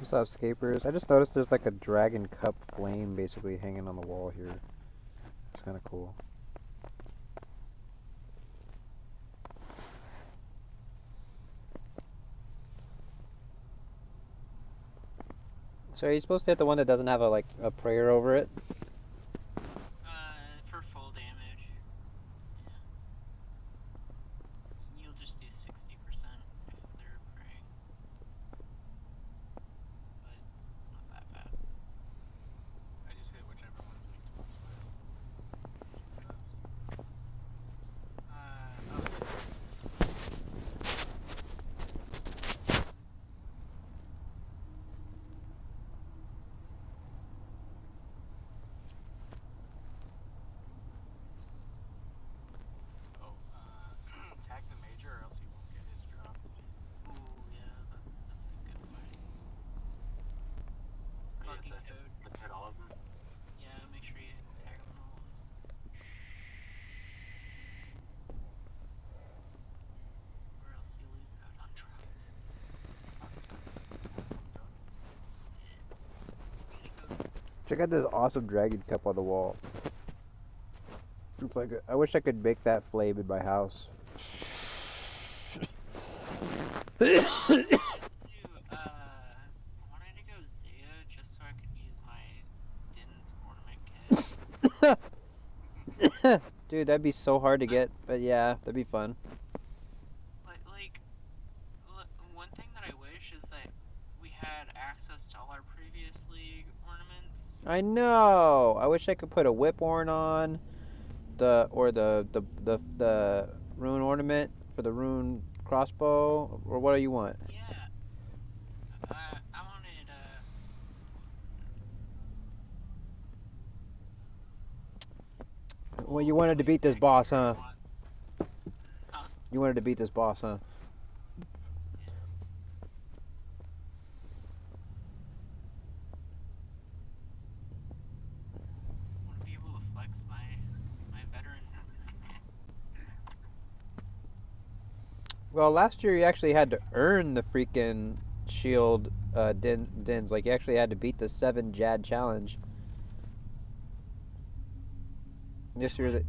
What's up, Scapers? I just noticed there's like a dragon cup flame basically hanging on the wall here. It's kind of cool. So are you supposed to hit the one that doesn't have a prayer over it? For full damage. Yeah. You'll just do 60% if they're praying. But it's not that bad. I just hit whichever one's weak to my spell. Oh yeah. Tag the major or else he won't get his drop. Ooh, yeah, that's a good play. Bugging code. Let's hit all of them. Yeah, make sure you tag them all. Or else you lose out on drops. Check out this awesome dragon cup on the wall. It's like I wish I could make that flame in my house. I wanted to go Zaya just so I could use my Din's ornament kit. Dude, that'd be so hard to get, but yeah, that'd be fun. Like, one thing that I wish is that we had access to all our previous league ornaments. I know. I wish I could put a whip horn on, the rune ornament for the rune crossbow, or what do you want? Yeah. I wanted Well, you wanted to beat this boss, huh? Huh? You wanted to beat this boss, huh? I want to be able to flex my veterans. Well, last year you actually had to earn the freaking shield dins. Like, you actually had to beat the 7 Jad challenge. This year, Really?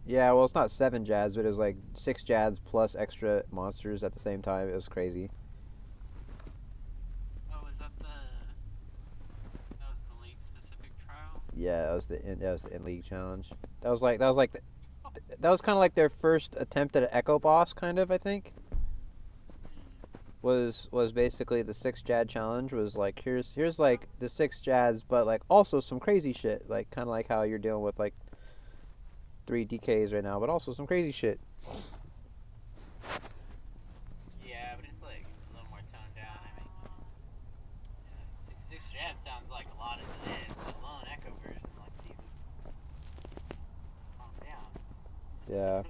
yeah, well, it's not 7 Jads, but it was like 6 Jads plus extra monsters at the same time. It was crazy. Oh, is that was the league specific trial? Yeah, that was the in league challenge. That was kind of like their first attempt at an echo boss, kind of. I think was basically the 6 Jad challenge. Was like here's like the 6 Jads, but like also some crazy shit, like kind of like how you're dealing with like 3 DKs right now, but also some crazy shit. Yeah, but it's like a little more toned down. I mean, yeah, six Jad sounds like a lot as it is, let alone Echo version. Like, Jesus, calm down. Yeah.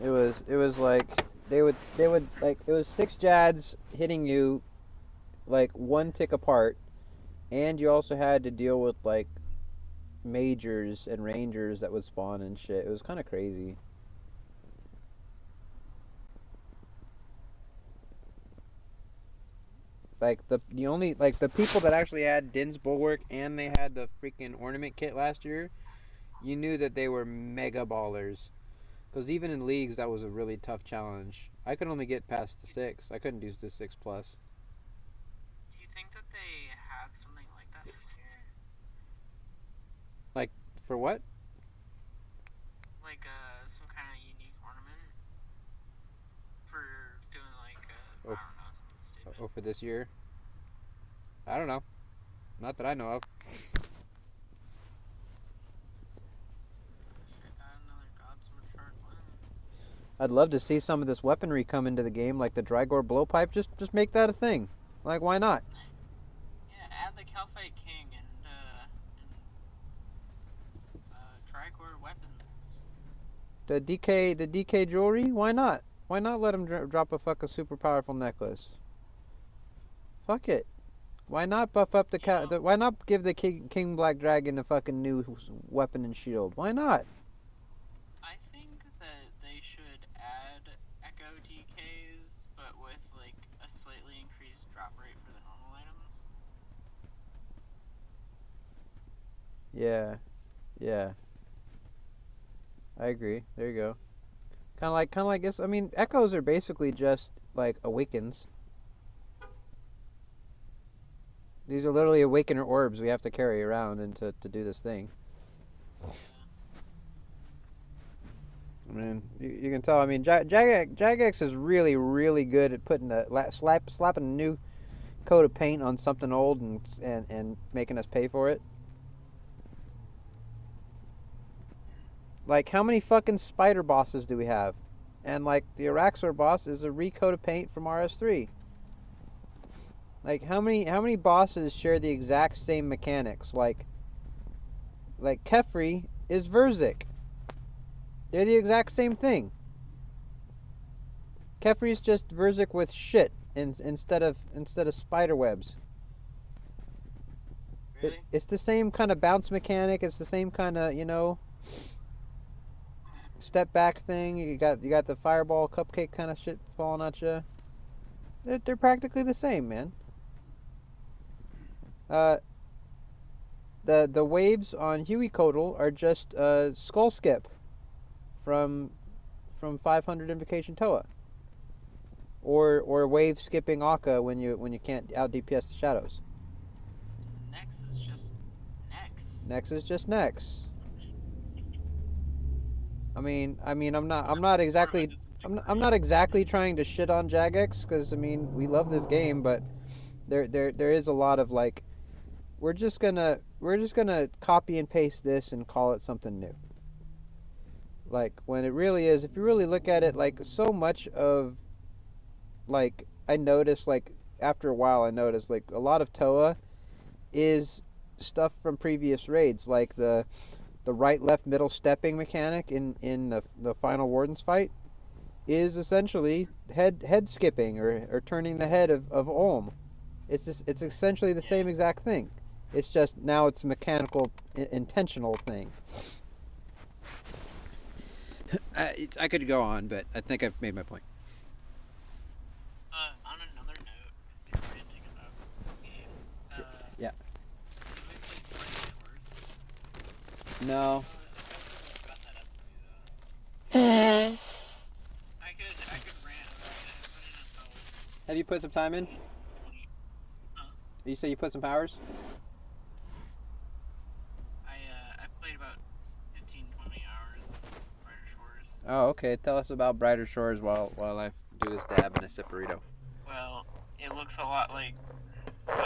It was like they would like it was 6 Jads hitting you like 1 tick apart, and you also had to deal with like majors and rangers that would spawn and shit. It was kind of crazy. Like the only like the people that actually had Din's Bulwark and they had the freaking ornament kit last year, you knew that they were mega ballers. Because even in leagues, that was a really tough challenge. I could only get past the 6. I couldn't do the 6 plus. Do you think that they have something like that this year? Like, for what? Like some kind of unique ornament for doing like I don't know, something stupid. Oh, for this year? I don't know. Not that I know of. I'd love to see some of this weaponry come into the game, like the Drygore blowpipe. Just make that a thing. Like, why not? Yeah, add the Calphite King and Drygore weapons. The DK jewelry. Why not? Why not let him drop a fucking super powerful necklace? Fuck it. Why not buff up why not give the King Black Dragon a fucking new weapon and shield? Why not? I think that they should Yeah, yeah, I agree. There you go. Kind of like this. I mean, echoes are basically just like awakens. These are literally awakener orbs we have to carry around and to do this thing. I mean, you can tell. I mean, Jagex is really, really good at putting slapping a new coat of paint on something old and making us pay for it. Like, how many fucking spider bosses do we have? And like the Araxor boss is a recoat of paint from RS3. Like how many bosses share the exact same mechanics? Like Kefri is Verzik. They're the exact same thing. Kefri's just Verzik with shit instead of spider webs. Really? It's the same kind of bounce mechanic. It's the same kind of step back thing. You got the fireball cupcake kind of shit falling at you. They're practically the same, man. Uh, the waves on Huey Codal are just skull skip from 500 Invocation Toa, or wave skipping Akka when you can't out DPS the shadows. Nex is just Nex. Nex is just Nex. I'm not exactly I'm not exactly trying to shit on Jagex because I mean we love this game, but there is a lot of like we're just gonna copy and paste this and call it something new. Like when it really is, if you really look at it, like so much of like I noticed like after a while I noticed like a lot of Toa is stuff from previous raids, like the right left middle stepping mechanic in the final Warden's fight is essentially head skipping or turning the head of Olm. It's essentially the same exact thing. It's just now it's a mechanical intentional thing. I could go on, but I think I've made my point. On another note, because you're ranting about games, Yeah. have you played Bright Shores? No. Got that up for you though. I could rant about it. I put in about Have you put some time in? 20. You say you put some powers? I played about 15, 20 hours of Brighter Shores. Oh, okay. Tell us about Brighter Shores while I do this dab in a sip burrito. Well, it looks a lot like kind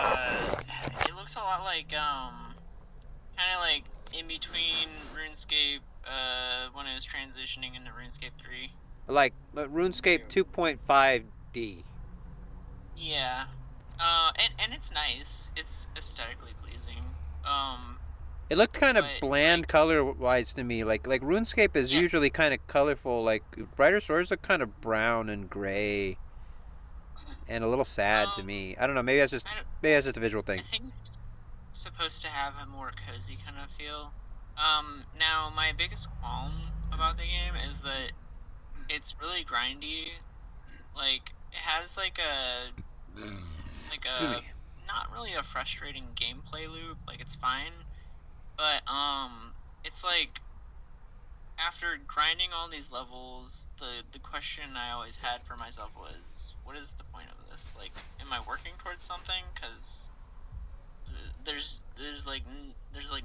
of like in between RuneScape when it was transitioning into RuneScape 3. Like RuneScape 2.5D. Yeah. And it's nice. It's aesthetically pleasing. It looked kind of But, bland like- color-wise to me. Like RuneScape is Yeah. usually kind of colorful. Like Brighter Shores are kind of brown and gray, and a little sad to me. I don't know. Maybe that's just a visual I thing. think it's supposed to have a more cozy kind of feel. Now my biggest qualm about the game is that it's really grindy. Like it has like a Excuse me. not really a frustrating gameplay loop. Like it's fine, but it's like after grinding all these levels, the question I always had for myself was, what is the point of this? Like, am I working towards something? Because there's like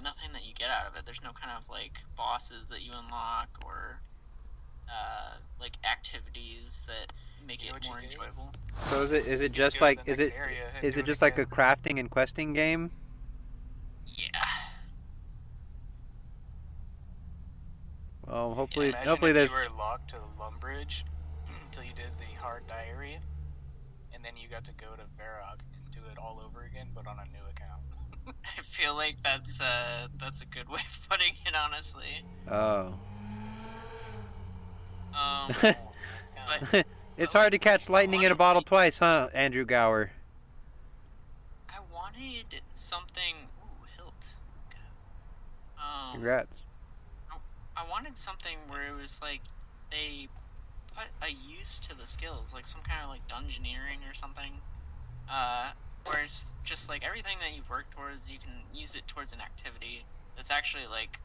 nothing that you get out of it. There's no kind of like bosses that you unlock or like activities that make it more enjoyable. So is it just like is it just like a crafting and questing game? Yeah. Well, hopefully Imagine there's if you were locked to the Lumbridge until you did the hard diary, and then you got to go to Varrock and do it all over again, but on a new account. I feel like that's a good way of putting it, honestly. oh. But It's hard to catch lightning in a bottle twice, huh, Andrew Gower? I wanted something. Ooh, hilt. Congrats. I wanted something where it was like they put a use to the skills, like some kind of like dungeoneering or something. where it's just like everything that you've worked towards, you can use it towards an activity that's actually like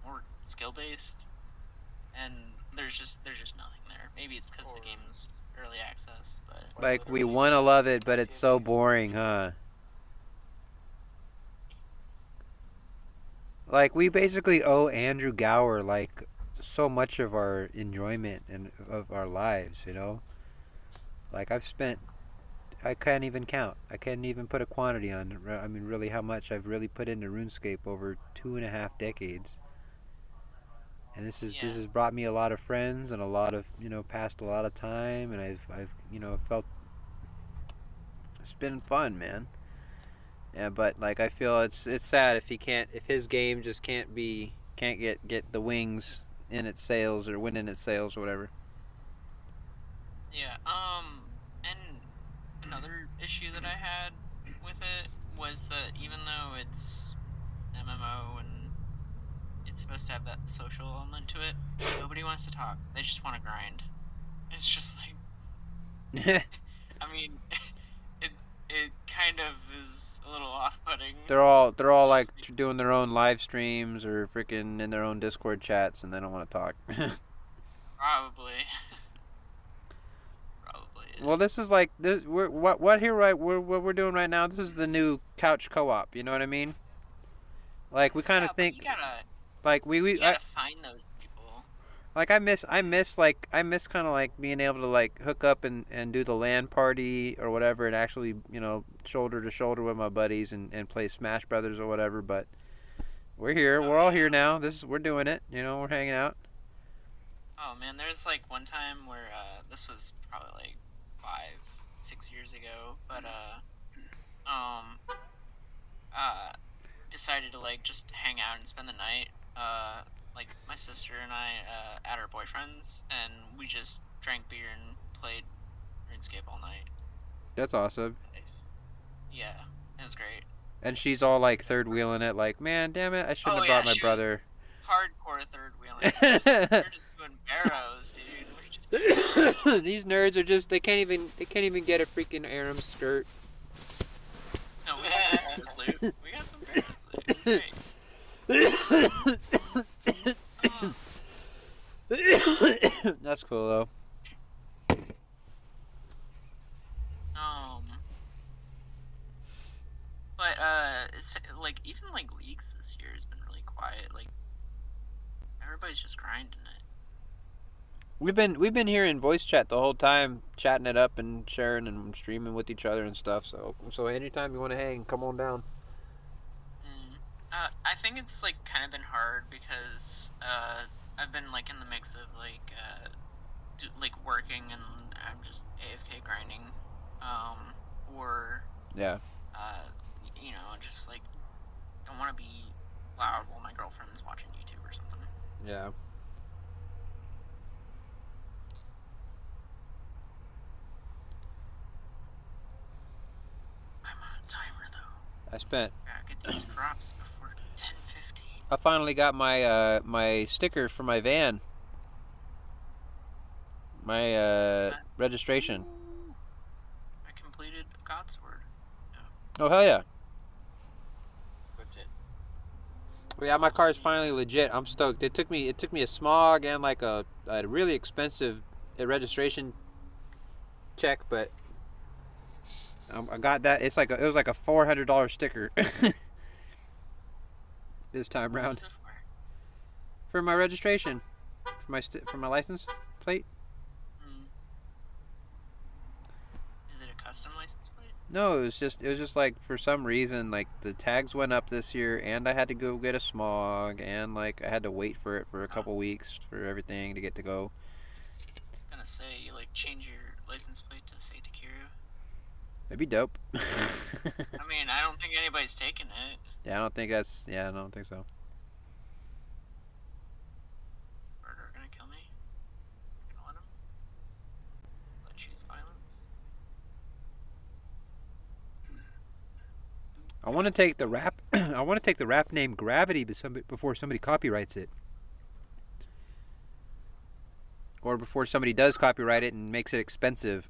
more skill based, and there's just nothing there. Maybe it's because the game's early access, but Like, we want to love it, but it's so boring, huh? Like, we basically owe Andrew Gower, like, so much of our enjoyment and of our lives, you know? Like, I can't even count. I can't even put a quantity on, I mean, really how much I've really put into RuneScape over 2.5 decades. And this has brought me a lot of friends and a lot of, passed a lot of time, and I've felt it's been fun, man. Yeah, but like I feel it's sad if his game just can't get the wings in its sails or wind in its sails or whatever. yeah. And another issue that I had with it was that even though it's MMO and it's supposed to have that social element to it, nobody wants to talk. They just want to grind. It's just like, I mean, it kind of is a little off-putting. They're all like doing their own live streams or freaking in their own Discord chats, and they don't want to talk. Probably. Probably. Well, this is like this. What here right? What we're doing right now. This is the new couch co-op. You know what I mean? Like we kind of think. You gotta, Like you gotta find those people. Like I miss kind of like being able to like hook up and do the LAN party or whatever, and actually shoulder to shoulder with my buddies and play Smash Brothers or whatever. But we're here. We're all here now. We're doing it. We're hanging out. Oh man, there's like one time where this was probably like 5-6 years ago, but decided to like just hang out and spend the night. Like my sister and I at our boyfriends, and we just drank beer and played RuneScape all night. That's awesome. Yeah, it was great. And she's all like third wheeling it, like, man, damn it, I shouldn't have brought my brother. Hardcore third wheeling. We're just doing barrows, dude. We're just These nerds are just they can't even get a freaking Aram skirt. No, we got some barrows loot. We got some barrows loot. Great. That's cool though. But like even like leagues this year has been really quiet. Like everybody's just grinding it. We've been here in voice chat the whole time, chatting it up and sharing and streaming with each other and stuff. So anytime you want to hang, come on down. I think it's like kind of been hard because I've been like in the mix of like working and I'm just AFK grinding, or yeah, just like don't want to be loud while my girlfriend's watching YouTube or something. Yeah. I'm on a timer though. I spent. Gotta get these drops before 10:15. I finally got my my sticker for my van. My registration. I completed a God Sword. Oh hell yeah! Well, yeah, my car is finally legit. I'm stoked. It took me a smog and like a really expensive registration check, but I got that. It was like a $400 sticker this time around for my registration, for my license plate. Is it a custom license plate? No, it was just like for some reason like the tags went up this year, and I had to go get a smog, and like I had to wait for it for a couple weeks for everything to get to go. I'm gonna say you like change your license plate to say Takiru. That'd be dope. I mean, I don't think anybody's taking it. Yeah, I don't think so. Murder gonna kill me? Gonna let him? Let choose violence? I want to take the rap. I want to take the rap name Gravity before somebody copyrights it, or before somebody does copyright it and makes it expensive.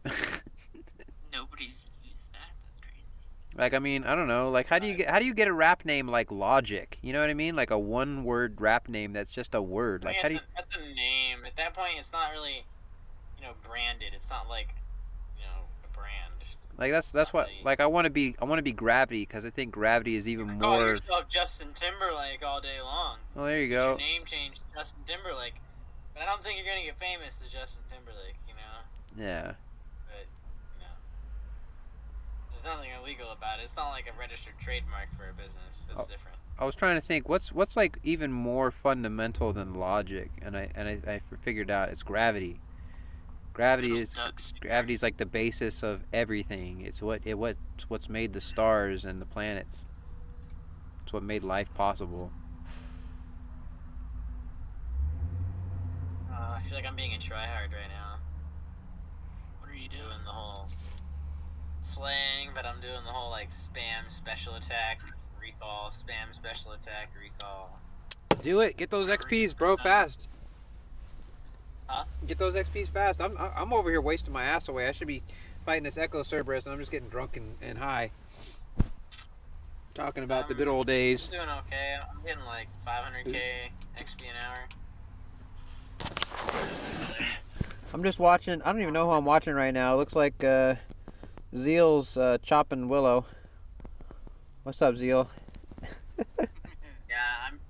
Nobody's used that. That's crazy. Like, I mean, I don't know. Like, how do you get a rap name like Logic? You know what I mean? Like a one-word rap name that's just a word. I Like, mean, how do you? that's a name. At that point, it's not really, branded. It's not like, a brand. Like It's that's not what. really. Like, I want to be Gravity because I think Gravity is You even could call more. yourself Justin Timberlake all day long. Oh, there you Get your go. name changed to Justin Timberlake. But I don't think you're gonna get famous as Justin Timberlake, Yeah. But, there's nothing illegal about it. It's not like a registered trademark for a business. That's Oh, different. I was trying to think what's like even more fundamental than logic, and I figured out it's gravity. Gravity Little is Doug Senior. gravity's like the basis of everything. It's what's made the stars and the planets. It's what made life possible. I feel like I'm being a tryhard right now. What are you doing? Doing the whole slang, but I'm doing the whole like spam special attack recall, spam special attack recall. Do it. Get those XPs, bro, fast. Huh? Get those XPs fast. I'm over here wasting my ass away. I should be fighting this Echo Cerberus, and I'm just getting drunk and high. Talking about the good old days. I'm doing okay. I'm getting like 500k XP an hour. I'm just watching. I don't even know who I'm watching right now. It looks like Zeal's chopping Willow. What's up, Zeal? Yeah,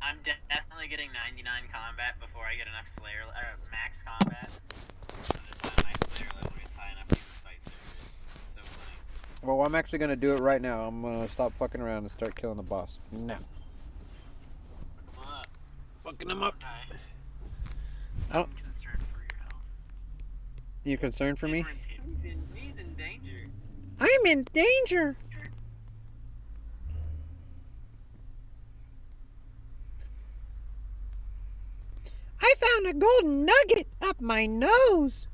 I'm definitely getting 99 combat before I get enough Slayer max combat. By the time my Slayer level gets high enough to even fight Cerberus. It's so funny. Well, I'm actually gonna do it right now. I'm gonna stop fucking around and start killing the boss. No. Come on up. Fucking him up. Die. I don't- I'm concerned for your health. You concerned for me? He's in danger. I'm in danger. I found a golden nugget up my nose.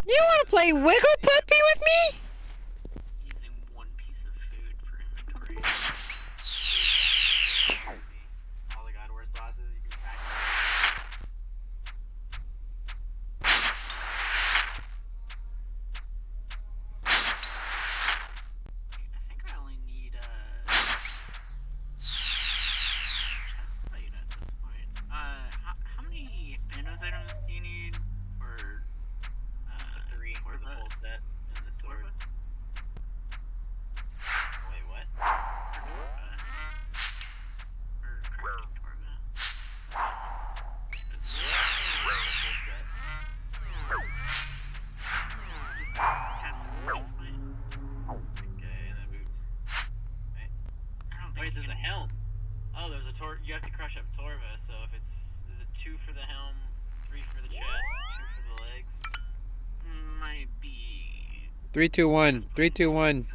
You want to play Wiggle Puppy with me? Using one piece of food for inventory. All the God Wars bosses you can pack. I think I only need chest plate at this point. How many Thanos items do you need for 3 for the Torva? full set and the sword. Torva? Wait, what? For Torva. For crafting Torva. The full set. Okay, and the boots. I don't think Wait, you there's a can- helm. Oh, there's a you have to crush up Torva, so if is it 2 for the helm, 3 for the chest, 2 for the legs? might be 3, 2, 1. 3, 2, 1. 3,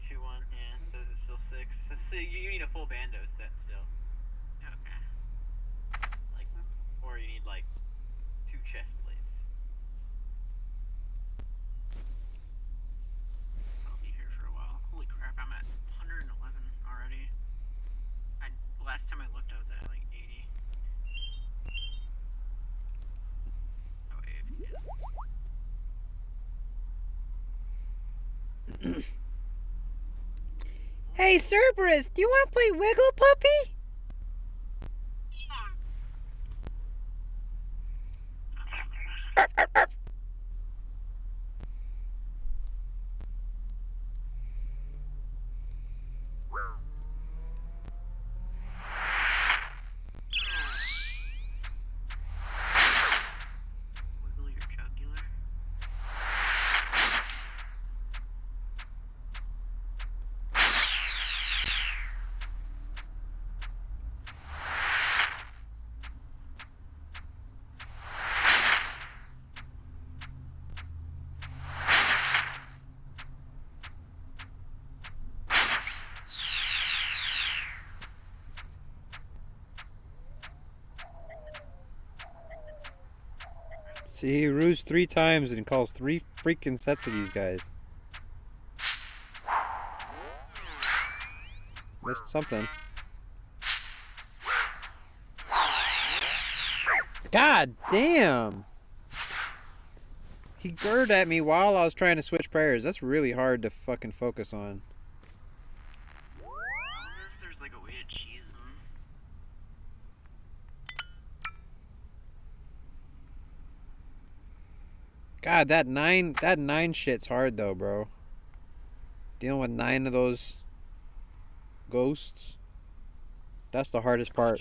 2, 1, yeah. So is it still 6? So you need a full bando set still. okay. Like, or you need like 2 chest plates. So I'll be here for a while. Holy crap, I'm at 111 already. Last time I looked, I was at like 80. Oh, wait. Hey, Cerberus, do you want to play Wiggle Puppy? Wiggle your jugular. See, he roos 3 times and calls 3 freaking sets of these guys. Missed something. God damn! He girded at me while I was trying to switch prayers. That's really hard to fucking focus on. I wonder if there's like a way to cheese them. God, that nine shit's hard though, bro. Dealing with 9 of those ghosts. That's the hardest part.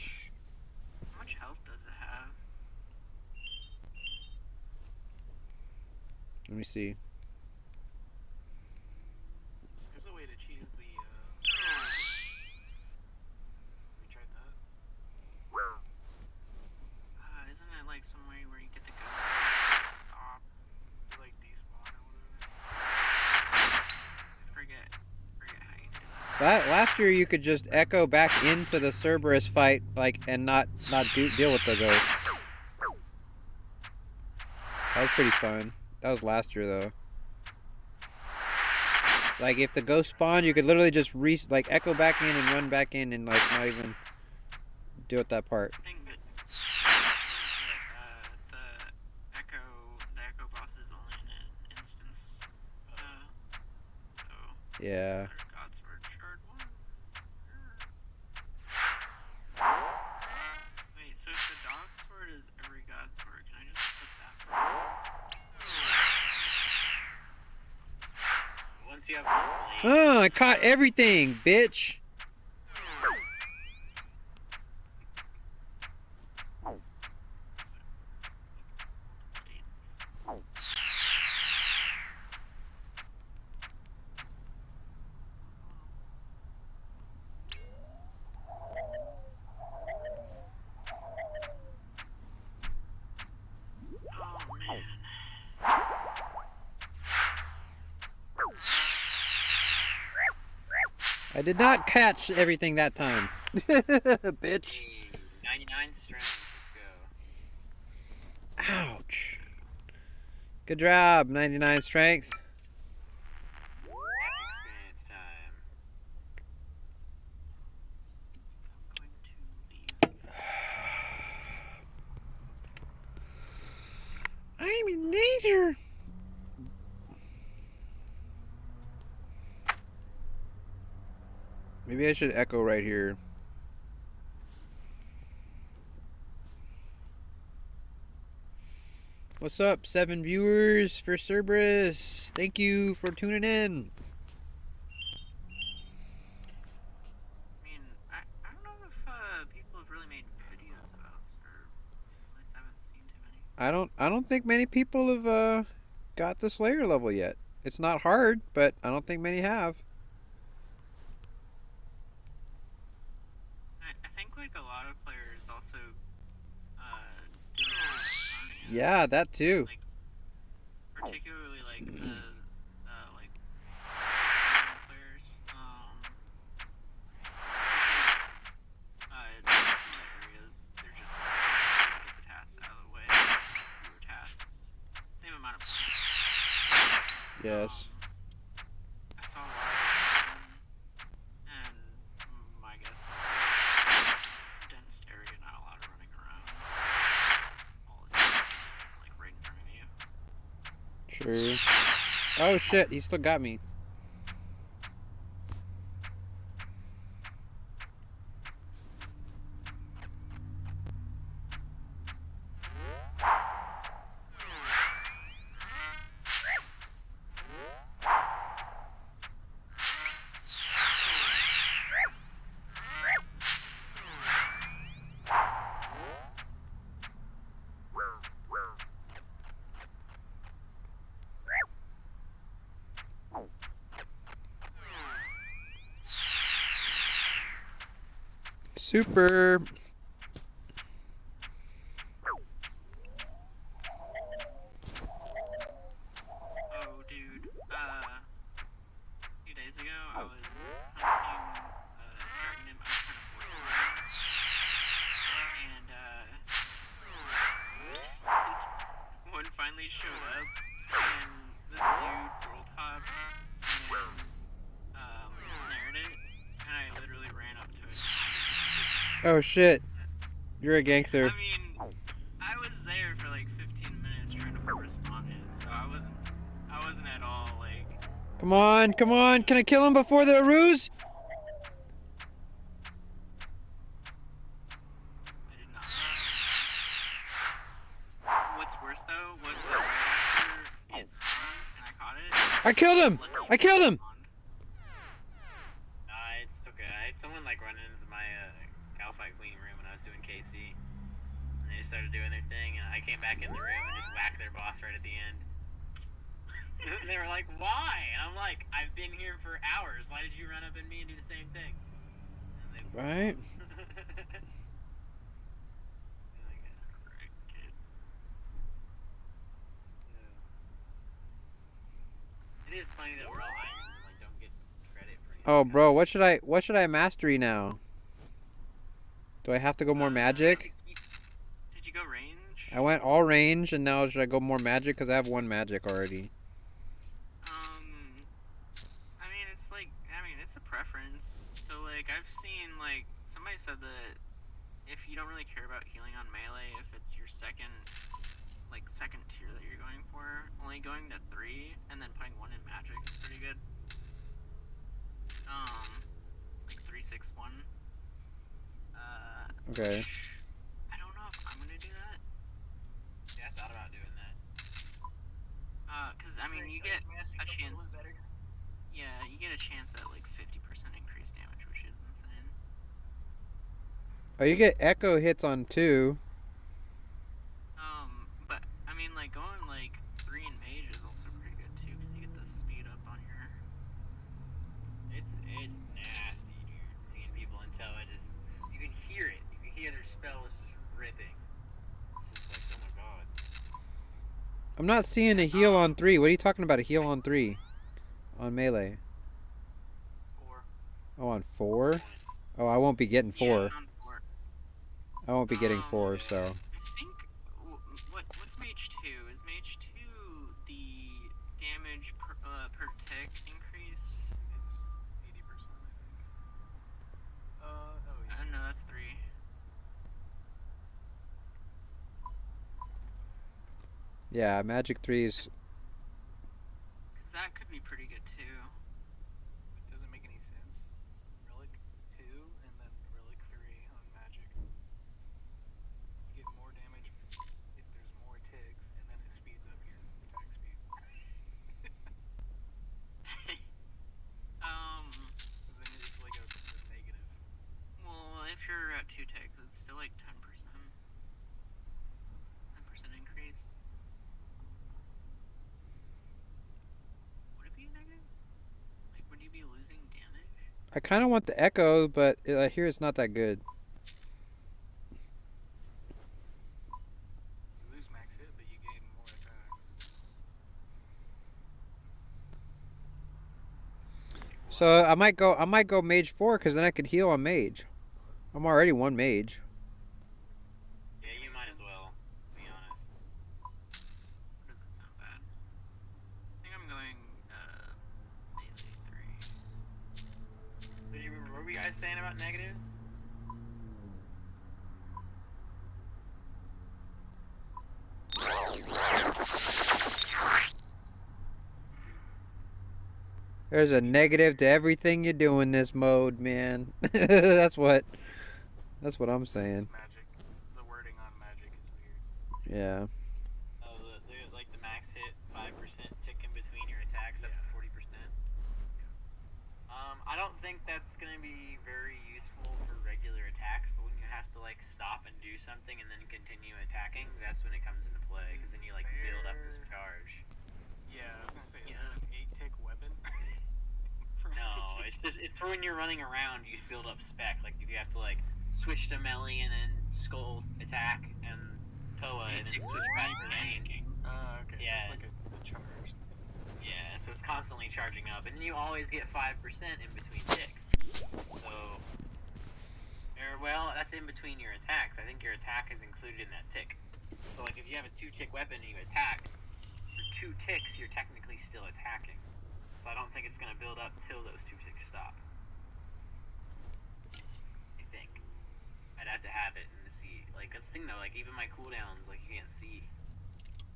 How much health does it have? Let me see. There's a way to cheese the. We tried that. Isn't it like some way where you get the ghost stop? You like despawn or whatever. Forget how you do That last year you could just echo back into the Cerberus fight, like, and not deal with the ghost. That was pretty fun. That was last year though. Like if the ghost spawned, you could literally just echo back in and run back in and like not even deal with that part. I think that the echo boss is only in an instance. So Yeah. God's Word Shard 1. Wait, so if the dog sword is every God's Word, can I just put that? Once you have one blade, Oh, I caught everything, bitch. oh man. I did not catch everything that time. Bitch. Hey, 99 strength, let's go. Ouch. Good job, 99 strength. Experience time. I'm going to leave. I'm in danger. Maybe I should echo right here. What's up, 7 viewers for Cerberus? Thank you for tuning in. I mean, I don't know if people have really made videos about Cerb. At least I haven't seen too many. I don't think many people have got the Slayer level yet. It's not hard, but I don't think many have. I think like a lot of players also didn't have Narnia. Yeah, that too. Like, particularly like like players. In some areas they're just get the tasks out of the way. Fewer tasks, same amount of points. Yes. I saw a lot of them, and my guess is dense area, not a lot of running around all the time, like right in front of you. True. Oh shit, he still got me. Super. Oh, dude. A few days ago, I was hunting dragon imp. I was trying to force it, and one finally showed up, and this dude roll top and snared it, and I literally ran up to it. Oh shit. You're a gangster. I mean, I was Come on, come on. Can I kill him before the ruse? I did not. What's worse though was that right after it spawned and I caught it. I killed him. I killed him. It's okay. I had someone like run into my cow fight cleaning room when I was doing KC, and they just started doing their thing, and I came back in the room and just whacked their boss right at the end. And they were like, "Why?" And I'm like, "I've been here for hours. Why did you run up at me and do the same thing?" And they Right. Like, "Right, kid." It is funny that we're all irons and like don't get credit for anything. Oh, bro, what should I mastery now? Do I have to go more magic? Did you go range? I went all range, and now should I go more magic? Because I have one magic already. It's a preference. So, like, I've seen, like, somebody said that if you don't really care about healing on melee, if it's your second tier that you're going for, only going to 3 and then putting 1 in magic is pretty good. Like 3, 6, 1. Okay. I don't know if I'm gonna do that. Yeah, I thought about doing that. Cause I mean, you get a chance. Yeah, you get a chance at like 50% increased damage, which is insane. Oh, you get echo hits on 2. But I mean, like going like 3 in mage is also pretty good too, cause you get the speed up on your. It's nasty, dude. Seeing people until you can hear it. You can hear their spells just ripping. It's just like, oh my god. I'm not seeing a heal on 3. What are you talking about? A heal on 3? On melee? 4. Oh, on 4? Oh, I won't be getting 4. Yeah, it's on 4. I won't be getting 4, so. I think what's mage 2? Is mage 2 the damage per tick increase? It's 80%, I think. Oh yeah. No, that's 3. Yeah, magic 3's. Cause that could be pretty good too. It doesn't make any sense. Relic 2 and then Relic 3 on magic. You get more damage if there's more ticks, and then it speeds up your attack speed. Then it's like a negative. Well, if you're at 2 ticks, it's still like 10%. 10% increase. Would it be a negative? Like, would you be losing damage? I kind of want the echo, but I hear it's not that good. You lose max hit, but you gain more attacks. So I might go mage 4, because then I could heal on mage. I'm already 1 mage. Yeah, you might as well, to be honest. Doesn't sound bad. I think I'm going melee 3. What were you guys saying about negatives? There's a negative to everything you do in this mode, man. That's what I'm saying. Magic. The wording on magic is weird. Yeah. Oh, like the max hit 5% tick in between your attacks up to 40%. I don't think that's gonna be very useful for regular attacks, but when you have to like stop and do something and then continue attacking, that's when it comes into play, because then you like build up this charge. Yeah, I was gonna say, is that an 8-tick weapon? No, it's for when you're running around, you build up spec. Like if you have to like switch to melee and then skull attack and Toa and then switch back to range. Okay, Yeah. so it's like a charge. Yeah, so it's constantly charging up, and then you always get 5% in between ticks. So, well, that's in between your attacks. I think your attack is included in that tick. So, like, if you have a 2-tick weapon and you attack, for 2 ticks, you're technically still attacking. So I don't think it's going to build up till those 2 ticks stop. I think. I'd have to have it and see. Like, that's the thing, though. Like, even my cooldowns, like, you can't see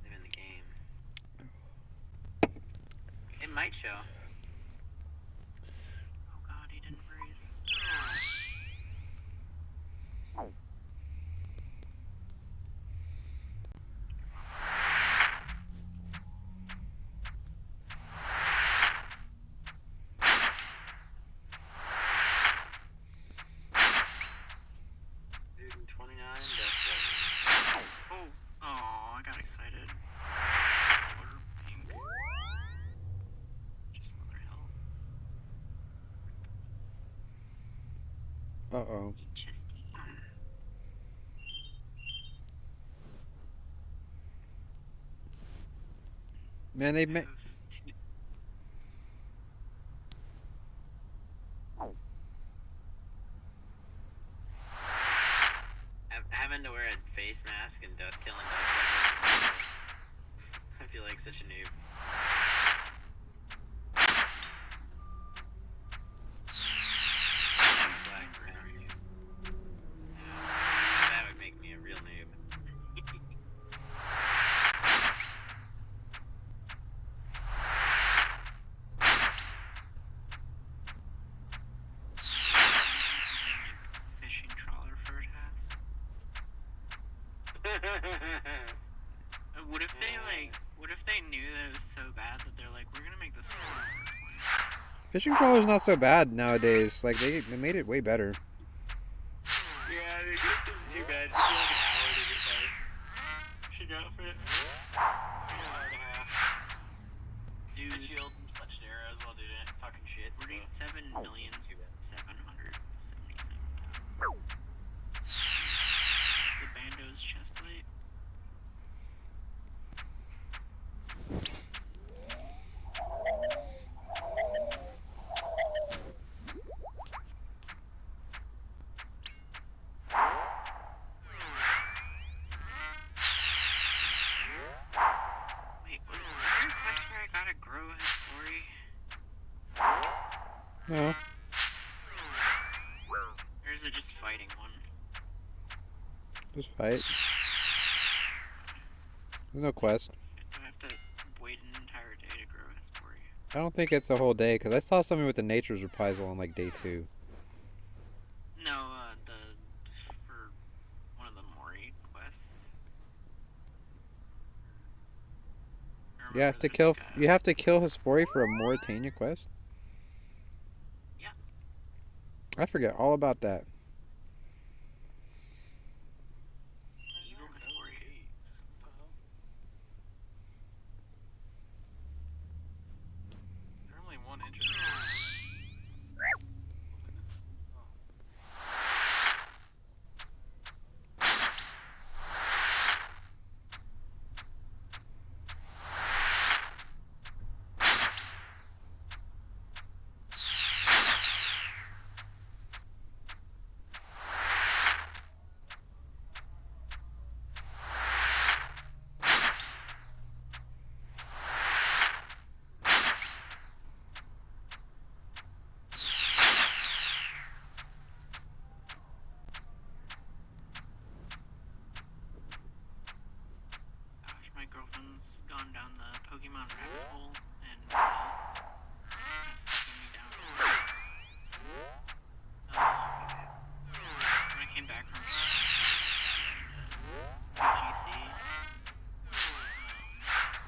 them in the game. It might show. Uh-oh. Chesty. Man, they ma- Having to wear a face mask and killing ducks. I feel like such a noob. That would make me a real noob. Fishing trawler for a task. What if they knew that it was so bad that they're like, we're gonna make this hard. fishing troller's not so bad nowadays. Like they made it way better. Yeah, it isn't too bad. It's like an hour to get there. She got fit. Dude, Shield and touched arrows while doing it, talking shit. 47,777,000. The Bando's chest plate. Wait, was there a quest where I gotta grow his story? No. Or is it just fighting one? Just fight. There's no quest. Do I have to wait an entire day to grow his story? I don't think it's a whole day because I saw something with the nature's reprisal on like day 2. No, for one of the Mori quests. I You have to remember kill. there's, You have to kill Hespori for a Mauritania quest. Yeah. I forget all about that. Evil Hespori. They're only 1 inch. Gosh, my girlfriend's gone down the Pokemon rabbit hole and sucking me down. When I came back from GC,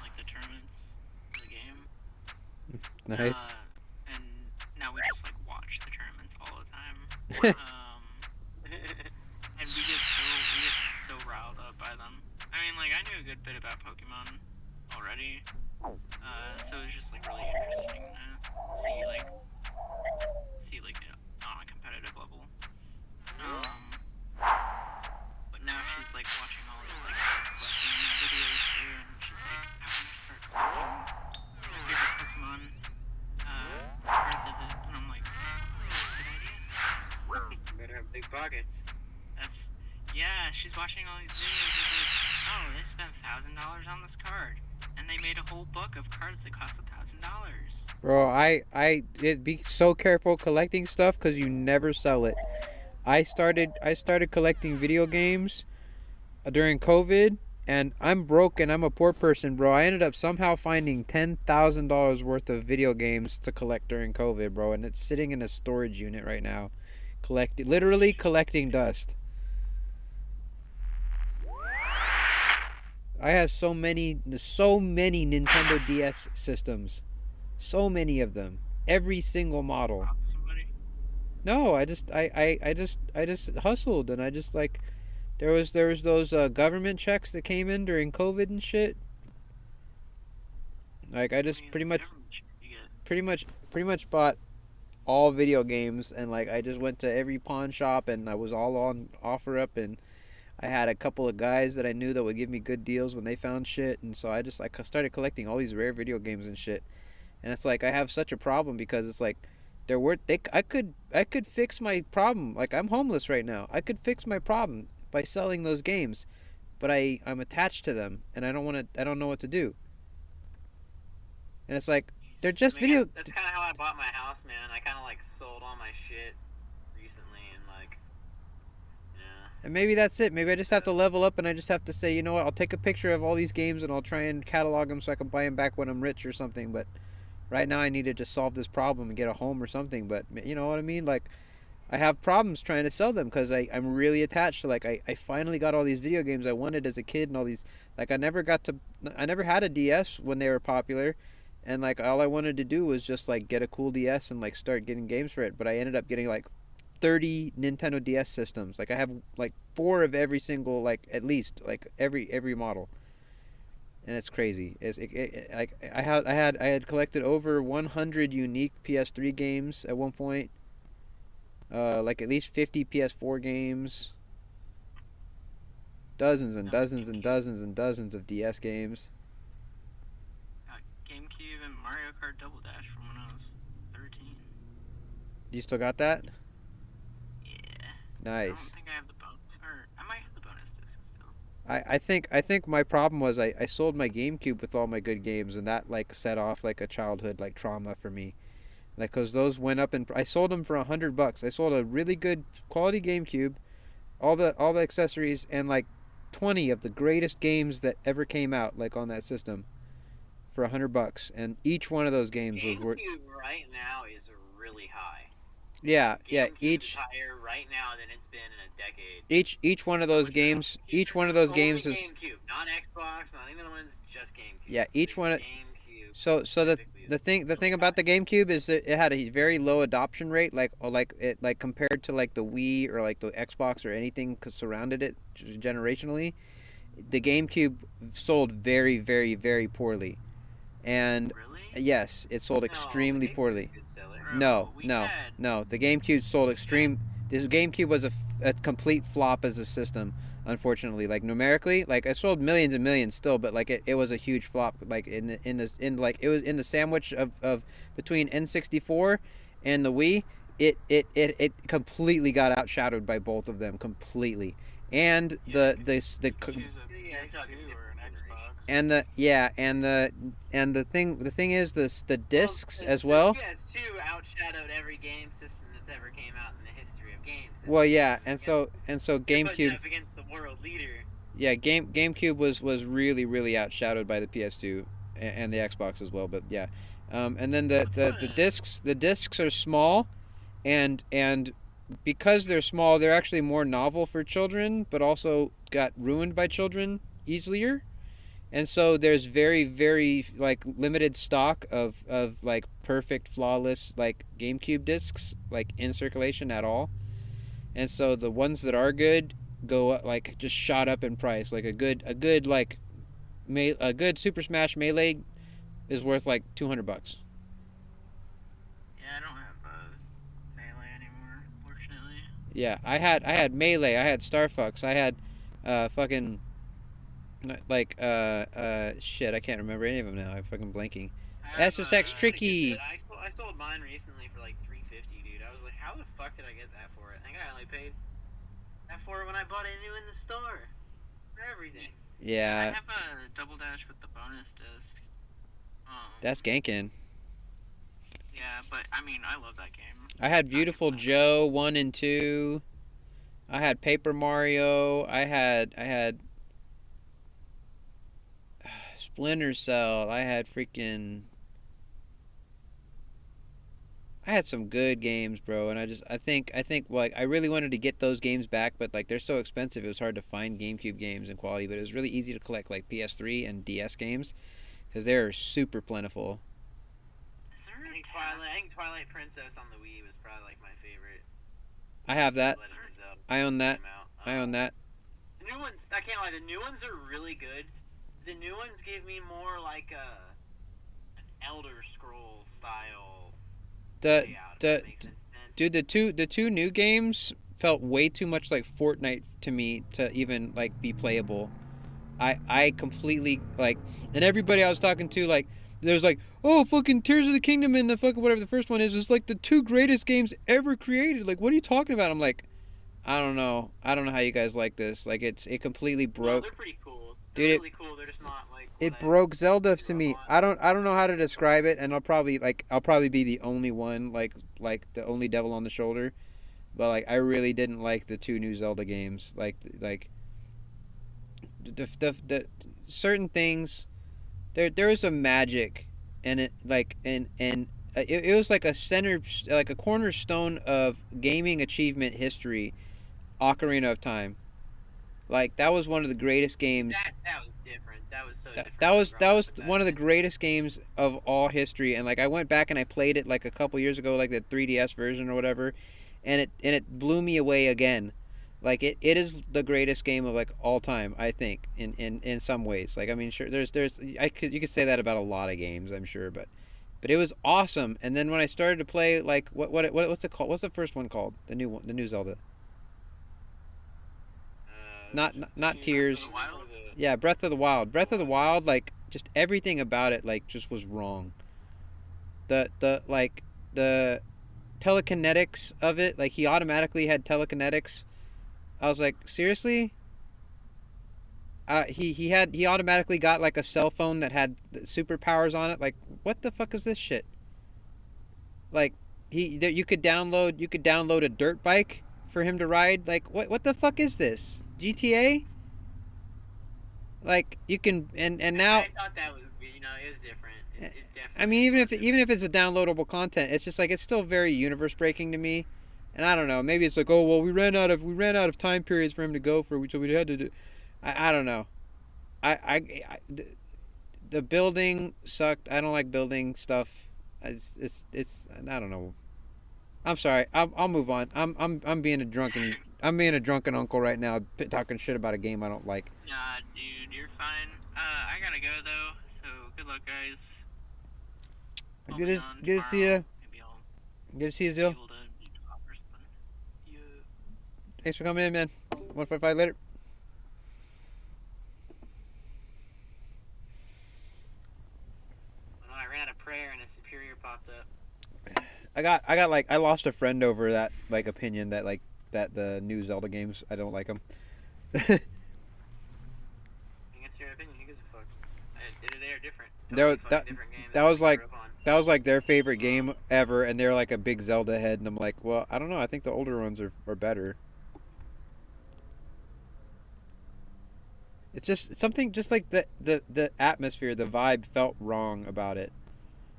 like the tournaments for the game. Nice. And now we just like watch the tournaments all the time. And we get so riled up by them. I mean, like I knew a good bit about Pokemon already, so it was just like really interesting to see like on a competitive level. But now she's like watching all these like collecting videos too, and she's like, I want to start collecting my favorite Pokemon. Earth of it, and I'm like, good idea. Better have big pockets. Yeah, she's watching all these videos. She's like, oh, they spent $1,000 on this card, and they made a whole book of cards that cost $1,000. Bro, it'd be so careful collecting stuff because you never sell it. I started collecting video games during COVID, and I'm broke and I'm a poor person, bro. I ended up somehow finding $10,000 worth of video games to collect during COVID, bro, and it's sitting in a storage unit right now, literally collecting dust. I have so many Nintendo DS systems. So many of them. Every single model. Rob somebody? No, I just hustled and I just like there was those government checks that came in during COVID and shit. Like I just I mean, pretty those much government checks you get. pretty much bought all video games, and like I just went to every pawn shop, and I was all on OfferUp, and I had a couple of guys that I knew that would give me good deals when they found shit, and so I just like started collecting all these rare video games and shit. And it's like I have such a problem because it's like they're worth I could fix my problem. Like I'm homeless right now. I could fix my problem by selling those games, but I'm attached to them, and I don't know what to do. And it's like they're just video. That's kind of how I bought my house, man. I kind of like sold all my shit recently, and like, yeah. And maybe that's it. Maybe I just have to level up, and I just have to say, you know what? I'll take a picture of all these games, and I'll try and catalog them so I can buy them back when I'm rich or something. But right now, I need to just solve this problem and get a home or something. But you know what I mean? Like, I have problems trying to sell them because I'm really attached to like I finally got all these video games I wanted as a kid and all these like I never had a DS when they were popular, and like all I wanted to do was just like get a cool DS and like start getting games for it. But I ended up getting like 30 Nintendo DS systems. Like I have like 4 of every single like at least like every model. And it's crazy. Like I had collected over 100 unique PS3 games at one point. Like at least 50 PS4 games. Dozens and dozens and dozens and dozens of DS games. GameCube and Mario Kart Double Dash from when I was 13. You still got that? Yeah. Nice. I don't think I have the bonus, or I might have the bonus disc still. I think my problem was I sold my GameCube with all my good games, and that like set off like a childhood like trauma for me. Like, cause those went up and I sold them for $100. I sold a really good quality GameCube, all the accessories, and like 20 of the greatest games that ever came out, like on that system, for $100. And each one of those games was worth. GameCube right now is really high. Yeah, yeah. GameCube is higher right now than it's been in a decade. Each one of those games, each one of those games is. GameCube, not Xbox, not any other ones, just GameCube. Yeah, each one. GameCube. So the thing about the GameCube is that it had a very low adoption rate, like compared to like the Wii or like the Xbox or anything surrounded it generationally. The GameCube sold very very very poorly, and Really? yes, it sold extremely poorly. Bro, No, we no, had- no. The GameCube sold extreme. This GameCube was a complete flop as a system. Unfortunately, like numerically, like it sold millions and millions still, but like it was a huge flop. Like in like it was in the sandwich of between N64 and the Wii. It completely got outshadowed by both of them completely. And the Choose a PS2 or an Xbox. and the thing is the discs as well. The PS2 outshadowed every game system that's ever came out in the history of games. Well, yeah, and so You're putting GameCube. it up against the world leader. Yeah, GameCube was really really outshadowed by the PS2 and the Xbox as well. But yeah, and then the discs are small, and because they're small, they're actually more novel for children, but also got ruined by children easier. And so there's very very like limited stock of like perfect flawless like GameCube discs like in circulation at all. And so the ones that are good go like just shot up in price. Like a good like a good Super Smash Melee is worth like $200. Yeah, I don't have Melee anymore, fortunately. Yeah, I had Melee, I had Star Fox, I had fucking like shit, I can't remember any of them now. I'm fucking blanking. I have, SSX Tricky. I sold mine recently for like $350, dude. I was like, how the fuck did I get that for it? I think I only paid that for it when I bought it new in the store. For everything. I Yeah, have a Double Dash with the bonus disc. that's ganking. Yeah, but I mean, I love that game. I had Beautiful Joe 1 and 2. I had Paper Mario. I had Splinter Cell. I had some good games, bro, and I think like I really wanted to get those games back, but like they're so expensive, it was hard to find GameCube games in quality, but it was really easy to collect like PS3 and DS games because they're super plentiful. Is there I a think Twilight Princess on the Wii was probably like my favorite. I have that. Legend of Zelda I own that. came out. I own that. The new ones, I can't lie, the new ones are really good. The new ones give me more like an Elder Scrolls style the way out. If the that makes any sense. dude, the two new games felt way too much like Fortnite to me to even like be playable. I completely like, and everybody I was talking to, like, there's like, oh, fucking Tears of the Kingdom and the fucking whatever the first one is like the two greatest games ever created. Like, what are you talking about? I'm like, I don't know. I don't know how you guys like this. Like, it completely Well, broke. they're pretty cool. They're Dude, really cool. They're just not like what it I broke Zelda to grew up me. on. I don't know how to describe it, and I'll probably be the only one like the only devil on the shoulder. But like, I really didn't like the two new Zelda games. Like the certain things, there was a magic and it like and it was like a center, like a cornerstone of gaming achievement history. Ocarina of Time, like that was one of the greatest games. That was different. That was so that, different. that from was that growing up was with one of the man. greatest games of all history. And like, I went back and I played it like a couple years ago, like the 3DS version or whatever, and it blew me away again. Like, it is the greatest game of like all time, I think, in some ways. Like, I mean, sure, you could say that about a lot of games, I'm sure, but it was awesome. And then when I started to play, like, what's it called? What's the first one called? The new one, the new Zelda. Not Tears. Wild? Yeah, Breath of the Wild. Breath of the Wild, like, just everything about it, like, just was wrong. The telekinetics of it, like, he automatically had telekinetics. I was like, seriously? He automatically got like a cell phone that had superpowers on it. Like, what the fuck is this shit? Like, you could download a dirt bike for him to ride. Like, what the fuck is this? GTA? Like, you can and now, I thought that was, it was different. It definitely I mean, was even if it's a downloadable content, it's just like, it's still very universe breaking to me. And I don't know. Maybe it's like, oh well, we ran out of time periods for him to go for, so we had to do. I don't know. The building sucked. I don't like building stuff. It's I don't know. I'm sorry. I'll move on. I'm being a drunken uncle right now, talking shit about a game I don't like. Nah, dude, you're fine. I gotta go though, so good luck, guys. I'll be on Good to see tomorrow. you. Maybe I'll Good to see you, be Zil. able to beat Roarrth, but Yeah. Thanks for coming in, man. 145 later. Well, no, I ran out of prayer and a superior popped up. I lost a friend over that, like, opinion that, like, that the new Zelda games, I don't like them. I think it's your opinion. Who gives a fuck? They're different. Totally fucking different games that than was what I like grew up on. that was like their favorite game ever, and they're like a big Zelda head, and I'm like, well, I don't know. I think the older ones are better. It's just something, just like the atmosphere, the vibe felt wrong about it.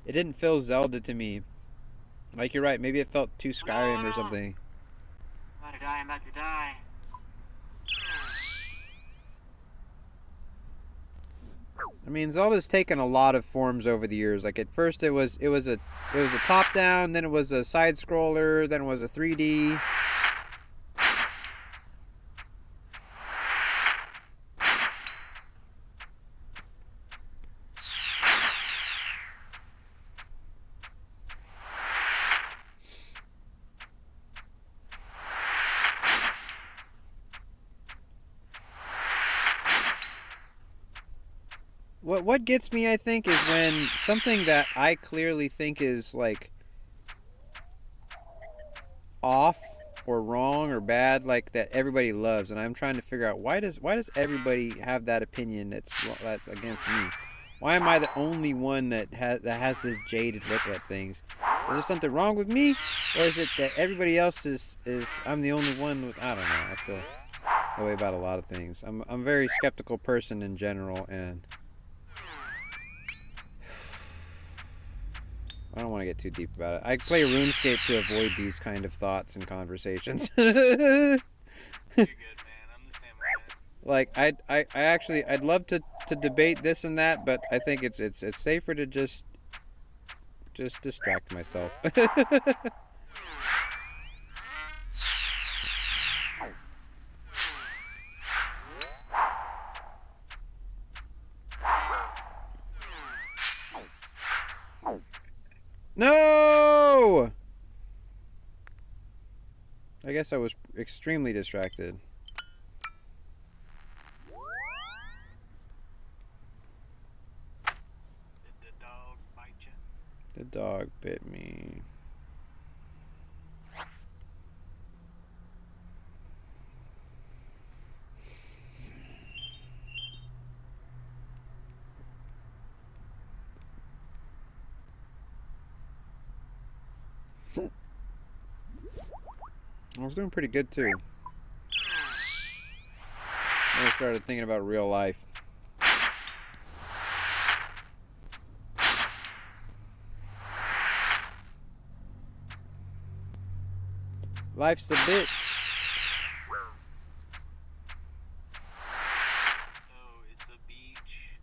It didn't feel Zelda to me. Like, you're right. Maybe it felt too Skyrim or something. I'm about to die. I'm about to die. I mean, Zelda's taken a lot of forms over the years. Like, at first it was a top down, then it was a side scroller, then it was a 3D. What gets me, I think, is when something that I clearly think is like off or wrong or bad, like, that everybody loves, and I'm trying to figure out why does everybody have that opinion that's against me? Why am I the only one that has this jaded look at things? Is there something wrong with me, or is it that everybody else is I'm the only one with, I don't know. I feel that way about a lot of things. I'm a very skeptical person in general, and I don't want to get too deep about it. I play RuneScape to avoid these kind of thoughts and conversations. You're good, man. I'm the same way. Like, I'd love to debate this and that, but I think it's safer to just distract myself. No! go! I guess I was extremely distracted. Did the dog bite you? The dog bit me. I was doing pretty good too. Then I started thinking about real life. Life's a bitch. Oh, it's a beach.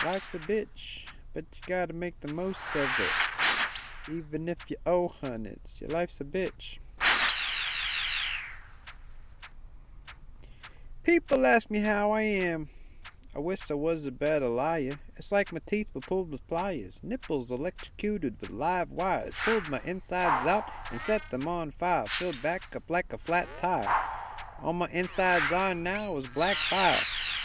Life's a bitch, but you gotta make the most of it. Even if you owe hundreds, your life's a bitch. People ask me how I am. I wish I was a better liar. It's like my teeth were pulled with pliers, nipples electrocuted with live wires, pulled my insides out and set them on fire, filled back up like a flat tire. All my insides on now is black fire.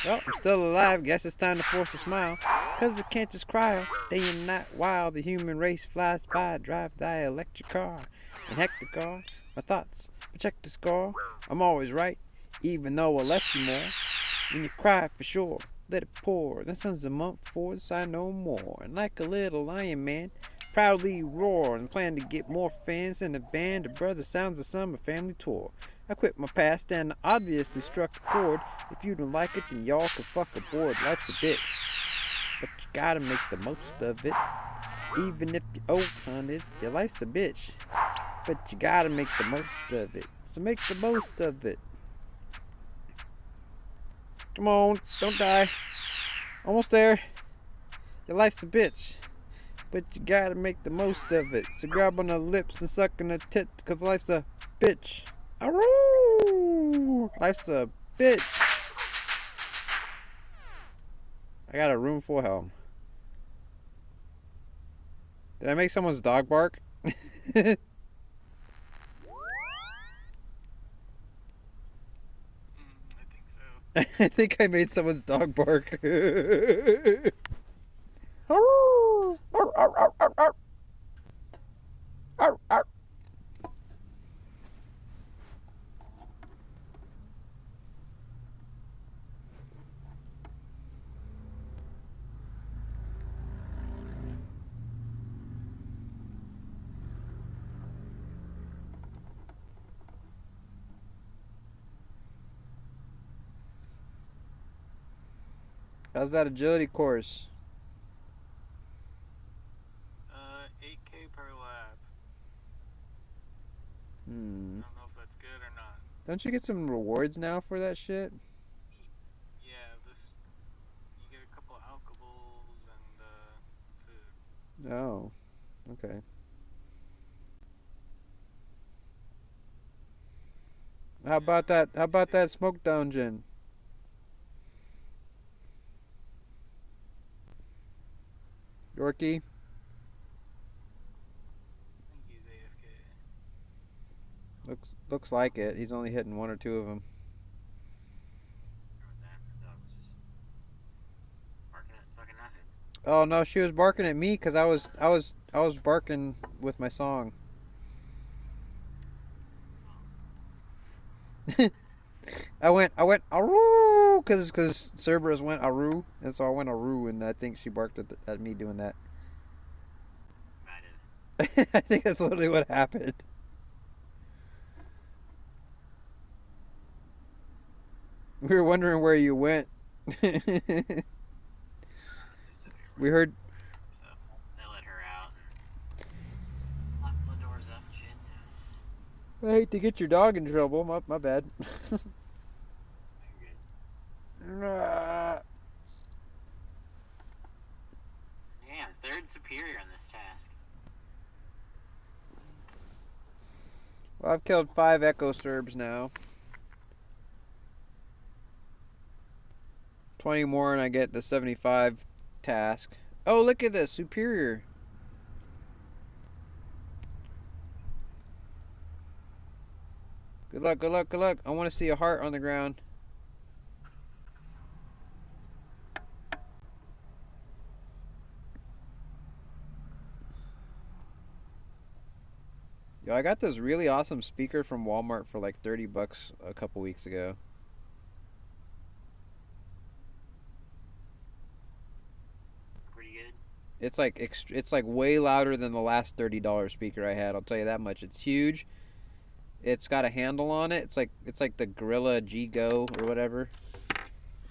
Well, I'm still alive, guess it's time to force a smile. 'Cause I can't just cry out day and night while the human race flies by. Drive thy electric car and heck the car. My thoughts, but check the score. I'm always right, even though I left you more. When you cry for sure, let it pour. Then sun's a month before the sign no more. And like a little lion man, proudly roar and plan to get more fans in the band of brother sounds of summer family tour. I quit my past and obviously struck a chord. If you don't like it, then y'all can fuck aboard. Life's a bitch, but you gotta make the most of it. Even if you owe hundreds, your life's a bitch, but you gotta make the most of it. So make the most of it. Come on, don't die. Almost there. Your life's a bitch, but you gotta make the most of it. So grab on her lips and suck on her tits, 'cause life's a bitch. Aroo! Life's a bitch. I got a room full of hell. Did I make someone's dog bark? I think so. I think I made someone's dog bark. How's that agility course? 8K per lap. I Hmm. don't know if that's good or not. Don't you get some rewards now for that shit? Yeah, you get a couple of alcohols and food. Oh. Okay. How about that? How about that smoke dungeon? Yorkie? I think he's AFK. Looks like it. He's only hitting one or two of them. The dog was just barking at fucking nothing. Oh no, she was barking at me because I was barking with my song. I went aroo because Cerberus went aroo, and so I went aroo, and I think she barked at me doing that. Might have. I think that's literally what happened. We were wondering where you went. Just so We heard. So they let her out and locked the doors up and shit. I hate to get your dog in trouble. My bad. You're good. Yeah, third superior on this task. Well, I've killed 5 Echo Serbs now. 20 more and I get the 75 task. Oh, look at this. Superior. Good luck, good luck, good luck. I want to see a heart on the ground. Yo, I got this really awesome speaker from Walmart for like $30 a couple weeks ago. Pretty good. It's like way louder than the last $30 speaker I had. I'll tell you that much. It's huge. It's got a handle on it. It's like the Gorilla G Go or whatever.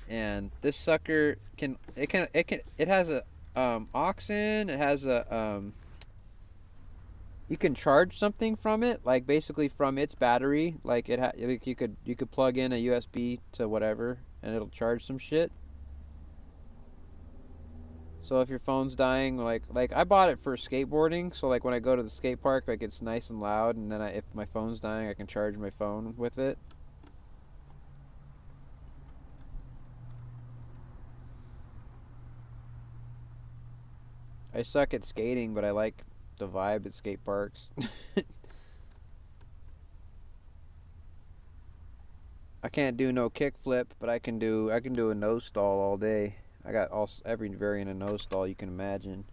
And this sucker it has a aux in. It has a you can charge something from it, like basically from its battery. Like like you could plug in a USB to whatever, and it'll charge some shit. So if your phone's dying, like I bought it for skateboarding, so like when I go to the skate park, like it's nice and loud, and then if my phone's dying, I can charge my phone with it. I suck at skating, but I like the vibe at skate parks. I can't do no kickflip, but I can do a nose stall all day. I got every variant of nose stall you can imagine.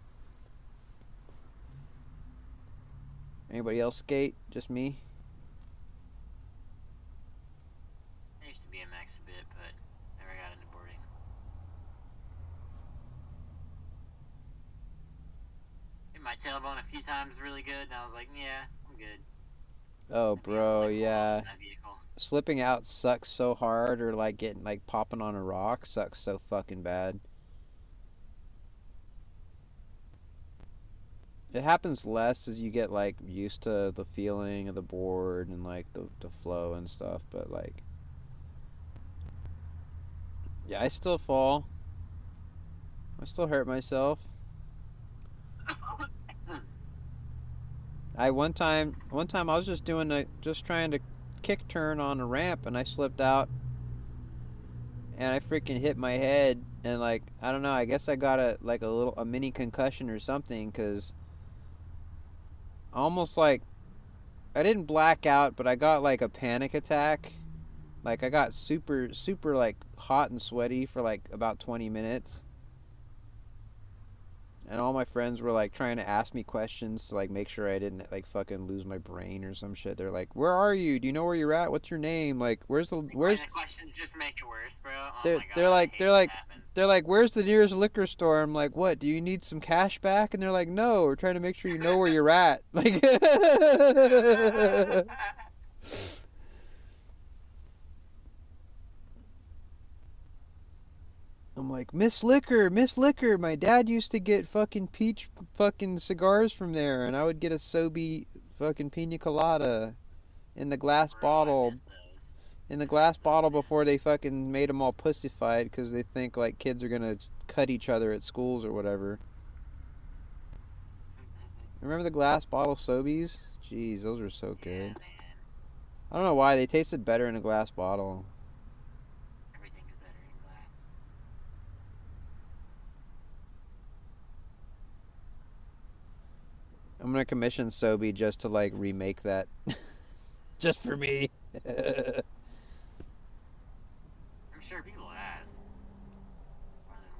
Anybody else skate? Just me? I used to BMX a bit, but never got into boarding. Hit my tailbone a few times really good, and I was like, yeah, I'm good. Oh, bro, yeah. That vehicle. Slipping out sucks so hard, or like getting like popping on a rock sucks so fucking bad. It happens less as you get like used to the feeling of the board and like the flow and stuff, but like yeah, I still fall. I still hurt myself. One time I was just trying to kick turn on a ramp, and I slipped out and I freaking hit my head, and like I don't know, I guess I got a mini concussion or something, cuz almost like I didn't black out, but I got like a panic attack. Like I got super like hot and sweaty for like about 20 minutes. And all my friends were like trying to ask me questions to like make sure I didn't like fucking lose my brain or some shit. They're like, "Where are you? Do you know where you're at? What's your name? Like, where's the questions just make it worse, bro. Oh They're my God, they're I like hate they're when like that happens. they're like, "Where's the nearest liquor store?" I'm like, "What? Do you need some cash back?" And they're like, "No, we're trying to make sure you know where you're at." Like I'm like, Miss Liquor, Miss Liquor. My dad used to get fucking peach fucking cigars from there, and I would get a Sobe fucking pina colada in the glass Bro, I bottle. miss those. In the glass bottle before they fucking made them all pussified because they think like kids are gonna cut each other at schools or whatever. Remember the glass bottle Sobeys? Jeez, those were so Yeah, good. man. I don't know why they tasted better in a glass bottle. Everything is better in glass. I'm gonna commission Sobe just to like remake that, just for me. I'm sure people ask. More than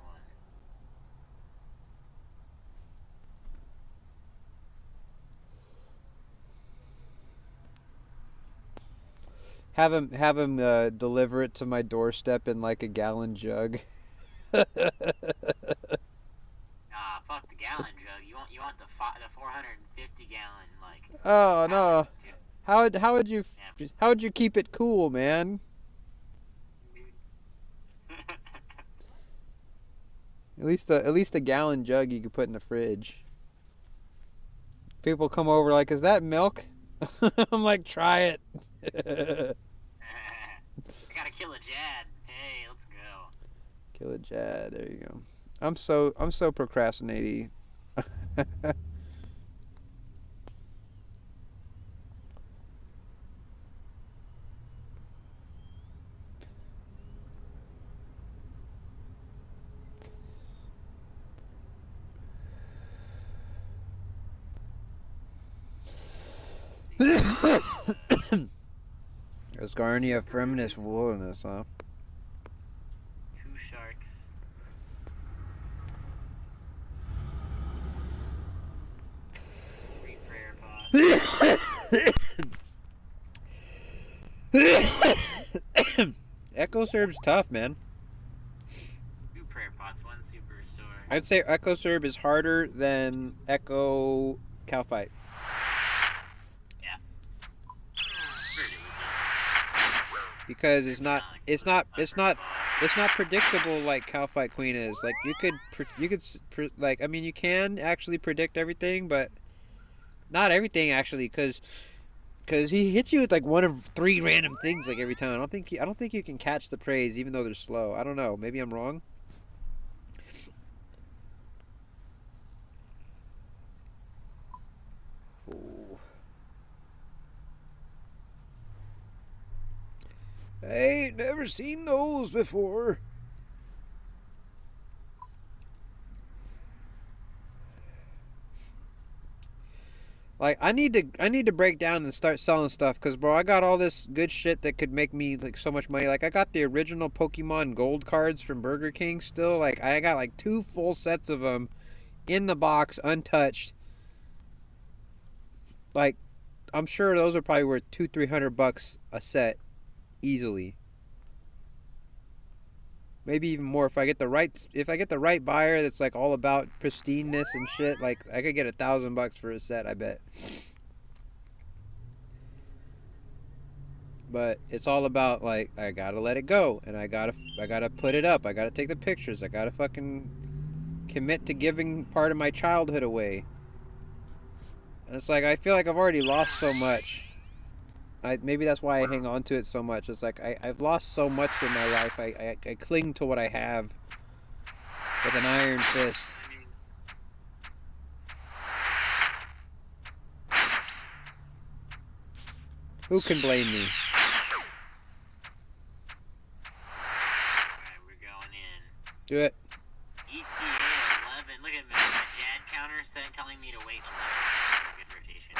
one. Have him deliver it to my doorstep in like a gallon jug. Nah, fuck the gallon jug. You want the 450 gallon like. Oh no! Dude. How would you keep it cool, man? At least a gallon jug you could put in the fridge. People come over like, is that milk? I'm like, try it. I gotta kill a Jad. Hey, let's go. Kill a Jad. There you go. I'm so procrastinating. Asgarnia Freminus Wilderness, huh? 2 sharks. Three prayer pots. Echo Serb's tough, man. 2 prayer pots, 1 super restore. I'd say Echo Serb is harder than Echo Calfight. Yeah. Because it's not predictable like Calfight Queen is. Like you can actually predict everything, but not everything actually, because he hits you with like one of 3 random things like every time. I don't think you can catch the praise even though they're slow. I don't know. Maybe I'm wrong. Ooh. I ain't never seen those before. Like I need to break down and start selling stuff, cause bro, I got all this good shit that could make me like so much money. Like I got the original Pokemon Gold cards from Burger King still. Like I got like 2 full sets of them in the box, untouched. Like I'm sure those are probably worth $200-300 a set, easily. Maybe even more if I get the right buyer that's like all about pristineness and shit. Like I could get $1,000 for a set, I bet. But it's all about like I gotta let it go, and I gotta put it up. I gotta take the pictures. I gotta fucking commit to giving part of my childhood away. And it's like I feel like I've already lost so much. Maybe that's why I hang on to it so much. It's like I've lost so much in my life. I cling to what I have with an iron fist. Who can blame me? Alright, we're going in. Do it. ETA 11. Look at me. My dad counter telling me to wait 11 for a good rotation.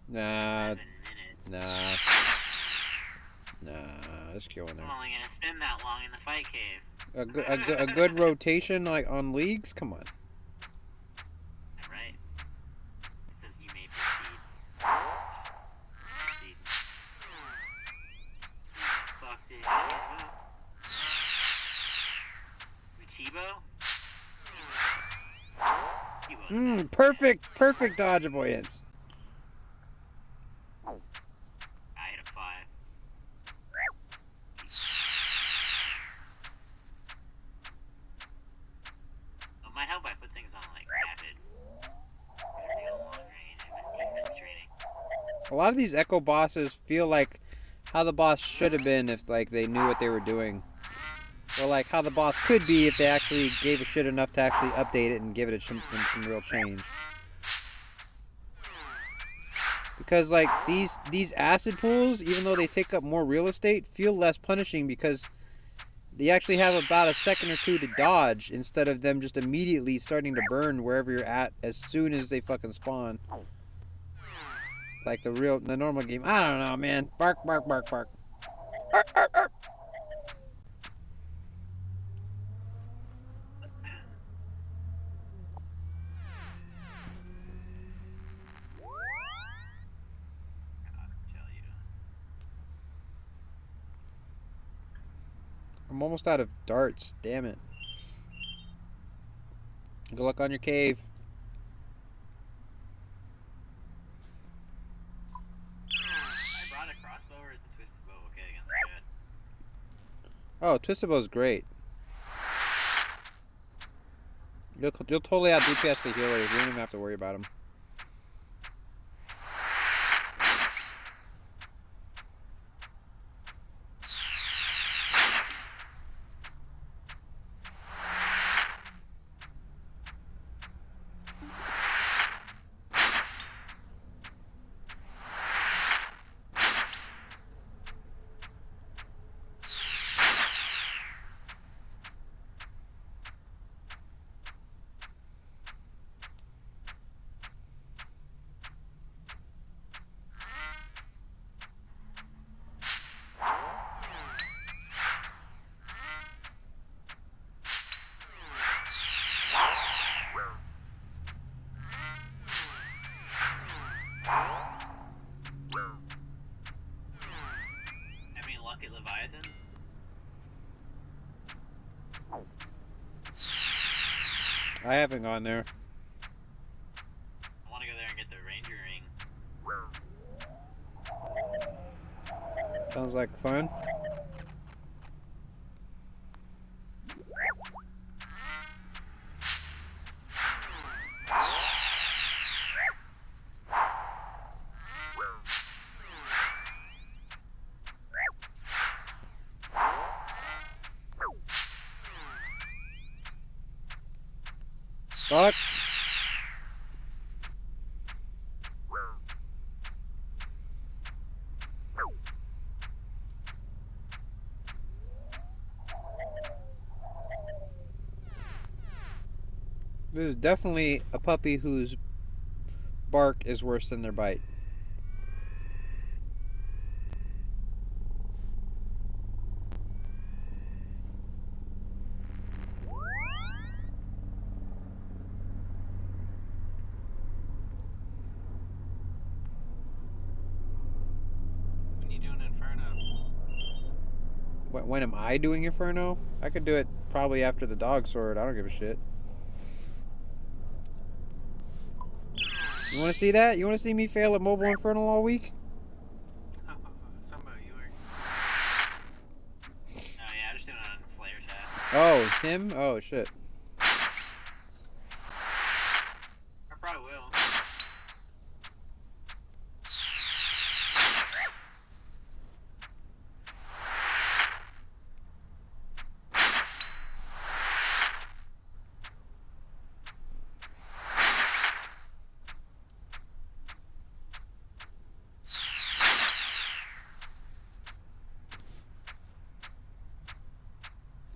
Nah. 11 minutes. Nah. Let's go in I'm there. only gonna spend that long in the fight cave. A good rotation like on leagues. Come on. Alright. It says you may proceed. Proceed. Fucked it up. Chibo? Perfect dodge avoidance. I hit a 5. It might help if I put things on like rapid. Everything on long range and defense training. A lot of these Echo bosses feel like how the boss should have been if like they knew what they were doing. Or like how the boss could be if they actually gave a shit enough to actually update it and give it some real change. Because like these acid pools, even though they take up more real estate, feel less punishing because they actually have about a second or 2 to dodge instead of them just immediately starting to burn wherever you're at as soon as they fucking spawn. Like the normal game. I don't know, man. Bark. Arr, arr, arr. I'm almost out of darts. Damn it. Good luck on your cave. I brought a crossbow, or is the twisted bow okay against good? Oh, Twisted Bow's great. You'll totally out DPS the healers. You don't even have to worry about them. I haven't gone there. I want to go there and get the ranger ring. Sounds like fun. Fuck. There's definitely a puppy whose bark is worse than their bite. When you doing Inferno? When am I doing Inferno? I could do it probably after the dog sword. I don't give a shit. You want to see that? You want to see me fail at Mobile Inferno all week? Something about you are. Oh yeah, I'm just doing it on Slayer test. Oh, him? Oh, shit. I probably will.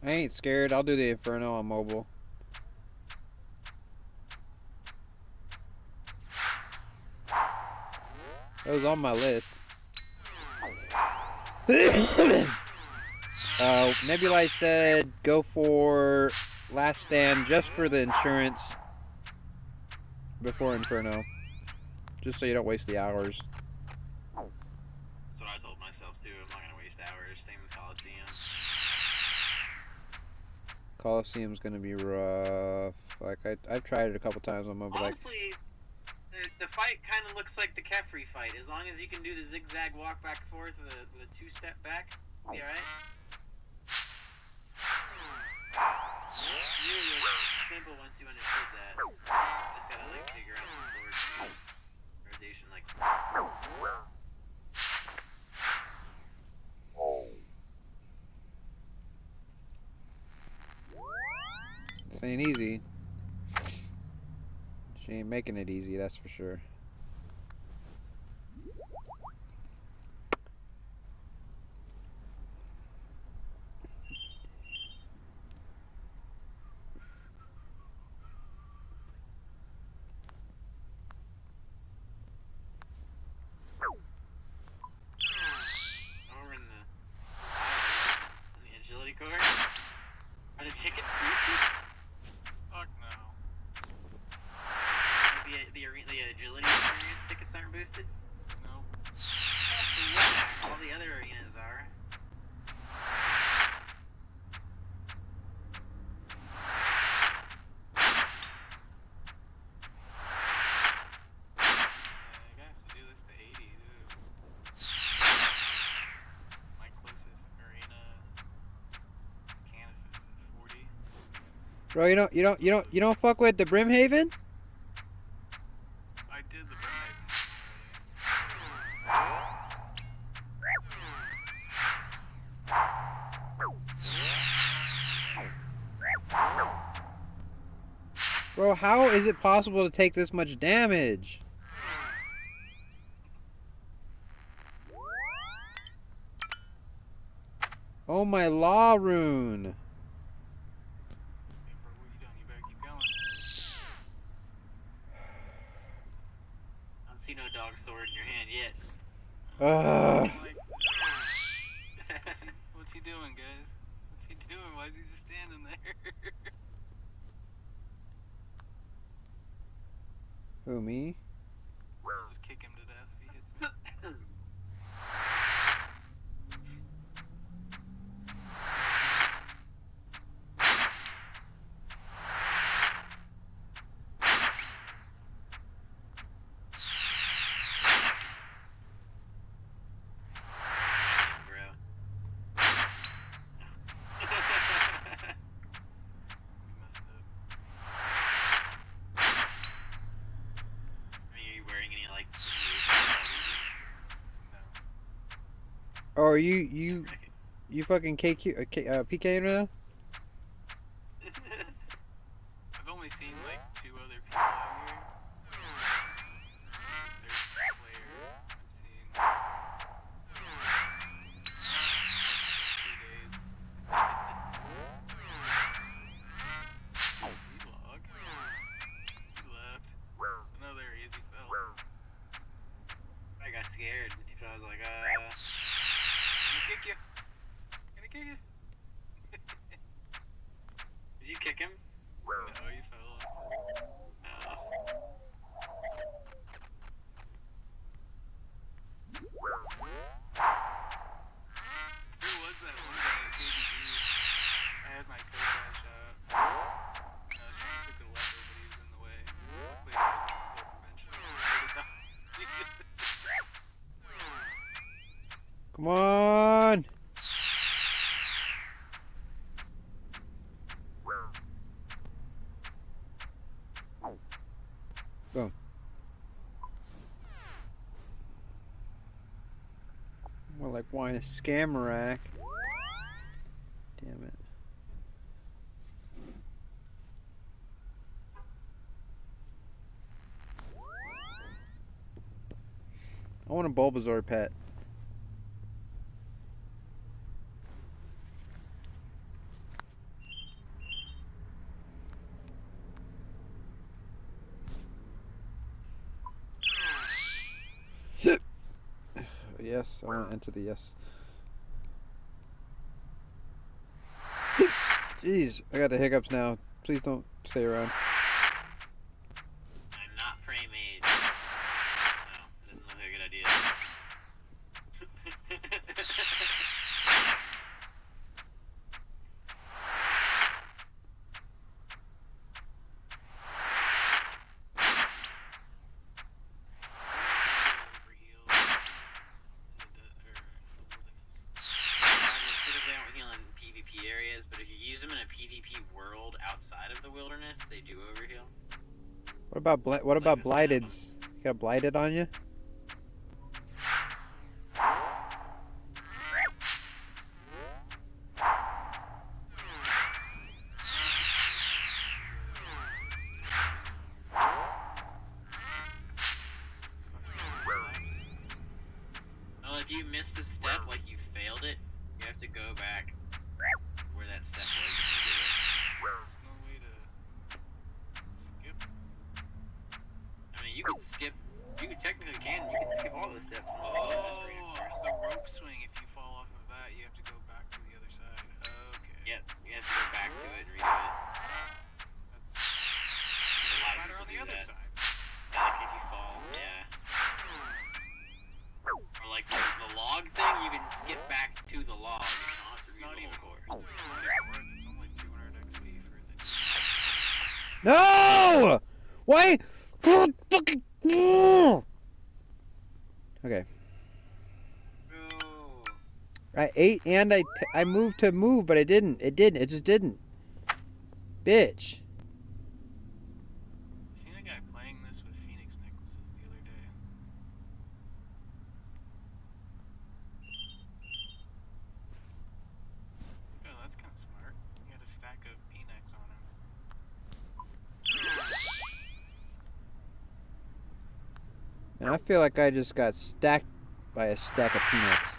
I ain't scared. I'll do the Inferno on mobile. That was on my list. Nebula said go for Last Stand just for the insurance before Inferno. Just so you don't waste the hours. That's what I told myself too. I'm not gonna waste hours. Same with Coliseum. Coliseum's gonna be rough. Like I've tried it a couple times on mobile. Like, Honestly, the fight kind of looks like the Kefri fight. As long as you can do the zigzag walk back and forth with a two-step back, you'll be alright. Really simple once you understood that. Just gotta like figure out the sword rotation like. this ain't easy. She ain't making it easy, that's for sure. Over in the agility course. Are the tickets boosted? Fuck no. The agility experience tickets aren't boosted? Nope. That's whack. All the other arenas are. Yeah, I have to do this to 80, dude. My closest arena is Canifis at 40. Bro, you don't fuck with the Brimhaven? I did the Brimhaven already. Bro, how is it possible to take this much damage? Oh my law rune. Hey, bro, what you doing? You better keep going. I don't see no dog sword in your hand yet. Ugh. Like, what's he doing, guys? What's he doing? Why is he just standing there? Who, me? I'll just kick him to death if he hits me. Oh, are you fucking KQ PK now? I've only seen like 2 other people out here. There's Claire. I've seen 2 days. Vlog. He left. Another easy fell. I got scared. I was like, Gonna kick you. Gonna kick you. did you kick him? No, he fell off. Oh. Who was that one guy at KBG? I had my co-dash out. I was trying to pick a lever, but he was in the way. Luckily, I could still Come on. Boom. More like wine a scamarack. Damn it. I want a Bulbasaur pet. Yes, I want to enter the yes. Jeez, I got the hiccups now. Please don't stay around. I'm not prey mage. No, that doesn't look like a good idea. Areas, but if you use them in a PvP world outside of the wilderness, they do overheal. What about blighteds? You got blighted on you? Well, if you missed a step, like you failed it, you have to go back where that step was and you There's no way to skip. I mean, you can skip. You technically can. You can skip all the steps. Oh, it's the rope swing. If you fall off of that, you have to go back to the other side. Okay. Yep, you have to go back to it and redo it. That's A lot of better people on the do other that. side. Like if you fall, yeah. Or like the log thing, you can skip back to the log. You don't have to redo Not the even whole course. Not even worth. It's only 200 XP for the. No! Why? Fucking. Okay. Bro. I ate and I moved to move, but I didn't. It didn't. It just didn't. Bitch. Seen a guy playing this with Phoenix necklaces the other day. Oh, that's kind of smart. He had a stack of Phoenix on him. And I feel like I just got stacked by a stack of peanuts.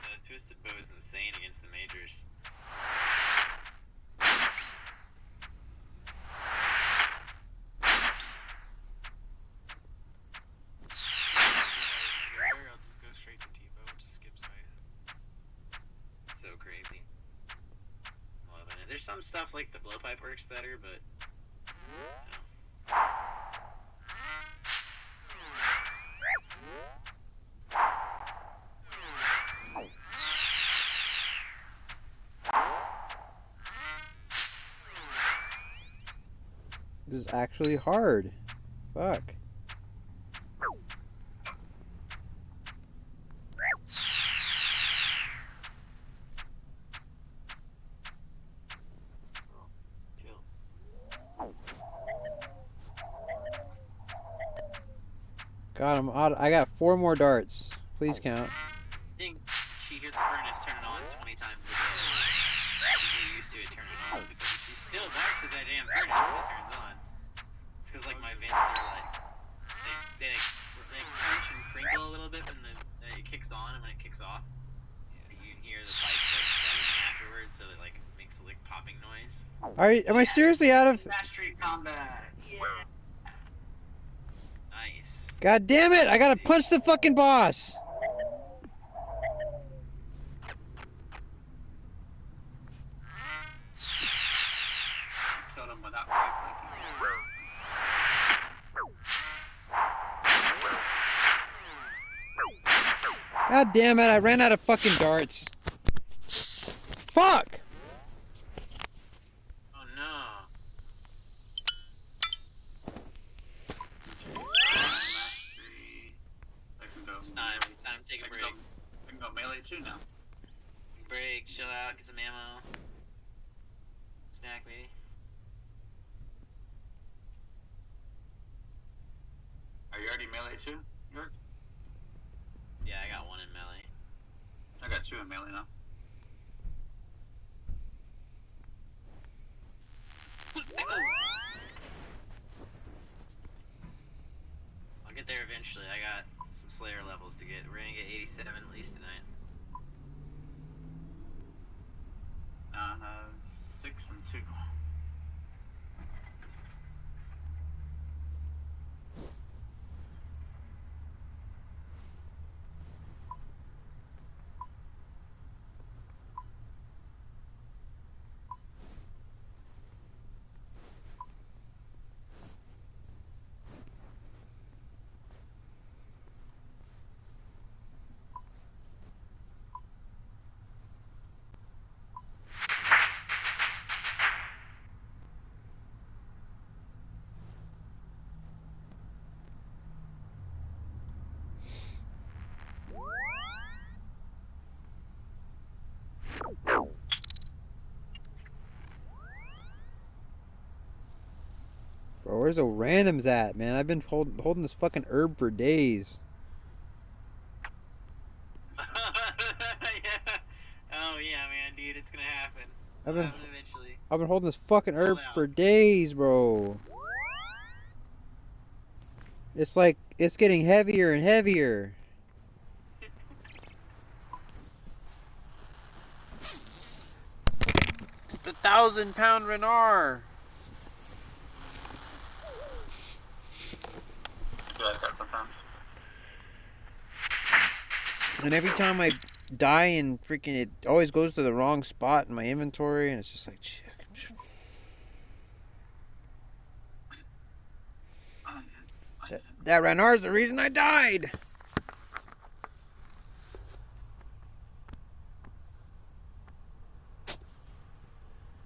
The twisted bow is insane against the majors. I'll just go straight to T-bow, just skip sight. It's so crazy. Loving it. There's some stuff like the blowpipe works better, but This is actually hard. Fuck. God, I'm out. I got 4 more darts. Please count. I think she hears the furnace turn it on 20 times a day. She's really used to it turning on because she still barks at that damn furnace when it turns on. It's because like my vents are like they crunch and crinkle a little bit when it kicks on, and when it kicks off, you hear the pipes like shutting afterwards, so it like makes a like popping noise. Am I seriously out of? Mastery combat. Yeah. Nice. God damn it! I gotta punch the fucking boss. Killed him without right clicking. God damn it! I ran out of fucking darts. Fuck! Oh no. It's time to take a break. I can go melee too now. Break, chill out, get some ammo. Snack me. Are you already melee too, York? Yeah, I got 1 in melee. I got 2 in melee now. I'll get there eventually. I got some Slayer levels to get. We're gonna get 87 at least tonight. Now I have 6 and 2. Bro, where's the randoms at, man? I've been holding this fucking herb for days. Yeah. Oh yeah, man, dude, it's gonna happen. I've It'll been happen eventually. I've been holding this fucking herb out. for days, bro. It's like it's getting heavier and heavier. The 1,000-pound Renar. I do like that sometimes. And every time I die and freaking it always goes to the wrong spot in my inventory, and it's just like shit. That Renar's the reason I died.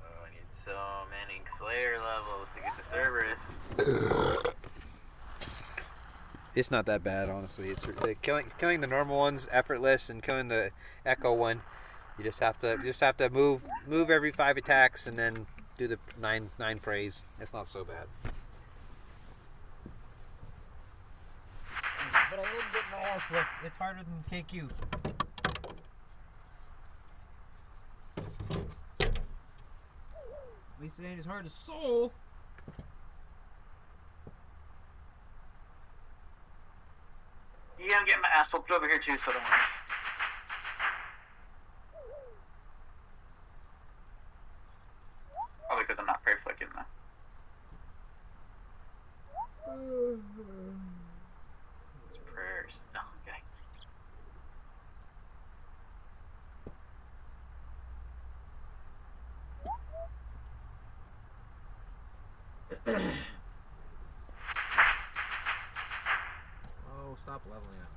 Oh, I need so many Slayer levels to get to Cerberus. It's not that bad, honestly. It's killing the normal ones effortless, and killing the Echo one, you just have to move every 5 attacks, and then do the nine praise. It's not so bad. But I didn't get my ass whipped. It's harder than KQ. At least it ain't as hard as Soul. Yeah, I'm getting my ass whooped over here too, so don't worry. Probably because I'm not prey flicking though. It's prayers. No, okay. Oh, stop leveling up.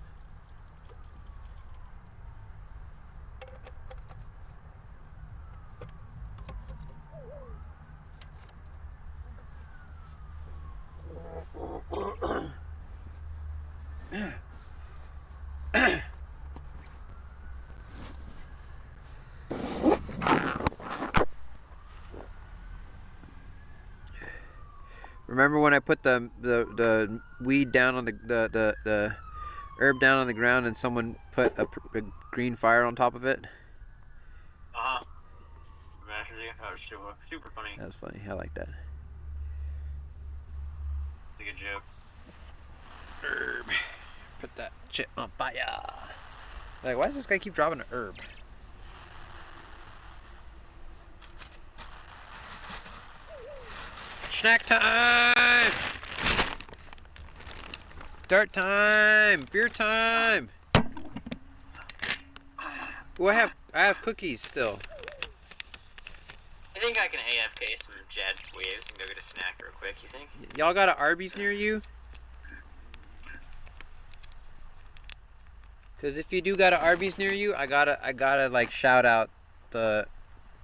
Remember when I put the weed down on the herb down on the ground and someone put a green fire on top of it? Uh huh. That was super funny. That was funny. I like that. It's a good joke. Herb. Put that shit on fire. Like, why does this guy keep dropping an herb? Snack time! Dart time! Beer time! Well, I have cookies still. I think I can AFK some Jad waves and go get a snack real quick, you think? Y'all got an Arby's near you? Cause if you do got an Arby's near you, I gotta like shout out the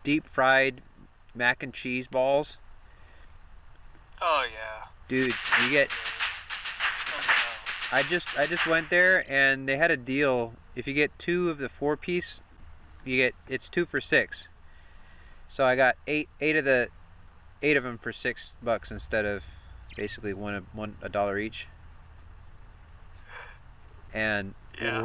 deep fried mac and cheese balls. Oh yeah. Dude, you get. I just went there and they had a deal. If you get 2 of the 4-piece, it's 2 for $6. So I got eight of them for $6 instead of basically a dollar each. And Yeah.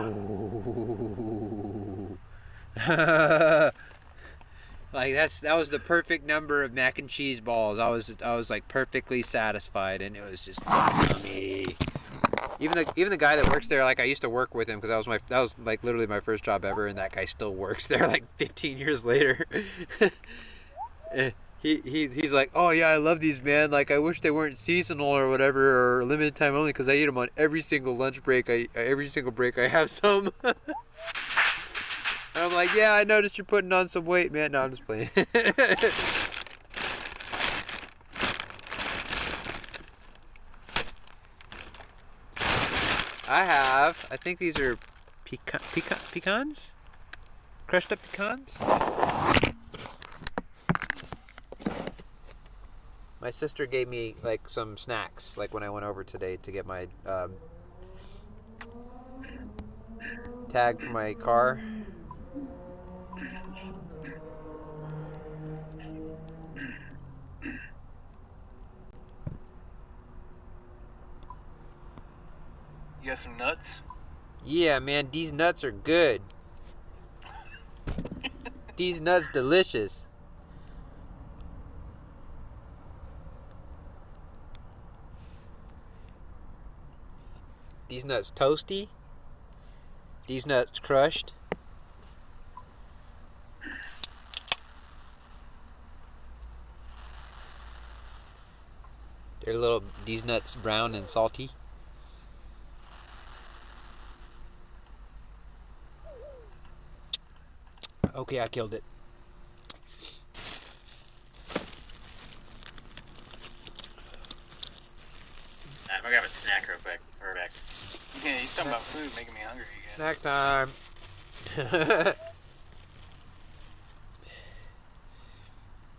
like that was the perfect number of mac and cheese balls. I was like perfectly satisfied, and it was just so yummy. Even the guy that works there, like I used to work with him because that was like literally my first job ever, and that guy still works there like 15 years later. He's like, oh yeah, I love these, man. Like I wish they weren't seasonal or whatever or limited time only because I eat them on every single lunch break. Every single break I have some. And I'm like, yeah, I noticed you're putting on some weight, man. No, I'm just playing. I think these are pecans? Crushed up pecans? My sister gave me like some snacks like when I went over today to get my tag for my car. You got some nuts? Yeah, man, these nuts are good. These nuts delicious. These nuts toasty. These nuts crushed. These nuts brown and salty. Okay, I killed it. I'm gonna grab a snack real quick. We're back. Yeah, he's talking about food, making me hungry again. Snack time.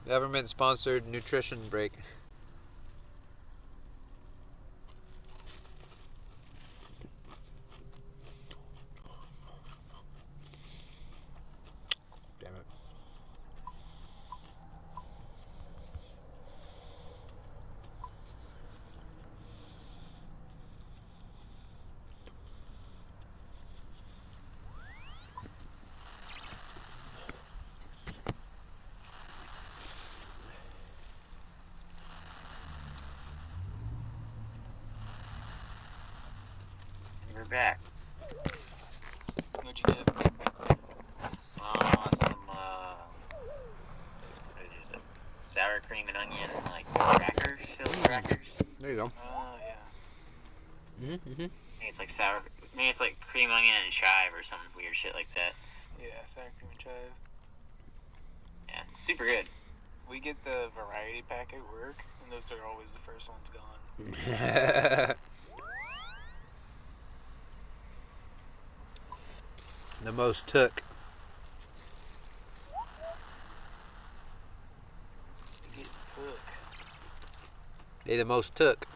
Government sponsored nutrition break. Damn it. We're back. What'd you get? Some what is it? Sour cream and onion, like crackers, silly crackers. There you go. Oh yeah. Mm-hmm. I think it's like sour. Maybe it's like cream, onion, and chive or some weird shit like that. Yeah, sour cream and chive. Yeah, it's super good. We get the variety pack at work, and those are always the first ones gone. The most took. Get cook. They the most took.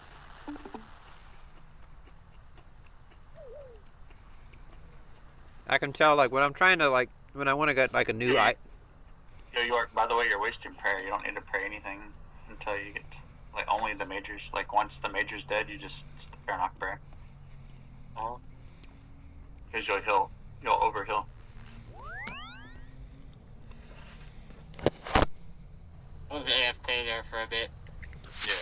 I can tell like when I'm trying to like when I want to get like a new Yo, York, by the way, you're wasting prayer. You don't need to pray anything until you get Like only the majors. Like once the major's dead, you just fair knock back. Oh. Because you'll overheal. We'll AFK there for a bit. Yeah.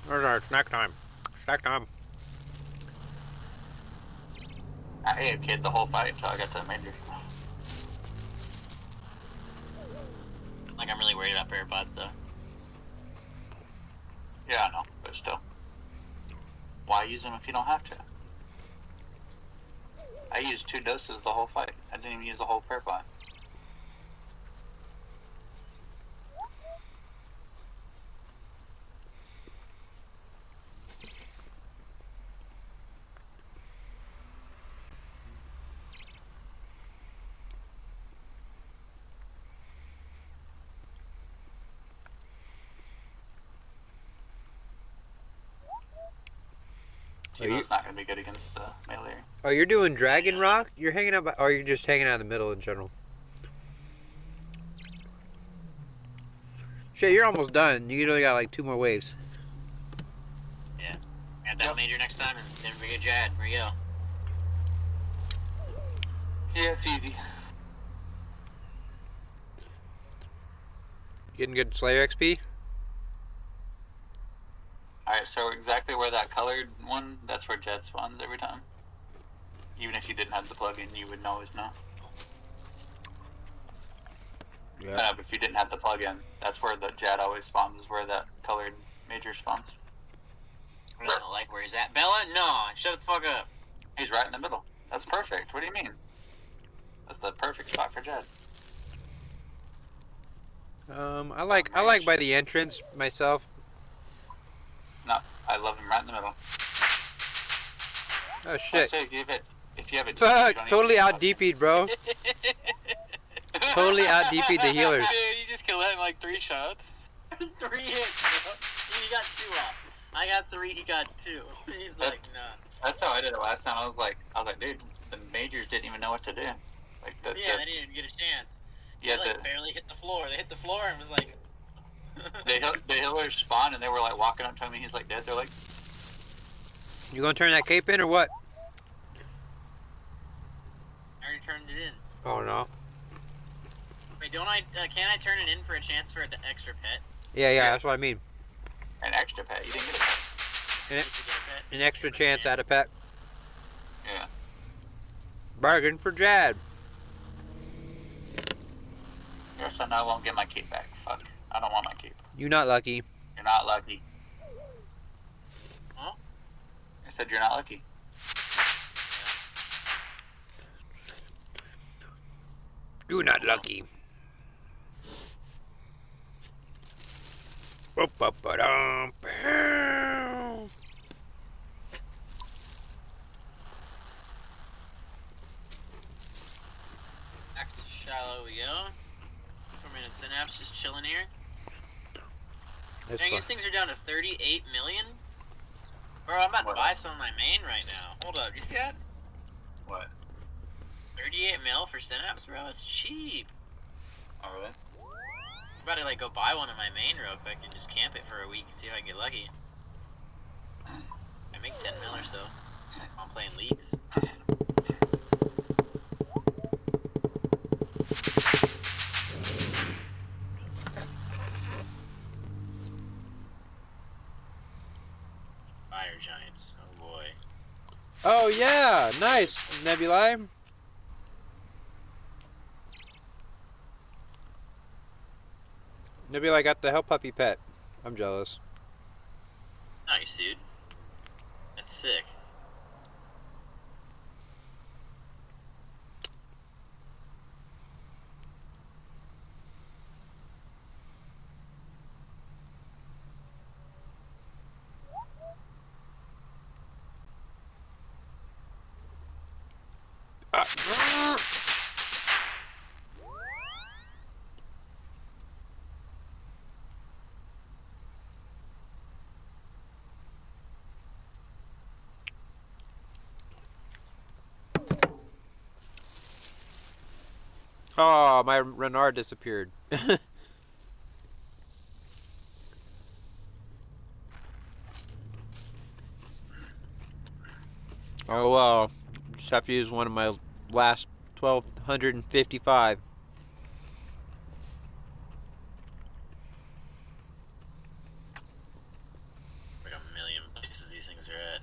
Where's our snack time? Snack time. I AFK'd the whole fight until I got to the major. Like, I'm really worried about prayer pots, though. Yeah, I know, but still. Why use them if you don't have to? I used 2 doses the whole fight. I didn't even use the whole prayer pot. Tivo's not going to be good against the melee. Oh, you're doing Dragon Rock? You're hanging out, or you're just hanging out in the middle in general? Shit, you're almost done. You only got like 2 more waves. Yeah. Got that major next time, and then we get Jad. Here we go. Yeah, it's easy. Getting good Slayer XP? Alright, so exactly where that colored one, that's where Jet spawns every time. Even if you didn't have the plugin, you would always know. Yeah. But if you didn't have the plugin, that's where the Jet always spawns, is where that colored major spawns. I don't like where he's at. Bella? No, shut the fuck up. He's right in the middle. That's perfect. What do you mean? That's the perfect spot for Jet. I like by the entrance myself. No, I love him right in the middle. Oh shit. So if you have it, Fuck, totally out DP'd, bro. Totally out DP'd the healers. Dude, you just killed him like 3 shots. 3 hits, bro. He got 2 off. I got 3, he got 2. He's like, nah. That's how I did it last time. I was like, dude, the majors didn't even know what to do. Like Yeah, they didn't even get a chance. Yeah, they like barely hit the floor. They hit the floor and was like... the healers spawned and they were like walking up to him and he's like dead. They're like... You gonna turn that cape in or what? I already turned it in. Oh no. Wait, don't I... can I turn it in for a chance for an extra pet? Yeah, that's what I mean. An extra pet. You didn't get a pet. An extra chance at a pet. Yeah. Bargain for Jad. Your son, I won't get my cape back. Fuck. I don't want my cape. You not lucky. You're not lucky. Huh? I said you're not lucky. You not lucky. Ba-ba-ba-dum. Back to shallow we go. 4 minutes synapse, just chilling here. That's Dang, fun. these things are down to 38 million? Bro, I'm about to buy some of my main right now. Hold up, you see that? What? 38 mil for synapse, bro? That's cheap. Oh, really? I'm about to like go buy one of my main real quick and just camp it for a week and see if I can get lucky. I make 10 mil or so. I'm playing leagues. Fire giants, oh boy. Oh yeah, nice, Nebulae. Nebulae got the Hell Puppy pet. I'm jealous. Nice, dude. That's sick. Oh, my Renard disappeared. Oh, just have to use one of my last 1,255. Like a million places these things are at.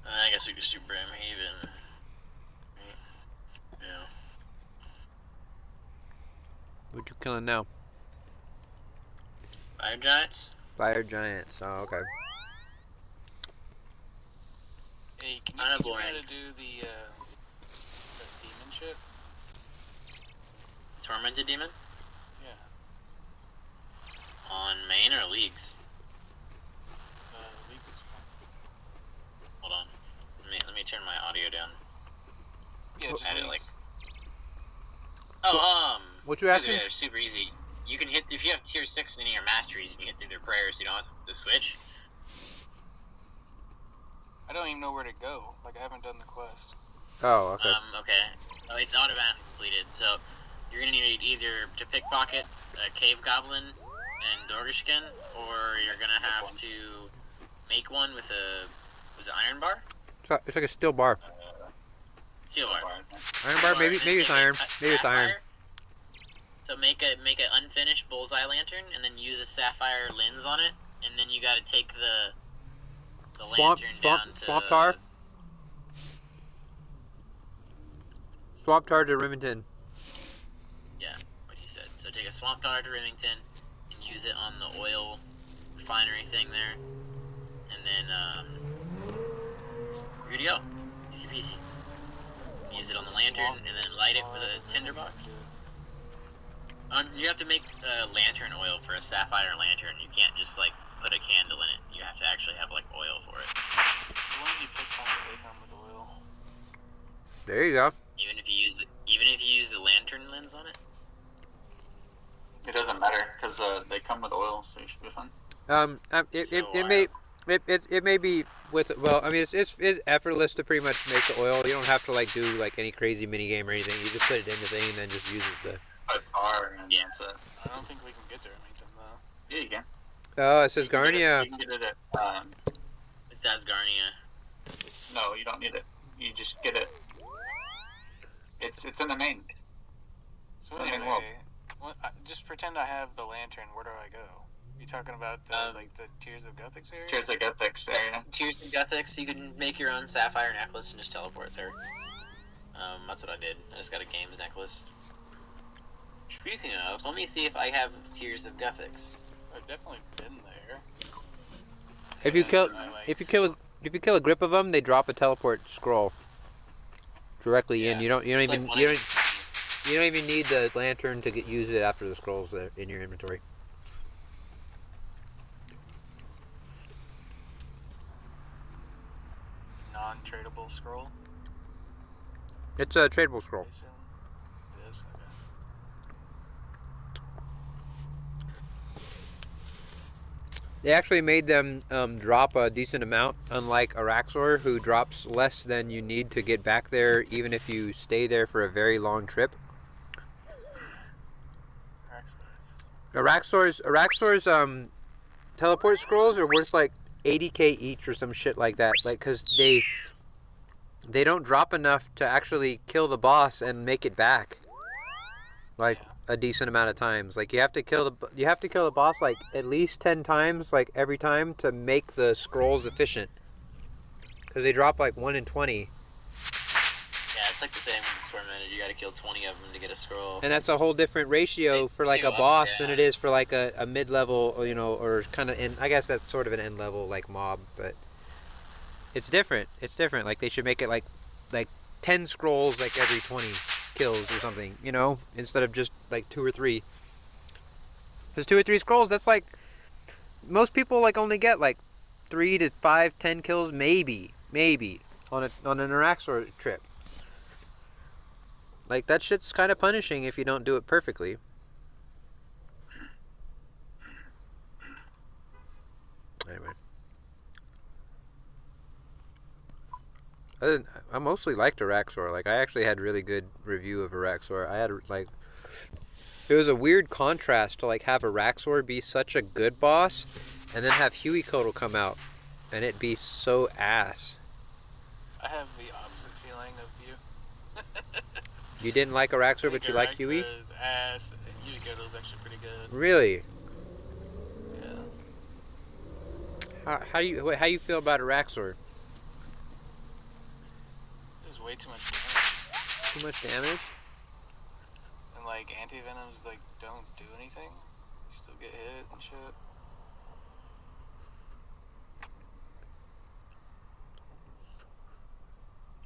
I guess we could do Brimhaven. Yeah. What you killing now? Fire Giants? Fire giants. Oh, okay. Hey, can you I know, teach me how boring. to do the demon ship? Tormented Demon? Yeah. On main or leagues? Leagues is fine. Hold on. Let me turn my audio down. Yeah, just Add it, leagues. What you dude, asking? they're super easy. You can hit, if you have tier 6 in any of your masteries, you can hit through their prayers, you don't have to switch. I don't even know where to go. Like, I haven't done the quest. Oh, okay. Okay. Oh, it's automatically completed, so you're gonna need either to pickpocket a cave goblin and Dorgishkin, or you're gonna have to make one with a, was it iron bar? It's like a steel bar. Steel bar. Iron bar? Maybe it's iron. Maybe it's iron. So make an unfinished bullseye lantern, and then use a sapphire lens on it, and then you gotta take the lantern down to Swamp tar? Swamp tar to Remington. Yeah, what he said. So take a swamp tar to Remington and use it on the oil refinery thing there, and then here you go. Easy peasy. Use it on the lantern, and then light it with a tinderbox. You have to make lantern oil for a sapphire lantern. You can't just like put a candle in it. You have to actually have like oil for it. The ones you pick on, they come with oil. There you go. Even if you use the lantern lens on it. It doesn't matter because they come with oil, so you should be fine. It may be with, well, I mean it's effortless to pretty much make the oil. You don't have to like do like any crazy mini game or anything. You just put it in the thing and then just use it. By far, and Yeah. that's it. I don't think we can get there, Remington, though. Yeah, you can. Oh, it says You can get Garnia. it- You can get it at, It's Asgarnia. no, you don't need it. You just get it. It's in the main. So I mean, anyway, well- just pretend I have the lantern. Where do I go? You talking about like the Tears of Gothics area? Tears of Gothics area. Tears of Gothics, you can make your own sapphire necklace and just teleport there. That's what I did. I just got a games necklace. Speaking of, let me see if I have Tears of Gothics. I've definitely been there. If you kill I, like, if you kill a grip of them, they drop a teleport scroll directly in. Yeah. You don't It's even like you don't even need the lantern to use it after the scrolls are in your inventory. non-tradable scroll. It's a tradable scroll. I assume. It is. Okay. They actually made them drop a decent amount, unlike Araxor, who drops less than you need to get back there, even if you stay there for a very long trip. Araxor's teleport scrolls are worth like 80k each or some shit like that, like because they don't drop enough to actually kill the boss and make it back. Like a decent amount of times. Like you have to kill the boss like at least 10 times, like every time, to make the scrolls efficient. Because they drop like 1 in 20. Yeah, it's like the same with Tormented. You gotta kill 20 of them to get a scroll. And that's a whole different ratio for like a boss than it is for like a mid-level, you know, or kind of, I guess that's sort of an end-level like mob, but it's different. It's different. Like they should make it like 10 scrolls like every 20 kills or something, you know, instead of just like 2 or 3. Because 2 or 3 scrolls, that's like, most people like only get like 3 to 5, 10 kills, maybe on an Araxor trip. Like that shit's kind of punishing if you don't do it perfectly. Anyway, I mostly liked Araxor. Like I actually had really good review of Araxor. I had like, it was a weird contrast to like have Araxor be such a good boss, and then have Hueycodal come out, and it be so ass. I have the opposite feeling of you. You didn't like Araxor, but you like Huey? Araxor's ass, and Yurikoto's actually pretty good. Really? Yeah. How you feel about Araxor? There's way too much damage. Too much damage? And like anti-venoms like don't do anything. You still get hit and shit.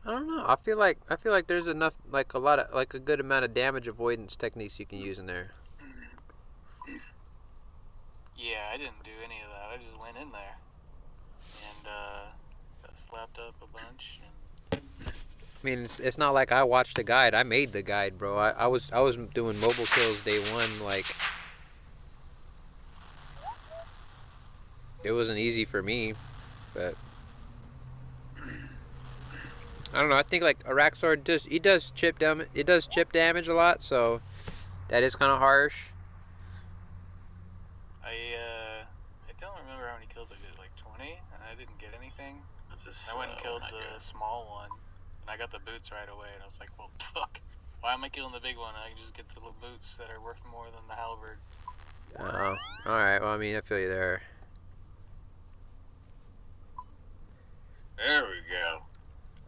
I don't know. I feel like there's enough, like a good amount of damage avoidance techniques you can use in there. Yeah, I didn't do any of that. I just went in there and got slapped up a bunch. And I mean, it's not like I watched the guide. I made the guide, bro. I was doing mobile kills day one. Like, it wasn't easy for me, but I don't know. I think like Araxor does chip damage. It does chip damage a lot, so that is kind of harsh. I don't remember how many kills I did, like 20, and I didn't get anything. That's a I went and slow killed the micro. small one, and I got the boots right away, and I was like, well, fuck. Why am I killing the big one? I can just get the little boots that are worth more than the halberd. Oh, all right. Well, I mean, I feel you there. There we go.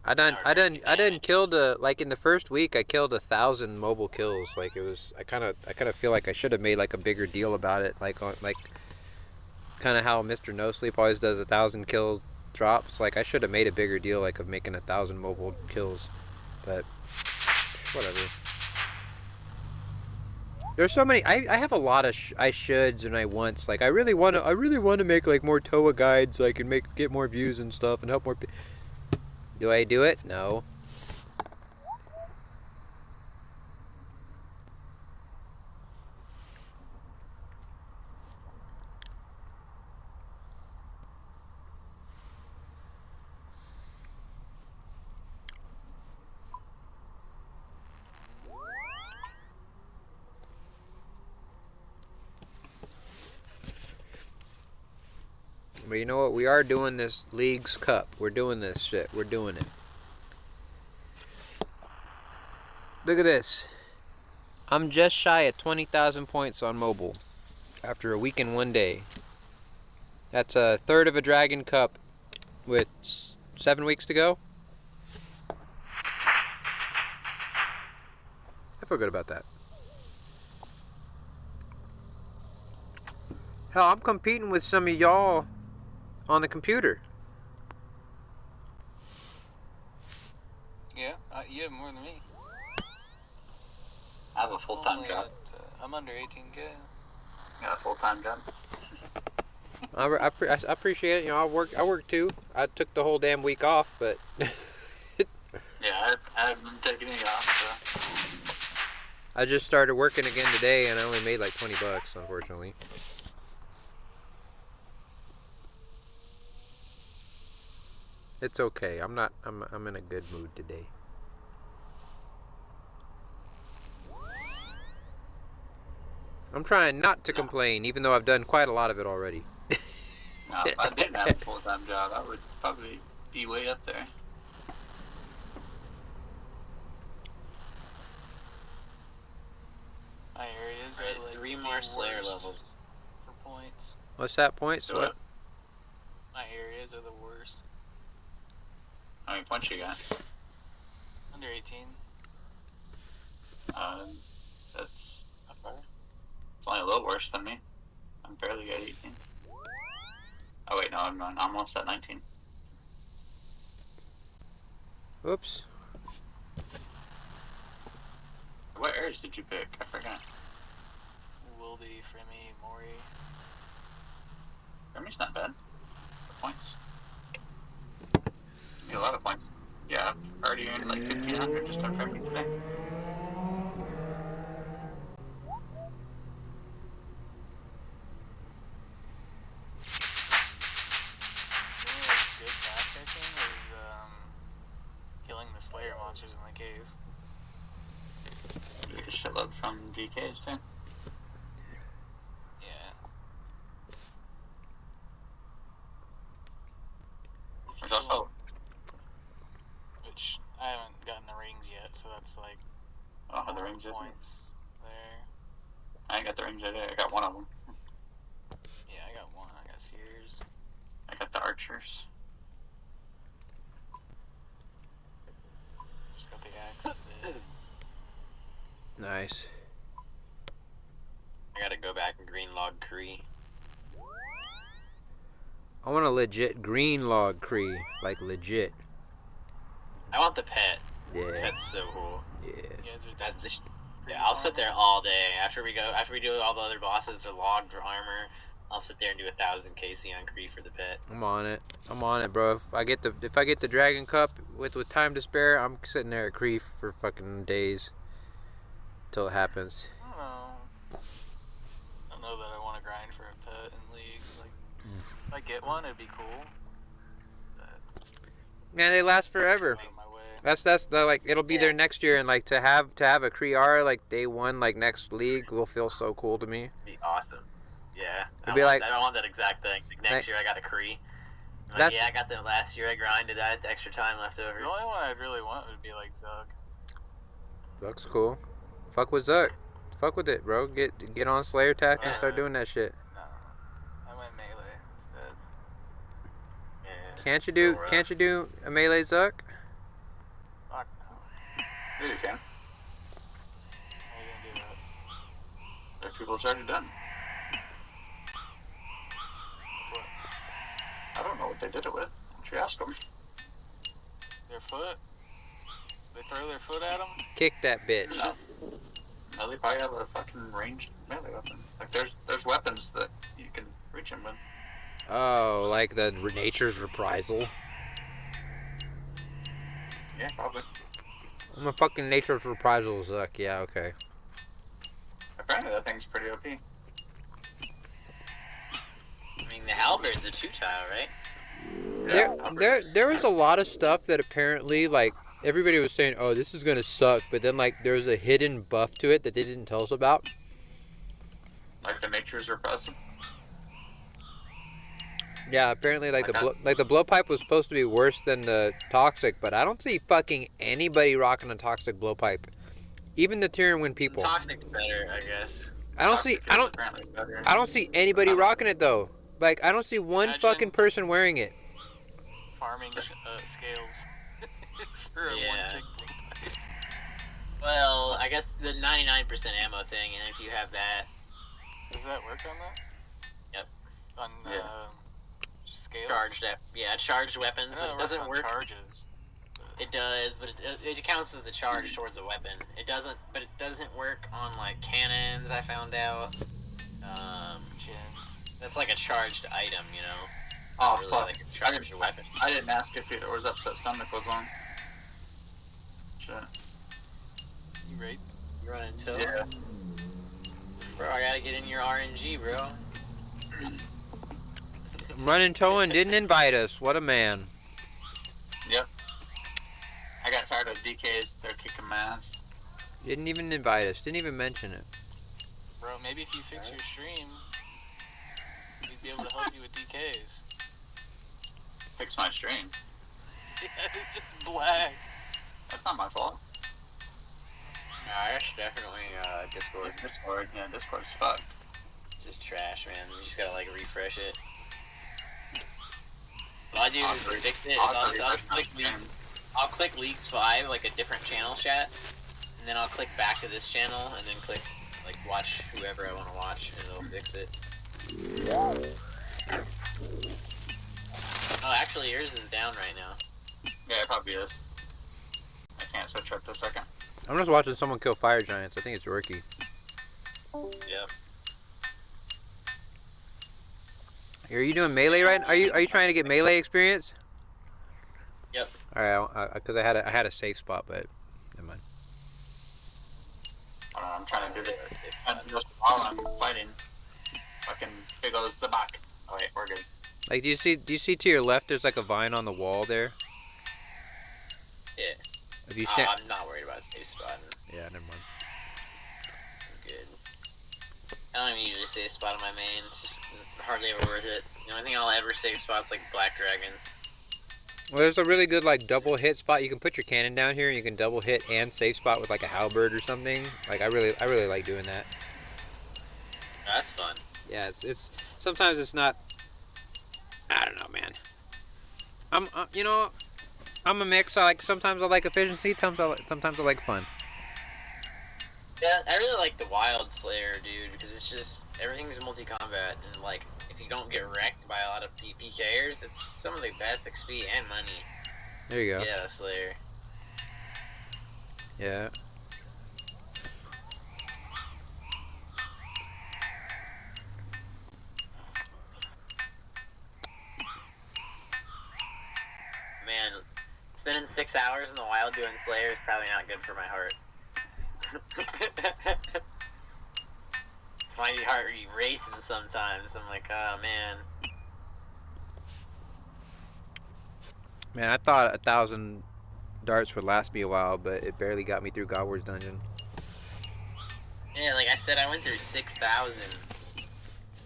I done killed like in the first week. I killed 1,000 mobile kills. Like it was. I kind of feel like I should have made like a bigger deal about it. Like kind of how Mr. No Sleep always does 1,000 kill drops. Like I should have made a bigger deal like of making 1,000 mobile kills, but whatever. There's so many. I have a lot of I shoulds and I wants. Like I really want to make like more Toa guides. So I can get more views and stuff and help more people. Do I do it? No. But you know what? We are doing this League's Cup. We're doing this shit. We're doing it. Look at this. I'm just shy of 20,000 points on mobile after a week and 1 day. That's a third of a Dragon Cup with 7 weeks to go. I feel good about that. Hell, I'm competing with some of y'all on the computer. Yeah, you have more than me. I have a full-time job. I'm under 18K. Got a full-time job. I appreciate it. You know, I work too. I took the whole damn week off, but Yeah, I haven't been taking any off, so. I just started working again today, and I only made like $20, unfortunately. It's okay. I'm in a good mood today. I'm trying not to complain, even though I've done quite a lot of it already. No, if I didn't have a full-time job, I would probably be way up there. My areas Alright, are like 3 the more Slayer worst levels. for points. What's that point? So what? My areas are the worst. How many points you got? Under 18. That's not far. It's only a little worse than me. I'm barely at 18. Oh wait, no, I'm almost at 19. Oops. What areas did you pick? I forgot. Wildy, Fremy, Mori. Remy's not bad. For points. Need a lot of points. Yeah, I've already earned like 1,500 just on Remy today. Good backpacking was killing the Slayer monsters in the cave. You get a shitload from DKs too. Yeah. There's also range idea. points there. I ain't got the range idea. I got one of them. Yeah, I got one. I got Sears. I got the archers. Just got the axe. Nice. I gotta go back and green log Cree. I want a legit green log Cree, like legit. I want the pet. Yeah. That's so cool. Yeah. You guys are That, yeah, I'll sit there all day after we do all the other bosses or logged armor. I'll sit there and do 1,000 KC on Cree for the pet. I'm on it, bro. If I get the Dragon Cup with time to spare, I'm sitting there at Cree for fucking days till it happens. I don't know. I don't know that I want to grind for a pet in leagues. Like, if I get one, it'd be cool. Man, they last forever. Make my way. That's the, like, it'll be there next year, and like to have a Cree R like day one, like next league will feel so cool to me. Be awesome. Yeah. It'd be like, I want that exact thing. Like, next year I got a Cree. Like, That's- yeah, I got that last year. I grinded. I had extra time left over. The only one I'd really want would be like Zug. Looks cool. Fuck with Zuck. Fuck with it, bro. Get on Slayer Attack and start doing that shit. No, I went melee instead. Yeah, Can't you so do rough. Can't you do a melee Zuck? Fuck no. Yeah, you can. How are you gonna do that? There's people that's already done. What? I don't know what they did it with. Why don't you ask them? Their foot? They throw their foot at them? Kick that bitch. No. No, they probably have a fucking ranged melee weapon. Like, there's weapons that you can reach them with. Oh, like the Nature's Reprisal. Yeah, probably. I'm a fucking Nature's Reprisal Zuck. Yeah, okay. Apparently that thing's pretty OP. I mean, the halberd's a 2-tile, right? There was a lot of stuff that apparently, like, everybody was saying, oh, this is gonna suck, but then, like, there's a hidden buff to it that they didn't tell us about. Like the nature's repressive. Yeah, apparently, like, Okay. the blowpipe was supposed to be worse than the toxic, but I don't see fucking anybody rocking a toxic blowpipe. Even the Tyrannwyn people. Toxic's better, I guess. I don't see anybody rocking it though. Like, I don't see one Imagine- fucking person wearing it. Farming scales. For a Yeah. one tick blowpipe. Well, I guess the 99% ammo thing, and if you have that, Does that work on that? Yep. On Yeah. scales? charged weapons, I but know it doesn't on work. Charges. It does, but it counts as a charge towards a weapon. It doesn't work on like cannons. I found out. Chins. That's like a charged item, you know. Oh, Not really fuck. like a charged weapon. I didn't ask if it was upset stomach was on. Shit. You right? You run into Yeah. Bro, I gotta get in your RNG, bro. Running Toan didn't invite us. What a man. Yep. I got tired of DKs. They're kicking my ass. Didn't even invite us. Didn't even mention it. Bro, maybe if you fix your stream, we'd be able to help you with DKs. Fix my stream. Yeah, it's just black. That's not my fault. Nah, that's definitely Discord. Discord's fucked. It's just trash, man. You just gotta like refresh it. What I do is to fix it. I'll click Leagues 5, like a different channel chat, and then I'll click back to this channel, and then click like watch whoever I want to watch, and it'll fix it. Oh, actually, yours is down right now. Yeah, it probably is. I can't switch up to second. I'm just watching someone kill fire giants. I think it's Rookie. Yep. Are you doing melee right? Are you trying to get melee experience? Yep. All right, because I had a safe spot, but never mind. I don't know, I'm trying to do this. And just while I'm fighting, fucking big old Zabak. Oh wait, we're good. Like, do you see to your left? There's like a vine on the wall there. Yeah. If you Oh, stand, I'm not worried about safe spot. yeah, never mind. I'm good. I don't even usually save spot on my main. It's just hardly ever worth it. The only thing I'll ever save spot's like black dragons. Well, there's a really good like double hit spot. You can put your cannon down here, and you can double hit and safe spot with like a halberd or something. Like I really like doing that. That's fun. Yeah, it's sometimes it's not. I don't know, man. You know, I'm a mix. Sometimes I like efficiency. Sometimes I like fun. Yeah, I really like the Wild Slayer, dude, because it's just everything's multi-combat, and like if you don't get wrecked by a lot of PKers, it's some of the best XP and money. There you go. Yeah, Slayer. Yeah. Man, spending 6 hours in the wild doing Slayer is probably not good for my heart. It's my heart racing sometimes. I'm like, oh man. Man, I thought 1,000 darts would last me a while, but it barely got me through Godward's dungeon. Yeah, like I said, I went through 6,000.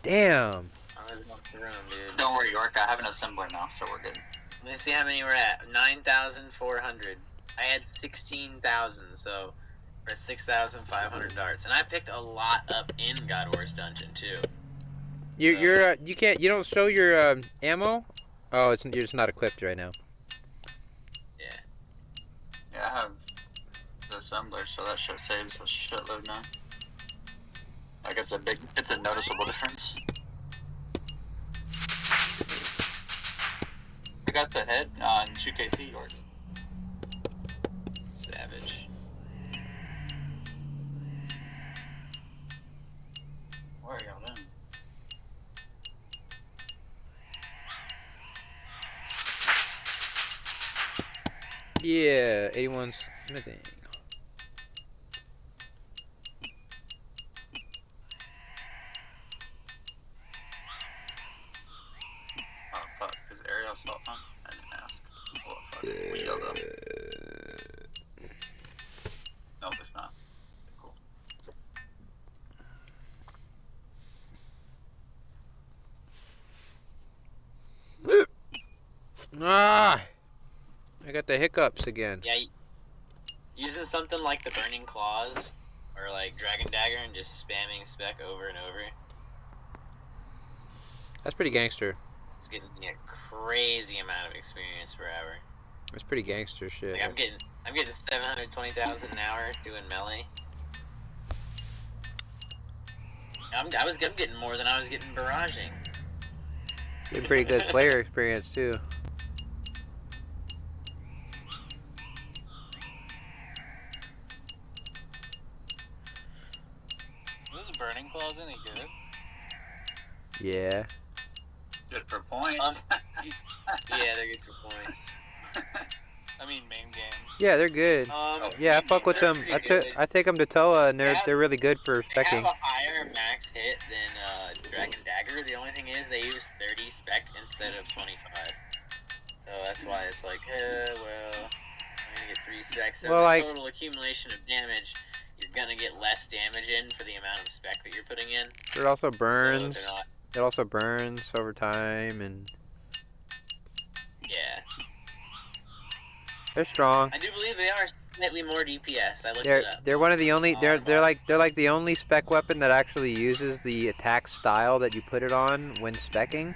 Damn. I was going through them, dude. Don't worry, York. I have an assembler now, so we're good. Let me see how many we're at. 9,400. I had 16,000, so we're at 6,500 darts. And I picked a lot up in God War's dungeon too. You don't show your ammo. Oh, you're just not equipped right now. Yeah. Yeah, I have the assembler, so that shit saves a shitload now. Like it's a noticeable difference. I got the head on 2KC, York. Savage. Where are y'all in? Yeah, 81 smithing. Oh fuck, is Ariel assault on? I didn't ask. Oh fuck, we yelled up. Nope, it's not. Cool. Ah! I got the hiccups again. Yeah, using something like the Burning Claws or like Dragon Dagger and just spamming spec over and over. That's pretty gangster. It's getting me a crazy amount of experience per hour. That's pretty gangster shit. Like I'm getting 720,000 an hour doing melee. I'm getting more than I was getting barraging. Getting pretty good Slayer experience too. Was Burning Claws any good? Yeah. Good for points. Yeah, they're good for points. I mean, main game. Yeah, they're good. Yeah, I fuck with them. I take them to Toa, and they're really good for They specking. have a higher max hit than Dragon Dagger. The only thing is they use 30 spec instead of 25. So that's why it's like, well, I'm gonna get 3 specs. So Well, the like- total accumulation of damage, you're gonna get less damage in for the amount of spec that you're putting in. It also So burns. they're not, It also burns over time, and yeah. they're strong. I do believe they are slightly more DPS. I looked it up. They're one of the only they're like the only spec weapon that actually uses the attack style that you put it on when specking.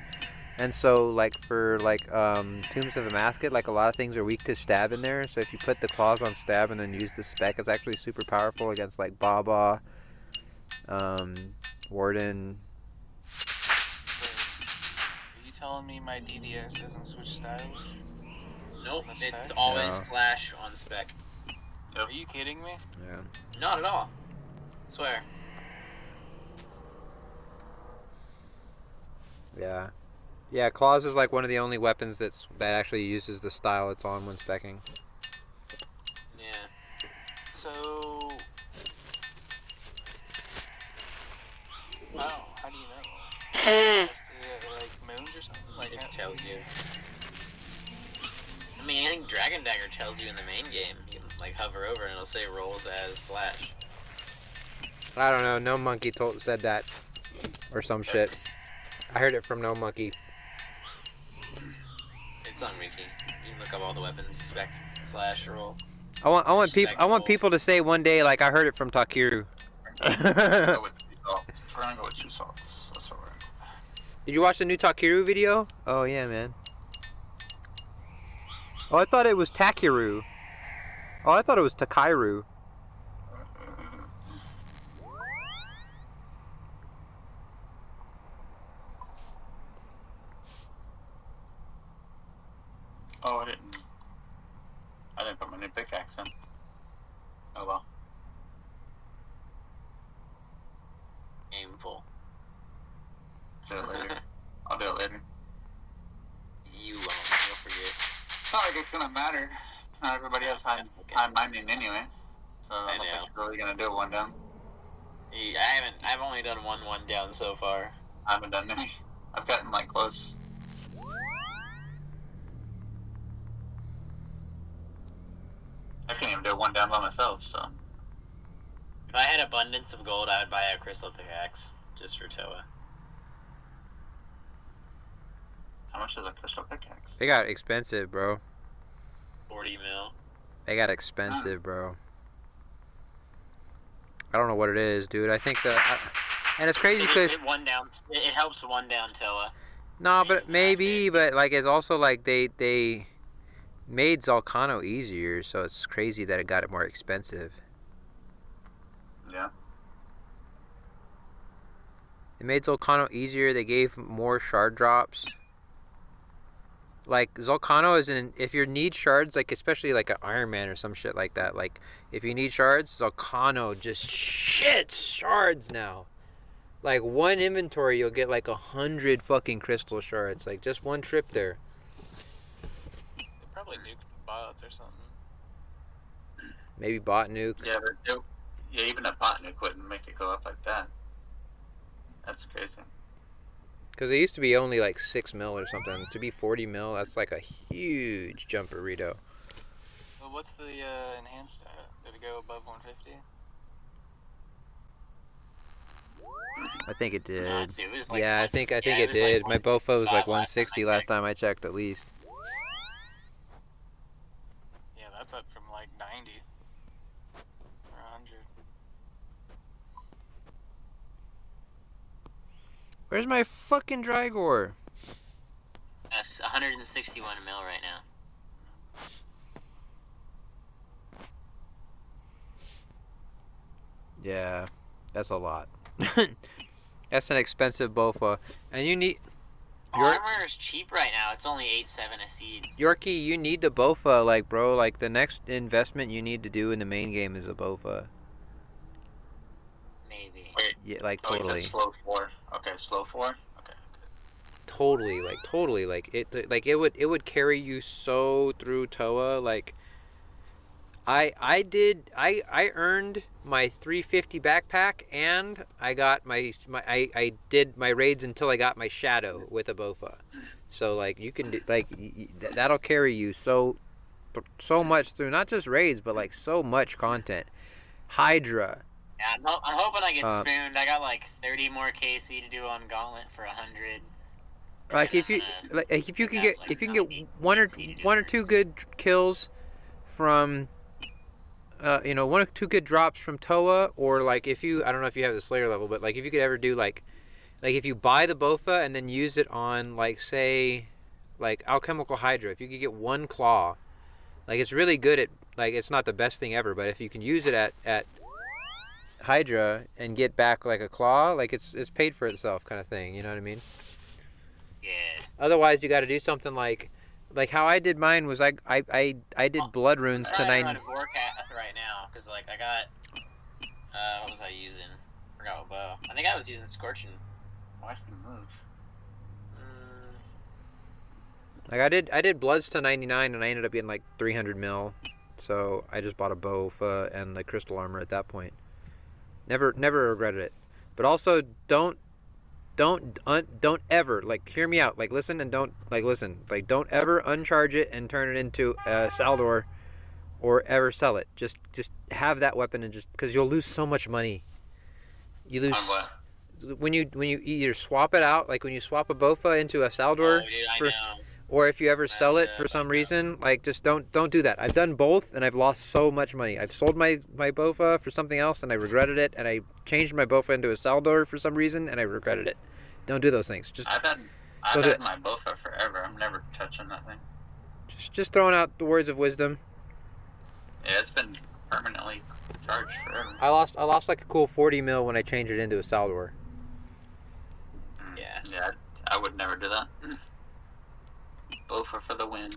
And so like for Tombs of a Masket, like a lot of things are weak to stab in there. So if you put the claws on stab and then use the spec, it's actually super powerful against like Baba, Warden. Are you telling me my DDS doesn't switch styles? Nope, That's it's fact. always No. slash on spec. Are you kidding me? Yeah. Not at all. Swear. Yeah. Yeah, claws is like one of the only weapons that actually uses the style it's on when specking. Yeah. So, wow, how do you know? Like moons or something? Like It tells you. I mean, I think Dragon Dagger tells you in the main game. You can like hover over and it'll say rolls as slash. I don't know. No Monkey said that, or some shit. I heard it from No Monkey. It It's on Wiki. You can look up all the weapons, spec slash roll. I want people to say one day like I heard it from Takiru. Go with 2 salts. We're gonna go with 2 salts. That's what we're gonna go. Did you watch the new Takiru video? Oh yeah, man. Oh, I thought it was Takiru. Oh, I thought it was Takairu. Oh, I didn't put my new pickaxe in. Oh well. Aimful. Do it later. I'll do it later. You won't. You'll forget. It's not like it's gonna matter. Not everybody has high mining anyway. So I don't think you're really gonna do one down. I've only done one down so far. I haven't done any. I've gotten like close. I can't even do one down by myself, so. If I had abundance of gold, I would buy a crystal pickaxe just for Toa. How much is a crystal pickaxe? They got expensive, bro. 40 mil. They got expensive, bro. I don't know what it is, dude. I think and it's crazy because It helps one down Toa. no, but maybe, but like it's also like they made Zolcano easier, so it's crazy that it got it more expensive. Yeah. It made Zolcano easier. They gave more shard drops. Like Zolcano if you need shards, like especially like an Iron Man or some shit like that. Like if you need shards, Zolcano just shits shards now. Like one inventory, you'll get like 100 fucking crystal shards. Like just one trip there. They probably nuked the bots or something. Maybe bot nuke. Yeah, but even a bot nuke wouldn't make it go up like that. That's crazy. Because it used to be only like 6 mil or something. To be 40 mil, that's like a huge jump burrito. Well, what's the enhanced at? Did it go above 150? I think it did. No, it was like Yeah, I think it did. My Bofo was like 160 last time I checked at least. Yeah, that's up from like 90 or 100. Where's my fucking Drygore? That's 161 mil right now. Yeah, that's a lot. That's an expensive Bofa. And you need... Armor is cheap right now. It's only 8.7 a seed. Yorkie, you need the Bofa, like, bro. Like, the next investment you need to do in the main game is a Bofa. Maybe. Wait. Yeah, like, Oh, you totally. said slow 4. Okay, slow 4? Okay. Totally. Like, it would carry you so through Toa, like... I earned my 350 backpack, and I got I did my raids until I got my shadow with a Bofa. So like you can do, like that'll carry you so much through not just raids but like so much content. Hydra. Yeah, I'm hoping I get spooned. I got like 30 more KC to do on Gauntlet for 100. Like if you can get one or two good kills from. 1 or 2 good drops from Toa, or like I don't know if you have the Slayer level, but like if you could ever do like if you buy the Bofa and then use it on like say like Alchemical Hydra, if you could get 1 claw, like it's really good at like it's not the best thing ever, but if you can use it at Hydra and get back like a claw, like it's paid for itself kind of thing, you know what I mean? Yeah. Otherwise you got to do something like how I did mine was I did blood runes to 9. I'm Vorkath right now because like I got what was I using? Forgot what bow. I think I was using Scorching. Why should we move? Like I did bloods to 99 and I ended up getting like 300 mil, so I just bought a Bofa and like crystal armor at that point. Never regretted it. But also don't ever like hear me out, like listen and don't ever uncharge it and turn it into a Saldor or ever sell it. Just have that weapon and just because you'll lose so much money. You lose On what? when you either swap it out, like when you swap a Bofa into a Saldor Oh, dude, I know. Or if you ever sell it That's, for some like, reason, like just don't do that. I've done both and I've lost so much money. I've sold my Bofa for something else and I regretted it, and I changed my Bofa into a Saldor for some reason and I regretted it. Don't do those things. Just I've Don't do had it. my Bofa forever. I'm never touching that thing. just throwing out the words of wisdom. Yeah, it's been permanently charged forever. I lost like a cool 40 mil when I changed it into a Saldor. Yeah. Yeah, I would never do that. Bofa for the win.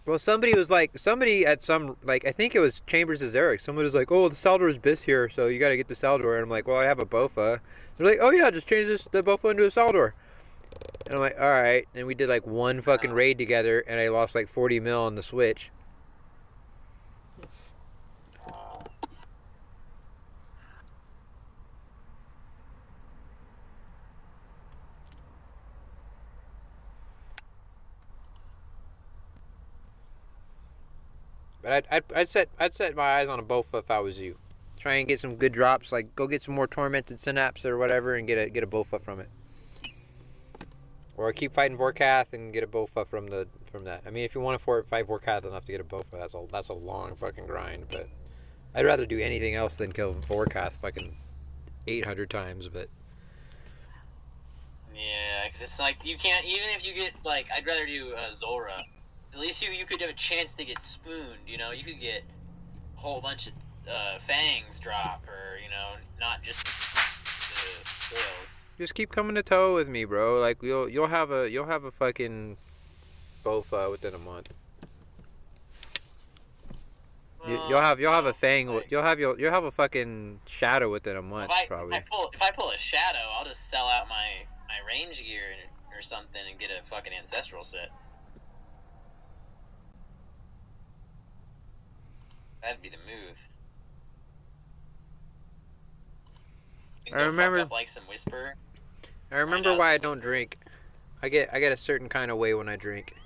Well, somebody at some, like, I think it was Chambers' Eric. Somebody was like, "Oh, the Saldor is bis here, so you got to get the Saldor." And I'm like, "Well, I have a Bofa." They're like, "Oh yeah, just change the Bofa into a Saldor." And I'm like, "All right." And we did like one fucking raid together, and I lost like 40 mil on the Switch. But I'd set my eyes on a Bofa if I was you. Try and get some good drops, like go get some more tormented synapse or whatever, and get a Bofa from it. Or keep fighting Vorkath and get a Bofa from that. I mean, if you want to fight Vorkath enough to get a Bofa, that's a long fucking grind. But I'd rather do anything else than kill Vorkath fucking 800 times. But Yeah, because it's like you can't, even if you get, like, I'd rather do Zora. At least you could have a chance to get spooned, you know? You could get a whole bunch of fangs drop, or, you know, not just the scales. just keep coming to toe with me, bro. Like you'll have a fucking Bofa within a month. You'll have a fang. You'll have a fucking shadow within a month, probably. If I pull a shadow, I'll just sell out my range gear or something and get a fucking ancestral set. That'd be the move. You can I go remember- fuck up like some whisper. I remember why I don't drink. I get a certain kind of way when I drink.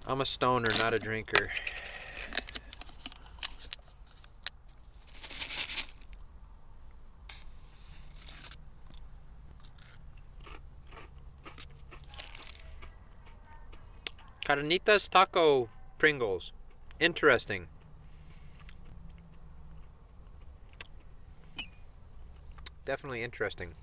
I'm a stoner, not a drinker. Carnitas taco Pringles. Interesting. Definitely interesting.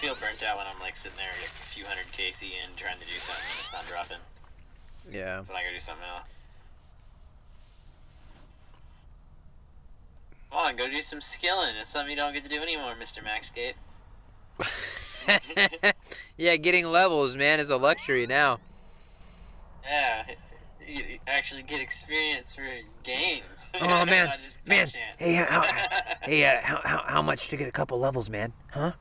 feel burnt out when I'm like sitting there a few hundred KC in trying to do something and it's not dropping. Yeah. So I gotta do something else. Come on, go do some skilling. It's something you don't get to do anymore, Mr. Maxgate. Yeah, getting levels, man, is a luxury now. Yeah, you actually get experience for gains. Oh man, Not just man. chance. Hey, how much to get a couple levels, man? Huh?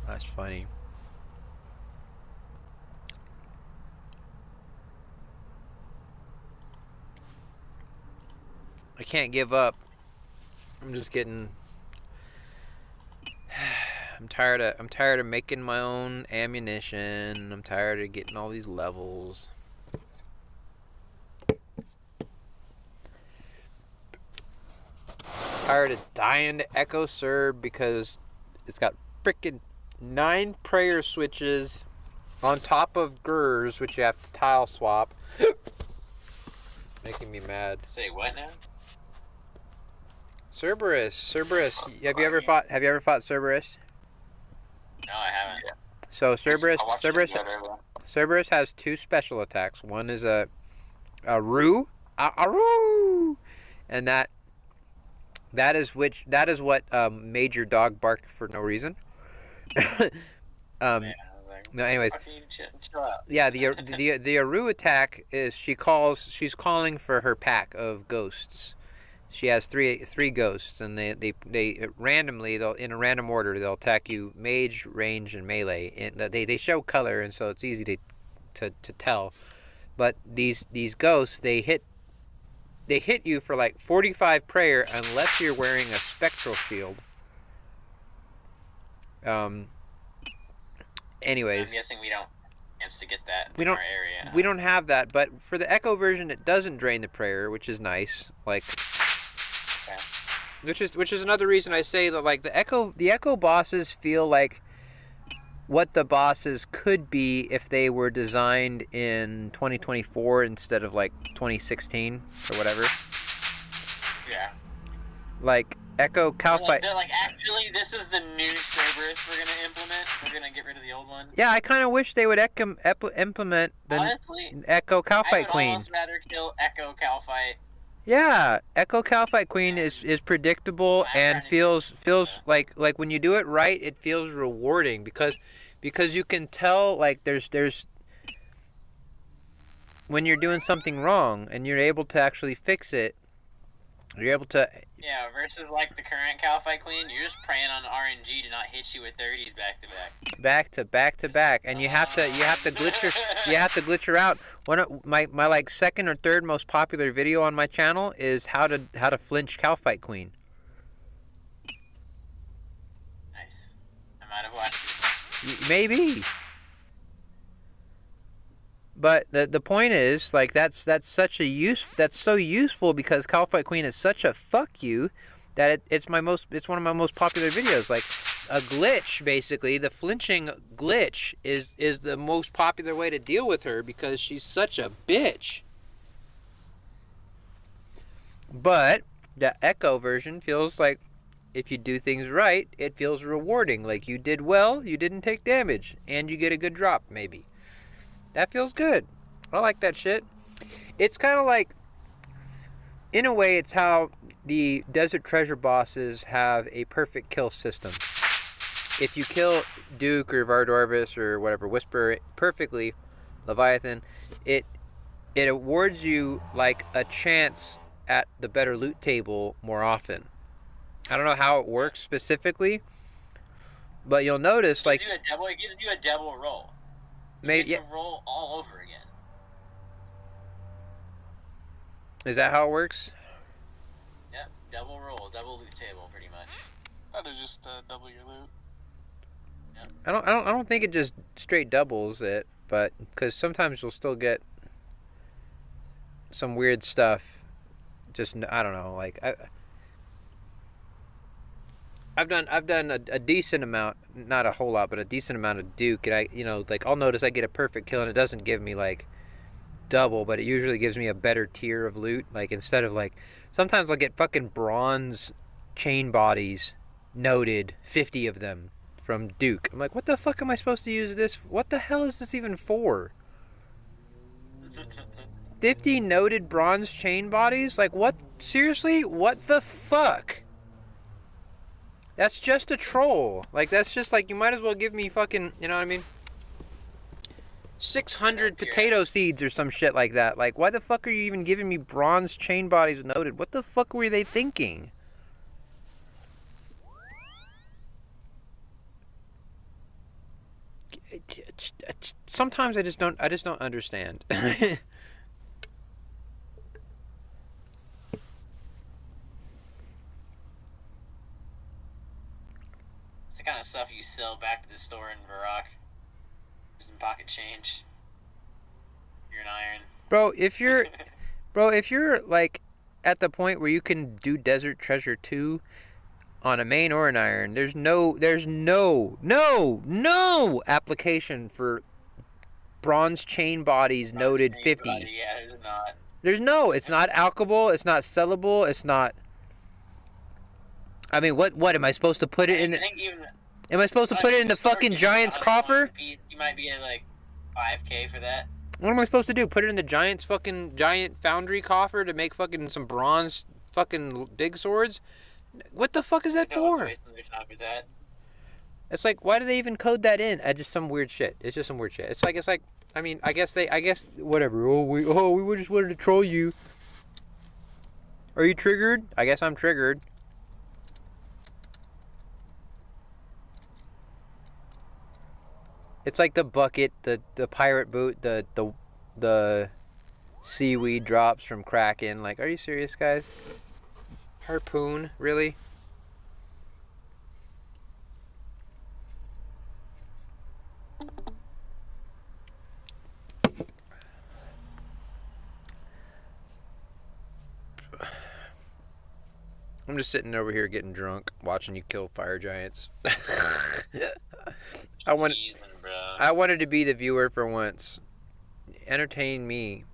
That's funny. I can't give up. I'm just getting. I'm tired of making my own ammunition. I'm tired of getting all these levels. Tired of dying to Echo Serb because it's got freaking 9 prayer switches on top of GURs, which you have to tile swap. Making me mad. Say what now? Cerberus. Have you ever fought Cerberus? No, I haven't. So Cerberus I watched it the other day. Cerberus has 2 special attacks. One is a roo, and that is what made your dog bark for no reason. Man, I was like, No, anyways, fucking chill out. yeah, the Aru attack is she's calling for her pack of ghosts. She has three ghosts, and they randomly, they'll in a random order, they'll attack you mage, range, and melee. And they show color, and so it's easy to tell. But these ghosts, they hit you for like 45 prayer unless you're wearing a spectral shield. Anyways, I'm guessing we don't chance to get that We in don't- our area. we don't have that, but for the Echo version, it doesn't drain the prayer, which is nice. Like, Okay. which is another reason I say that like the Echo bosses feel like what the bosses could be if they were designed in 2024 instead of like 2016 or whatever. Yeah. Like Echo cow fight. They're like, actually, this is the new Cerberus we're gonna implement. We're gonna get rid of the old one. Yeah, I kind of wish they would implement the Honestly, Echo cow I fight would queen. almost rather kill Echo Calfight. Yeah, Echo Calfight Queen is predictable I'm and trying to feels like when you do it right, it feels rewarding because you can tell like there's when you're doing something wrong and you're able to actually fix it. You're able to Yeah, versus like the current Calfight Queen, you're just praying on RNG to not hit you with 30s back to back. And you have to glitch her out. One of my like second or third most popular video on my channel is how to flinch Calfight Queen. Nice. I might have watched it. Maybe. But the point is, like, that's so useful because Calfight Queen is such a fuck you that it's one of my most popular videos. Like a glitch, basically, the flinching glitch is the most popular way to deal with her because she's such a bitch. But the Echo version feels like if you do things right, it feels rewarding. Like you did well, you didn't take damage, and you get a good drop, maybe. That feels good. I like that shit. It's kind of like, in a way, it's how the Desert Treasure bosses have a perfect kill system. If you kill Duke or Vardorvis or whatever, Whisper perfectly, Leviathan, it awards you like a chance at the better loot table more often. I don't know how it works specifically, but you'll notice like It gives you a double roll. maybe You get to roll all over again. is that how it works? Yep, double roll, double loot table, pretty much. That'll just double your loot. I don't think it just straight doubles it, but because sometimes you'll still get some weird stuff. Just I don't know, like I've done a decent amount, not a whole lot, but a decent amount of Duke, and like I'll notice I get a perfect kill and it doesn't give me like double, but it usually gives me a better tier of loot. Like instead of like Sometimes I'll get fucking bronze chain bodies, noted, 50 of them from Duke. I'm like, what the fuck am I supposed to use this? What the hell is this even for? 50 noted bronze chain bodies? Like, what? Seriously? What the fuck? That's just a troll. Like, that's just like, you might as well give me fucking, you know what I mean? 600 potato seeds or some shit like that. Like, why the fuck are you even giving me bronze chain bodies noted? What the fuck were they thinking? Sometimes I just don't understand. It's the kind of stuff you sell back to the store in Varrock. Some pocket change. You're an iron. Bro, if you're like at the point where you can do Desert Treasure 2 on a main or an iron, there's no application for bronze chain bodies noted 50. Yeah, there's not. It's not alchable, it's not sellable, it's not. I mean, what am I supposed to put it in? Am I supposed to put it in the fucking giant's coffer? You might be at like 5K for that. What am I supposed to do? Put it in the giant foundry coffer to make fucking some bronze fucking big swords? What the fuck is that for? Wasting their time with that. It's like, why do they even code that in? Just some weird shit. It's just some weird shit. It's like. I mean, I guess whatever. We just wanted to troll you. Are you triggered? I guess I'm triggered. It's like the bucket, the pirate boot, the seaweed drops from Kraken. Like, are you serious, guys? Harpoon, really? I'm just sitting over here getting drunk, watching you kill fire giants. I wanted to be the viewer for once. Entertain me.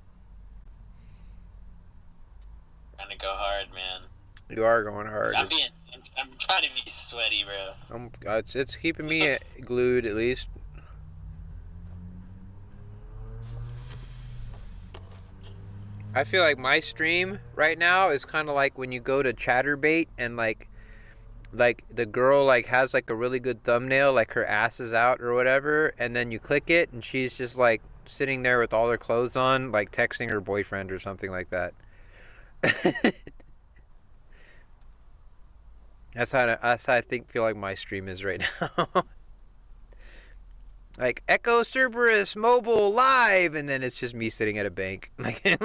Trying to go hard, man. You are going hard. I'm trying to be sweaty, bro. It's keeping me glued at least. I feel like my stream right now is kind of like when you go to Chatterbait and like the girl like has like a really good thumbnail, like her ass is out or whatever, and then you click it and she's just like sitting there with all her clothes on, like texting her boyfriend or something like that. That's how I feel like my stream is right now. Like Echo Cerberus mobile live, and then it's just me sitting at a bank. Like This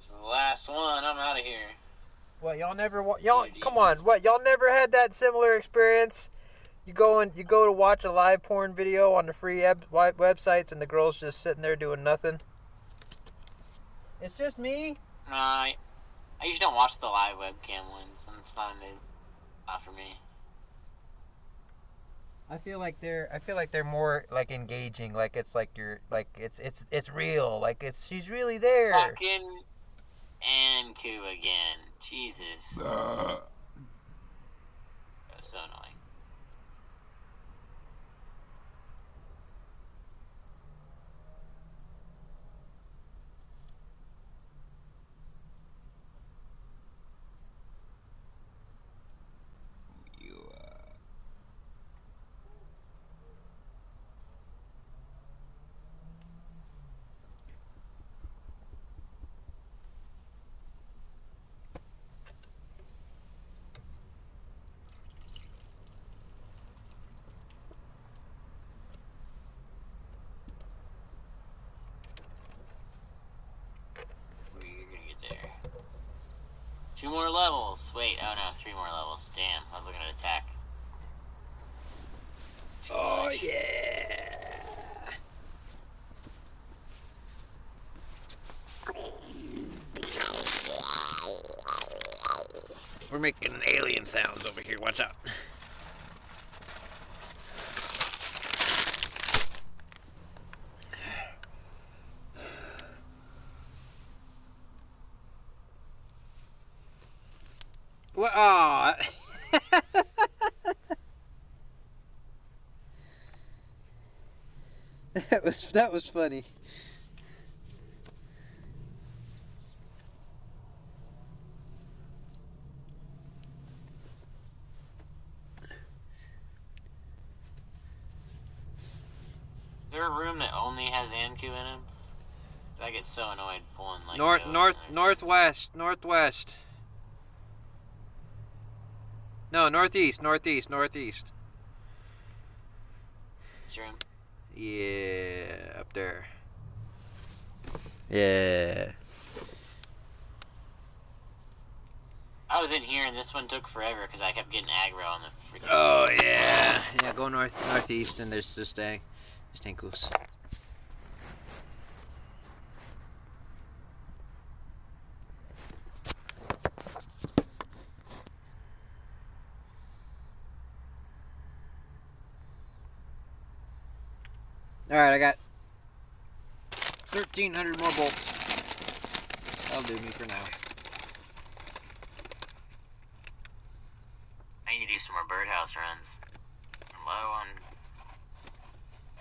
is the last one. I'm out of here. What, y'all come on, what, y'all never had that similar experience? You go to watch a live porn video on the free websites and the girl's just sitting there doing nothing? It's just me? I usually don't watch the live webcam ones. It's not for me. I feel like they're more like engaging, like it's like you're like it's real, like she's really there. Fucking Anku again. Jesus. That was so annoying. You're gonna get there. 2 more levels. Wait, oh no, 3 more levels. Damn, I was looking at attack. Oh yeah. We're making alien sounds over here. Watch out. What? Aw. That was funny. Is there a room that only has Anku in him? I get so annoyed pulling like Northwest. No, northeast. This room. Yeah, up there. Yeah. I was in here and this one took forever because I kept getting aggro on the freaking. Oh yeah. Yeah, go northeast and there's this thing. There's Tankus. Alright, I got 1,300 more bolts. That'll do me for now. I need to do some more birdhouse runs. I'm low on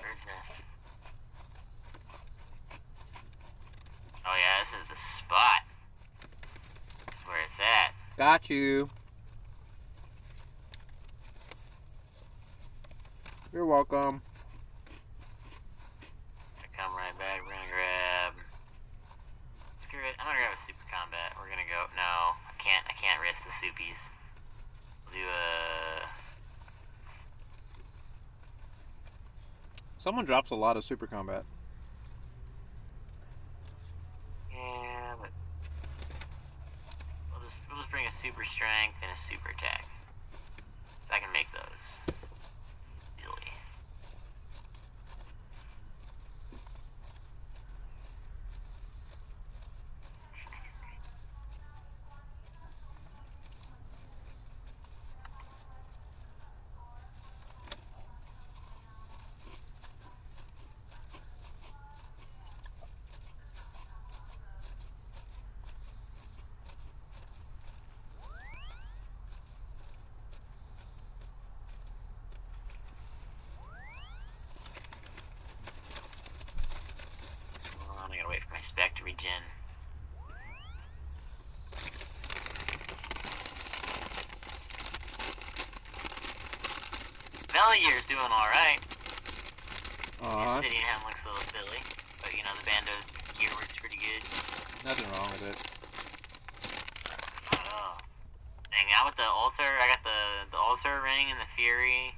bird's nest. Oh yeah, this is the spot. This is where it's at. Got you. You're welcome. Come right back. We're gonna grab. Screw it. I'm gonna grab a super combat. We're gonna go. No, I can't risk the soupies. We'll do a. Someone drops a lot of super combat. Yeah, but we'll just bring a super strength and a super attack. So I can make those easily. I gotta wait for my spec to regen. Melier's doing alright. Obsidian looks a little silly, but you know, the Bando's gear works pretty good. Nothing wrong with it. Oh. Dang, out with the altar, I got the altar ring and the fury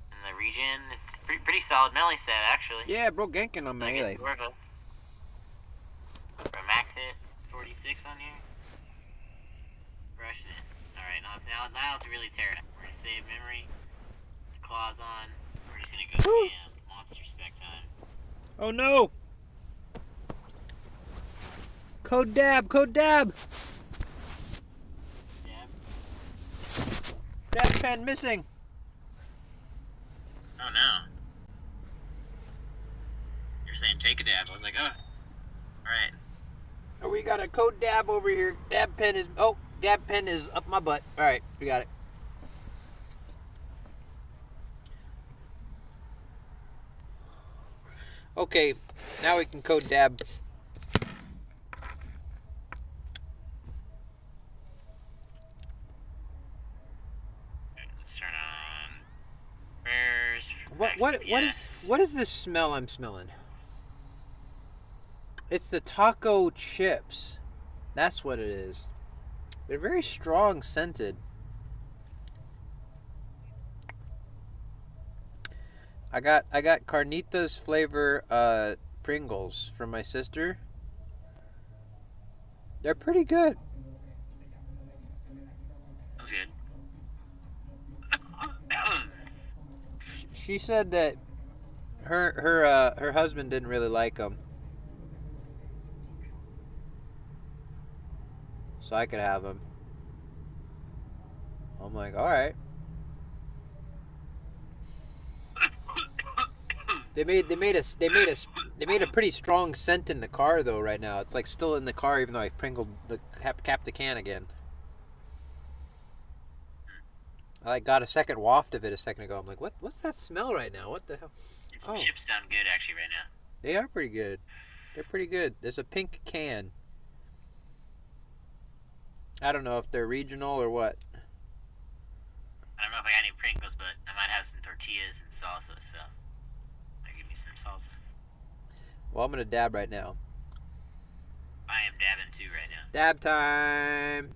and the regen. It's pretty solid melee set, actually. Yeah, bro, ganking on melee. For a max hit, 46 on you. Crushed it. Alright, now it's really tearing it. We're gonna save memory. The claws on. We're just gonna go jam. Monster spec time. Oh no! Code dab! Dab. Dab pen missing! Oh no. You're saying take a dab. I was like, oh. Alright. Oh, we got a code dab over here. Dab pen is up my butt. Alright, we got it. Okay, now we can code dab. Let's turn on bears. What is this smell I'm smelling? It's the taco chips. That's what it is. They're very strong scented. I got carnitas flavor Pringles from my sister. They're pretty good. That's good. She said that her husband didn't really like them. So I could have them. I'm like, all right. They made a pretty strong scent in the car though right now. It's like still in the car even though I capped the can again. I like got a second waft of it a second ago. I'm like, what's that smell right now? What the hell? And some Oh. chips sound good actually right now. They are pretty good. They're pretty good. There's a pink can. I don't know if they're regional or what. I don't know if I got any Pringles, but I might have some tortillas and salsa, so I'll give me some salsa. Well, I'm gonna dab right now. I am dabbing too right now. Dab time.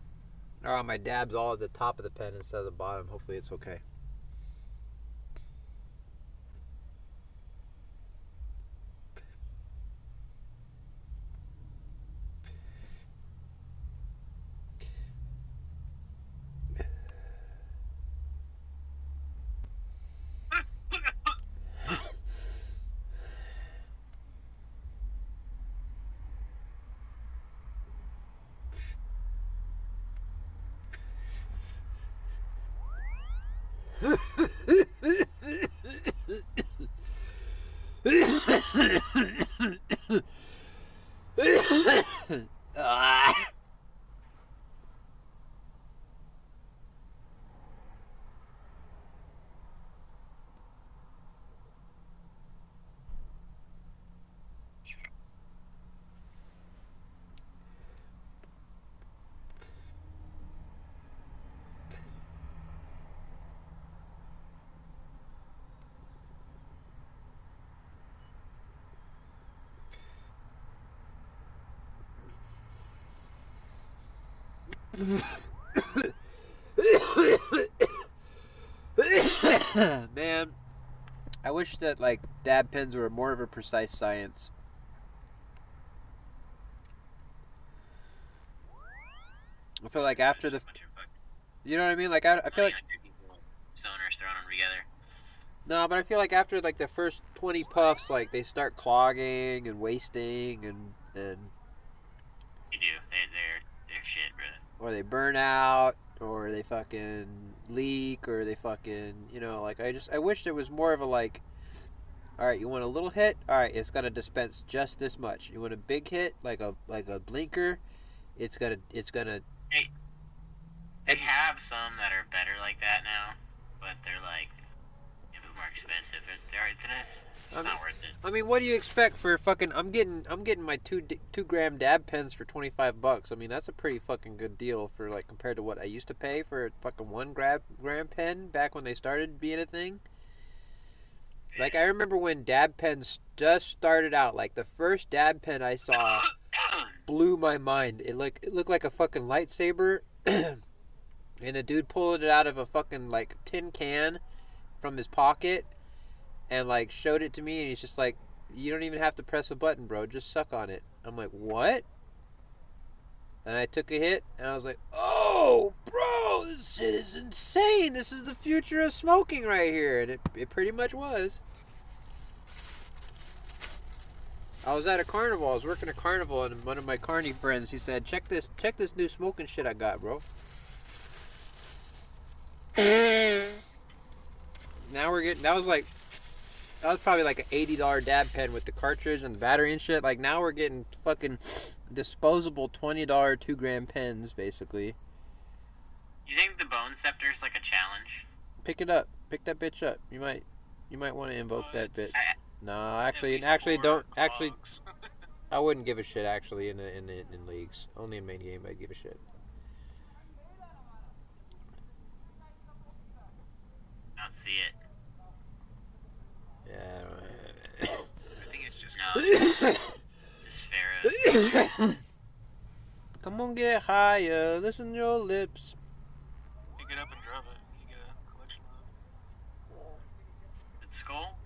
Oh, my dab's all at the top of the pen instead of the bottom. Hopefully it's okay. Ah. Man, I wish that like dab pens were more of a precise science. I feel like after the, you know what I mean? Like I feel like Stoners throwing them together. no, but I feel like after like the first 20 puffs, like they start clogging and wasting and You do. They're shit, bro. or they burn out or they fucking leak or they fucking, you know, like I wish there was more of a like, all right, you want a little hit, all right, it's gonna dispense just this much. You want a big hit like a blinker, it's gonna They have some that are better like that now, but they're like a bit more expensive. It's not worth it. I mean, what do you expect for fucking? I'm getting my 2 gram dab pens for $25. I mean, that's a pretty fucking good deal for like compared to what I used to pay for a fucking 1 gram pen back when they started being a thing. Like I remember when dab pens just started out. Like the first dab pen I saw blew my mind. It looked like a fucking lightsaber, and the dude pulled it out of a fucking like tin can from his pocket. And like showed it to me, and he's just like, "You don't even have to press a button, bro. Just suck on it." I'm like, "What?" And I took a hit, and I was like, "Oh, bro, this shit is insane. This is the future of smoking right here," and it pretty much was. I was at a carnival. I was working a carnival, and one of my carny friends, he said, check this new smoking shit I got, bro." Now we're getting. That was probably like an $80 dab pen with the cartridge and the battery and shit. Like now we're getting fucking disposable $20 2 gram pens, basically. You think the bone scepter is like a challenge? Pick it up. Pick that bitch up. You might want to invoke that bitch. No, At least don't. 4 Actually, clogs. I wouldn't give a shit. Actually, in leagues, only in main game, I'd give a shit. I don't see it. Yeah. I think it's just No. Just Pharaohs. Come on, get higher. Listen to your lips. pick it up and drop it. You get a collection of The skull?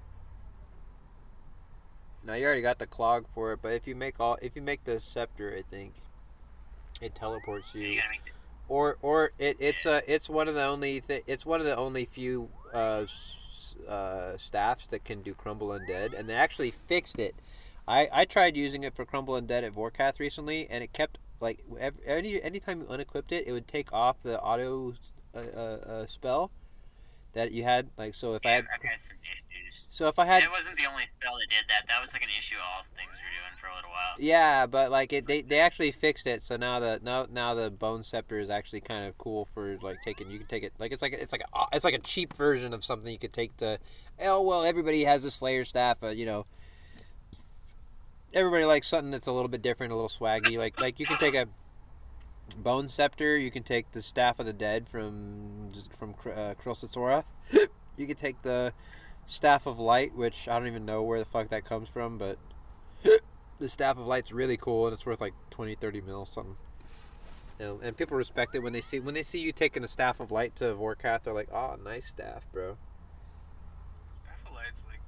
No, you already got the clog for it, but if you make the scepter, I think it teleports Yeah, you. you gotta make the Or it's one of the only few staffs that can do Crumble Undead, and they actually fixed it. I tried using it for Crumble Undead at Vorkath recently, and it kept like anytime you unequipped it, it would take off the auto spell, that you had? Like, so if I Yeah, had, I've had some issues. so if I had, It wasn't the only spell that did that. That was like an issue all things were doing for a little while. yeah, but like they actually fixed it. So now the Bone Scepter is actually kind of cool for like taking. You can take it like it's like a cheap version of something you could take to. Oh well, everybody has a Slayer staff, but you know. Everybody likes something that's a little bit different, a little swaggy. Like you can take a Bone Scepter. You can take the Staff of the Dead from Roarrth. You can take the Staff of Light, which I don't even know where the fuck that comes from, but the Staff of Light's really cool and it's worth like 20, 30 mil something. You know, and people respect it when they see you taking the Staff of Light to Warcraft. They're like, "Oh, nice staff, bro." Staff of Light's like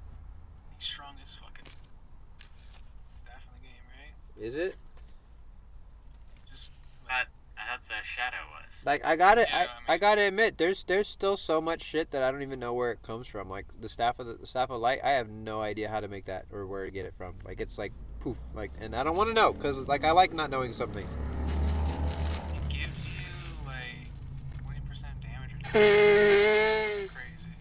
the strongest fucking staff in the game, right? Is it? Just But I thought the shadow was. Like I gotta, Yeah, I gotta admit, there's still so much shit that I don't even know where it comes from. Like the Staff of Light, I have no idea how to make that or where to get it from. Like it's like poof, like, and I don't want to know because like I like not knowing some things. it gives you like 20% damage or something. Crazy.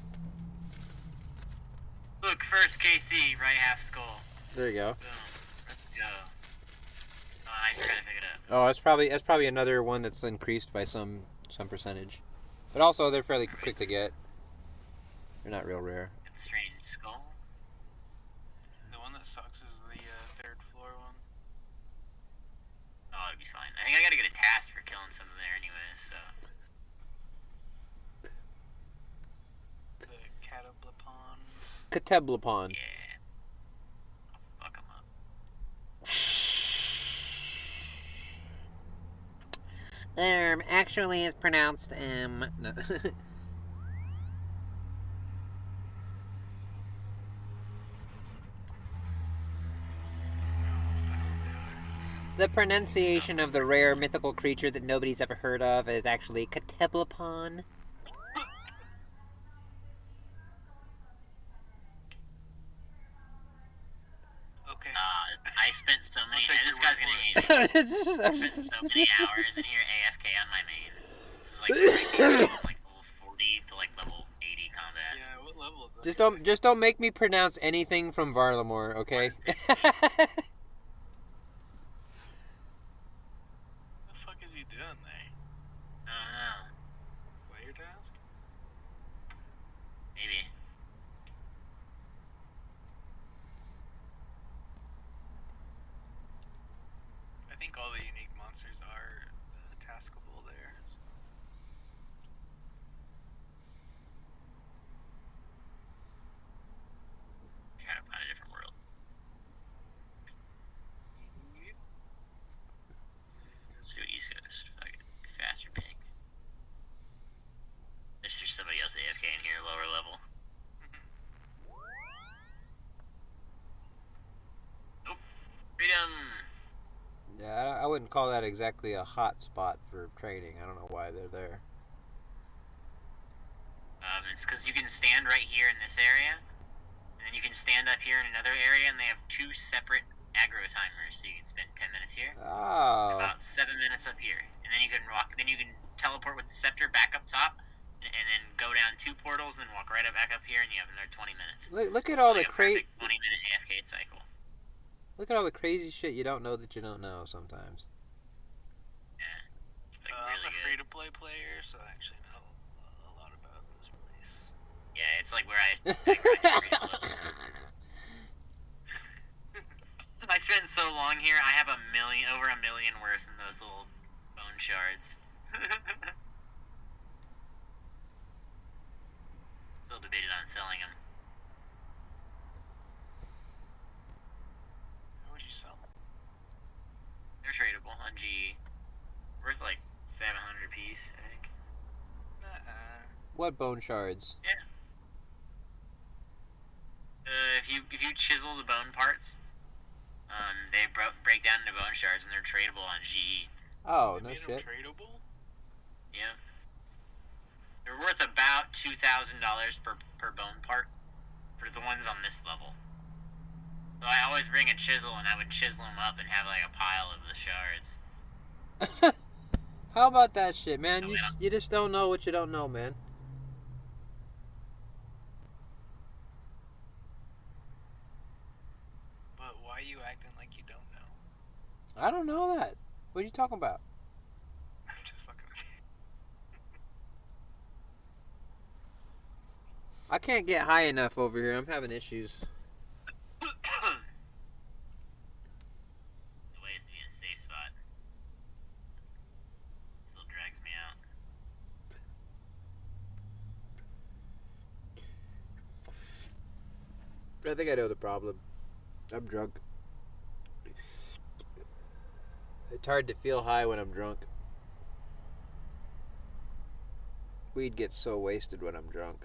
Look, first KC, right half skull. There you go. Boom. Let's go. Oh, I forgot to pick it up. Oh, that's probably another one that's increased by some percentage, but also they're fairly quick to get. They're not real rare. Get the strange skull. The one that sucks is the third floor one. Oh, it'll be fine. I think I gotta get a task for killing something there anyway, so. The Catablipons. Cateblopon. Yeah. I'll fuck 'em up. Actually, it's pronounced no. The pronunciation of the rare mythical creature that nobody's ever heard of is actually Cateblopon. Okay. I spent so many. I'll take This your guy's word gonna for hate me. I spent so many hours in here AFK on my main. This is like like level 40 to like level 80 combat. Yeah, what level is that? Just don't make me pronounce anything from Varlamore, okay? What the fuck is he doing there? I don't know. Slayer task? Maybe. I think all the unique monsters are taskable there. Try to find a different world. Let's do East Coast. Fuck it. Faster ping. There's somebody else AFK in here, lower level. Oh, freedom! Yeah, I wouldn't call that exactly a hot spot for training. I don't know why they're there. It's because you can stand right here in this area, and then you can stand up here in another area, and they have two separate aggro timers, so you can spend 10 minutes here, Oh. about 7 minutes up here, and then you can then you can teleport with the scepter back up top, and then go down 2 portals, and then walk right up back up here, and you have another 20 minutes. Look at all So the like a crazy. perfect 20-minute AFK cycle. Look at all the crazy shit you don't know that you don't know sometimes. Yeah, it's like I'm really a good. free-to-play player, so I actually know a lot about this place. Yeah, it's like where I I spent so long here. I have over a million worth in those little bone shards. Still debated on selling them. How would you sell them? They're tradable on GE. Worth like 700 a piece, I think. What bone shards? If you chisel the bone parts, they break down into bone shards and they're tradable on GE. Oh, They no made 'em shit. tradable? Yeah. They're worth about $2,000 per bone part for the ones on this level. So I always bring a chisel and I would chisel them up and have like a pile of the shards. How about that shit, man? Oh, You yeah. you just don't know what you don't know, man. don't know that. What are you talking about? I'm just fucking with you. I can't get high enough over here. I'm having issues. The way is to be in a safe spot. Still drags me out. I think I know the problem. I'm drunk. It's hard to feel high when I'm drunk. Weed gets so wasted when I'm drunk.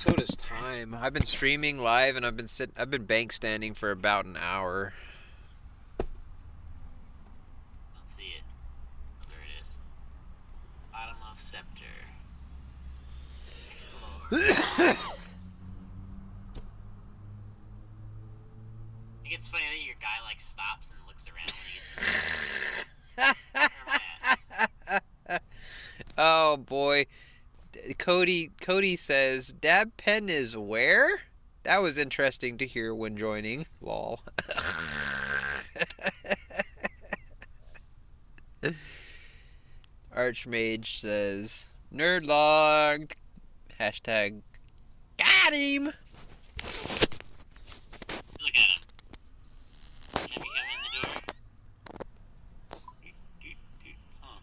So does time. I've been streaming live and I've been bank standing for about an hour. Let's see it. There it is. Bottom of scepter. Explore. I think it's funny that your guy like stops and looks around when he gets Where am I at? Oh boy. Cody says, Dab Pen is where? That was interesting to hear when joining. Lol. Archmage says, Nerd logged. Hashtag got him. Look at him. Can he come in the door? Huh.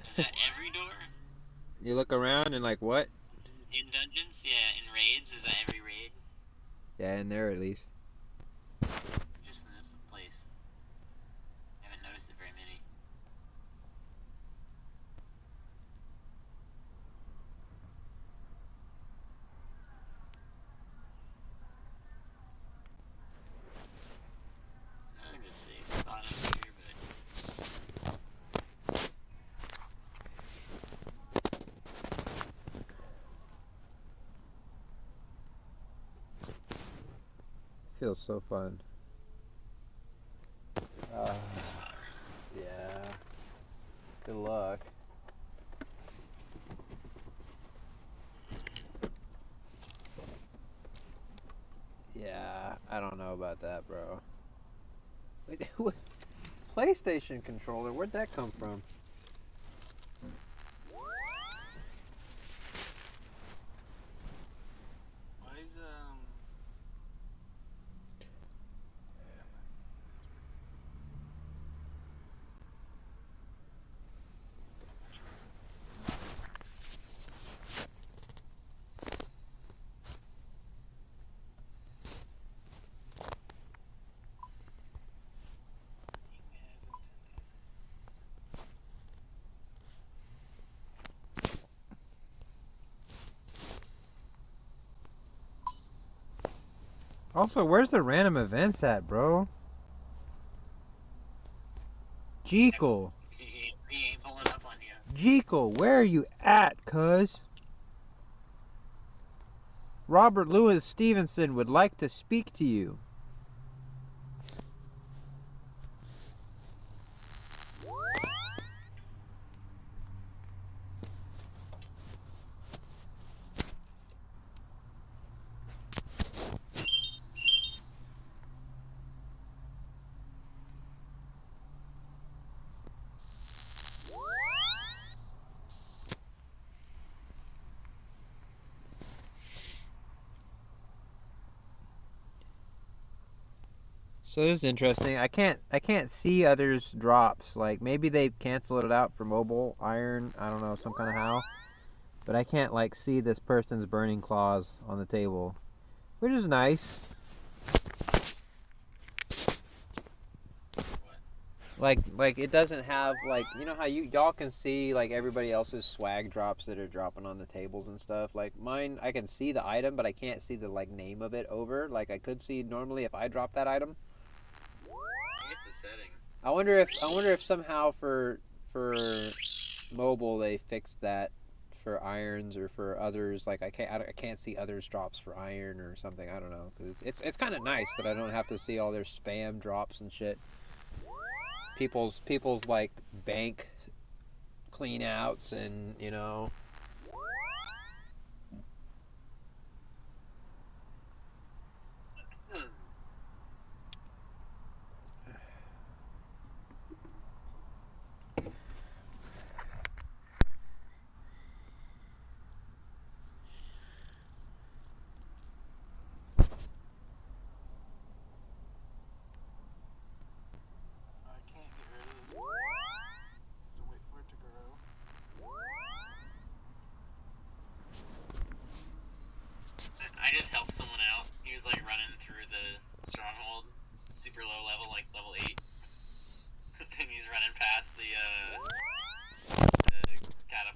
Is that every door? You look around and like, what? In dungeons? Yeah, in raids? Is that every raid? Yeah, in there at least. Just in this place. I haven't noticed it very many. I'm gonna say bottom here, Feels so fun. Yeah. Good luck. Yeah, I don't know about that, bro. Wait, what? PlayStation controller? Where'd that come from? Why is Also, where's the random events at, bro? Jekyll. He ain't pulling up on you. Jekyll, where are you at, cuz? Robert Louis Stevenson would like to speak to you. So this is interesting. I can't see others' drops. Like maybe they canceled it out for mobile iron. I don't know, some kind of how. But I can't like see this person's burning claws on the table, which is nice. Like it doesn't have like, you know how y'all can see like everybody else's swag drops that are dropping on the tables and stuff. Like mine, I can see the item, but I can't see the like name of it over. Like I could see normally if I drop that item. It's a setting. I wonder if somehow for mobile they fixed that for irons or for others. Like I can't see others drops for iron or something. I don't know, because it's kind of nice that I don't have to see all their spam drops and shit. People's like bank clean outs and, you know, super low level, like level 8. And he's running past the cattle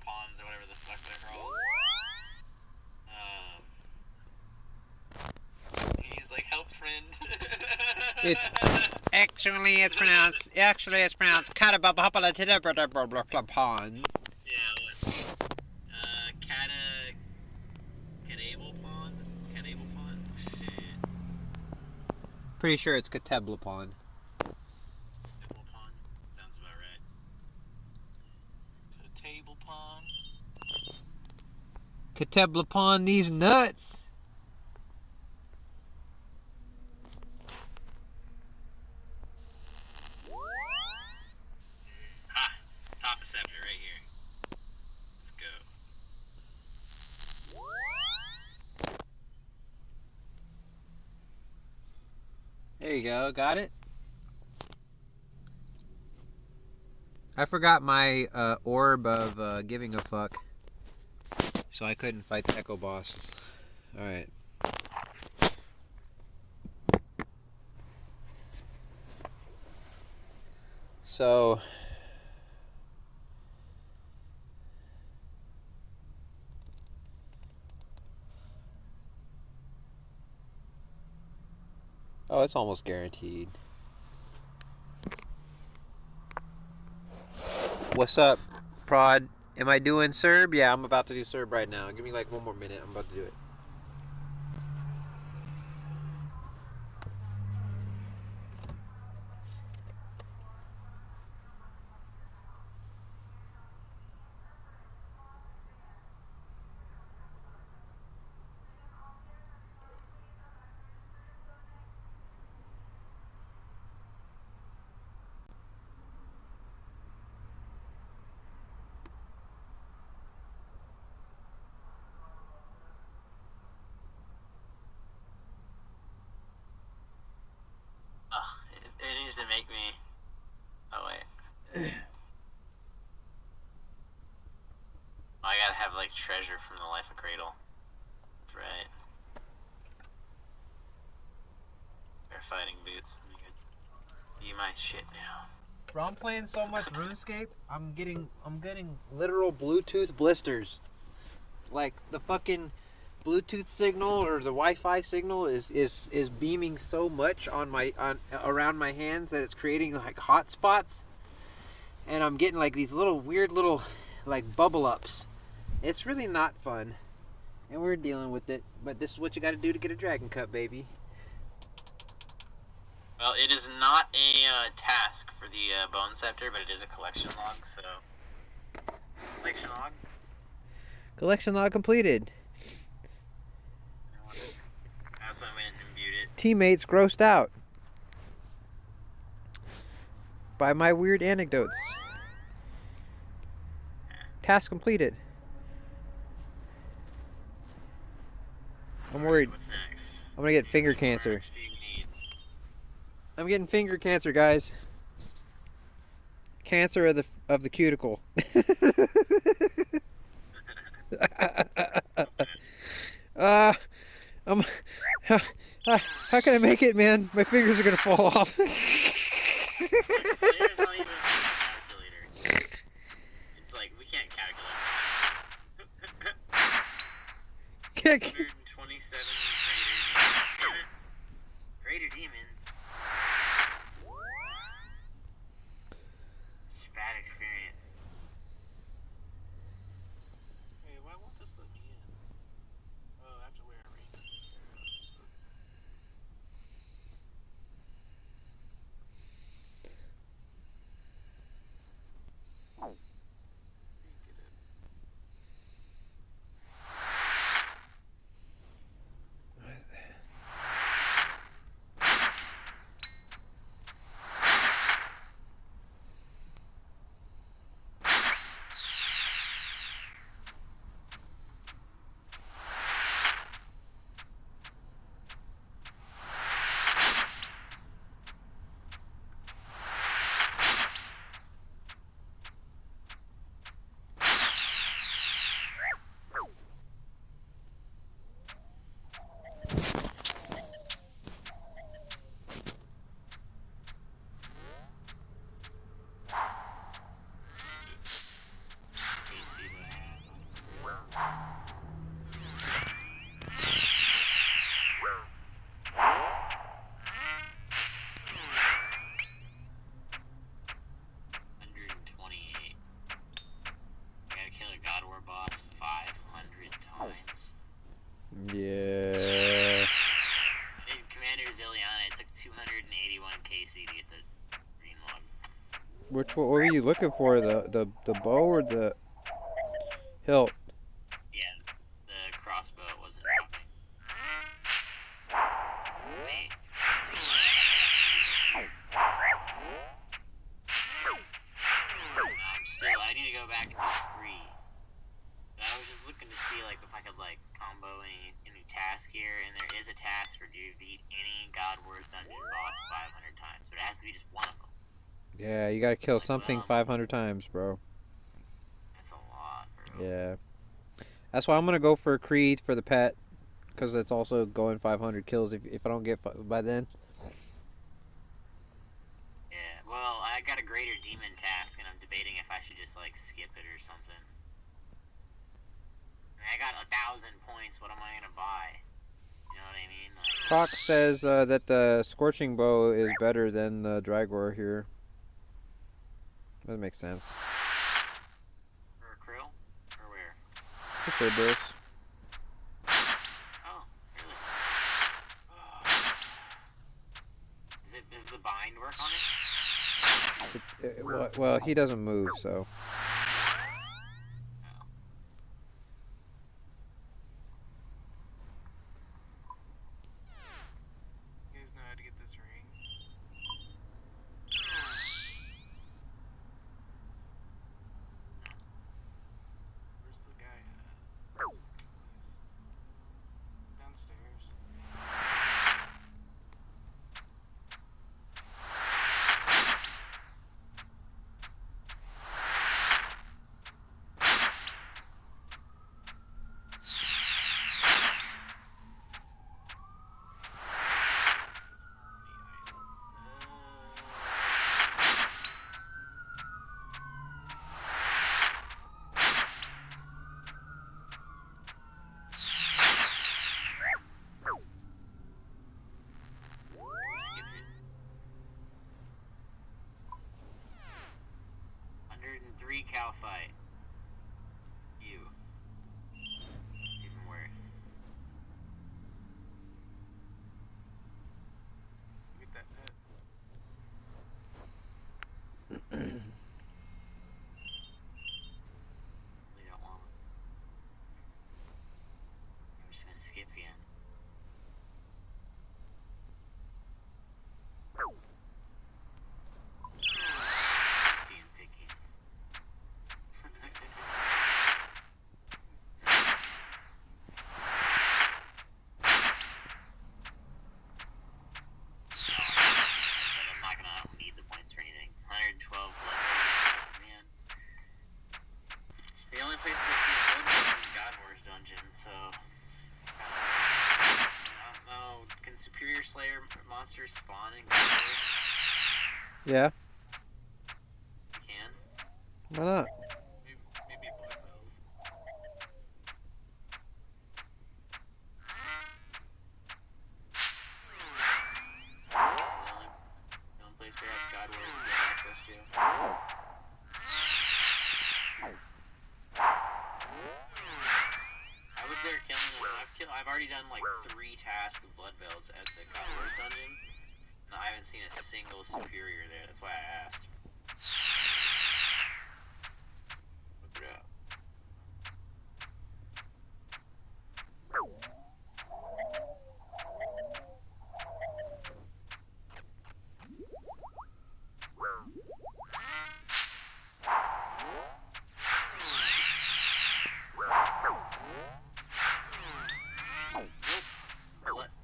ponds or whatever the fuck they're called. He's like, help friend. It's actually it's pronounced Catabapapala pond. Yeah, what? Catable Pond? Catable Pond? Shit. Pretty sure it's Catebla Pond. Catable Pond? Sounds about right. To the table pond. Catebla Pond, these nuts. Ha! Top receptor right here. Let's go. There you go, got it. I forgot my orb of giving a fuck, so I couldn't fight the Echo Boss. Alright. So... Oh, it's almost guaranteed. What's up, Prod? Am I doing Cerb? Yeah, I'm about to do Cerb right now. Give me like 1 more minute. I'm about to do it. Oh, it needs to make me... Oh, wait. I gotta have, like, treasure from the Life of Cradle. That's right. They're fighting boots. Be my shit now. Bro, I'm playing so much RuneScape, I'm getting literal Bluetooth blisters. Like the fucking Bluetooth signal or the Wi-Fi signal is beaming so much on around my hands that it's creating like hot spots, and I'm getting like these little weird little like bubble ups. It's really not fun, and we're dealing with it. But this is what you got to do to get a Dragon Cup, baby. Well, it is not a task for the Bone Scepter, but it is a collection log, so... Collection log? Collection log completed. I also went and imbued it. Teammates grossed out by my weird anecdotes. Task completed. I'm worried. What's next? I'm gonna get finger cancer. XP we need. I'm getting finger cancer, guys. Cancer of the cuticle. How can I make it, man? My fingers are gonna fall off. There's not even a calculator. It's like, we can't calculate. 127 greater demons. Such a bad experience. Hey, why won't this let me in? Oh, I have to wear a ring. Which what were you looking for? The bow or the hilt? Yeah, the crossbow wasn't dropping. Wait. I need to go back and do 3. But I was just looking to see like if I could like combo any task here, and there is a task for defeat any God Wars dungeon boss 500 times, but it has to be just one of them. Yeah, you gotta kill Like, something well, 500 times, bro. that's a lot, bro. Yeah. That's why I'm gonna go for Creed for the pet, because it's also going 500 kills if I don't get by then. Yeah, well, I got a greater demon task, and I'm debating if I should just like skip it or something. I got 1,000 points. What am I gonna buy? You know what I mean? Like, Croc says that the Scorching Bow is better than the Dragor here. That makes sense. for a krill, or where? For Cerberus. Oh, really? Does the bind work on it? Well, he doesn't move, so. You guys know how to get this ring? Where's the guy at? Downstairs. Skip it. 103 cow fight. You. Even worse. Get that pet. Really don't want it. I'm just gonna skip again. Being picky. I'm not gonna need the points for anything. 112 blood. Man. The only place to see blood is God Wars dungeon, so I don't know. Can Superior Slayer monsters spawn in God Wars? Yeah, You can. why not? Maybe Blood Belt. The only place where God Wars you get access to. I was there killing them. I've already done like 3 tasks of blood belts at the God Wars dungeon, and I haven't seen a single superior there. That's why I asked. Look it up.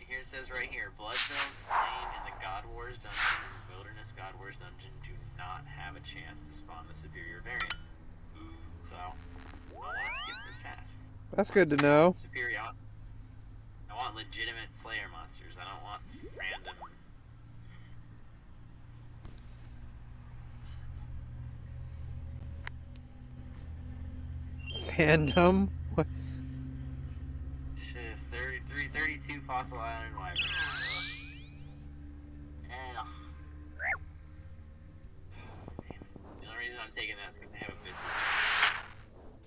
Here it says right here, blood belts slain in the God Wars dungeon and the Wilderness God Wars dungeon do not have a chance to spawn the superior variant. So, I want to skip this task. That's good to know. Superior. I want legitimate Slayer monsters. I don't want random. Fandom? What? 32 Fossil Island Wyverns. The only reason I'm taking that is because they have a Visage.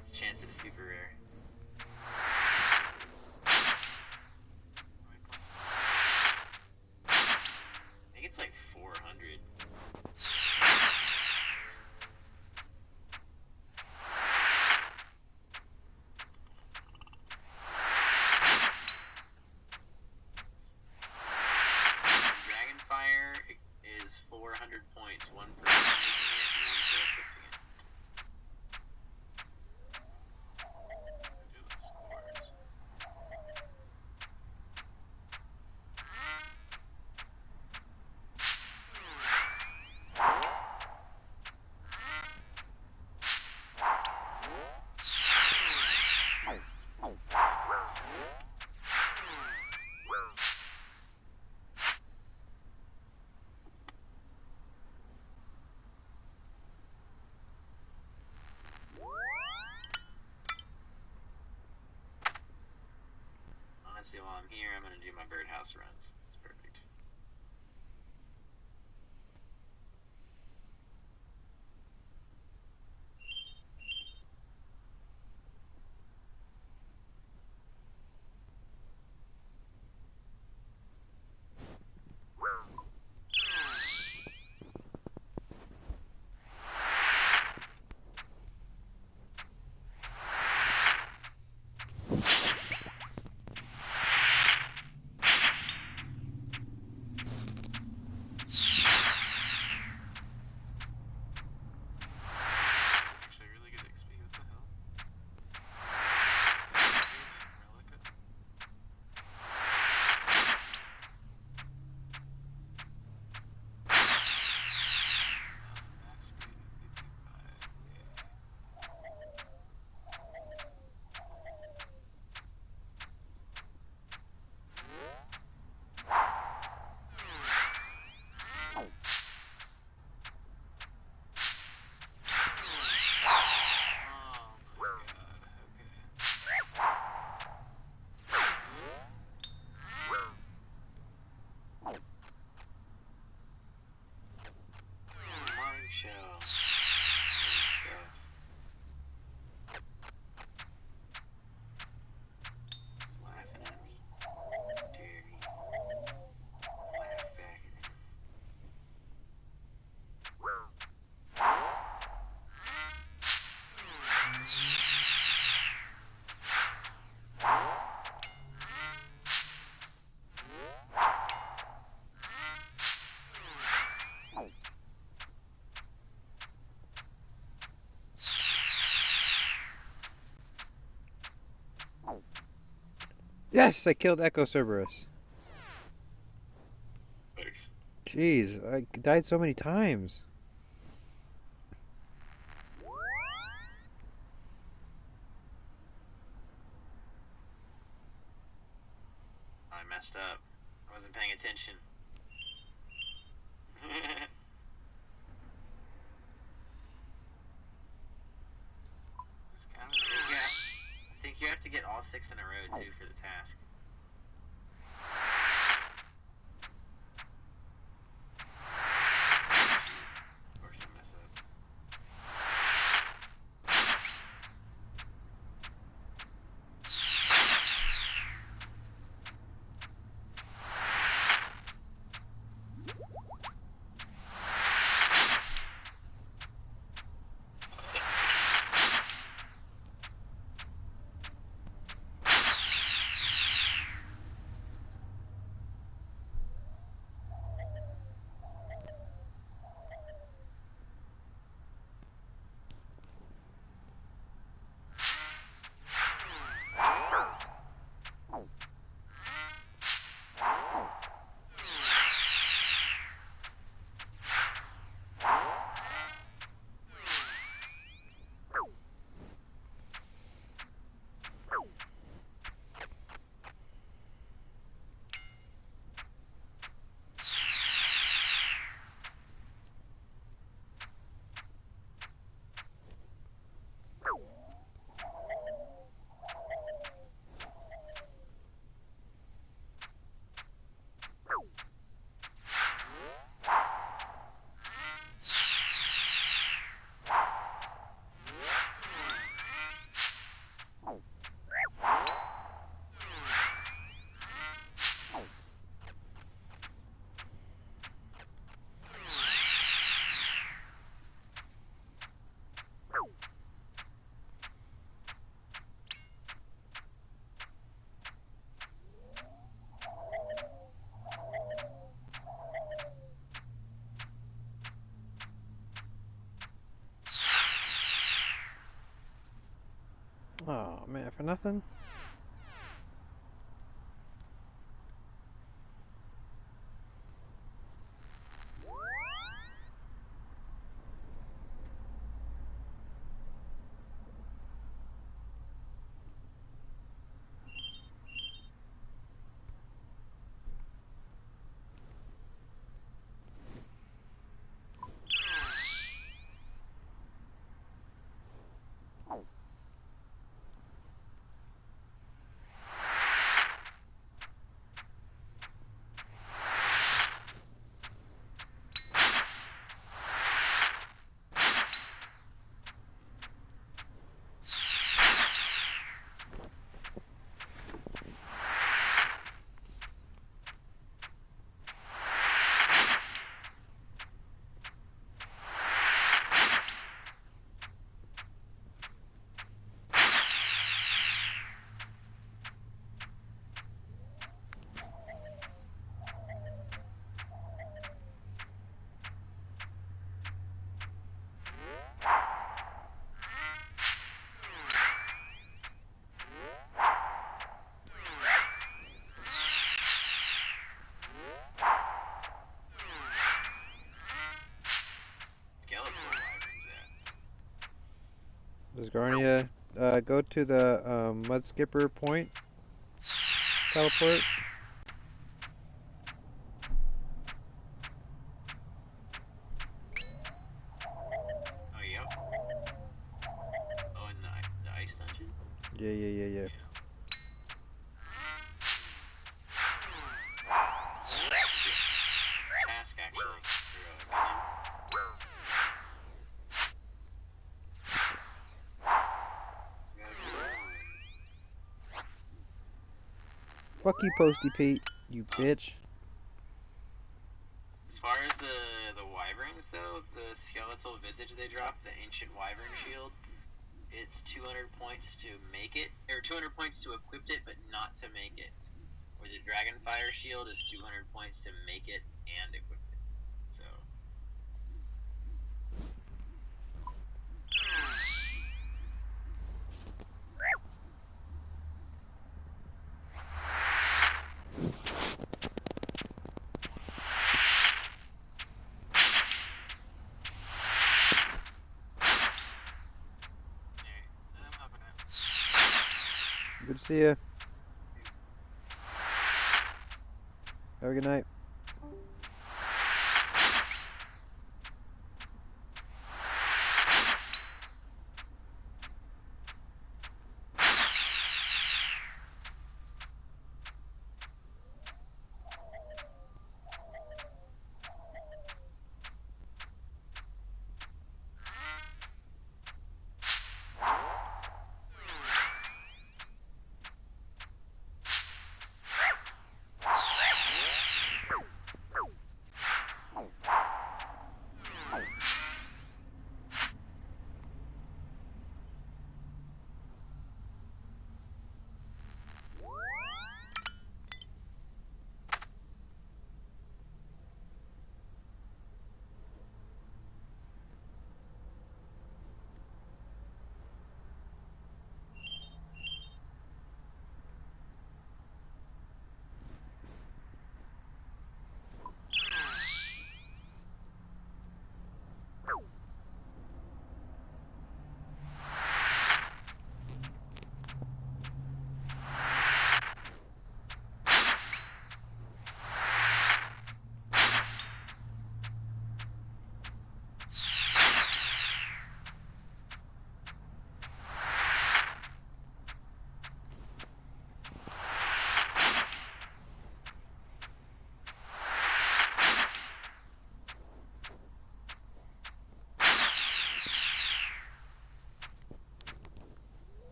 It's a chance at a super rare. I think it's like 400. honestly, while I'm here, I'm gonna do my birdhouse runs. It's perfect. Actually, really good XP. What the hell? Relic. Max speed of 55. Oh my god. Okay. Mine shell. Good stuff. He's laughing at me. Dirty. Laugh back at him. Yes, I killed Echo Cerberus. Nice. Jeez, I died so many times. I messed up. I wasn't paying attention. This kind of I think you have to get all 6 in a row too for the task. Of course I mess up. Oh man, for nothing. Garnia, go to the Mud Skipper point. Teleport. Oh, yep. Oh, in the ice dungeon? Yeah. Task, actually. Through a Fuck you, Posty Pete, you bitch. As far as the wyverns, though, the skeletal visage they drop, the ancient wyvern shield, it's 200 points to make it, or 200 points to equip it, but not to make it. Where the dragonfire shield is 200 points to make it and equip it. So. I'm hopping out. Good to see ya. Have a good night.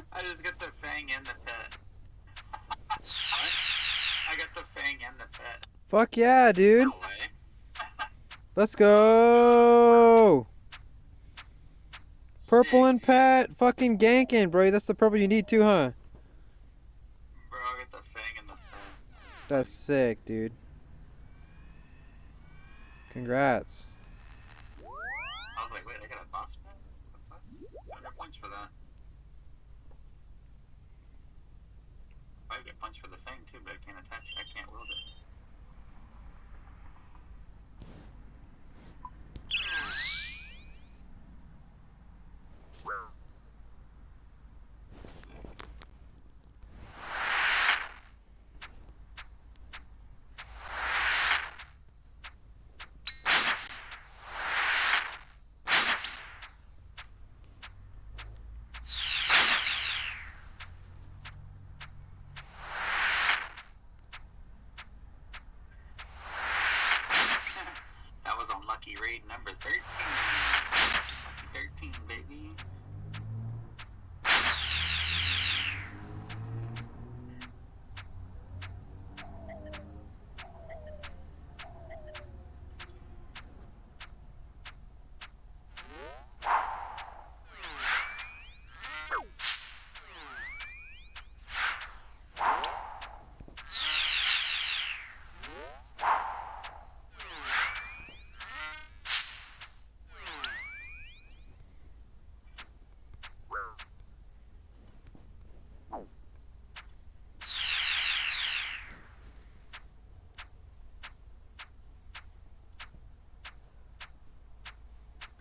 I just got the fang and the pet. What? I got the fang and the pet. Fuck yeah, dude. No way. Let's go. Purple Sick, and dude. Pat fucking ganking, bro. That's the purple you need too, huh? Bro, I got the fang and the pet. That's sick, dude. Congrats. I was like, wait, I got a boss pet? What the fuck? 100 points for that. I get points for the fang too, but I can't attach it. I can't wield it. raid number 13. Lucky 13, baby.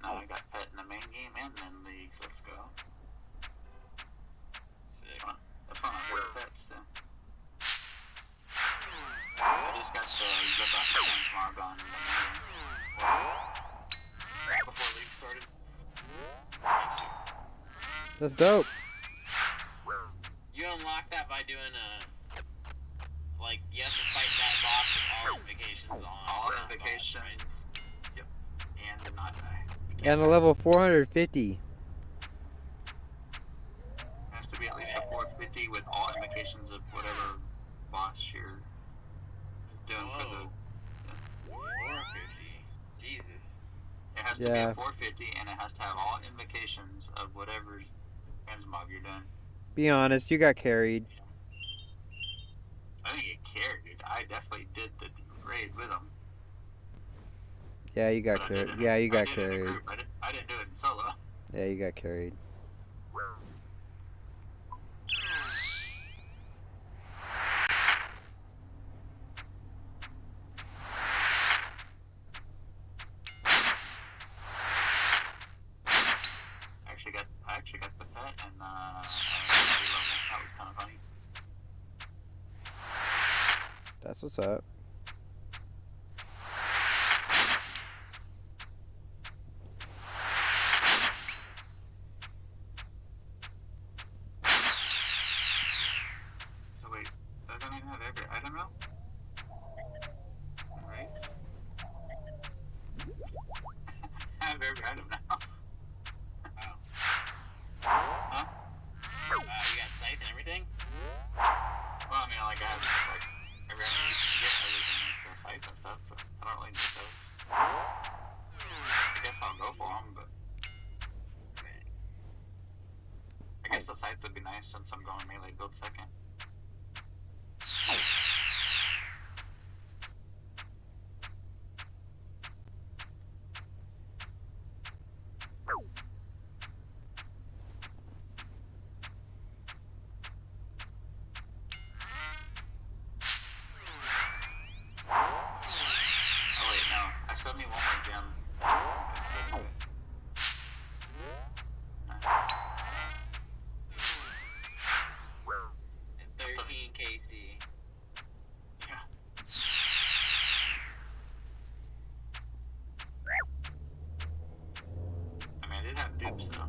Now I got pet in the main game and then leagues. Let's go. Sick. That's one of my favorite pets too. I just got the Zip Up Transmog on the right before league started. That's dope. You unlock that by doing like you have to fight that boss with all invocations on. All that invocations. boss, right? Yep. And not die. And a level 450. Has to be at least a 450 with all invocations of whatever boss you're doing for the. Whoa. 450. Jesus. It has to be Yeah. a 450 and it has to have all invocations of whatever transmog you're doing. Be honest, you got carried. I didn't get carried. I definitely did the raid with them. Yeah, you got But I did carried. it- Yeah, you I got did it in a carried. group. I didn't do it in solo. Yeah, you got carried. I actually got the pet and level. That was kind of funny. That's what's up. So wait, does that even have every item now? Right? I have every item now. Huh? You got scythe and everything? Well, I mean, like, I have, like, every item you can get other than the sites and stuff, but I don't really need those. I guess I'll go for them, but I guess the sites would be nice since I'm going melee build second. Oh wait, no. I still need one more gem. And 13 KC. Yeah. I mean, I did have dupes though.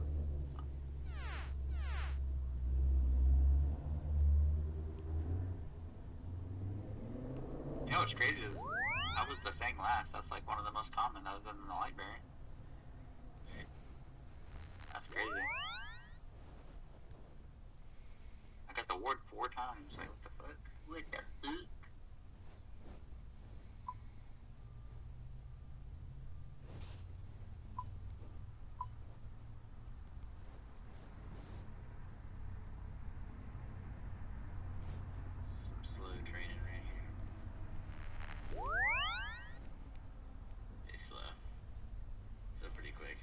You know what's crazy is I was the thing last. That's like one of the most common other than the library. That's crazy. I got the ward 4 times. Like, what the fuck? What the fuck? Some slow training right here. They slow. So pretty quick.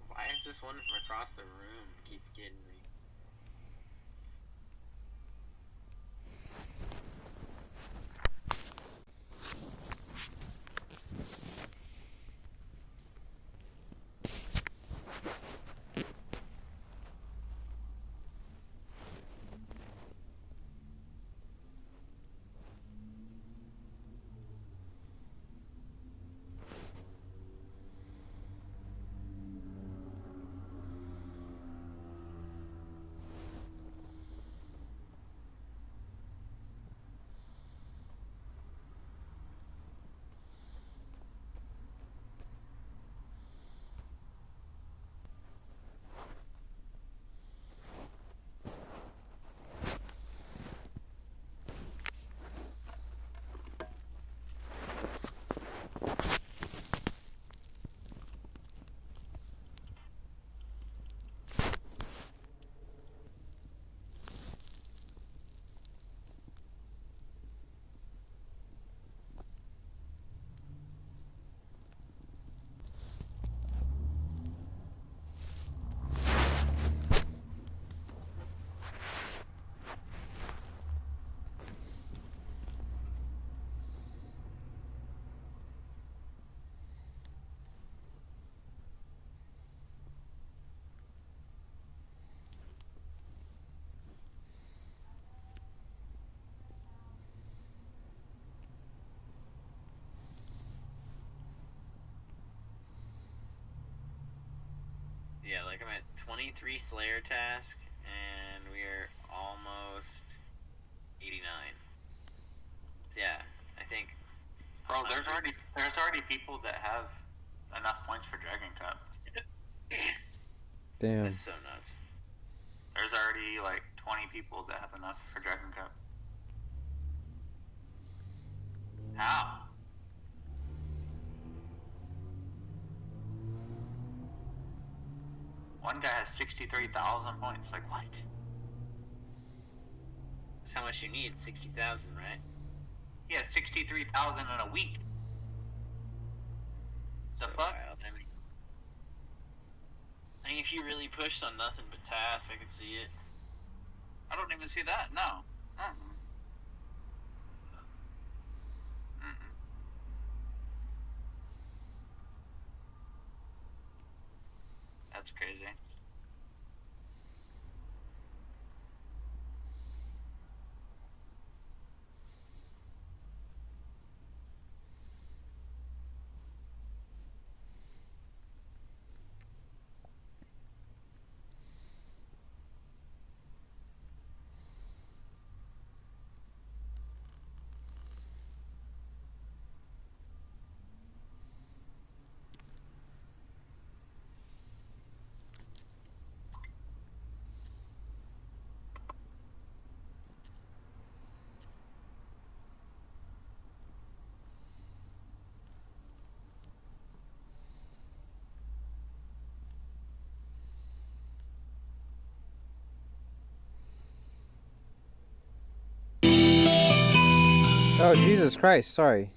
Why is this one from across the room keep getting me? Yeah, like I'm at 23 Slayer task, and we're almost 89. So yeah, I think. Bro, there's already people that have enough points for Dragon Cup. Damn. That's so nuts. There's already like 20 people that have enough for Dragon Cup. How? One guy has 63,000 points. Like, what? That's how much you need, 60,000, right? He has 63,000 in a week. So fuck? wild. I mean, if you really pushed on nothing but tasks, I could see it. I don't even see that. No. Mm-mm. Mm-mm. That's crazy. Oh, Jesus Christ, sorry.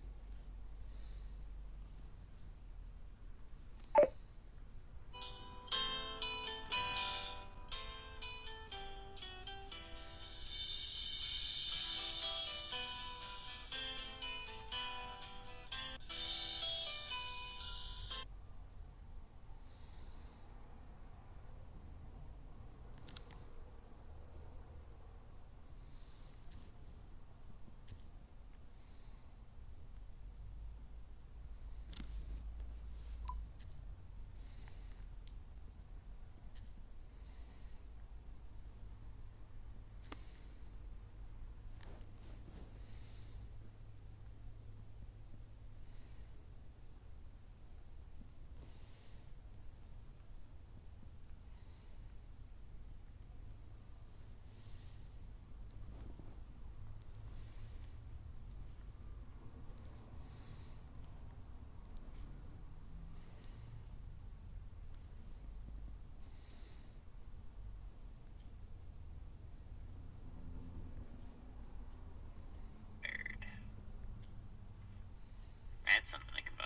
That's something I can buy.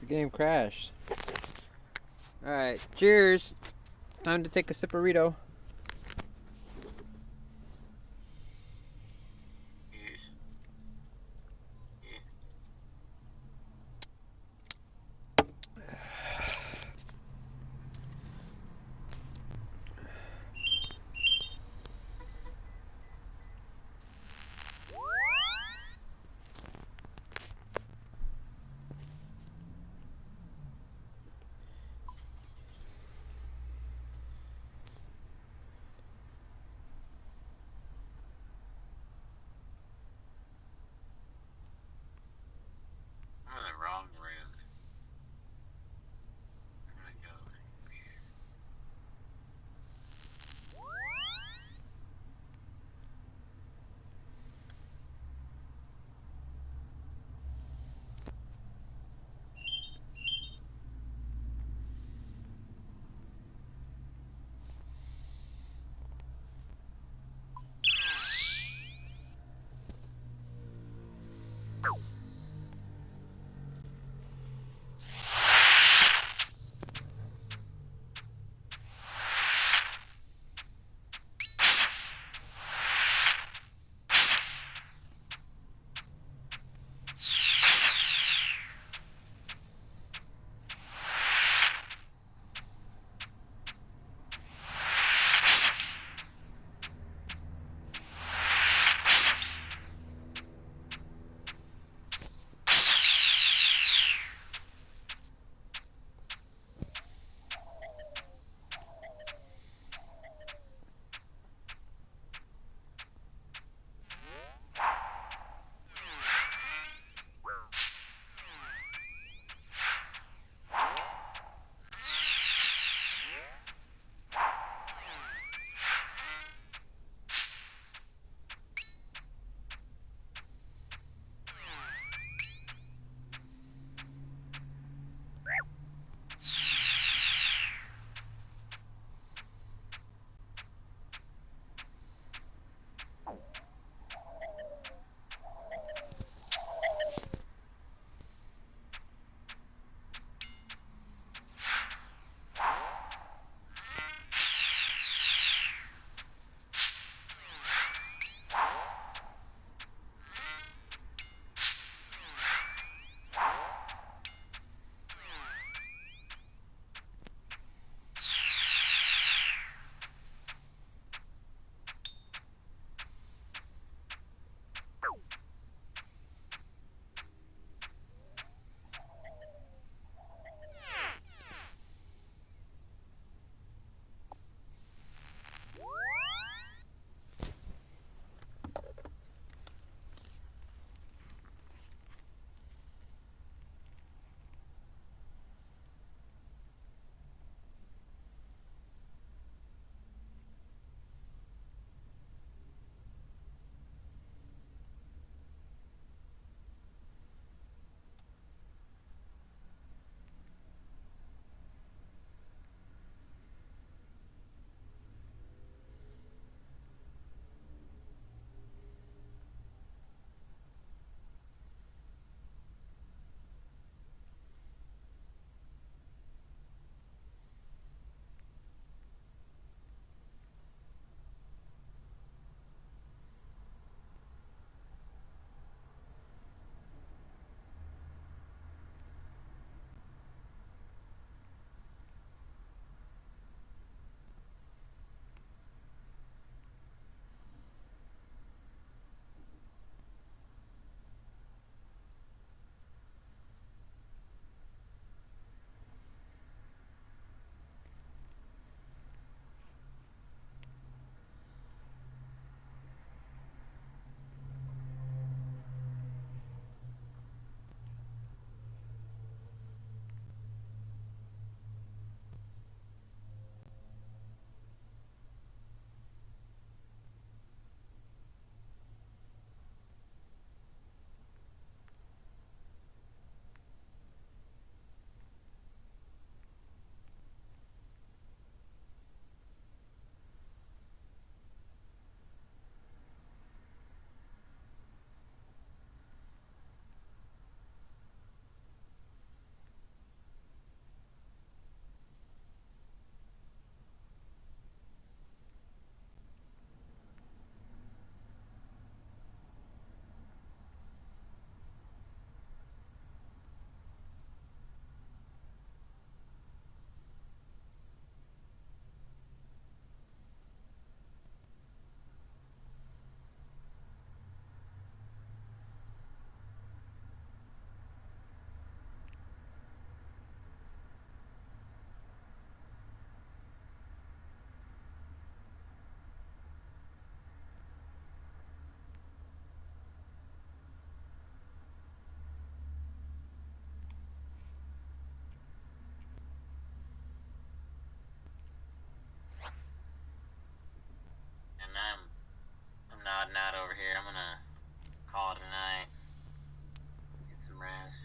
The game crashed. Alright, cheers. Time to take a sipperito. Yes. Yeah.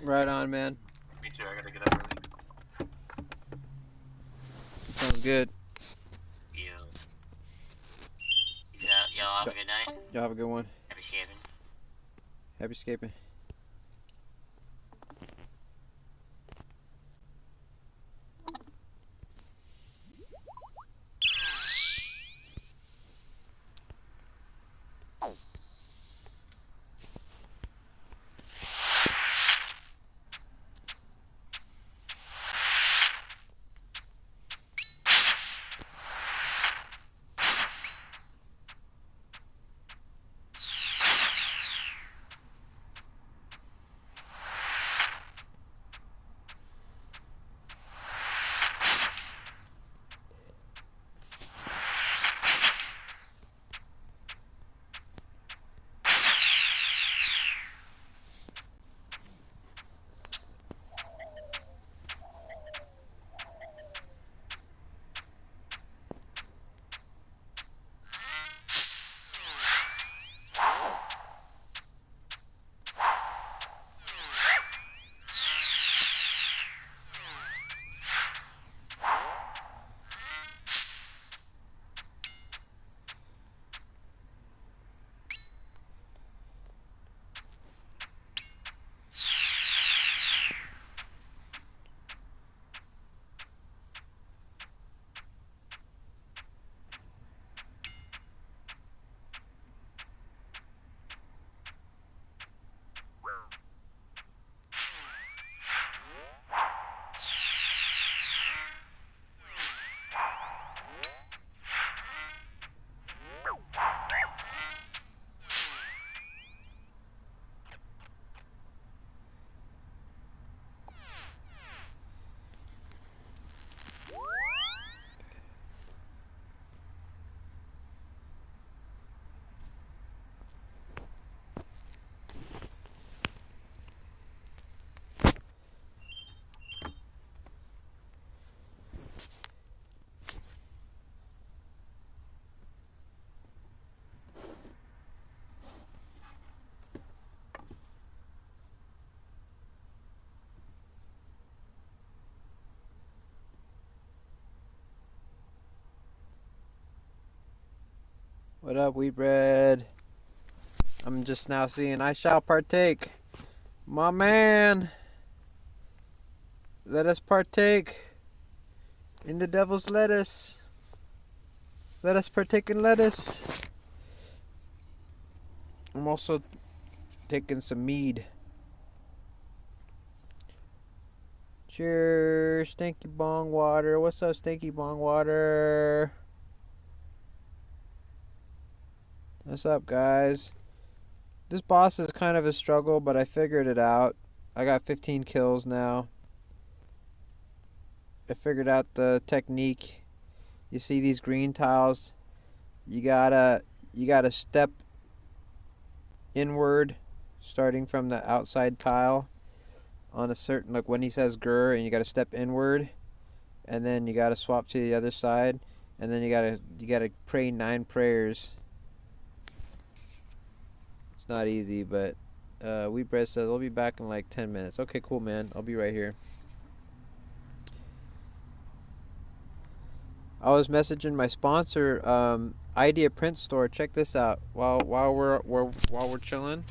Right on, man. Me too. I gotta get up early. Sounds good. You. Peace out. Y'all have a good night. Y'all have a good one. Happy shaving. Happy escaping. What up, wheat bread? I'm just now seeing I shall partake. My man. Let us partake in the devil's lettuce. Let us partake in lettuce. I'm also taking some mead. Cheers, Stinky Bong Water. What's up, Stinky Bong Water? What's up, guys? This boss is kind of a struggle, but I figured it out. I got 15 kills now. I figured out the technique. You see these green tiles? You gotta step inward, starting from the outside tile on a certain, like when he says grr, and you gotta step inward, and then you gotta swap to the other side, and then you gotta pray 9 prayers. It's not easy, but Wheat Bread says I'll be back in like 10 minutes. Okay, cool, man. I'll be right here. I was messaging my sponsor, Idea Print Store. Check this out. While we're chilling,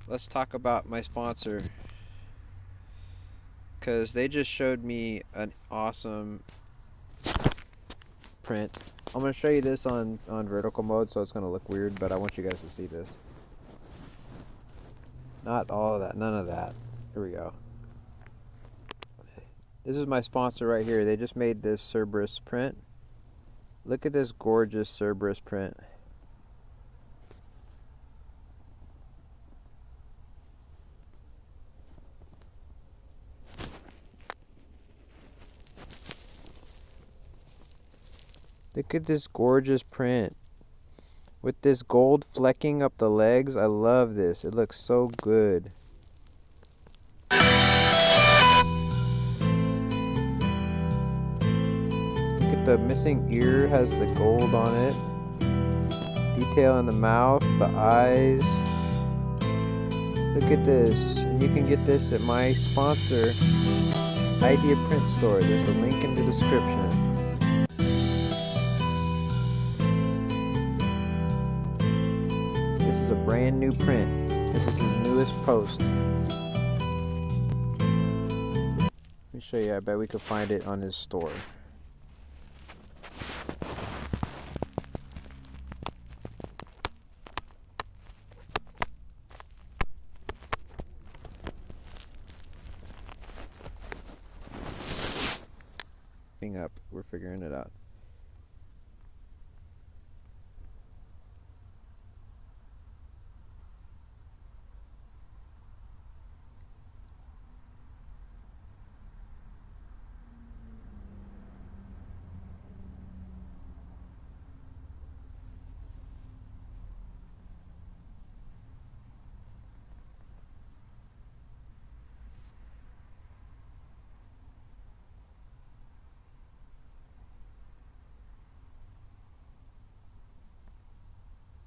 let's talk about my sponsor, cause they just showed me an awesome print. I'm gonna show you this on vertical mode, so it's gonna look weird, but I want you guys to see this. Not all of that, none of that. Here we go. This is my sponsor right here. They just made this Cerberus print. Look at this gorgeous Cerberus print. Look at this gorgeous print. With this gold flecking up the legs. I love this. It looks so good. The missing ear has the gold on it. Detail in the mouth, the eyes. Look at this. And you can get this at my sponsor, Idea Print Store. There's a link in the description. This is a brand new print. This is his newest post. Let me show you. I bet we could find it on his store. Up, we're figuring it out.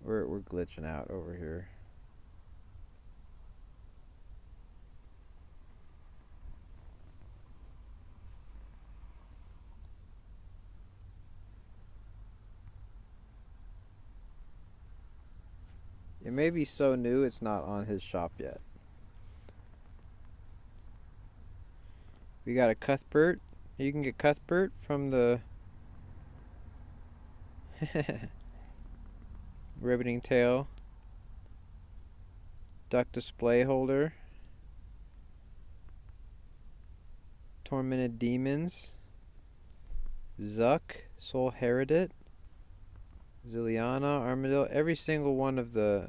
We're glitching out over here. It may be so new it's not on his shop yet. We got a Cuthbert. You can get Cuthbert from the Ribbiting Tail, Duck Display Holder, Tormented Demons, Zuck, Soul Heredit, Zilliana, Armadillo, every single one of the...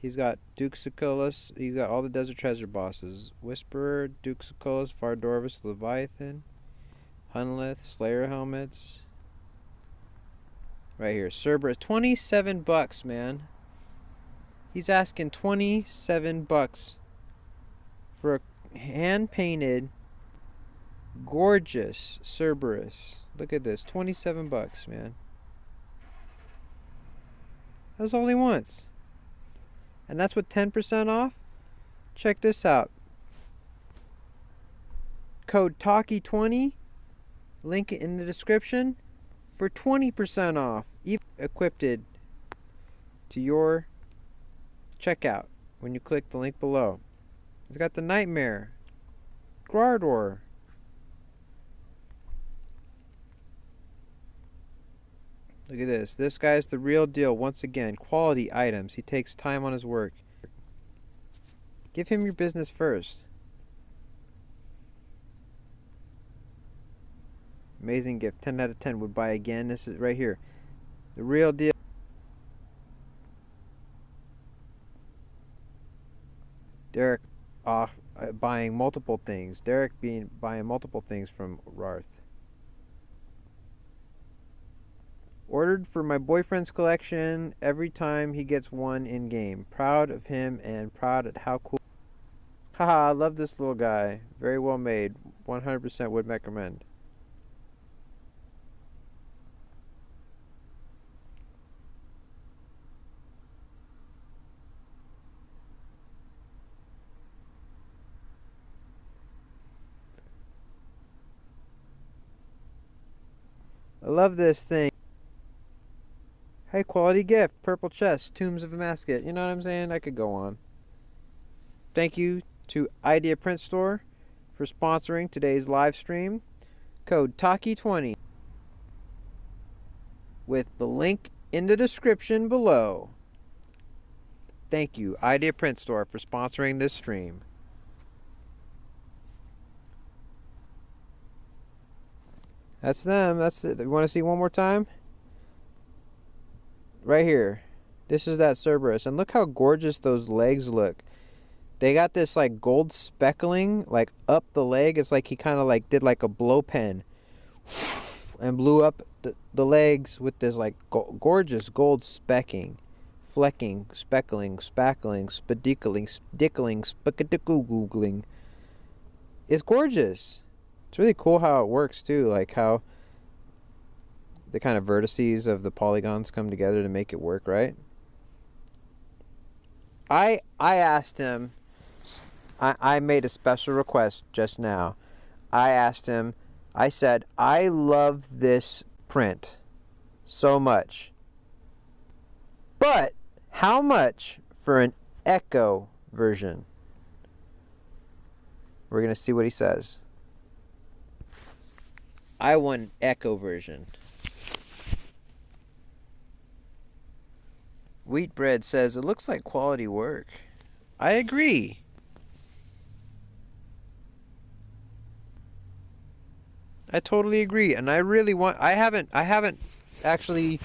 He's got Duxicillus, he's got all the Desert Treasure bosses. Whisperer, Duxicillus, Fardorvis, Leviathan, Hunlith, Slayer helmets. Right here, Cerberus, $27, man. He's asking $27 for a hand-painted, gorgeous Cerberus. Look at this, $27, man. That's all he wants. And that's with 10% off? Check this out. Code TALKY20, link it in the description, for 20% off, equipped to your checkout when you click the link below. It's got the Nightmare, Roarrth. Look at this. This guy's the real deal. Once again, quality items. He takes time on his work. Give him your business first. Amazing gift. 10 out of 10 would buy again. This is right here. The real deal. Derek buying multiple things. Derek buying multiple things from Roarrth. Ordered for my boyfriend's collection every time he gets one in game. Proud of him and proud at how cool. Haha, I love this little guy. Very well made. 100% would recommend. I love this thing. High quality gift, purple chest, Tombs of a Mascot. You know what I'm saying? I could go on. Thank you to Idea Print Store for sponsoring today's live stream. Code TALKY20 with the link in the description below. Thank you, Idea Print Store, for sponsoring this stream. That's them. That's it. You want to see one more time? Right here. This is that Cerberus. And look how gorgeous those legs look. They got this like gold speckling like up the leg. It's like he kind of like did like a blow pen and blew up the legs with this like gorgeous gold specking, flecking, speckling, spackling, spadickling, stickling, spickadickle-googling. It's gorgeous. It's really cool how it works too, like how the kind of vertices of the polygons come together to make it work, right? I asked him. I made a special request just now. I asked him. I said I love this print so much, but how much for an Echo version? We're gonna see what he says. I want an Echo version. Wheat Bread says it looks like quality work. I agree. I totally agree, and I really want. I haven't actually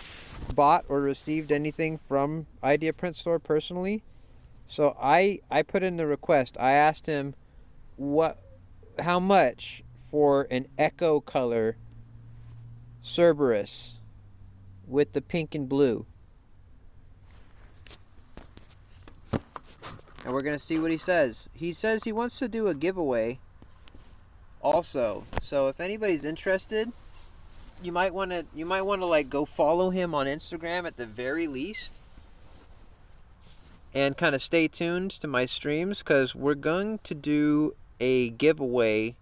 bought or received anything from Idea Print Store personally, so I put in the request. I asked him how much for an Echo color Cerberus with the pink and blue. And we're gonna see what he says. He says he wants to do a giveaway also. So if anybody's interested, you might wanna like go follow him on Instagram at the very least. And kind of stay tuned to my streams, because we're going to do a giveaway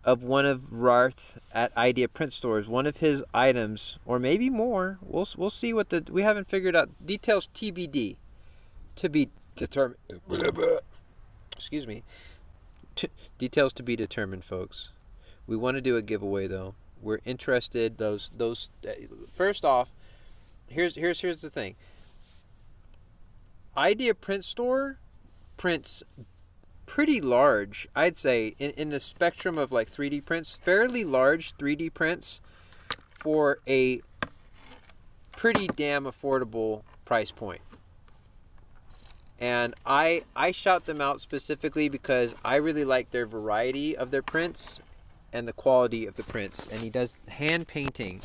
of one of Roarrth at Idea Print Stores, one of his items, or maybe more. We'll see what we haven't figured out. Details TBD, to be determined. Excuse me. Details to be determined, folks. We want to do a giveaway though. We're interested. Those. First off, here's the thing. Idea Print Store prints pretty large, I'd say, in the spectrum of like 3D prints, fairly large 3D prints for a pretty damn affordable price point. And I shout them out specifically because I really like their variety of their prints and the quality of the prints. And he does hand painting.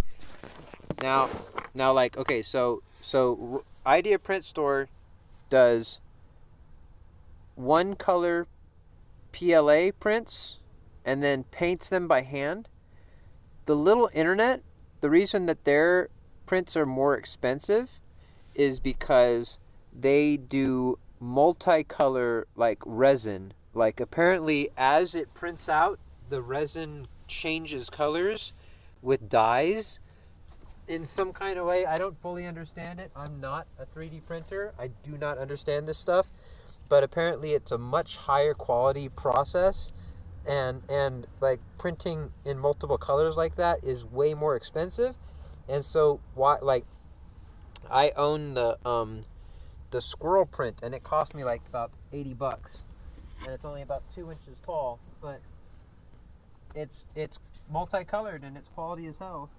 Now like, okay, so Idea Print Store does one color PLA prints and then paints them by hand. The Little Internet, the reason that their prints are more expensive is because they do multicolor like resin. Like apparently as it prints out, the resin changes colors with dyes in some kind of way. I don't fully understand it. I'm not a 3D printer. I do not understand this stuff. But apparently it's a much higher quality process, and like printing in multiple colors like that is way more expensive. And so like I own the squirrel print, and it cost me like about $80, and it's only about 2 inches tall, but it's multicolored and it's quality as hell.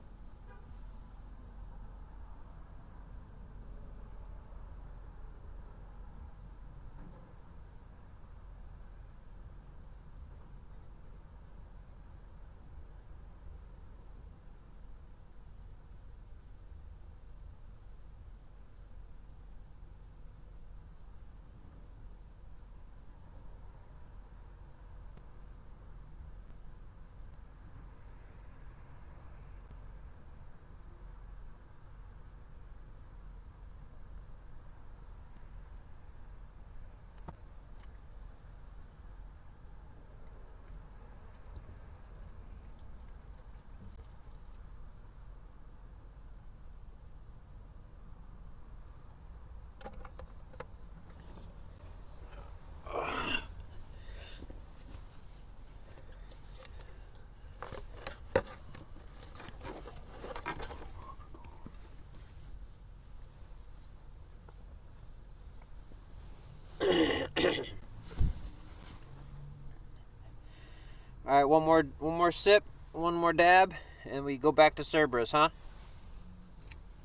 All right, one more sip, one more dab, and we go back to Cerberus, huh?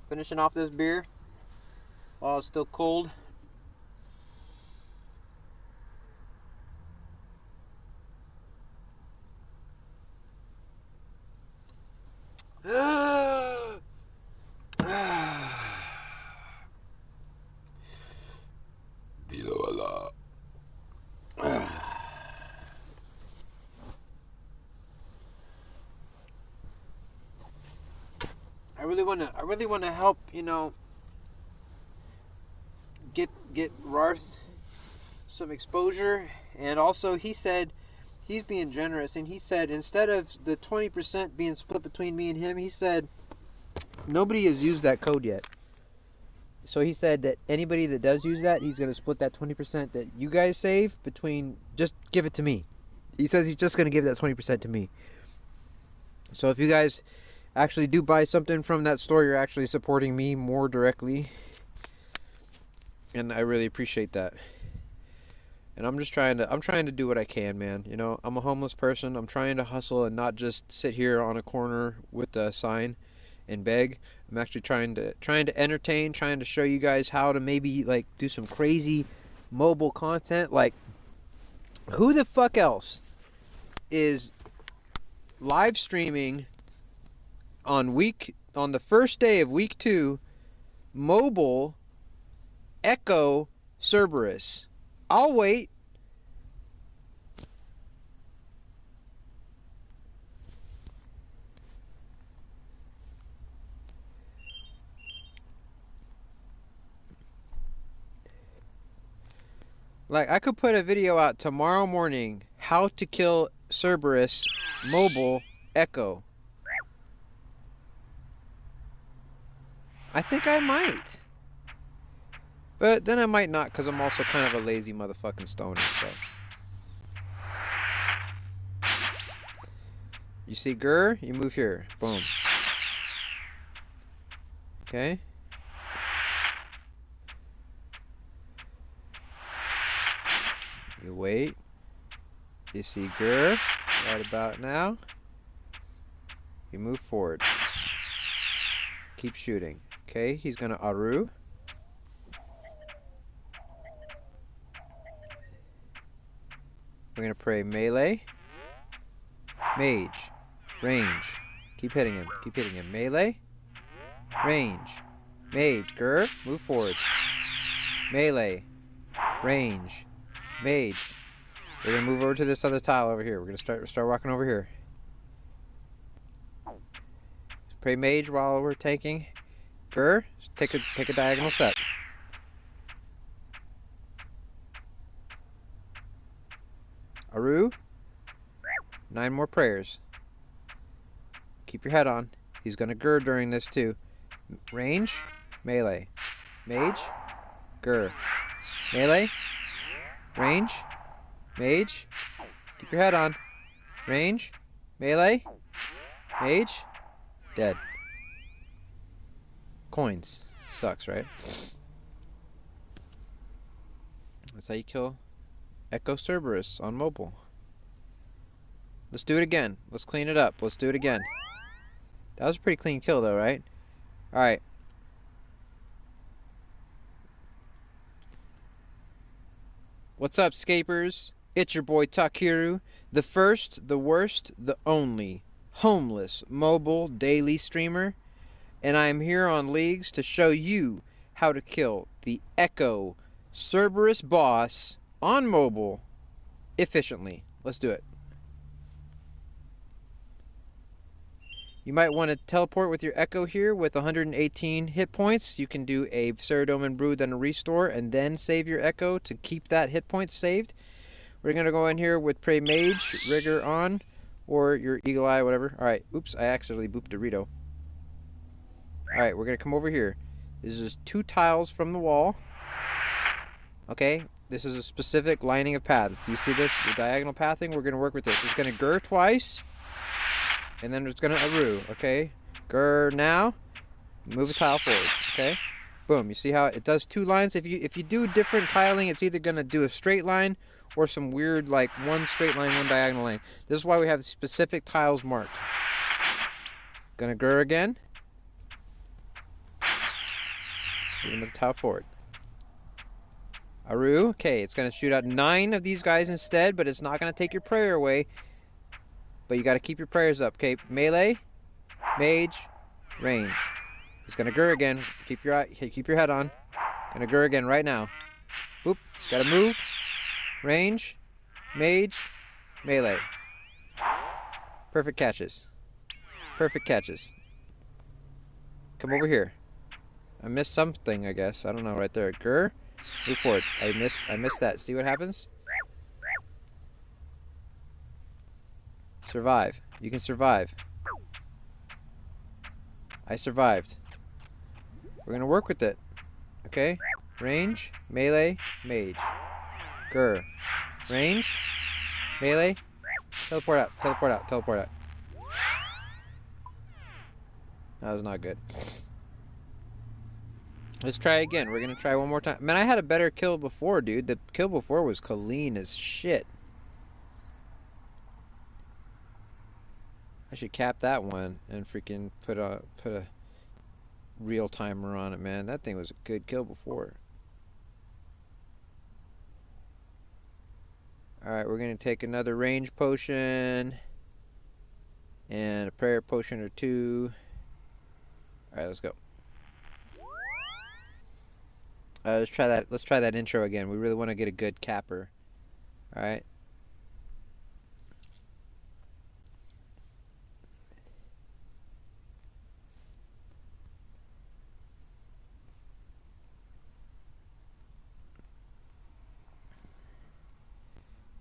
Finishing off this beer while it's still cold. I really want to help, get Roarrth some exposure. And also, he said he's being generous, and he said instead of the 20% being split between me and him, he said nobody has used that code yet. So he said that anybody that does use that, he's going to split that 20% that you guys save between, just give it to me. He says he's just going to give that 20% to me. So if you guys actually do buy something from that store, you're actually supporting me more directly. And I really appreciate that. And I'm trying to do what I can, man. You know, I'm a homeless person. I'm trying to hustle and not just sit here on a corner with a sign and beg. I'm actually trying to entertain, trying to show you guys how to maybe like do some crazy mobile content. Like, who the fuck else is live streaming on the first day of week 2 mobile Echo Cerberus? I'll wait. Like, I could put a video out tomorrow morning, how to kill Cerberus mobile Echo. I think I might. But then I might not, because I'm also kind of a lazy motherfucking stoner, so. You see Gur? You move here. Boom. Okay. You wait. You see Gur right about now. You move forward. Keep shooting. Okay, he's gonna Aru. We're gonna pray melee, mage, range. Keep hitting him. Keep hitting him. Melee, range, mage. Gur, move forward. Melee, range, mage. We're gonna move over to this other tile over here. We're gonna start walking over here. Pray mage while we're tanking. Gur, take a diagonal step. Aru, 9 more prayers. Keep your head on. He's gonna Gur during this too. Range, melee, mage, Gur, melee, range, mage. Keep your head on. Range, melee, mage, dead. Coins. Sucks, right? That's how you kill Echo Cerberus on mobile. Let's do it again. Let's clean it up. Let's do it again. That was a pretty clean kill though, right? Alright. What's up, Scapers? It's your boy Takiru, the first, the worst, the only homeless mobile daily streamer, and I am here on Leagues to show you how to kill the Echo Cerberus boss on mobile efficiently. Let's do it. You might want to teleport with your Echo here with 118 hit points. You can do a Ceridome Brew, then a Restore, and then save your Echo to keep that hit points saved. We're going to go in here with Prey Mage, Rigor on, or your Eagle Eye, whatever. Alright, oops, I accidentally booped Dorito. Alright, we're going to come over here. This is 2 tiles from the wall. Okay, this is a specific lining of paths. Do you see this? The diagonal pathing? We're going to work with this. It's going to Gur twice, and then it's going to Aru, okay? Gur now, move a tile forward, okay? Boom, you see how it does 2 lines? If you do different tiling, it's either going to do a straight line or some weird, like, 1 straight line, 1 diagonal line. This is why we have specific tiles marked. Gonna Gur again. Move another tile forward. Aru, okay, it's going to shoot out 9 of these guys instead, but it's not going to take your prayer away. But you got to keep your prayers up, okay? Melee, mage, range. It's going to Gur again. Keep your head on. Going to Gur again right now. Boop, got to move. Range, mage, melee. Perfect catches. Perfect catches. Come over here. I missed something, I guess. I don't know, right there. Gur. Move forward. I missed that. See what happens? Survive. You can survive. I survived. We're gonna work with it. Okay? Range, melee, mage. Grr. Range, melee, teleport out, teleport out, teleport out. That was not good. Let's try again. We're gonna try one more time. Man, I had a better kill before, dude. The kill before was clean as shit. I should cap that one and freaking put a real timer on it, man. That thing was a good kill before. Alright, we're gonna take another range potion and a prayer potion or two. Alright, let's go. Let's try that. Let's try that intro again. We really want to get a good capper. All right.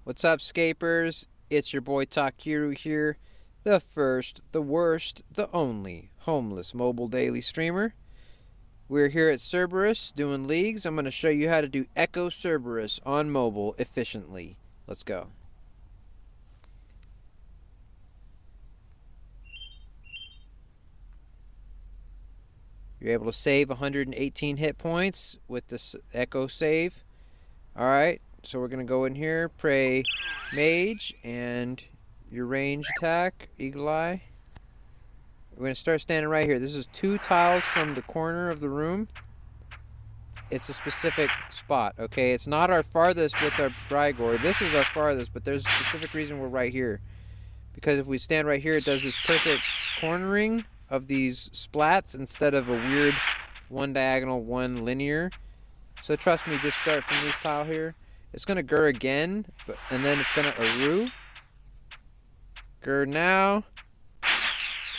What's up, Scapers? It's your boy Takiru here, the first, the worst, the only homeless mobile daily streamer. We're here at Cerberus doing leagues. I'm going to show you how to do Echo Cerberus on mobile efficiently. Let's go. You're able to save 118 hit points with this Echo save. Alright, so we're going to go in here, pray Mage, and your range attack, Eagle Eye. We're going to start standing right here. This is 2 tiles from the corner of the room. It's a specific spot, okay? It's not our farthest with our Drygore. This is our farthest, but there's a specific reason we're right here. Because if we stand right here, it does this perfect cornering of these splats instead of a weird one diagonal, one linear. So trust me, just start from this tile here. It's going to Gur again, and then it's going to Aru. Gur now.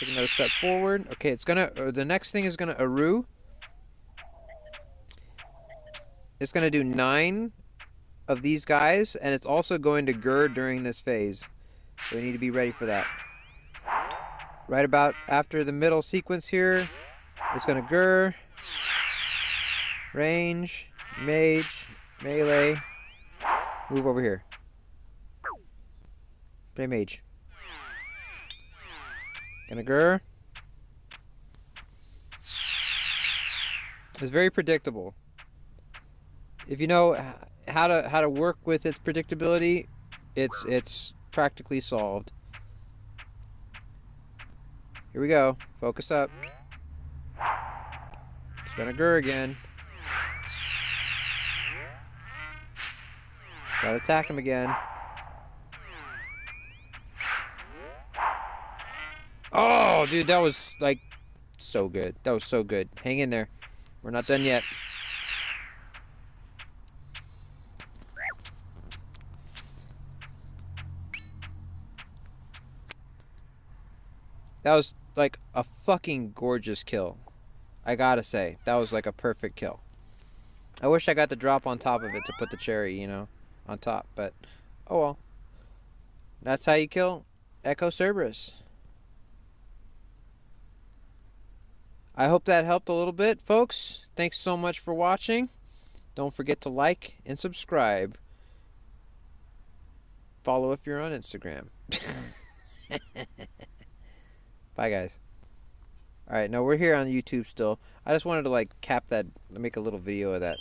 Take another step forward. Okay, it's gonna. The next thing is gonna Aru. It's gonna do 9 of these guys, and it's also going to Gur during this phase. So we need to be ready for that. Right about after the middle sequence here, it's gonna Gur, range, mage, melee. Move over here. Play mage. Gonna Gur. It's very predictable. If you know how to work with its predictability, it's practically solved. Here we go. Focus up. It's gonna Gur again. Gotta attack him again. Oh, dude, that was, like, so good. That was so good. Hang in there. We're not done yet. That was, like, a fucking gorgeous kill. I gotta say. That was, like, a perfect kill. I wish I got the drop on top of it to put the cherry, you know, on top. But, oh well. That's how you kill Echo Cerberus. I hope that helped a little bit, folks. Thanks so much for watching. Don't forget to like and subscribe. Follow if you're on Instagram. Bye, guys. Alright, no, we're here on YouTube still. I just wanted to, like, cap that, make a little video of that.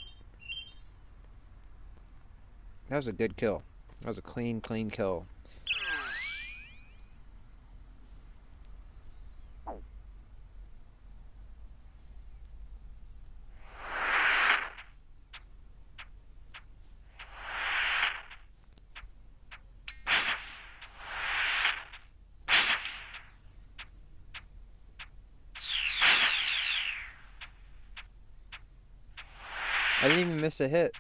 That was a good kill. That was a clean kill. I didn't even miss a hit.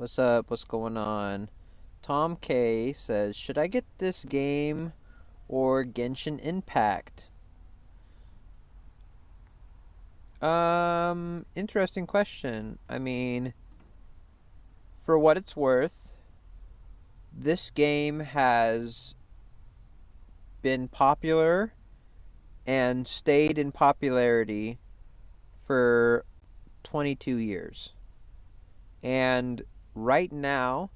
What's up? What's going on? Tom K says, should I get this game or Genshin Impact? Interesting question. I mean, for what it's worth, this game has been popular and stayed in popularity for 22 years. And right now,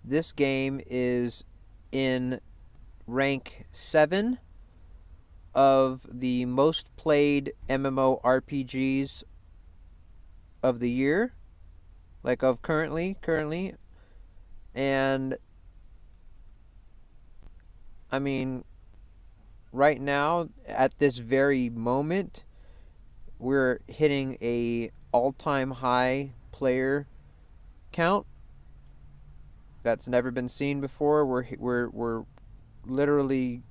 this game is in rank 7 of the most played MMORPGs of the year, like of currently. And I mean, right now at this very moment, we're hitting a all-time high player count that's never been seen before. We're literally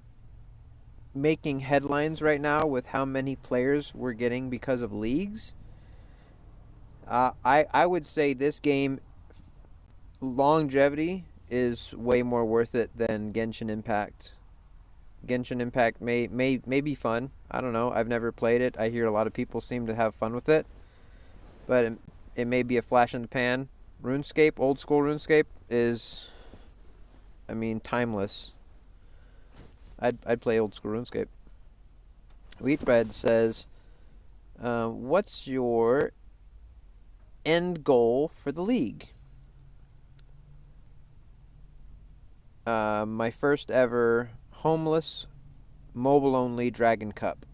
making headlines right now with how many players we're getting because of leagues. I would say this game longevity is way more worth it than Genshin Impact. Genshin Impact may be fun. I don't know. I've never played it. I hear a lot of people seem to have fun with it, but it may be a flash in the pan. RuneScape, old school RuneScape, is, I mean, timeless. I'd play old school RuneScape. Wheatbread says, what's your end goal for the league? My first ever homeless, mobile-only Dragon Cup.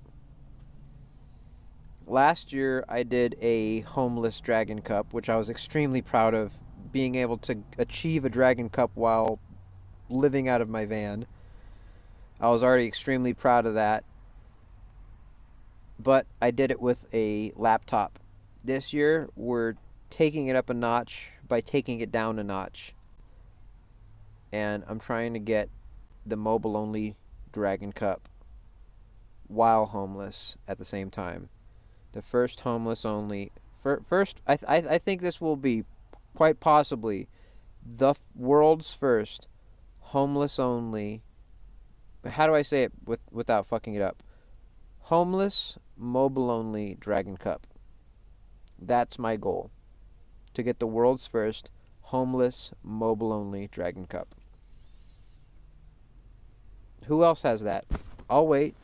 Last year, I did a homeless Dragon Cup, which I was extremely proud of, being able to achieve a Dragon Cup while living out of my van. I was already extremely proud of that, but I did it with a laptop. This year, we're taking it up a notch by taking it down a notch. And I'm trying to get the mobile-only Dragon Cup while homeless at the same time. The first homeless only. First, I think this will be quite possibly the world's first homeless only. How do I say it without fucking it up? Homeless, mobile only Dragon Cup. That's my goal. To get the world's first homeless, mobile only Dragon Cup. Who else has that? I'll wait.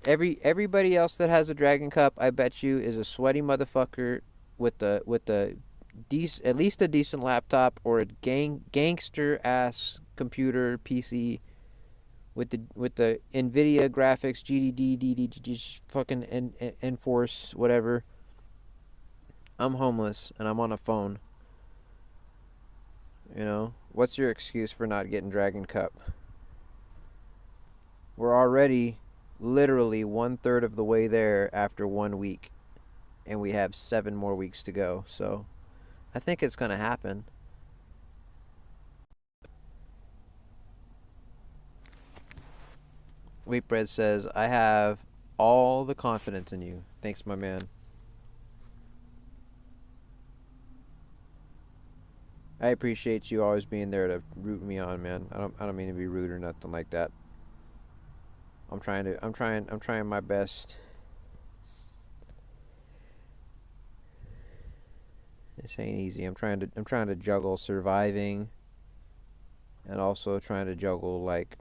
Everybody else that has a Dragon Cup, I bet you, is a sweaty motherfucker with at least a decent laptop or a gangster ass computer PC with the Nvidia graphics, GDD, fucking Enforce, whatever. I'm homeless and I'm on a phone. You know, what's your excuse for not getting Dragon Cup? We're already literally 1/3 of the way there after 1 week, and we have 7 more weeks to go. So I think it's gonna happen. Wheatbread says, I have all the confidence in you. Thanks, my man. I appreciate you always being there to root me on, man. I don't mean to be rude or nothing like that. I'm trying my best. This ain't easy. I'm trying to juggle surviving and also trying to juggle like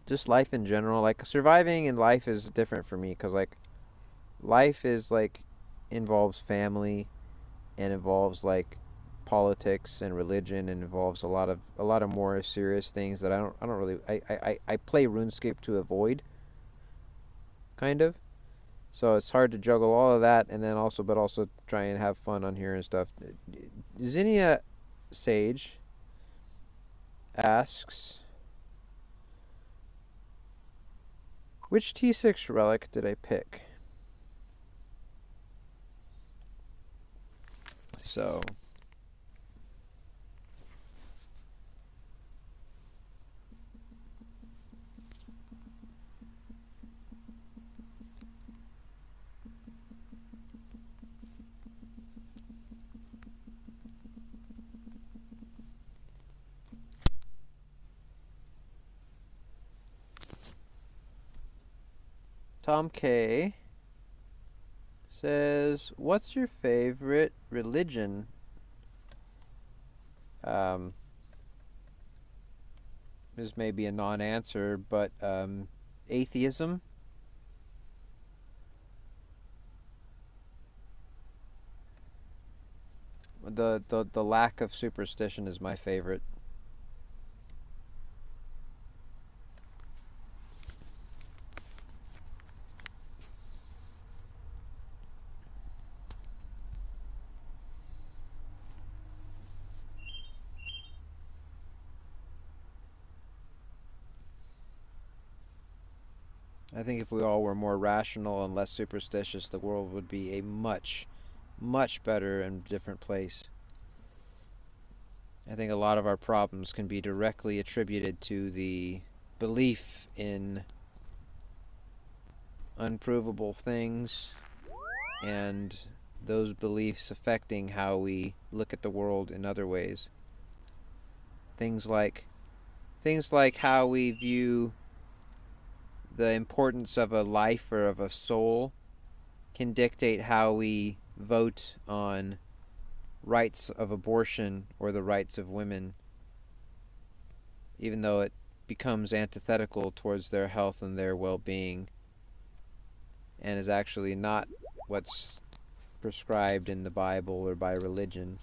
just life in general. Like surviving in life is different for me cuz like life is like involves family and involves like politics and religion and involves a lot of more serious things that I don't really I play RuneScape to avoid kind of. So it's hard to juggle all of that and then also try and have fun on here and stuff. Zinnia Sage asks, which T6 relic did I pick? So Tom K says, "What's your favorite religion?" This may be a non-answer, but atheism. The lack of superstition is my favorite. I think if we all were more rational and less superstitious, the world would be a much, much better and different place. I think a lot of our problems can be directly attributed to the belief in unprovable things and those beliefs affecting how we look at the world in other ways. Things like how we view the importance of a life or of a soul can dictate how we vote on rights of abortion or the rights of women, even though it becomes antithetical towards their health and their well-being and is actually not what's prescribed in the Bible or by religion.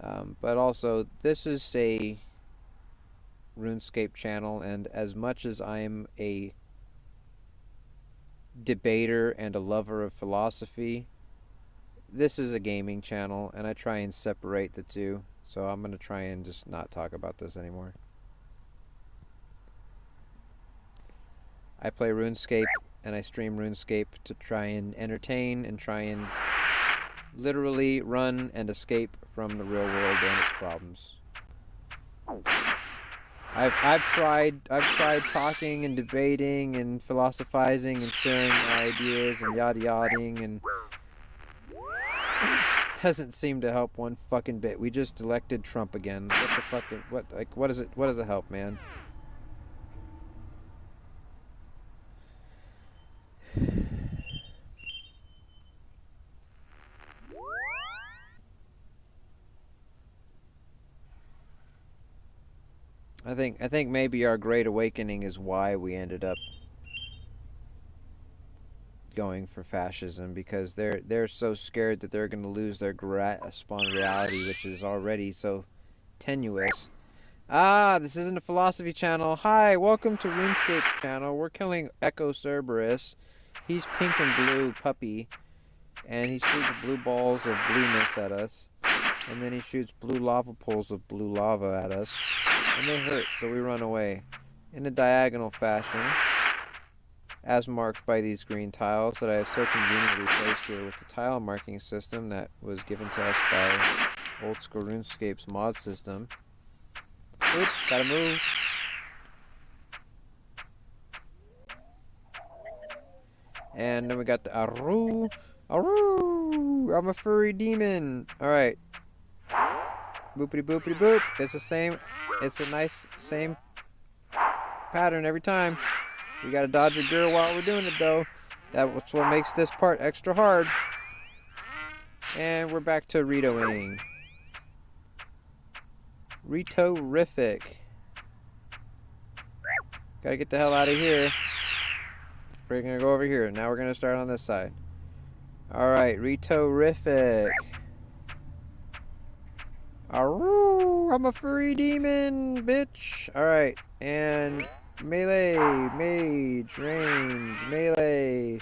But also, this is a RuneScape channel, and as much as I'm a debater and a lover of philosophy, this is a gaming channel, and I try and separate the two. So I'm going to try and just not talk about this anymore. I play RuneScape, and I stream RuneScape to try and entertain and try and literally run and escape from the real world and its problems. I've tried talking and debating and philosophizing and sharing my ideas and yada yading, and it doesn't seem to help one fucking bit. We just elected Trump again. What does it help, man? I think maybe our great awakening is why we ended up going for fascism, because they're so scared that they're going to lose their grasp on reality, which is already so tenuous. This isn't a philosophy channel. Hi, welcome to RuneScape channel. We're killing Echo Cerberus. He's pink and blue puppy, and he shoots blue balls of blueness at us, and then he shoots blue lava pools of blue lava at us, and they hurt, so we run away in a diagonal fashion, as marked by these green tiles that I have so conveniently placed here with the tile marking system that was given to us by Old School RuneScape's mod system. Oops, gotta move. And then we got the Aru. Aru! I'm a furry demon. Alright. Boopity boopity boop. It's the same. It's a nice same pattern every time. We gotta dodge a girl while we're doing it though. That's what makes this part extra hard. And we're back to Ritoing. Ritorific. Gotta get the hell out of here. We're gonna go over here. Now we're gonna start on this side. Alright, Ritorific. Aroo! I'm a furry demon, bitch! Alright, and melee, mage, range, melee.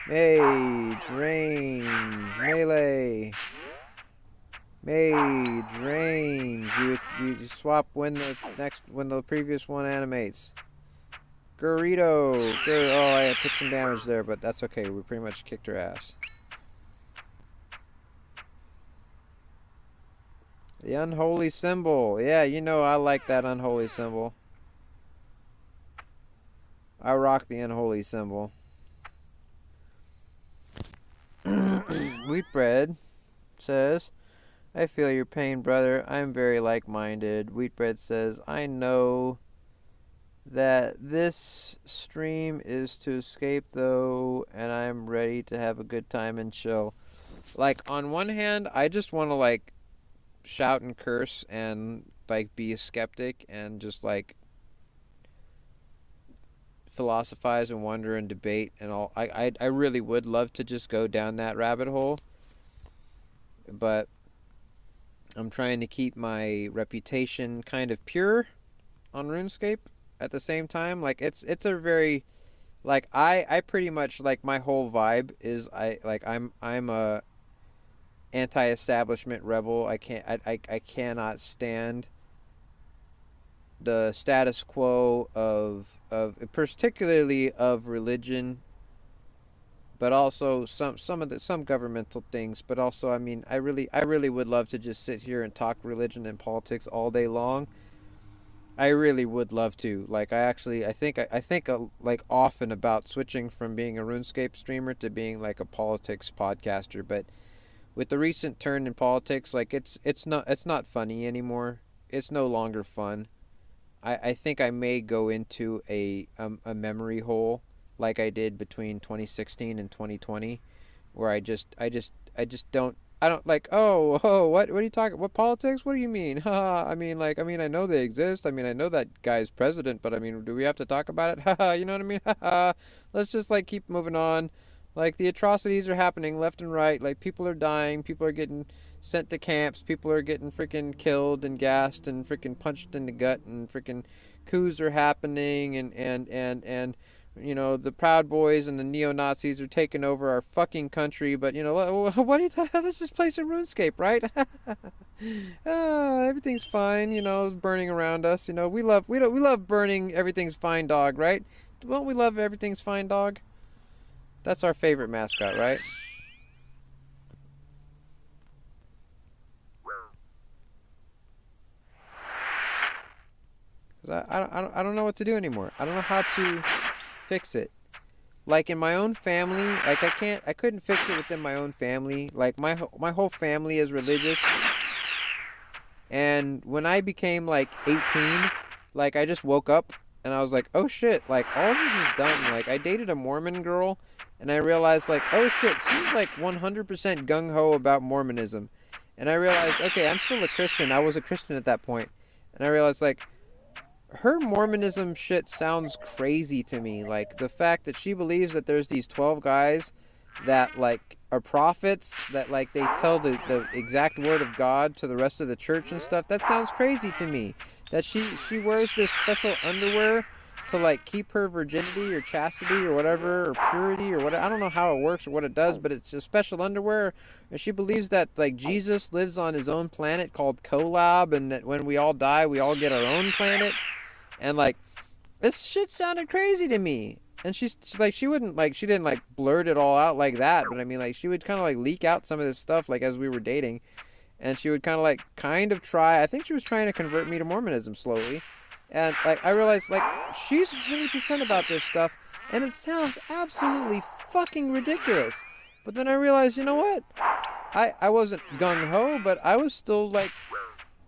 Mage, range, melee. Mage, range. You swap when the previous one animates. Burrito. Oh, I took some damage there, but that's okay. We pretty much kicked her ass. The unholy symbol. Yeah, you know I like that unholy symbol. I rock the unholy symbol. Wheatbread says, I feel your pain, brother. I'm very like-minded. Wheatbread says, I know that this stream is to escape though, and I'm ready to have a good time and chill. Like on one hand, I just want to like shout and curse and like be a skeptic and just like philosophize and wonder and debate and all. I really would love to just go down that rabbit hole, but I'm trying to keep my reputation kind of pure on RuneScape at the same time. Like it's a very like I pretty much like my whole vibe is I'm a anti-establishment rebel. I cannot stand the status quo of particularly of religion, but also some governmental things. But also, I mean, I really would love to just sit here and talk religion and politics all day long. I really would love to. Like, I think like often about switching from being a RuneScape streamer to being like a politics podcaster. But with the recent turn in politics, like it's not funny anymore. It's no longer fun. I think I may go into a memory hole like I did between 2016 and 2020, where I just I don't like what are you talking, what politics, what do you mean? Haha. I mean I know they exist. I mean I know that guy's president, but I mean do we have to talk about it? Haha. You know what I mean? Haha. Let's just like keep moving on. Like the atrocities are happening left and right. Like people are dying, people are getting sent to camps, people are getting freaking killed and gassed and freaking punched in the gut, and freaking coups are happening, and you know the Proud Boys and the neo Nazis are taking over our fucking country. But you know what are you talking? Let's just play some RuneScape, right? Everything's fine. You know, it's burning around us. You know, we love burning. Everything's fine, dog, right? Won't we love everything's fine, dog? That's our favorite mascot, right? I don't know what to do anymore. I don't know how to fix it. Like in my own family, like I couldn't fix it within my own family. Like my whole family is religious. And when I became like 18, like I just woke up and I was like, "Oh shit, like all this is done." Like I dated a Mormon girl and I realized like, "Oh shit, she's like 100% gung ho about Mormonism." And I realized, "Okay, I'm still a Christian. I was a Christian at that point." And I realized like her Mormonism shit sounds crazy to me. Like the fact that she believes that there's these 12 guys that like are prophets, that like they tell the exact word of God to the rest of the church and stuff. That sounds crazy to me. That she wears this special underwear to like keep her virginity or chastity or whatever, or purity or whatever. I don't know how it works or what it does, but it's a special underwear. And she believes that like Jesus lives on his own planet called Kolab, and that when we all die, we all get our own planet. And like this shit sounded crazy to me. And she's like, she wouldn't like, she didn't like blurt it all out like that, but I mean like she would kind of like leak out some of this stuff like as we were dating, and she would kind of try, I think she was trying to convert me to Mormonism slowly. And like I realized like she's 100% about this stuff and it sounds absolutely fucking ridiculous. But then I realized, you know what? I wasn't gung ho, but I was still like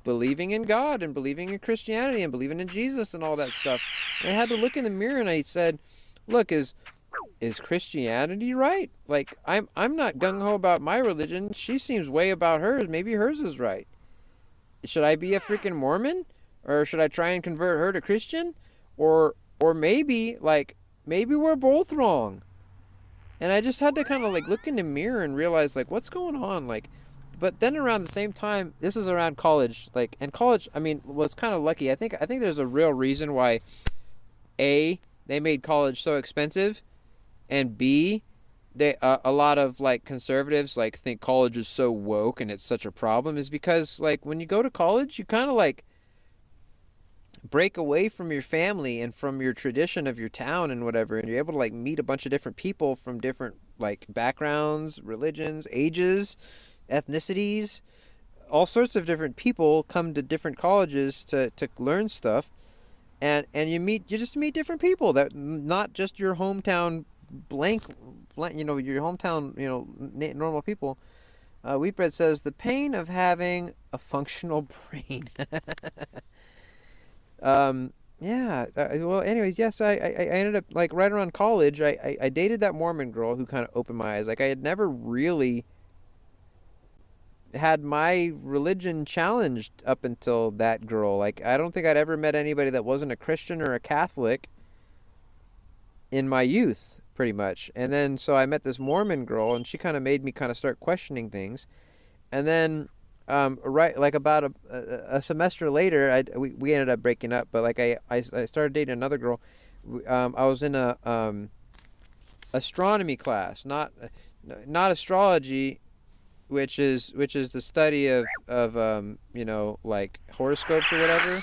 believing in God and believing in Christianity and believing in Jesus and all that stuff. And I had to look in the mirror and I said, look, is Christianity right? Like I'm not gung ho about my religion. She seems way about hers. Maybe hers is right. Should I be a freaking Mormon? Or should I try and convert her to Christian? Or maybe we're both wrong. And I just had to kind of like look in the mirror and realize like what's going on, like. But then around the same time, this is around college, like, and college, I mean, was kind of lucky. I think there's a real reason why A, they made college so expensive, and B, they a lot of like conservatives like think college is so woke and it's such a problem, is because like when you go to college, you kind of like break away from your family and from your tradition of your town and whatever, and you're able to like meet a bunch of different people from different like backgrounds, religions, ages, ethnicities. All sorts of different people come to different colleges to learn stuff, and you just meet different people, that not just your hometown blank you know, your hometown, you know, normal people. Wheatbread says the pain of having a functional brain. Yeah. Well, anyways, yes, I ended up like right around college. I dated that Mormon girl who kind of opened my eyes. Like I had never really had my religion challenged up until that girl. Like I don't think I'd ever met anybody that wasn't a Christian or a Catholic in my youth, pretty much. And then so I met this Mormon girl, and she kind of made me kind of start questioning things. And then, right, like about a semester later, we ended up breaking up. But like I started dating another girl. I was in a astronomy class, not astrology, which is the study of like horoscopes or whatever.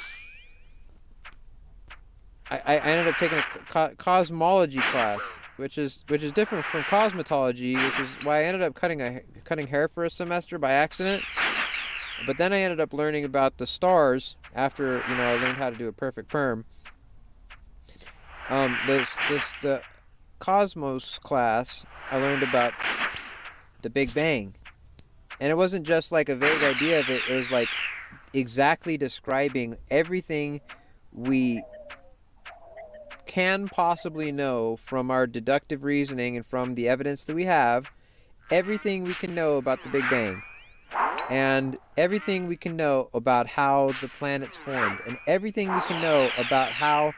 I ended up taking a cosmology class, which is different from cosmetology, which is why I ended up cutting hair for a semester by accident. But then I ended up learning about the stars after I learned how to do a perfect perm. The cosmos class, I learned about the Big Bang, and it wasn't just like a vague idea of it. It was like exactly describing everything we can possibly know from our deductive reasoning and from the evidence that we have, everything we can know about the Big Bang, and everything we can know about how the planets formed, and everything we can know about how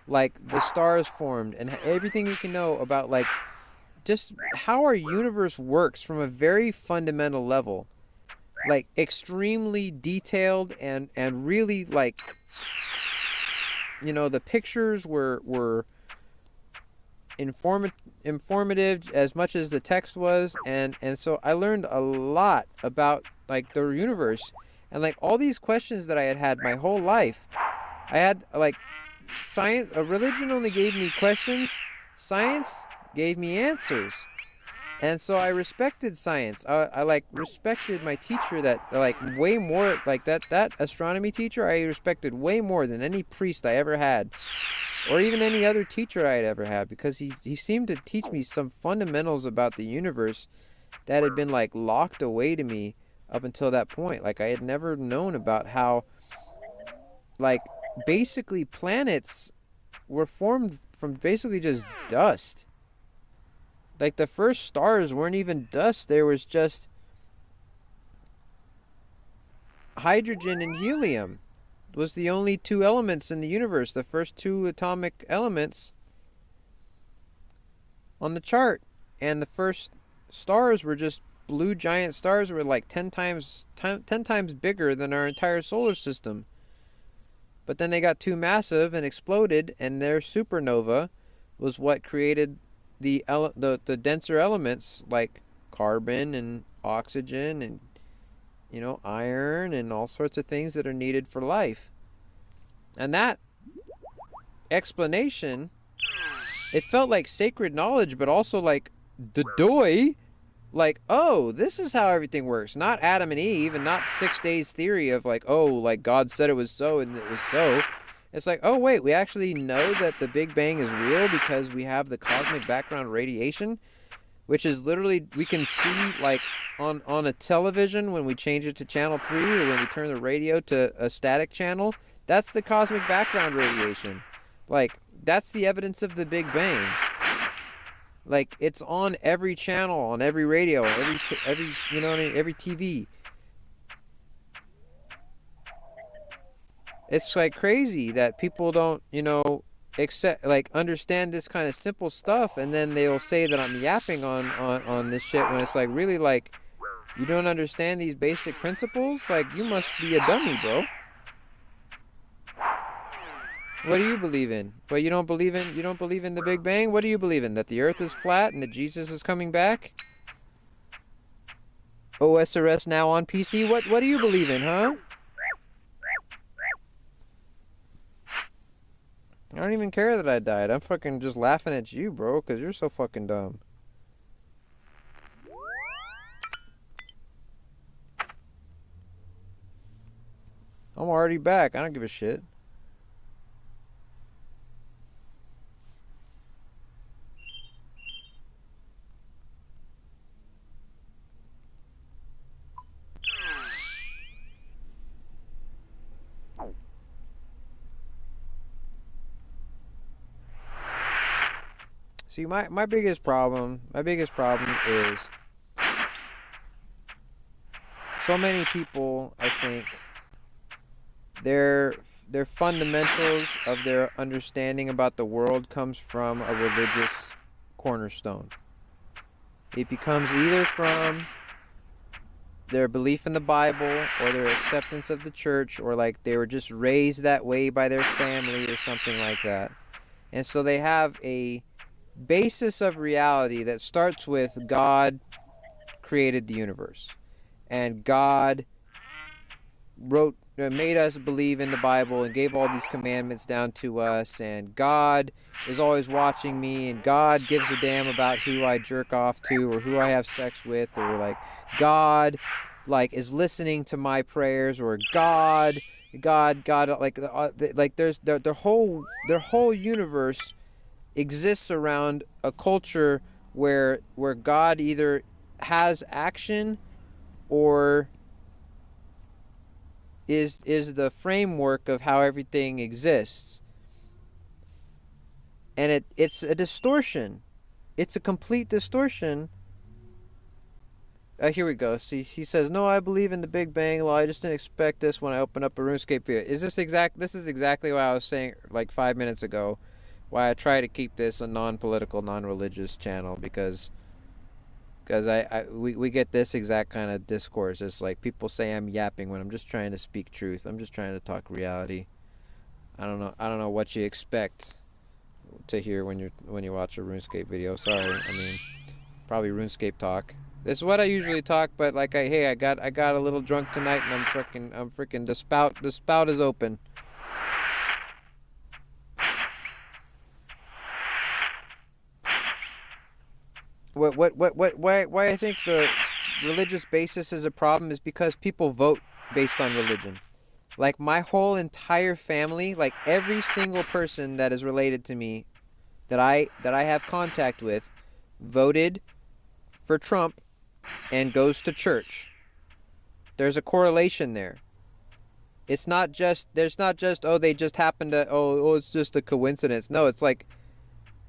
like the stars formed, and everything we can know about like just how our universe works from a very fundamental level, like extremely detailed and really like the pictures were informative as much as the text was, and so I learned a lot about like the universe, and like all these questions that I had my whole life. I had like science, a religion only gave me questions, science gave me answers. And so I respected science. I like respected my teacher that like way more, like that astronomy teacher I respected way more than any priest I ever had, or even any other teacher I had ever had, because he seemed to teach me some fundamentals about the universe that had been like locked away to me up until that point. Like I had never known about how like basically planets were formed from basically just dust. Like the first stars weren't even dust, there was just hydrogen and helium was the only two elements in the universe, the first two atomic elements on the chart. And the first stars were just blue giant stars were like 10 times bigger than our entire solar system. But then they got too massive and exploded, and their supernova was what created the denser elements like carbon and oxygen and iron and all sorts of things that are needed for life. And that explanation, it felt like sacred knowledge, but also like the doy, like, oh, this is how everything works. Not Adam and Eve, and not 6 days theory of like, oh, like God said it was so and it was so. It's like, oh wait, we actually know that the Big Bang is real because we have the cosmic background radiation, which is literally, we can see like on a television when we change it to channel 3, or when we turn the radio to a static channel. That's the cosmic background radiation. Like, that's the evidence of the Big Bang. Like, it's on every channel, on every radio, every TV. It's like crazy that people don't, accept, like, understand this kind of simple stuff, and then they'll say that I'm yapping on this shit, when it's like, really, like, you don't understand these basic principles? Like, you must be a dummy, bro. What do you believe in? Well, you don't believe in the Big Bang? What do you believe in? That the earth is flat and that Jesus is coming back? OSRS now on PC? What do you believe in, huh? I don't even care that I died. I'm fucking just laughing at you, bro, because you're so fucking dumb. I'm already back. I don't give a shit. See, my biggest problem is so many people, I think, their fundamentals of their understanding about the world comes from a religious cornerstone. It becomes either from their belief in the Bible or their acceptance of the church, or like they were just raised that way by their family or something like that. And so they have a basis of reality that starts with God created the universe, and God made us believe in the Bible and gave all these commandments down to us, and God is always watching me, and God gives a damn about who I jerk off to or who I have sex with, or like God like is listening to my prayers, or God like there's their whole universe exists around a culture where God either has action or is the framework of how everything exists. And it's a distortion. It's a complete distortion. Here we go. See, he says, "No, I believe in the Big Bang Law. I just didn't expect this when I opened up a RuneScape video." This is exactly what I was saying like 5 minutes ago. Why I try to keep this a non-political, non-religious channel, because we get this exact kind of discourse. It's like people say I'm yapping when I'm just trying to speak truth. I'm just trying to talk reality. I don't know what you expect to hear when you watch a RuneScape video. Sorry, I mean probably RuneScape talk. This is what I usually talk, but like I got a little drunk tonight, and I'm freaking the spout is open. Why I think the religious basis is a problem is because people vote based on religion. Like my whole entire family, like every single person that is related to me that I have contact with voted for Trump and goes to church. There's a correlation there. There's not just oh they just happen to oh it's just a coincidence. No, it's like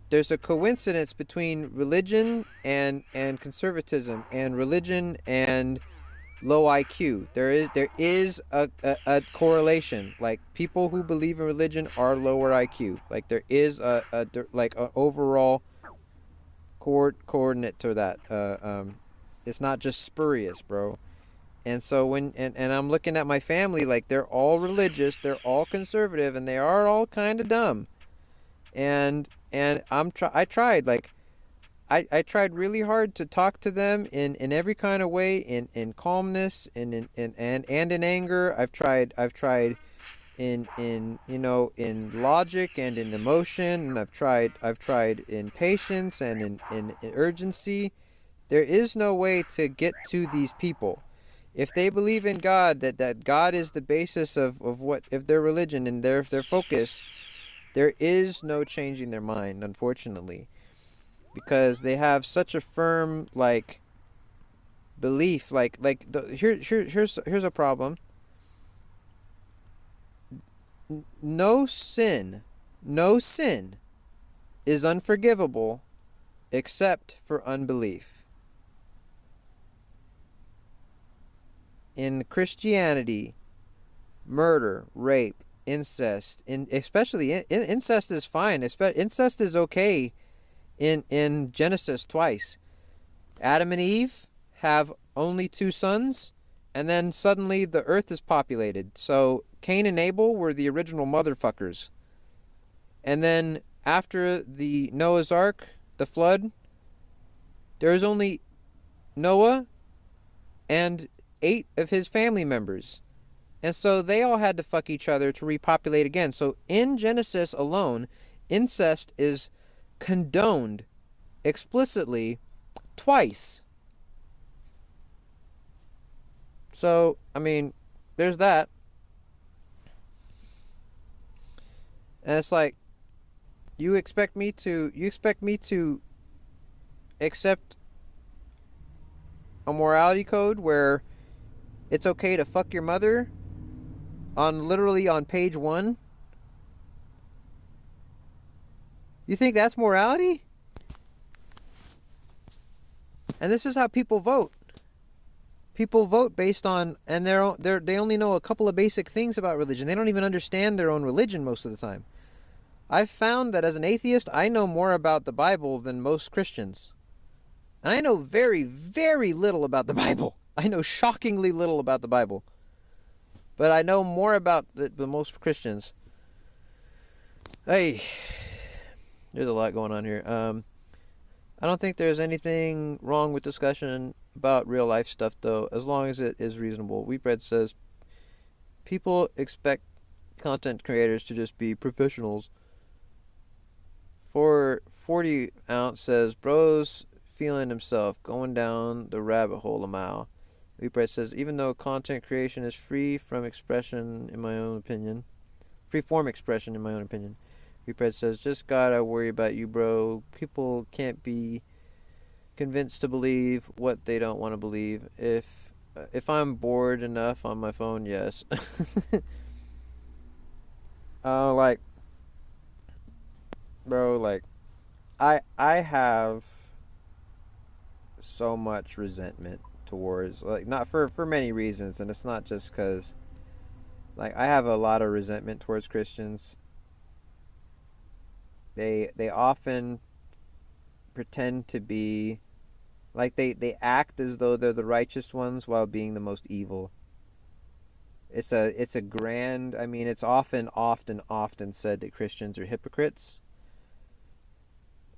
there's a coincidence between religion and conservatism, and religion and low IQ. There is a correlation. Like people who believe in religion are lower IQ. Like there is like an overall coordinate to that. It's not just spurious, bro. And so when I'm looking at my family, like they're all religious, they're all conservative, and they are all kind of dumb. And I tried really hard to talk to them in every kind of way, in calmness and in anger. I've tried in in logic and in emotion, and I've tried in patience and in urgency. There is no way to get to these people. If they believe in God, that God is the basis of what if their religion and their focus, there is no changing their mind, unfortunately, because they have such a firm like belief. Here's a problem. No sin is unforgivable except for unbelief. In Christianity, murder, rape, incest, especially incest is fine. Incest is okay in Genesis twice. Adam and Eve have only 2 sons, and then suddenly the earth is populated. So Cain and Abel were the original motherfuckers. And then after the Noah's Ark, the flood, there was only Noah and 8 of his family members. And so they all had to fuck each other to repopulate again. So in Genesis alone, incest is condoned explicitly twice. So, I mean, there's that. And it's like, you expect me to accept a morality code where it's okay to fuck your mother literally on page 1? You think that's morality? And this is how people vote. People vote based on, and they only know a couple of basic things about religion. They don't even understand their own religion most of the time. I've found that as an atheist, I know more about the Bible than most Christians. And I know very, very little about the Bible. I know shockingly little about the Bible. But I know more about the most Christians. Hey, there's a lot going on here. I don't think there's anything wrong with discussion about real life stuff, though, as long as it is reasonable. Wheatbread says, people expect content creators to just be professionals. 440 ounce says, bro's feeling himself, going down the rabbit hole a mile. Wheatbread says, even though content creation is free from expression, in my own opinion, free form expression, in my own opinion. Wheatbread says, just gotta worry about you, bro. People can't be convinced to believe what they don't want to believe. If I'm bored enough on my phone, yes. Like, bro, like, I have so much resentment towards, like, not for many reasons, and it's not just because, like, I have a lot of resentment towards Christians. They often pretend to be, like, they act as though they're the righteous ones while being the most evil. It's a grand, I mean, it's often said that Christians are hypocrites.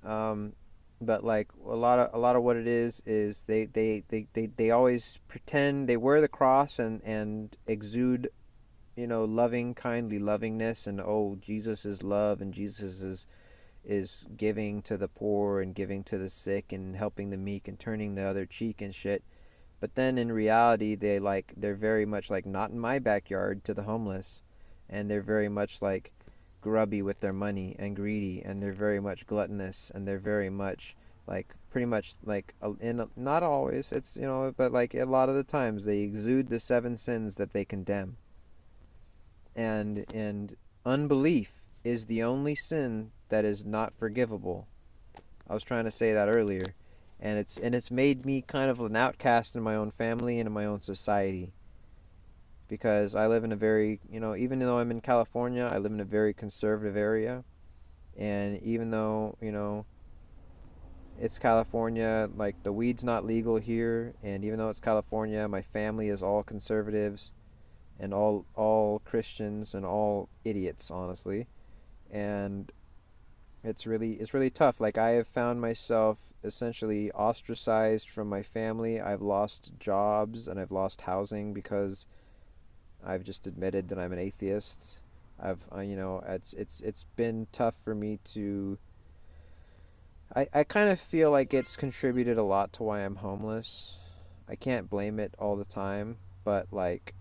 But like a lot of what it is they always pretend they wear the cross and exude, loving, kindly lovingness, and Jesus is love, and Jesus is giving to the poor and giving to the sick and helping the meek and turning the other cheek and shit. But then in reality, they're very much like not in my backyard to the homeless, and they're very much like grubby with their money and greedy, and they're very much gluttonous, and they're very much like pretty much like not always, it's but like a lot of the times they exude the 7 sins that they condemn. And unbelief is the only sin that is not forgivable. I was trying to say that earlier. And it's made me kind of an outcast in my own family and in my own society. Because I live in a very, even though I'm in California, I live in a very conservative area. And even though, it's California, like the weed's not legal here. And even though it's California, my family is all conservatives and all Christians and all idiots, honestly. And it's really tough. Like, I have found myself essentially ostracized from my family. I've lost jobs and I've lost housing because I've just admitted that I'm an atheist. It's been tough for me to. I kind of feel like it's contributed a lot to why I'm homeless. I can't blame it all the time, but like,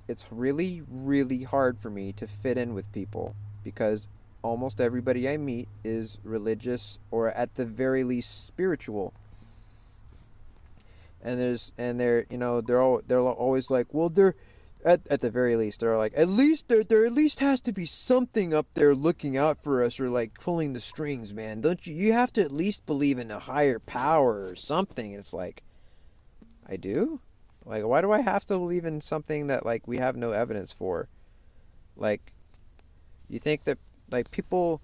it's really, really hard for me to fit in with people, because almost everybody I meet is religious or at the very least spiritual. And they're always like, well, they're at the very least they're like, at least there at least has to be something up there looking out for us, or like pulling the strings, man. Don't you have to at least believe in a higher power or something? It's like, I do? Like, why do I have to believe in something that like we have no evidence for? Like, you think that like people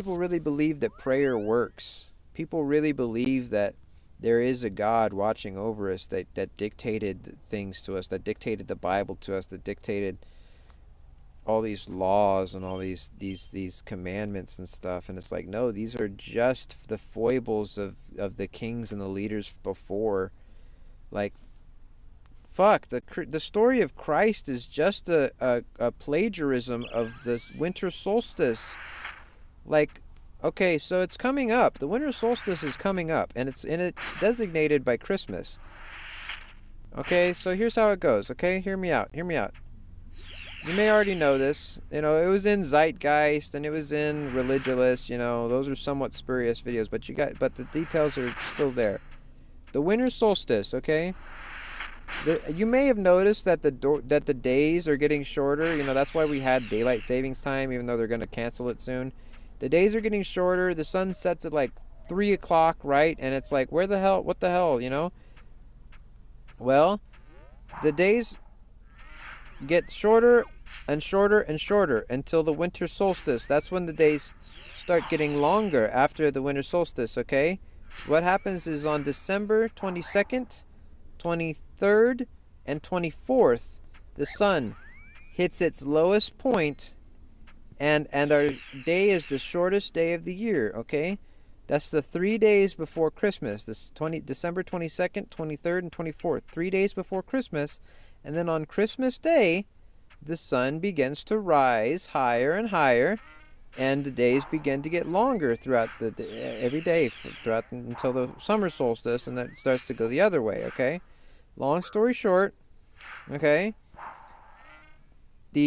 really believe that prayer works? People really believe that there is a God watching over us that dictated things to us, that dictated the Bible to us, that dictated all these laws and all these commandments and stuff. And it's like, no, these are just the foibles of the kings and the leaders before. Like, fuck, the story of Christ is just a plagiarism of the winter solstice. Like, okay, so it's coming up. The winter solstice is coming up, and it's designated by Christmas. Okay, so here's how it goes. Okay, hear me out. You may already know this. It was in Zeitgeist and it was in Religulous. Those are somewhat spurious videos, but the details are still there. The winter solstice. Okay. You may have noticed that the days are getting shorter. That's why we had daylight savings time, even though they're going to cancel it soon. The days are getting shorter. The sun sets at like 3 o'clock, right? And it's like, where the hell, what the hell, you know? Well, the days get shorter and shorter and shorter until the winter solstice. That's when the days start getting longer after the winter solstice, okay? What happens is on December 22nd, 23rd, and 24th, the sun hits its lowest point, and our day is the shortest day of the year, okay? That's the 3 days before Christmas. This December 22nd, 23rd, and 24th. 3 days before Christmas. And then on Christmas Day, the sun begins to rise higher and higher, and the days begin to get longer throughout every day throughout until the summer solstice, and then it starts to go the other way, okay? Long story short, okay? I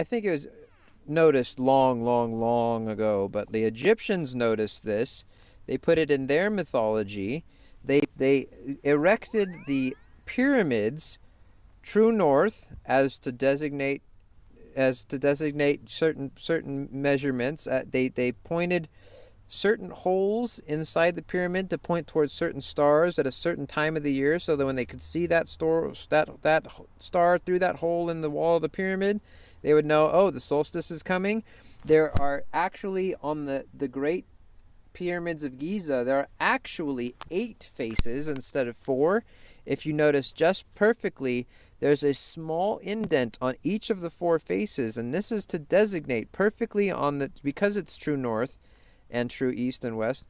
think it was noticed long ago, but the Egyptians noticed this. They put it in their mythology. They erected the pyramids true north as to designate certain measurements. They pointed certain holes inside the pyramid to point towards certain stars at a certain time of the year, so that when they could see that star through that hole in the wall of the pyramid, they would know, oh, the solstice is coming. There are actually, on the great pyramids of Giza, there are actually 8 faces instead of 4. If you notice just perfectly, there's a small indent on each of the 4 faces, and this is to designate perfectly because it's true north and true east and west,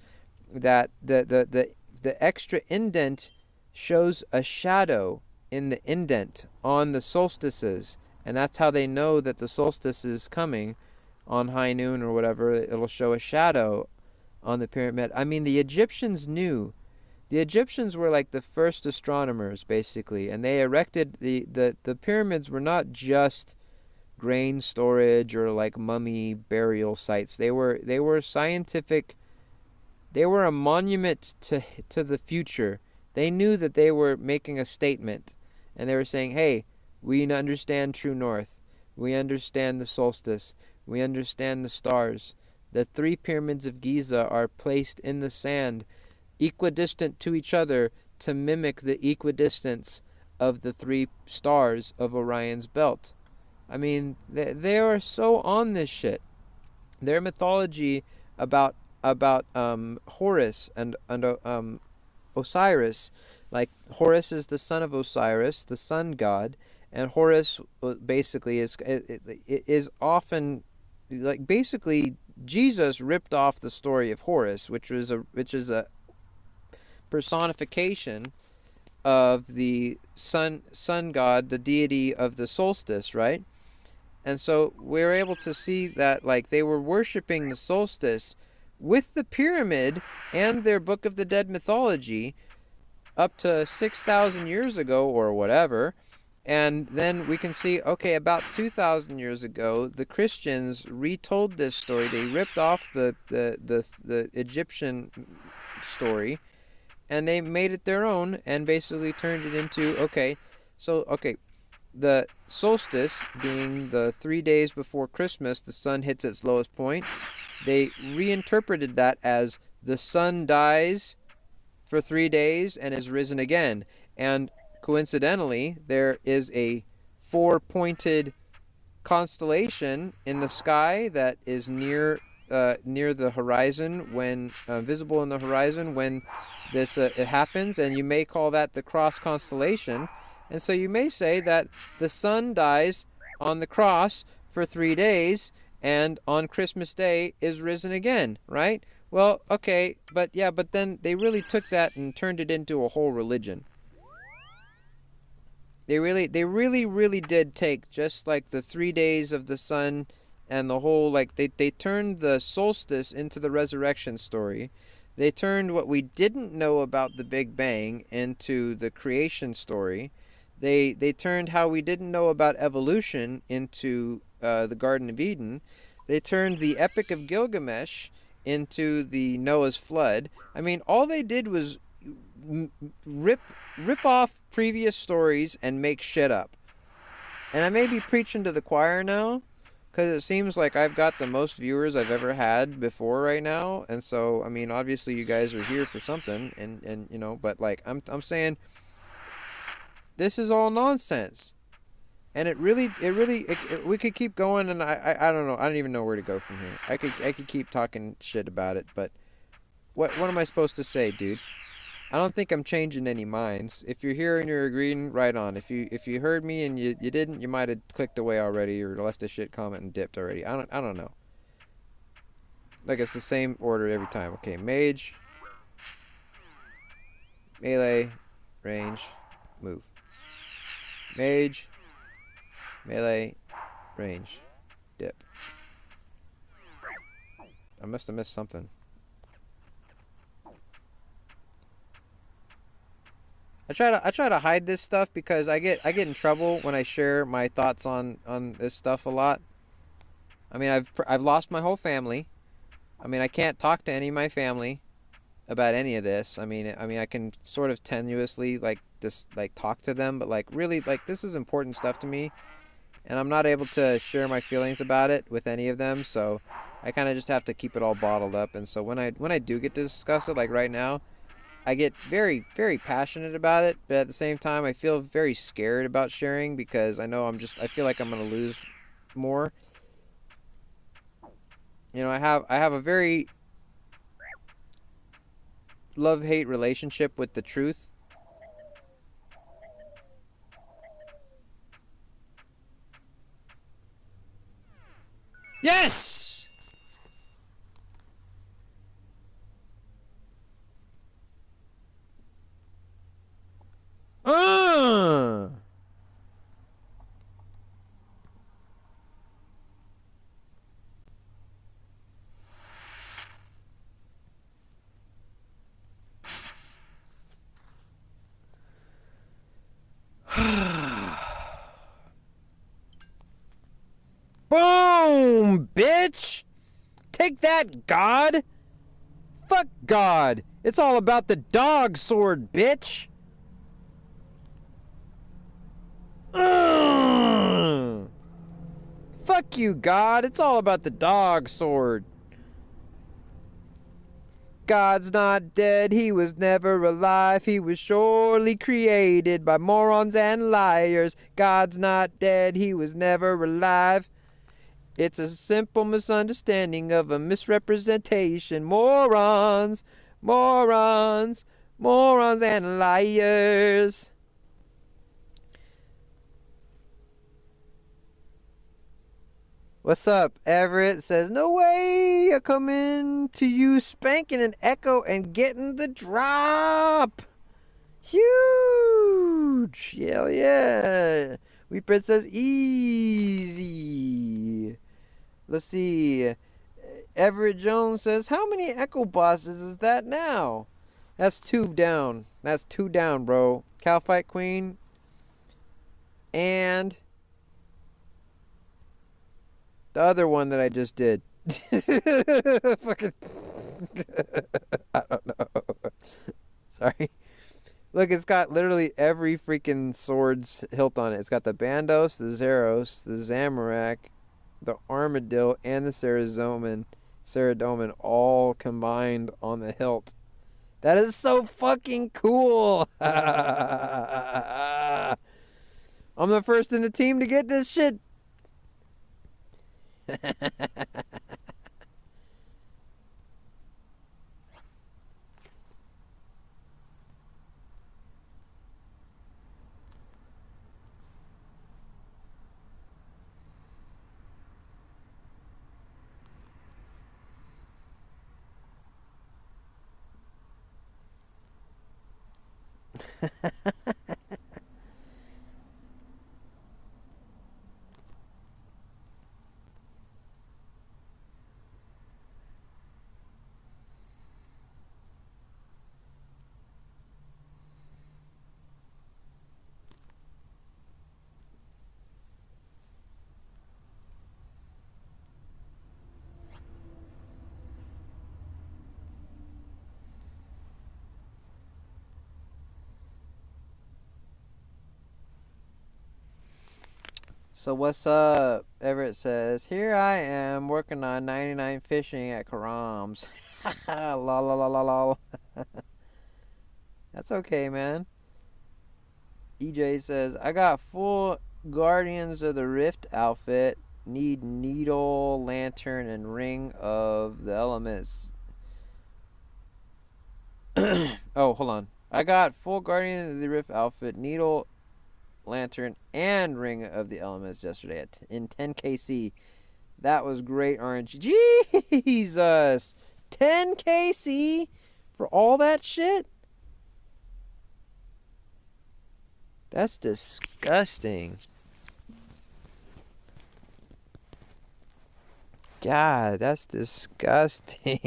that the extra indent shows a shadow in the indent on the solstices, and that's how they know that the solstice is coming on high noon or whatever. It'll show a shadow on the pyramid. I mean, the Egyptians knew. The Egyptians were like the first astronomers, basically, and they erected the pyramids were not just grain storage or like mummy burial sites. They were scientific. They were a monument to the future. They knew that they were making a statement, and they were saying, hey, we understand true north. We understand the solstice. We understand the stars. The 3 pyramids of Giza are placed in the sand, equidistant to each other, to mimic the equidistance of the 3 stars of Orion's belt. I mean, they are so on this shit. Their mythology about Horus and Osiris, like Horus is the son of Osiris, the sun god, and Horus basically is often, like, basically Jesus ripped off the story of Horus, which is a personification of the sun god, the deity of the solstice, right? And so we're able to see that, like, they were worshiping the solstice with the pyramid and their Book of the Dead mythology up to 6,000 years ago or whatever. And then we can see, okay, about 2,000 years ago, the Christians retold this story. They ripped off the Egyptian story, and they made it their own and basically turned it into, the solstice being the 3 days before Christmas, the sun hits its lowest point. They reinterpreted that as the sun dies for 3 days and is risen again. And coincidentally, there is a 4-pointed constellation in the sky that is near the horizon, when visible in the horizon when this it happens, and you may call that the cross constellation. And so you may say that the sun dies on the cross for 3 days, and on Christmas Day is risen again, right? Well, okay, but then they really took that and turned it into a whole religion. They really did take just like the 3 days of the sun and the whole, like, they turned the solstice into the resurrection story. They turned what we didn't know about the Big Bang into the creation story. They turned how we didn't know about evolution into the Garden of Eden. They turned the Epic of Gilgamesh into the Noah's flood. I mean, all they did was rip off previous stories and make shit up. And I may be preaching to the choir now, because it seems like I've got the most viewers I've ever had before right now, and so I mean, obviously you guys are here for something, and you know, but like I'm saying, this is all nonsense, and we could keep going, and I don't know, I don't even know where to go from here. I could keep talking shit about it, but what am I supposed to say, dude? I don't think I'm changing any minds. If you're here and you're agreeing, right on. If you heard me and you didn't, you might have clicked away already or left a shit comment and dipped already. I don't know. Like it's the same order every time. Okay, mage, melee, range, move. Mage, melee, range, dip. I must have missed something. I try to hide this stuff because I get in trouble when I share my thoughts on this stuff a lot. I mean, I've lost my whole family. I mean, I can't talk to any of my family about any of this. I mean, I can sort of tenuously like talk to them, but like really like this is important stuff to me, and I'm not able to share my feelings about it with any of them. So I kind of just have to keep it all bottled up. And so when I do get to discuss it, like right now, I get very, very passionate about it, but at the same time, I feel very scared about sharing because I know I feel like I'm going to lose more. You know, I have a very love-hate relationship with the truth. Yes! Uh! Boom, bitch! Take that, God! Fuck God! It's all about the dog sword, bitch! Ugh. Fuck you, God! It's all about the dog sword. God's not dead, he was never alive. He was surely created by morons and liars. God's not dead, he was never alive. It's a simple misunderstanding of a misrepresentation. Morons, morons, morons and liars. What's up? Everett says, no way I come in to you spanking an echo and getting the drop. Huge. Hell yeah. Wheat Bread says, easy. Let's see. Everett Jones says, how many echo bosses is that now? That's 2 down. That's 2 down, bro. Cow Fight Queen. And the other one that I just did. Fucking. I don't know. Sorry. Look, it's got literally every freaking sword's hilt on it. It's got the Bandos, the Zeros, the Zamorak, the Armadillo, and the Ceradomin all combined on the hilt. That is so fucking cool. I'm the first in the team to get this shit. So what's up? Everett says, here I am working on 99 fishing at Karam's. la la la la la. That's okay, man. EJ says, I got full Guardians of the Rift outfit. Need needle, lantern, and ring of the elements. Oh, hold on. I got full Guardian of the Rift outfit, needle, lantern, and ring of the elements yesterday in 10kc. That was great, Orange. Jesus! 10kc for all that shit? That's disgusting. God, that's disgusting.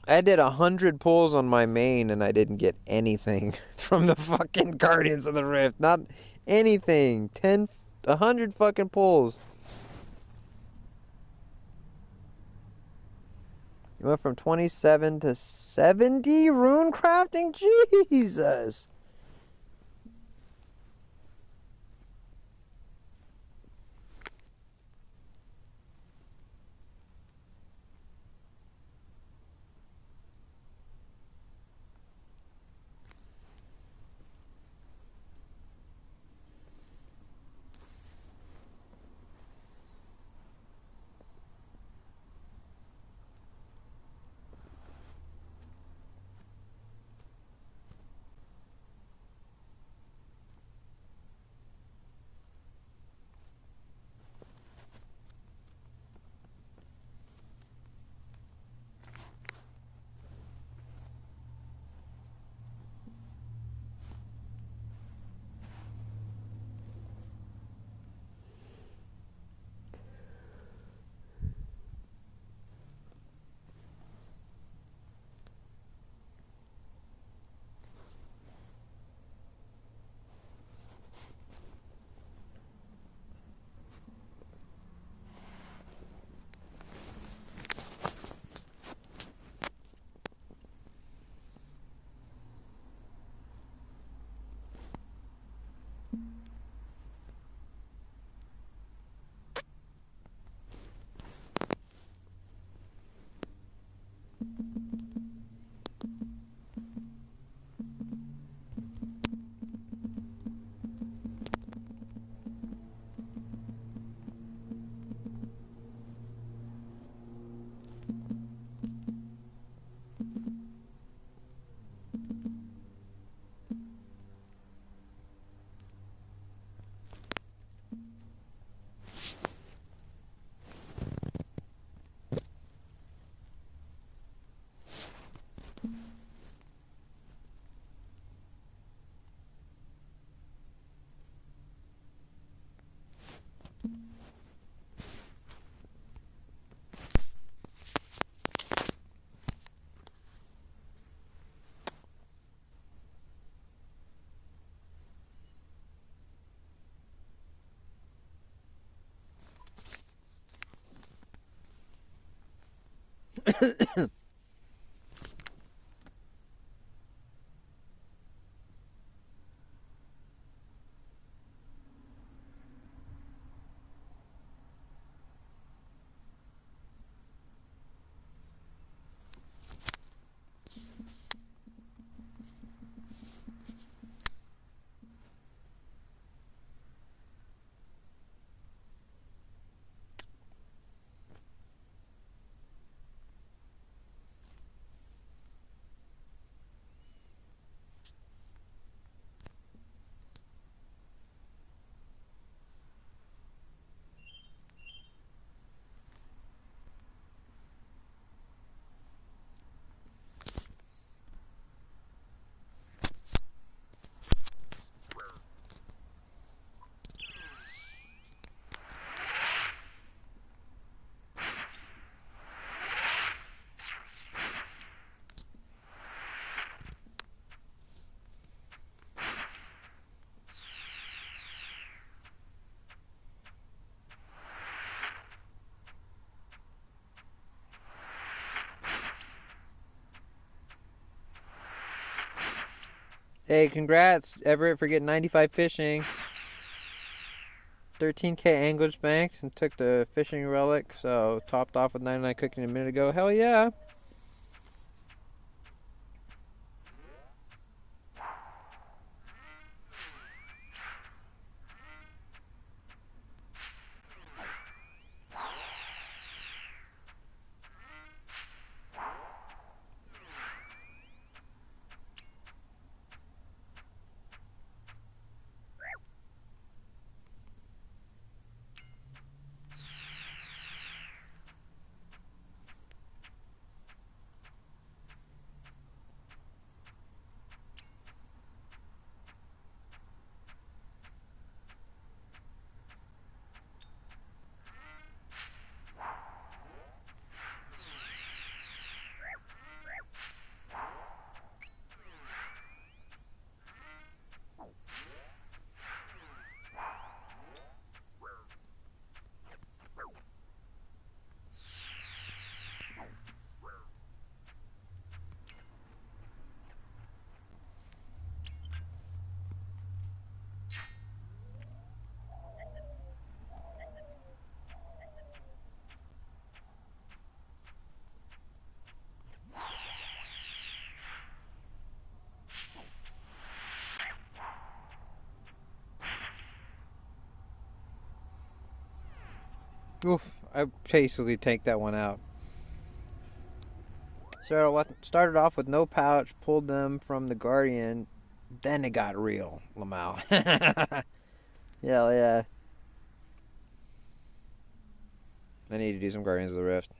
I did 100 pulls on my main and I didn't get anything from the fucking Guardians of the Rift. Not anything. 100 fucking pulls. You went from 27 to 70 rune crafting? Jesus. Hey, congrats, Everett, for getting 95 fishing. 13K anglers banked and took the fishing relic, so topped off with 99 cooking a minute ago. Hell yeah. Oof, I basically take that one out. So started off with no pouch, pulled them from the Guardian, then it got real, Lamau. Hell yeah. I need to do some Guardians of the Rift.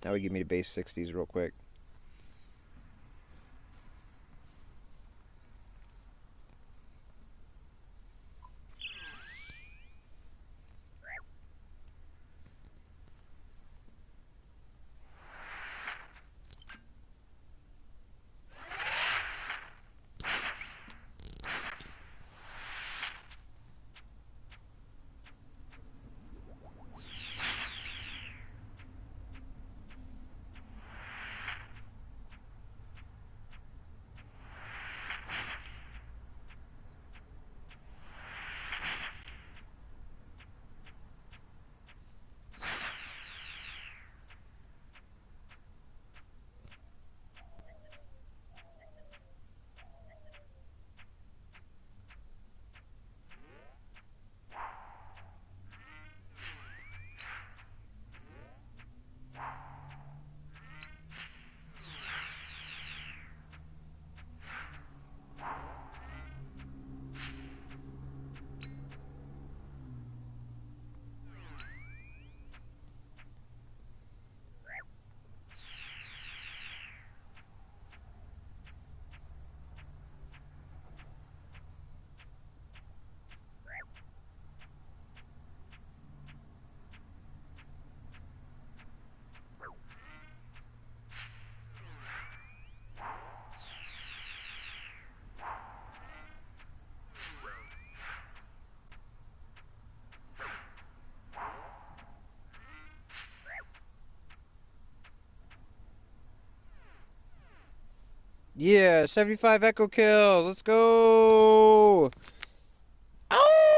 That would give me the base 60s real quick. Yeah, 75 echo kills. Let's go. Oh!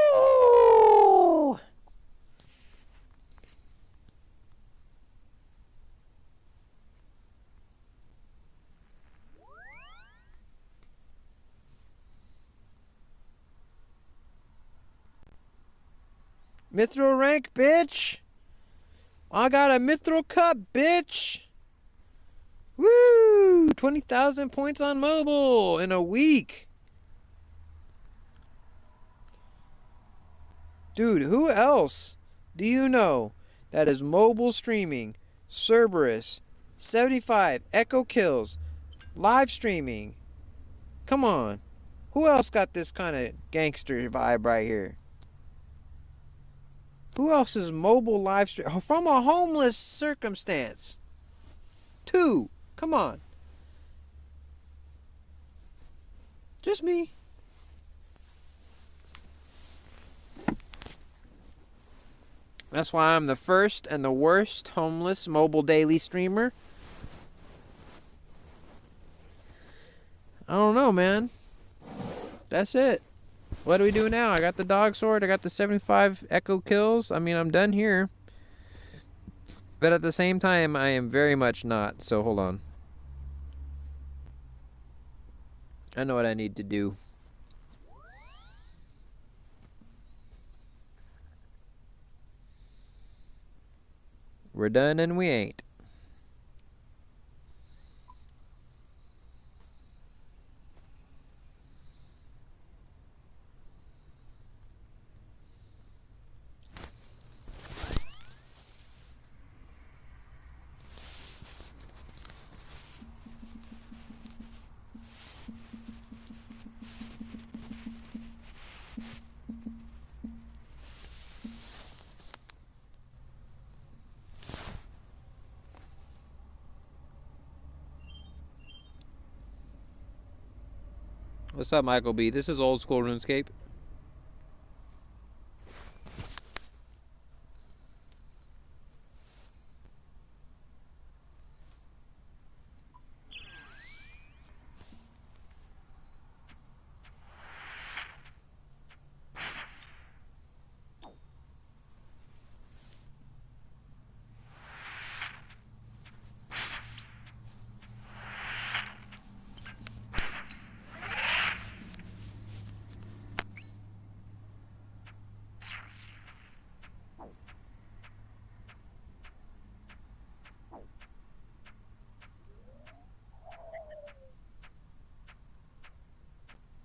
Mithril rank, bitch. I got a Mithril cup, bitch. Woo! 20,000 points on mobile in a week. Dude, who else do you know that is mobile streaming, Cerberus, 75 echo kills, live streaming? Come on. Who else got this kind of gangster vibe right here? Who else is mobile live stream from a homeless circumstance? 2. Come on. Just me. That's why I'm the first and the worst homeless mobile daily streamer. I don't know, man. That's it. What do we do now? I got the dog sword. I got the 75 echo kills. I mean, I'm done here. But at the same time, I am very much not. So hold on. I know what I need to do. We're done and we ain't. What's up, Michael B? This is old school RuneScape.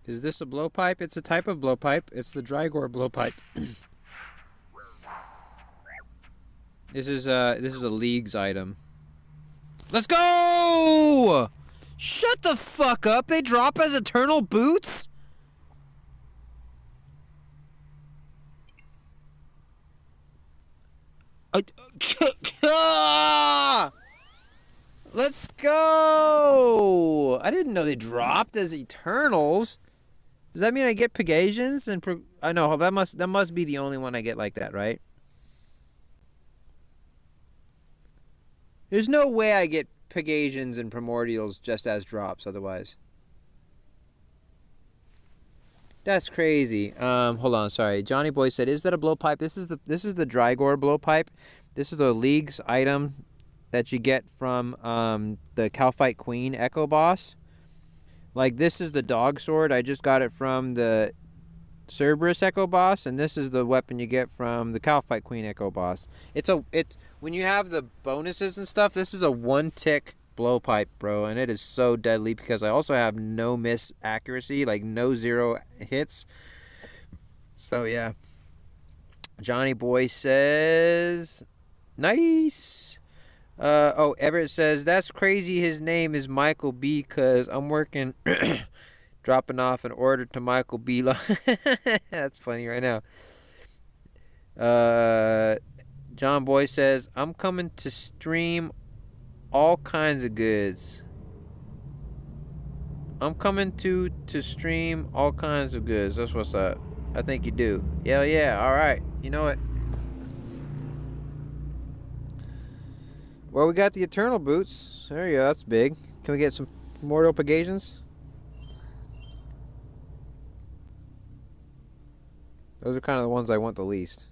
Is this a blowpipe? It's a type of blowpipe. It's the Drygore blowpipe. This is a League's item. Let's go! Shut the fuck up! They drop as eternal boots? Let's go! I didn't know they dropped as Eternals. Does that mean I get Pegasians and I know that must be the only one I get like that, right? There's no way I get Pegasians and Primordials just as drops otherwise. That's crazy. Hold on, sorry. Johnny Boy said, "Is that a blowpipe?" This is the Drygore blowpipe. This is a League's item that you get from the Calphite Queen Echo Boss. Like, this is the dog sword. I just got it from the Cerberus Echo Boss, and this is the weapon you get from the Calphite Queen Echo Boss. It's when you have the bonuses and stuff, this is a 1-tick blowpipe, bro, and it is so deadly because I also have no miss accuracy, like no 0 hits. So yeah. Johnny Boy says, nice. Everett says, that's crazy his name is Michael B, because I'm working dropping off an order to Michael B. That's funny right now. John Boy says, I'm coming to stream all kinds of goods. I'm coming to stream all kinds of goods. That's what's up. I think you do. Hell yeah, alright. You know what? Well, we got the Eternal Boots. There you go, that's big. Can we get some Mortal Pegasians? Those are kind of the ones I want the least.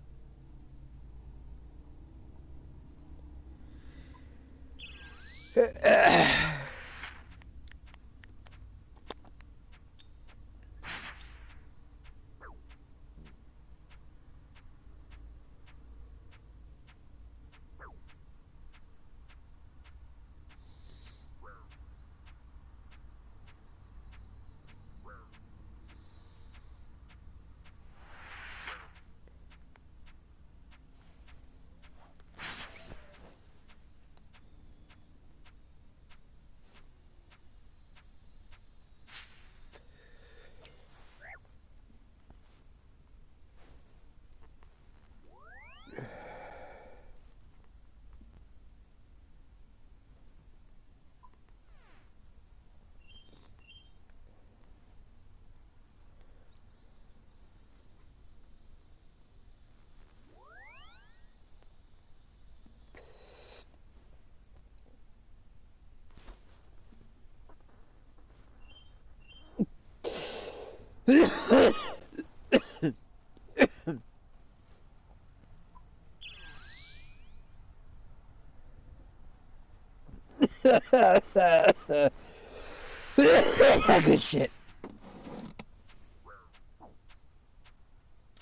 Good shit.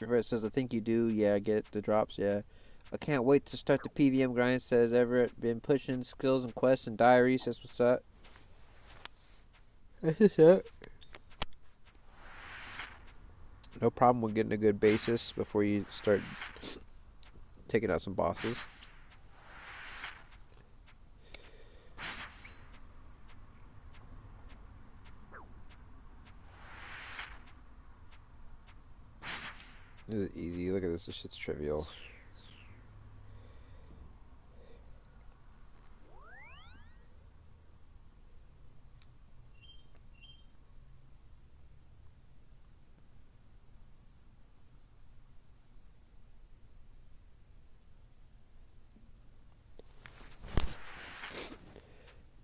Everett says, I think you do. Yeah, get it. The drops. Yeah. I can't wait to start the PVM grind, says Everett. Been pushing skills and quests and diaries. That's what's up. What's up? No problem with getting a good basis before you start taking out some bosses. This is easy. Look at this. This shit's trivial.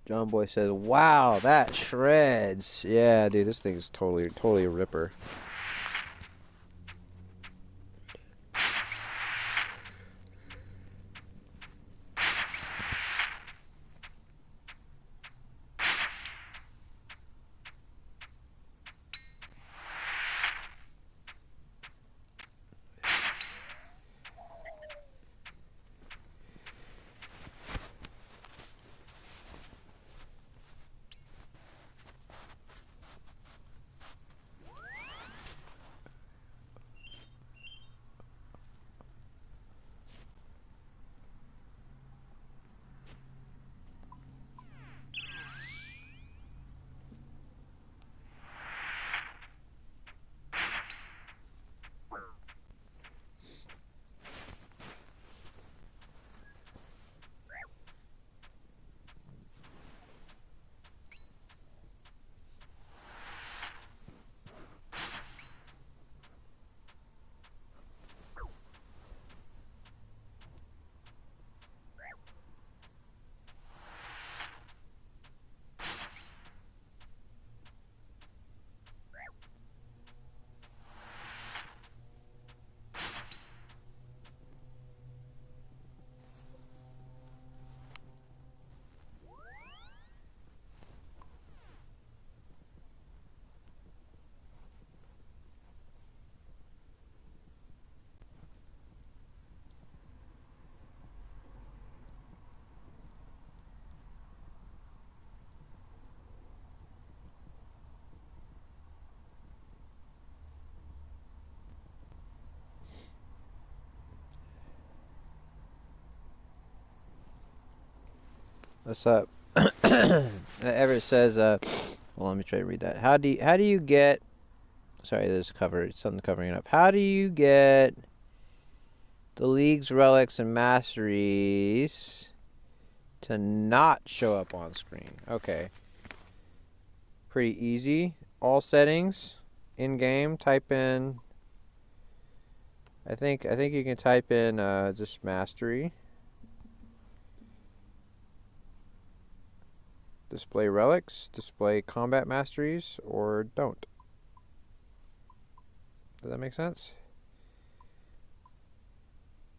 John Boy says, wow, that shreds. Yeah, dude, this thing is totally a ripper. What's up? Everett says, well, let me try to read that. How do you get, sorry, there's something covering it up. How do you get the league's relics and masteries to not show up on screen? Okay. Pretty easy. All settings, in game, type in, I think you can type in just mastery. Display relics, display combat masteries, or don't. Does that make sense?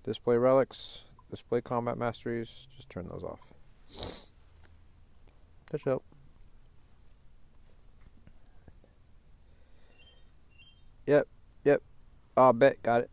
Display relics, display combat masteries, just turn those off. That should help. Yep. Oh, bet, got it.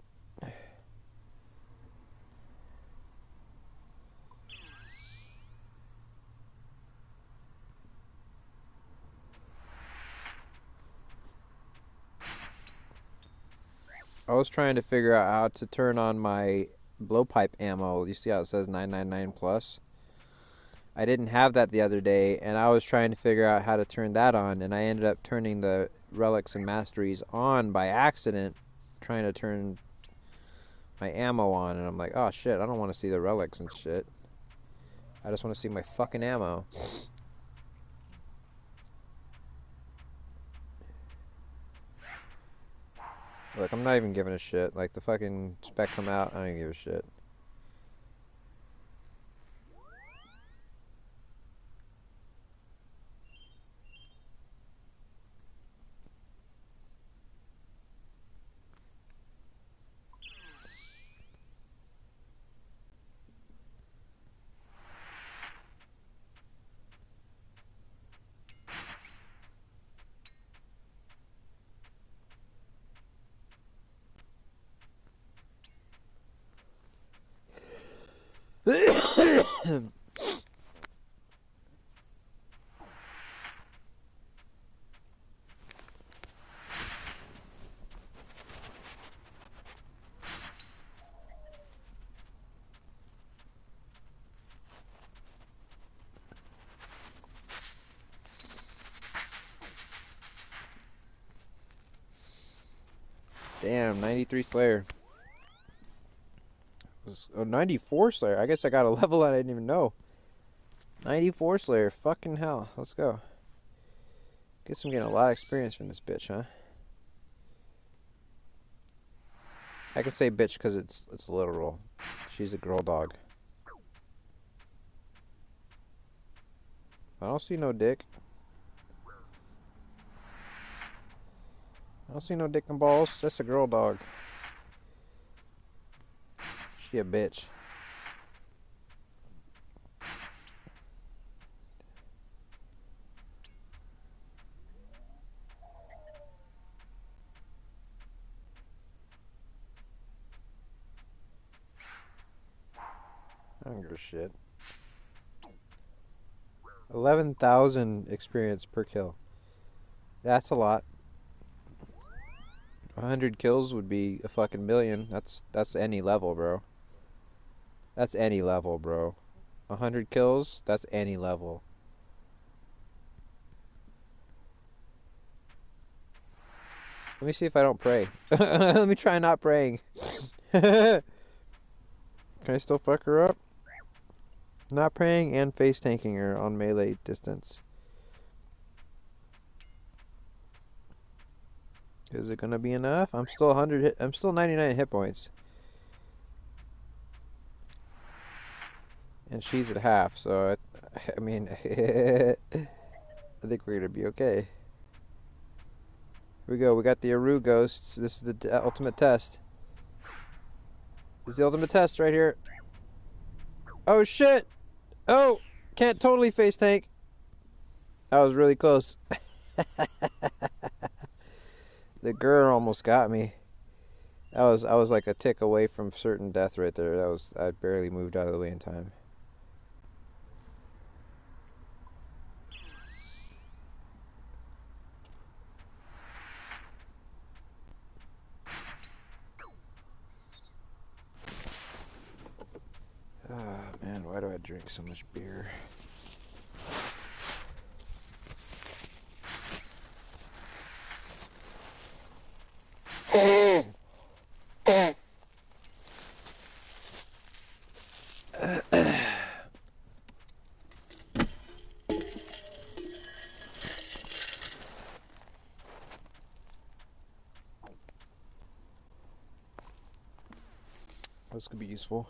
I was trying to figure out how to turn on my blowpipe ammo. You see how it says 999 plus? I didn't have that the other day, and I was trying to figure out how to turn that on, and I ended up turning the relics and masteries on by accident, trying to turn my ammo on, and I'm like, oh shit, I don't want to see the relics and shit. I just want to see my fucking ammo. Look, I'm not even giving a shit. Like, the fucking spec come out, I don't even give a shit. Damn, 93 Slayer. Oh, 94 Slayer. I guess I got a level I didn't even know. 94 Slayer. Fucking hell. Let's go. Guess I'm getting a lot of experience from this bitch, huh? I can say bitch because it's literal. She's a girl dog. I don't see no dick. I don't see no dick and balls. That's a girl dog. She a bitch. I don't give a shit. 11,000 experience per kill. That's a lot. 100 kills would be a fucking million. That's any level, bro. That's any level, bro. 100 kills, that's any level. Let me see if I don't pray. Let me try not praying. Can I still fuck her up? Not praying and face tanking her on melee distance. Is it gonna be enough? I'm still 100. I'm still 99 hit points. And she's at half, so I mean, I think we're gonna be okay. Here we go. We got the Aru ghosts. This is the ultimate test. This is the ultimate test right here. Oh shit! Oh, can't totally face tank. That was really close. The girl almost got me. I was like a tick away from certain death right there. I barely moved out of the way in time. Oh man, why do I drink so much beer? This could be useful.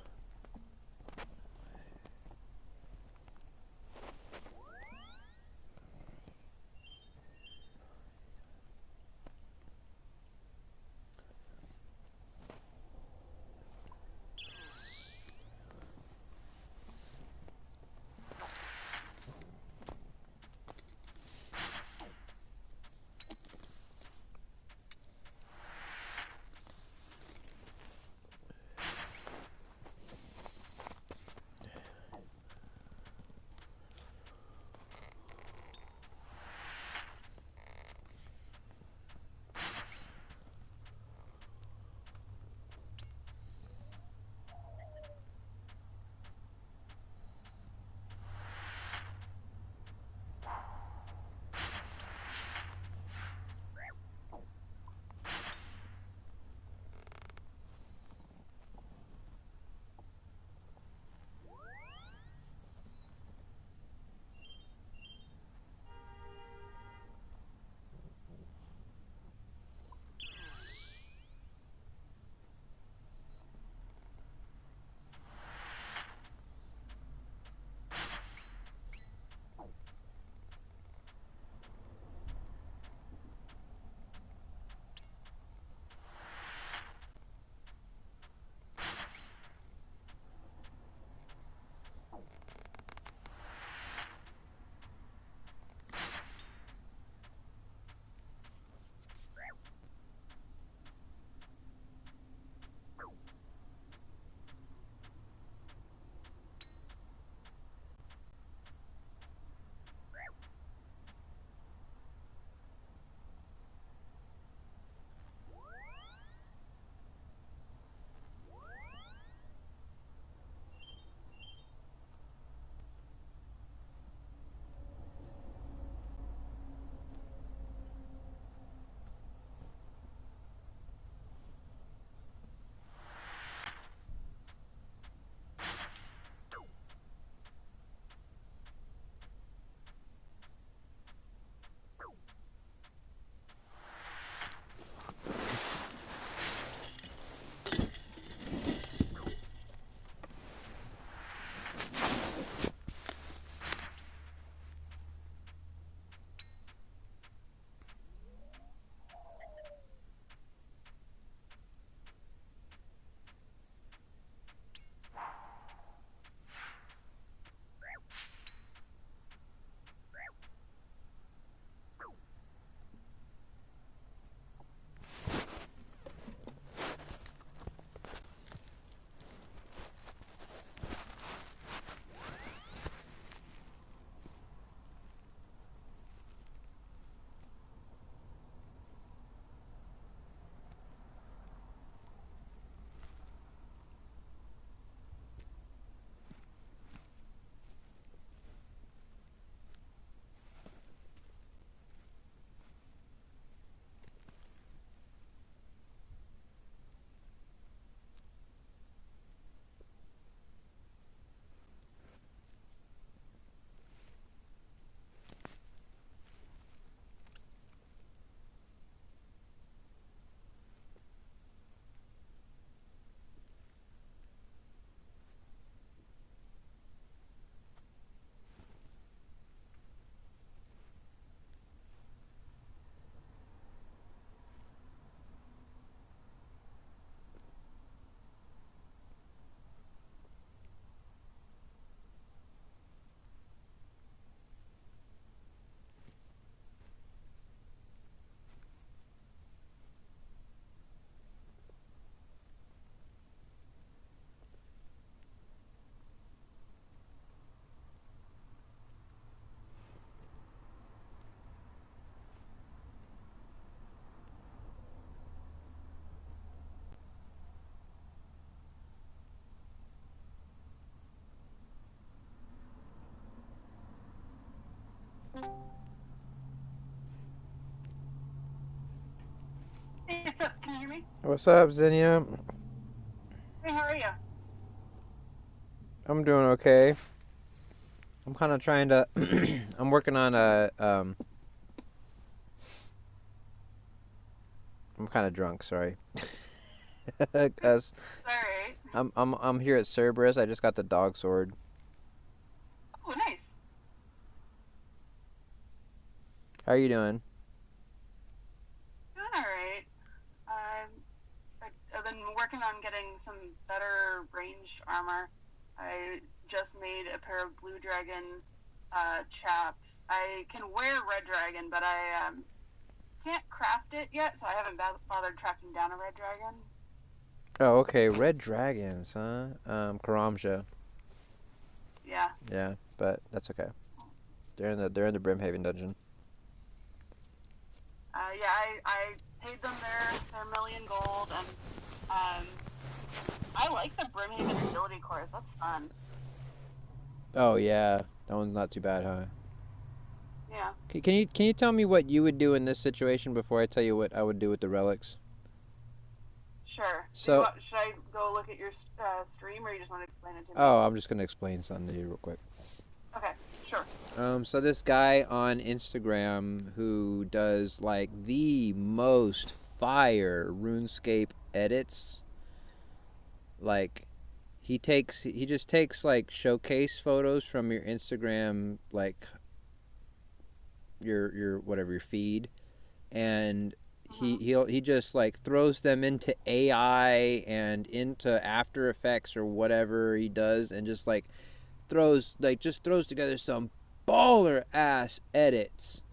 me? What's up, Zinnia? Hey, how are you? I'm doing okay. I'm kind of trying to. I'm working on a. I'm kind of drunk. Sorry. As Alright. I'm here at Cerberus. I just got the dog sword. Oh, nice. How are you doing? Doing alright. I've been working on getting some better ranged armor. I just made a pair of blue dragon chaps. I can wear red dragon, but I can't craft it yet, so I haven't bothered tracking down a red dragon. Oh, okay. Red dragons, huh? Karamja. Yeah. Yeah, but that's okay. They're in the Brimhaven dungeon. Yeah, I paid them their million gold, and I like the Brimhaven ability cores. That's fun. Oh yeah, that one's not too bad, huh? Yeah. Can you tell me what you would do in this situation before I tell you what I would do with the relics? Sure. So- Should I go look at your stream, or you just want to explain it to me? Oh, I'm just gonna explain something to you real quick. Okay, sure. So this guy on Instagram who does like the most fire RuneScape edits, like he just takes like showcase photos from your Instagram, like your whatever your feed, and he just like throws them into AI and into After Effects or whatever he does, and just like throws together some baller ass edits.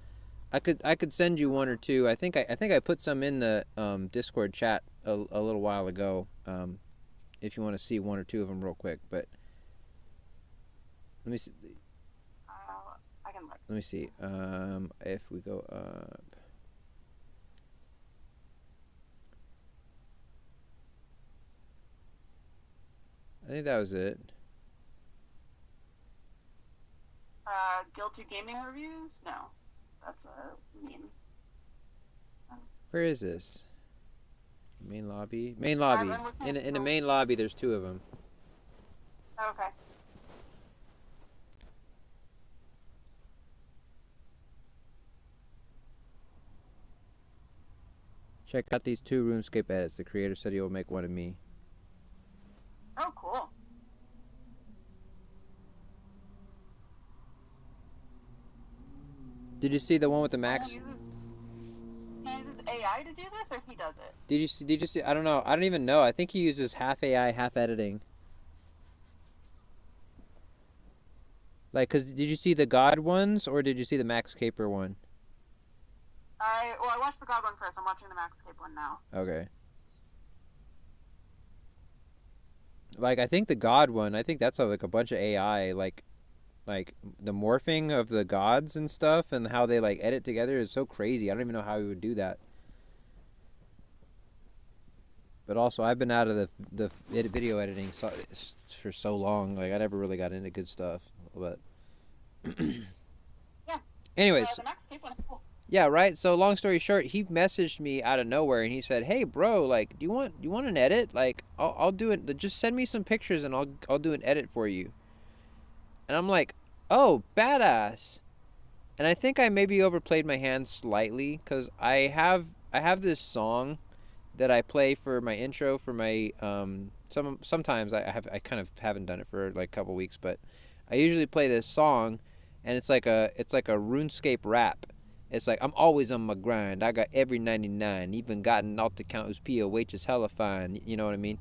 I could send you one or two. I think I put some in the Discord chat a little while ago. If you want to see one or two of them real quick, but let me see. I can look. Let me see. If we go up. I think that was it. Guilty Gaming Reviews? No. That's a meme. Where is this? Main lobby. Main lobby. In the main lobby, there's two of them. Okay. Check out these two RuneScape edits. The creator said he will make one of me. Oh, cool. Did you see the one with the max? He uses AI to do this, or he does it? Did you see? I don't know. I don't even know. I think he uses half AI, half editing. Like, cause did you see the God ones, or did you see the Max Caper one? I watched the God one first. I'm watching the Max Cape one now. Okay. Like, I think the God one, I think that's like a bunch of AI, like the morphing of the gods and stuff, and how they like edit together is so crazy. I don't even know how he would do that. But also, I've been out of the video editing for so long. Like, I never really got into good stuff. But Yeah. anyways, The Max Cape one's cool. yeah, right. So long story short, he messaged me out of nowhere and he said, "Hey, bro, like, do you want an edit? Like, I'll do it. Just send me some pictures and I'll do an edit for you." And I'm like, "Oh, badass." And I think I maybe overplayed my hand slightly, because I have this song that I play for my intro for my sometimes I kind of haven't done it for like a couple weeks, but I usually play this song, and it's like a RuneScape rap. It's like, I'm always on my grind. I got every 99, even got an alt account whose POH is hella fine. You know what I mean?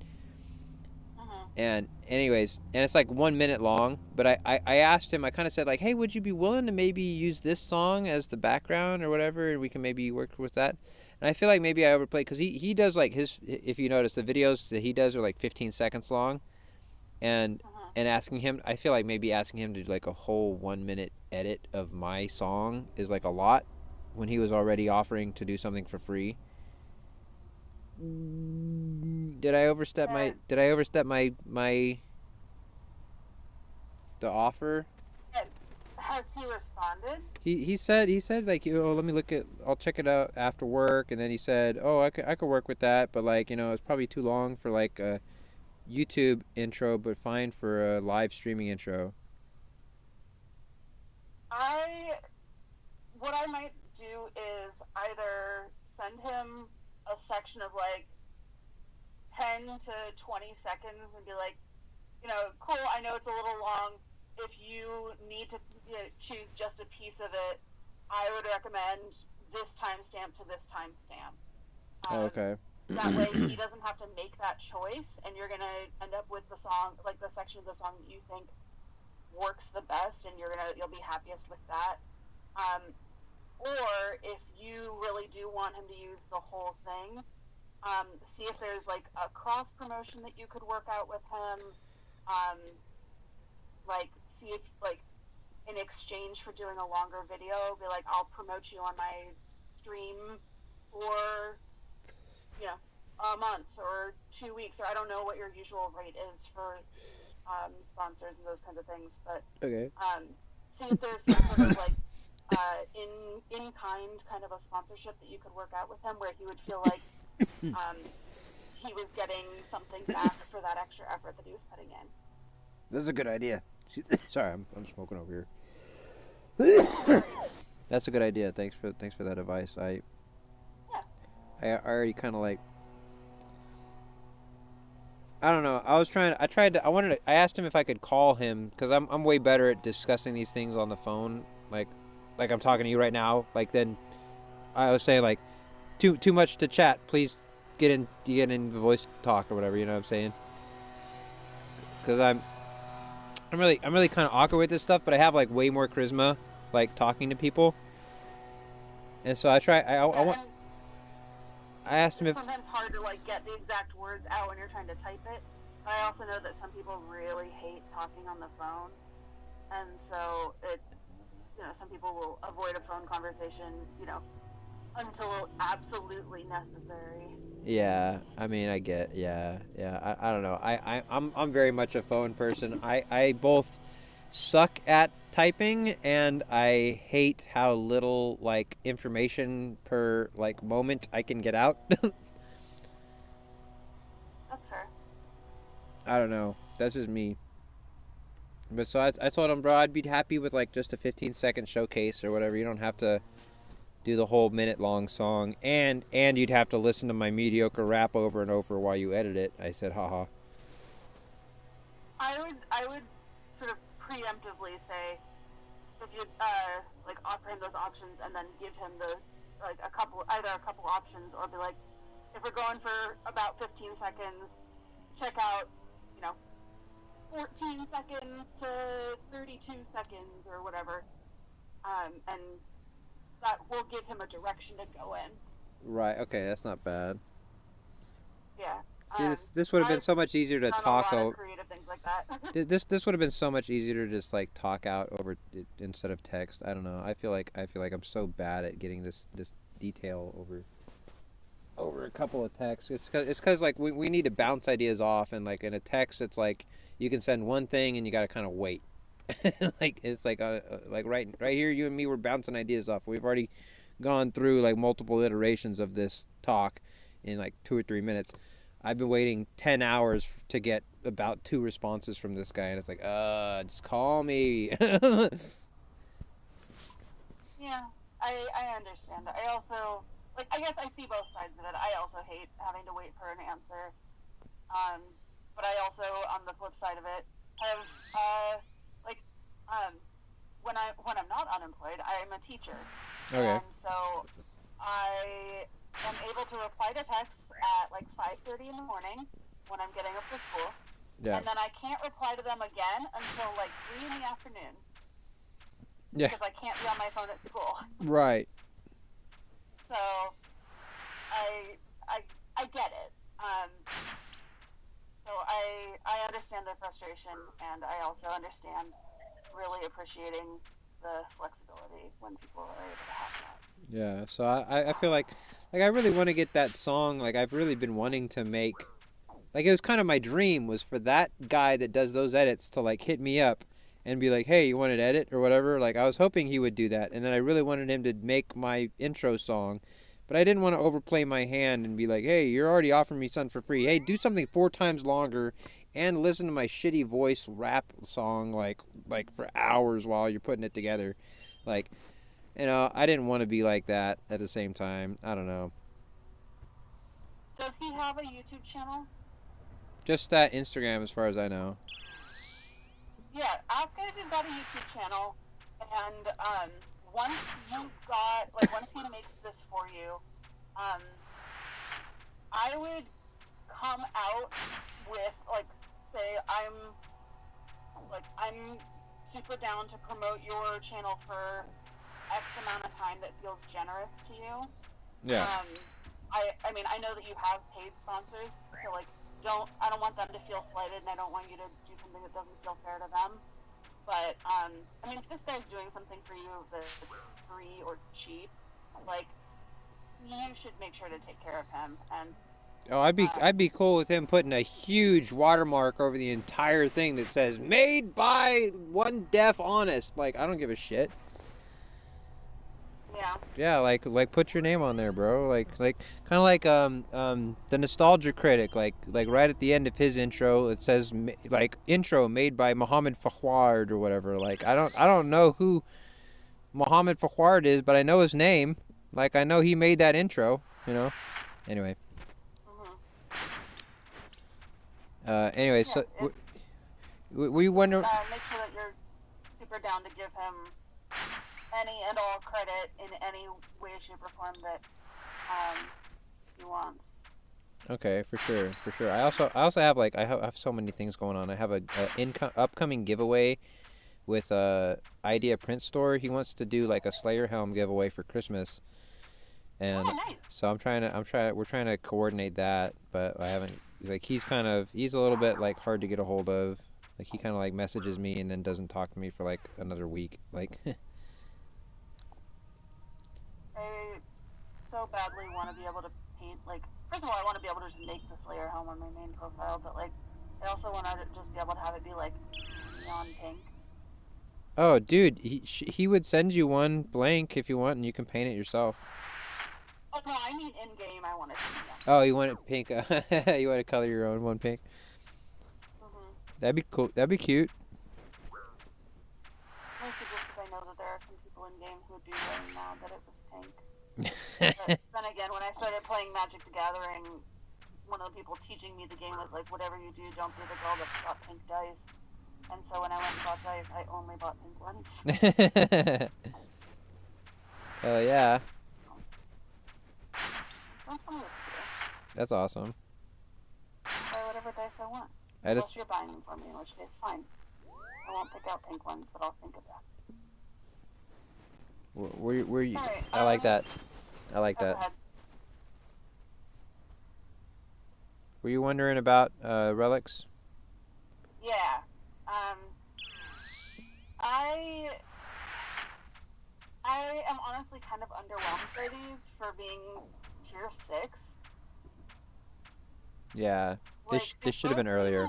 And anyways, and it's like 1 minute long, but I asked him, I kind of said like, hey, would you be willing to maybe use this song as the background or whatever, and we can maybe work with that? And I feel like maybe I overplayed, because he does like his, if you notice, the videos that he does are like 15 seconds long, and asking him, I feel like maybe asking him to do like a whole 1 minute edit of my song is like a lot, when he was already offering to do something for free. Did I overstep my the offer? Has he responded? He said like, let me I'll check it out after work, and then he said, oh, I could work with that, but like, it's probably too long for like a YouTube intro, but fine for a live streaming intro. What I might do is either send him a section of like 10 to 20 seconds and be like, cool, I know it's a little long. If you need to choose just a piece of it, I would recommend this timestamp to this timestamp. Okay. That way he doesn't have to make that choice, and you're going to end up with the song, like the section of the song that you think works the best, and you'll be happiest with that. Or if you really do want him to use the whole thing, see if there's like a cross promotion that you could work out with him. Like see if like in exchange for doing a longer video, be like, I'll promote you on my stream for a month or 2 weeks, or I don't know what your usual rate is for sponsors and those kinds of things, but Okay. See if there's some sort of like in kind of a sponsorship that you could work out with him where he would feel like he was getting something back for that extra effort that he was putting in. That's a good idea. Sorry, I'm smoking over here. That's a good idea. Thanks for that advice. I already kind of like, I don't know. I asked him if I could call him, because I'm way better at discussing these things on the phone, like I'm talking to you right now. Like, then I was saying like, too much to chat. Please get in voice talk or whatever. You know what I'm saying? Because I'm really kind of awkward with this stuff, but I have like way more charisma, like talking to people. And so I asked him if. It's sometimes hard to like get the exact words out when you're trying to type it. But I also know that some people really hate talking on the phone, and so some people will avoid a phone conversation, until absolutely necessary. Yeah, I mean, I get, yeah. I don't know. I'm very much a phone person. I both suck at typing, and I hate how little like information per like moment I can get out. That's fair. I don't know. That's just me. But so I told him, bro, I'd be happy with like just a 15-second showcase or whatever. You don't have to do the whole minute-long song, and you'd have to listen to my mediocre rap over and over while you edit it. I said, haha. I would sort of preemptively say, if you like offer him those options and then give him either a couple options, or be like, if we're going for about 15 seconds, check out 14 seconds to 32 seconds or whatever, and that will give him a direction to go in. Right. Okay, that's not bad. Yeah. See, this would have been so much easier to talk over. Creative things like that. This would have been so much easier to just like talk out over instead of text. I don't know. I feel like I'm so bad at getting this detail over a couple of texts. It's because like we need to bounce ideas off, and like in a text, it's like you can send one thing and you got to kind of wait. Like it's like right here, you and me were bouncing ideas off. We've already gone through like multiple iterations of this talk in like 2 or 3 minutes. I've been waiting 10 hours to get about 2 responses from this guy, and it's like, just call me. Yeah, I understand. I also, I guess I see both sides of it. I also hate having to wait for an answer. But I also, on the flip side of it, have, when I'm not unemployed, I'm a teacher. Okay. And so I am able to reply to texts at like 5:30 in the morning when I'm getting up for school. Yeah. And then I can't reply to them again until like 3 in the afternoon. Yeah. Because I can't be on my phone at school. Right. So I get it. So I understand their frustration, and I also understand really appreciating the flexibility when people are able to have that. Yeah, so I feel like I really want to get that song. Like, I've really been wanting to make, like, it was kind of my dream was for that guy that does those edits to like hit me up and be like, hey, you want to edit or whatever. Like, I was hoping he would do that, and then I really wanted him to make my intro song, but I didn't want to overplay my hand and be like, hey, you're already offering me something for free. Hey, do something 4 times longer and listen to my shitty voice rap song like for hours while you're putting it together. Like, I didn't want to be like that at the same time. I don't know. Does he have a YouTube channel? Just that Instagram as far as I know. Yeah, ask him if he's got a YouTube channel, and once he makes this for you, I would come out with, like, say, I'm super down to promote your channel for X amount of time that feels generous to you. Yeah. I mean, I know that you have paid sponsors, so, like, I don't want them to feel slighted, and I don't want you to do something that doesn't feel fair to them. But, I mean, if this guy's doing something for you that's free or cheap, like, you should make sure to take care of him. And Oh, I'd be cool with him putting a huge watermark over the entire thing that says "Made by One Deaf Honest." Like, I don't give a shit. yeah, Yeah, like put your name on there, bro. Like kind of like the Nostalgia Critic. Like right at the end of his intro, it says like intro made by Mohammed Fawad or whatever. Like I don't know who Mohammed Fawad is, but I know his name. Like I know he made that intro. You know. Anyway. Anyway, yeah, so we wonder. make sure that you're super down to give him any and all credit in any way, shape, or form that he wants. Okay, for sure. I also have like I have so many things going on. I have a upcoming giveaway with Idea Print Store. He wants to do like a Slayer helm giveaway for Christmas, and nice. so we're trying to coordinate that, but I haven't. Like he's a little bit like hard to get a hold of. Like he kind of like messages me and then doesn't talk to me for like another week. Like. I so badly want to be able to paint, like, first of all, I want to be able to just make the Slayer helm on my main profile, but, like, I also want to just be able to have it be, like, neon pink. Oh, dude, he would send you one blank if you want, and you can paint it yourself. Oh, no, I mean in-game, I want it to be neon. Oh, you want it pink? You want to color your own one pink? That'd be cool. That'd be cute. Mostly just because I know that there are some people in-game who would be really mad that it was pink. But then again, when I started playing Magic the Gathering, one of the people teaching me the game was like, whatever you do, don't be the girl that's got pink dice. And so when I went and bought dice, I only bought pink ones. Oh yeah, Don't tell me what to do. that's awesome. Buy whatever dice I want. Unless you're buying them for me, in which case, fine. I won't pick out pink ones, but I'll think of that. Where you? Sorry, I like that. I like Go that. ahead. Were you wondering about relics? Yeah. I am honestly kind of underwhelmed by these for being tier 6. Yeah, this should have been earlier.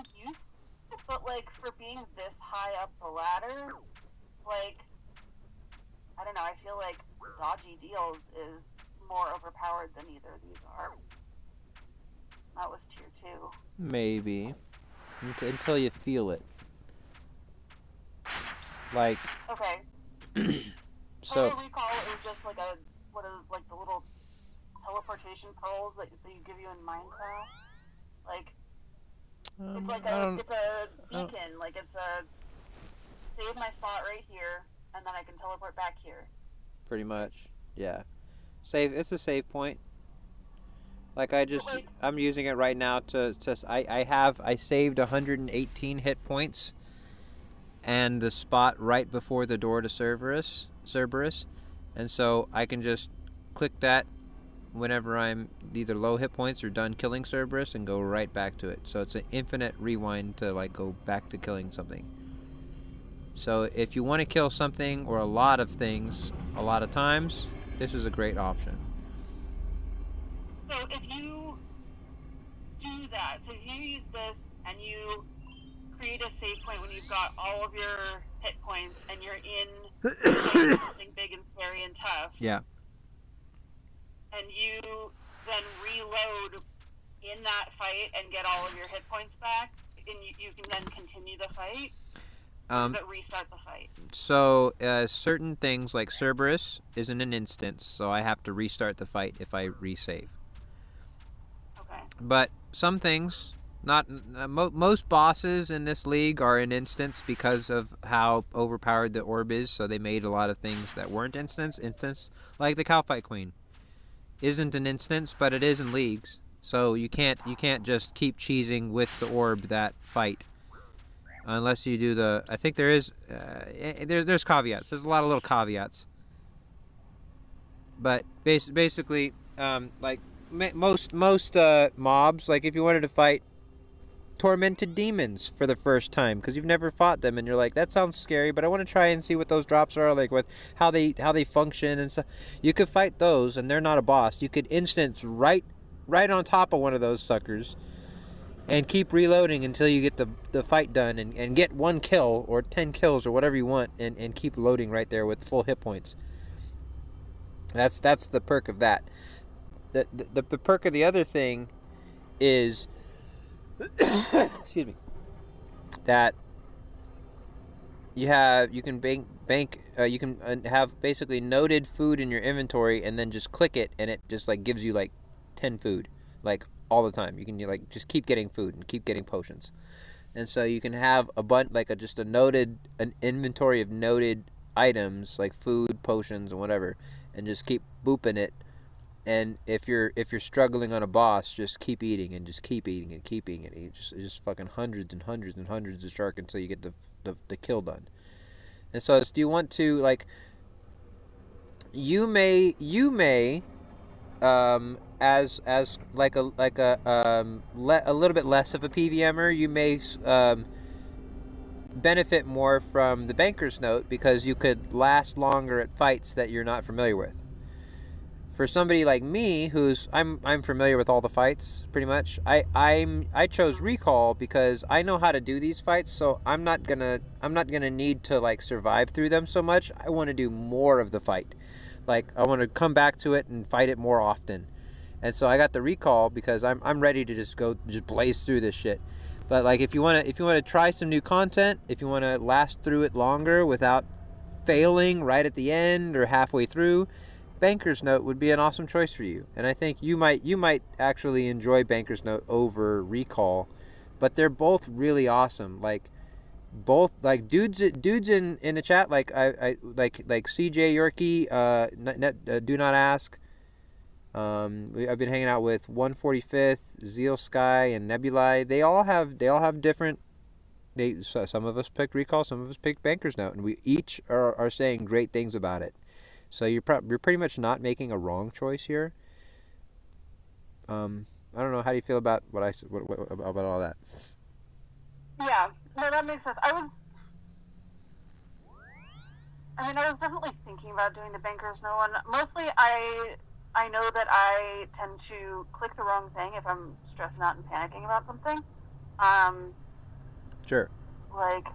But like for being this high up the ladder, like I don't know, I feel like dodgy deals is more overpowered than either of these are. That was tier 2. Maybe until you feel it. Like Okay. so. I recall it was just like like the little teleportation pearls that they give you in Minecraft. Like it's like it's a beacon. Like it's a save my spot right here, and then I can teleport back here. Pretty much, yeah. It's a save point. Like I'm using it right now I saved 118 hit points, and the spot right before the door to Cerberus, and so I can just click that whenever I'm either low hit points or done killing Cerberus and go right back to it. So it's an infinite rewind to like go back to killing something. So if you want to kill something or a lot of things a lot of times, this is a great option. So if you do that, so if you use this and you create a save point when you've got all of your hit points and you're in something big and scary and tough. Yeah. And you then reload in that fight and get all of your hit points back, and you can then continue the fight. Does it restart the fight? So certain things like Cerberus isn't an instance, so I have to restart the fight if I resave. Okay. But some things, not most bosses in this league are an instance because of how overpowered the orb is. So they made a lot of things that weren't instance. Like the Cowfight Queen isn't an instance, but it is in leagues. So you can't just keep cheesing with the orb that fight. Unless you do the, I think there is, there's caveats. There's a lot of little caveats. But basically, like most mobs, like if you wanted to fight tormented demons for the first time, because you've never fought them, and you're like, that sounds scary, but I want to try and see what those drops are, like with how they function and stuff. You could fight those, and they're not a boss. You could instance right on top of one of those suckers. And keep reloading until you get the fight done and get 1 kill or 10 kills or whatever you want and keep loading right there with full hit points. That's the perk of that. The perk of the other thing is excuse me, that you can have basically noted food in your inventory and then just click it and it just like gives you like 10 food, like all the time. You can like just keep getting food and keep getting potions, and so you can have an inventory of noted items like food, potions, and whatever, and just keep booping it. And if you're struggling on a boss, just keep eating and just keep eating and keep eating it. Just fucking hundreds and hundreds and hundreds of shark until you get the kill done. And so, do you want to like? You may as like a little bit less of a PVMer, you may benefit more from the Banker's Note because you could last longer at fights that you're not familiar with. For somebody like me, I'm familiar with all the fights pretty much. I chose Recall because I know how to do these fights, so I'm not gonna need to like survive through them so much. I want to do more of the fight. Like I want to come back to it and fight it more often. And so I got the Recall because I'm ready to just blaze through this shit. But like if you wanna try some new content, if you wanna last through it longer without failing right at the end or halfway through, Banker's Note would be an awesome choice for you. And I think you might actually enjoy Banker's Note over Recall. But they're both really awesome. Like both like dudes in the chat like I like CJ Yorkie, do not ask. I've been hanging out with 145th, Zeal Sky, and Nebulae. They all have different. Some of us picked Recall, some of us picked Banker's Note, and we each are saying great things about it. So you're pretty much not making a wrong choice here. I don't know. How do you feel about what about all that? Yeah, no, that makes sense. I was definitely thinking about doing the Banker's Note one. Mostly, I know that I tend to click the wrong thing if I'm stressing out and panicking about something. Sure. Like,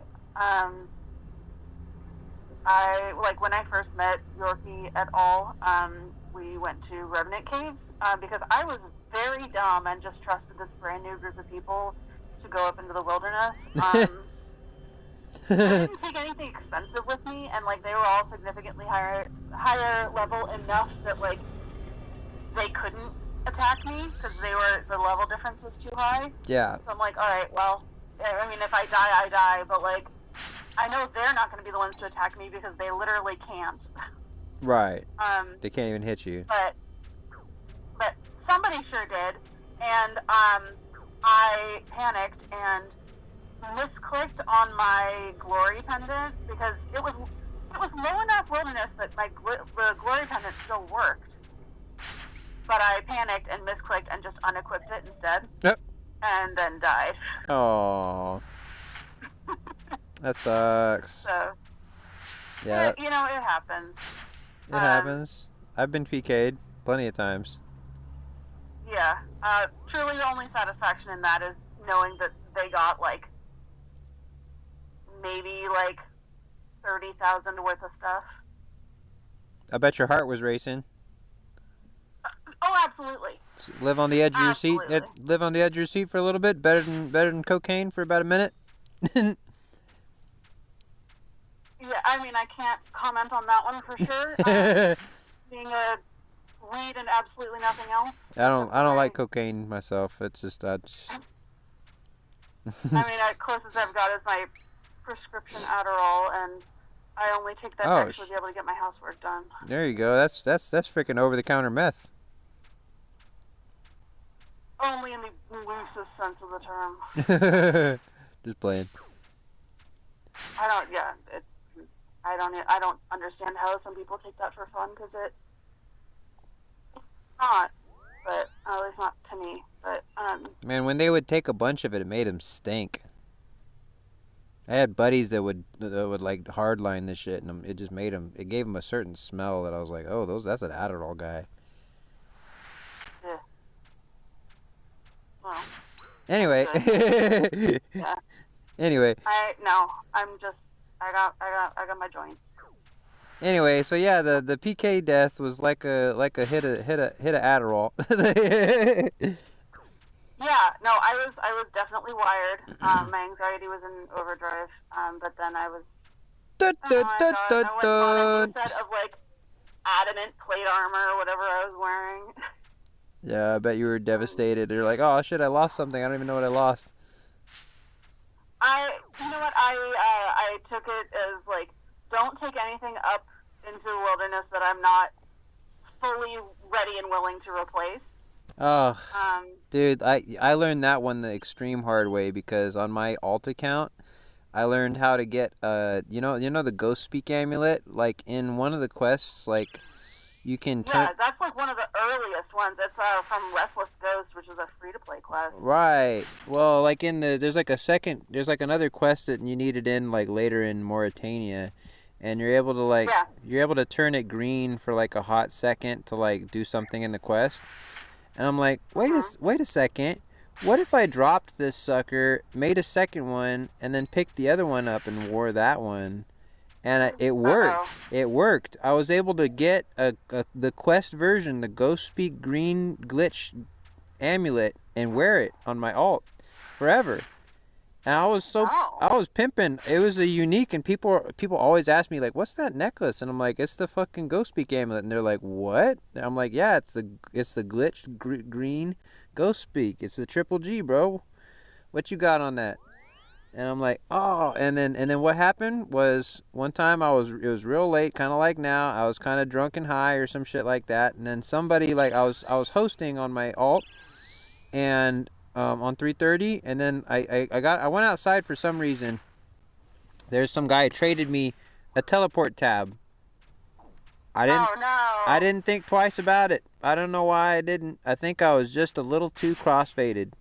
when I first met Yorkie et al., we went to Revenant Caves because I was very dumb and just trusted this brand new group of people to go up into the wilderness. I didn't take anything expensive with me, and like they were all significantly higher level enough that like they couldn't attack me because the level difference was too high. Yeah. So I'm like, all right, well, I mean, if I die, I die, but like I know they're not going to be the ones to attack me because they literally can't. Right. They can't even hit you. But somebody sure did, and I panicked and misclicked on my glory pendant because it was low enough wilderness that the glory pendant still worked. But I panicked and misclicked and just unequipped it instead. Yep. And then died. Oh. That sucks. So. Yeah. It happens. It happens. I've been PK'd plenty of times. Yeah. Truly the only satisfaction in that is knowing that they got, like, maybe like 30,000 worth of stuff. I bet your heart was racing. Oh, absolutely. Live on the edge of your seat. Absolutely. Live on the edge of your seat for a little bit. Better than cocaine for about a minute. Yeah, I mean, I can't comment on that one for sure. Being a weed and absolutely nothing else. I don't like cocaine myself. It's just I mean, the closest I've got is my prescription Adderall, and I only take that to actually be able to get my housework done. There you go. That's freaking over the counter meth. Only in the loosest sense of the term. Just playing. I don't understand how some people take that for fun, because it's not, but at least not to me. But Man, when they would take a bunch of it, it made them stink. I had buddies that would like hardline this shit, and it just made them. It gave them a certain smell that I was like, oh, that's an Adderall guy. yeah. Well, Anyway. yeah. Anyway. I got my joints. Anyway, so yeah, the PK death was like a hit a Adderall. Yeah, no, I was definitely wired. My anxiety was in overdrive. But then I was. I went on a new set of like adamant plate armor or whatever I was wearing. Yeah, I bet you were devastated. You're like, oh shit, I lost something. I don't even know what I lost. You know what? I took it as like, don't take anything up into the wilderness that I'm not fully ready and willing to replace. Oh, dude, I learned that one the extreme hard way, because on my alt account, I learned how to get you know the ghost speak amulet, like in one of the quests, like you can turn. Yeah, that's like one of the earliest ones. It's from Restless Ghost, which is a free to play quest. Right. Well, like there's like another quest that you need it in like later in Mauritania, and you're able to you're able to turn it green for like a hot second to like do something in the quest. And I'm like, wait a second. What if I dropped this sucker, made a second one, and then picked the other one up and wore that one? And it worked. Uh-oh. It worked. I was able to get the quest version, the Ghost Speak Green Glitch amulet, and wear it on my alt forever. And I was pimping. It was a unique, and people always ask me like, "What's that necklace?" And I'm like, "It's the fucking Ghost Speak amulet." And they're like, "What?" And I'm like, "Yeah, it's the glitched green Ghost Speak. It's the triple G, bro. What you got on that?" And I'm like, "Oh." And then what happened was one time it was real late, kind of like now. I was kind of drunk and high or some shit like that. And then somebody like I was hosting on my alt, and on 330, and then I went outside for some reason. There's some guy traded me a teleport tab. I didn't think twice about it. I don't know why I didn't. I think I was just a little too crossfaded,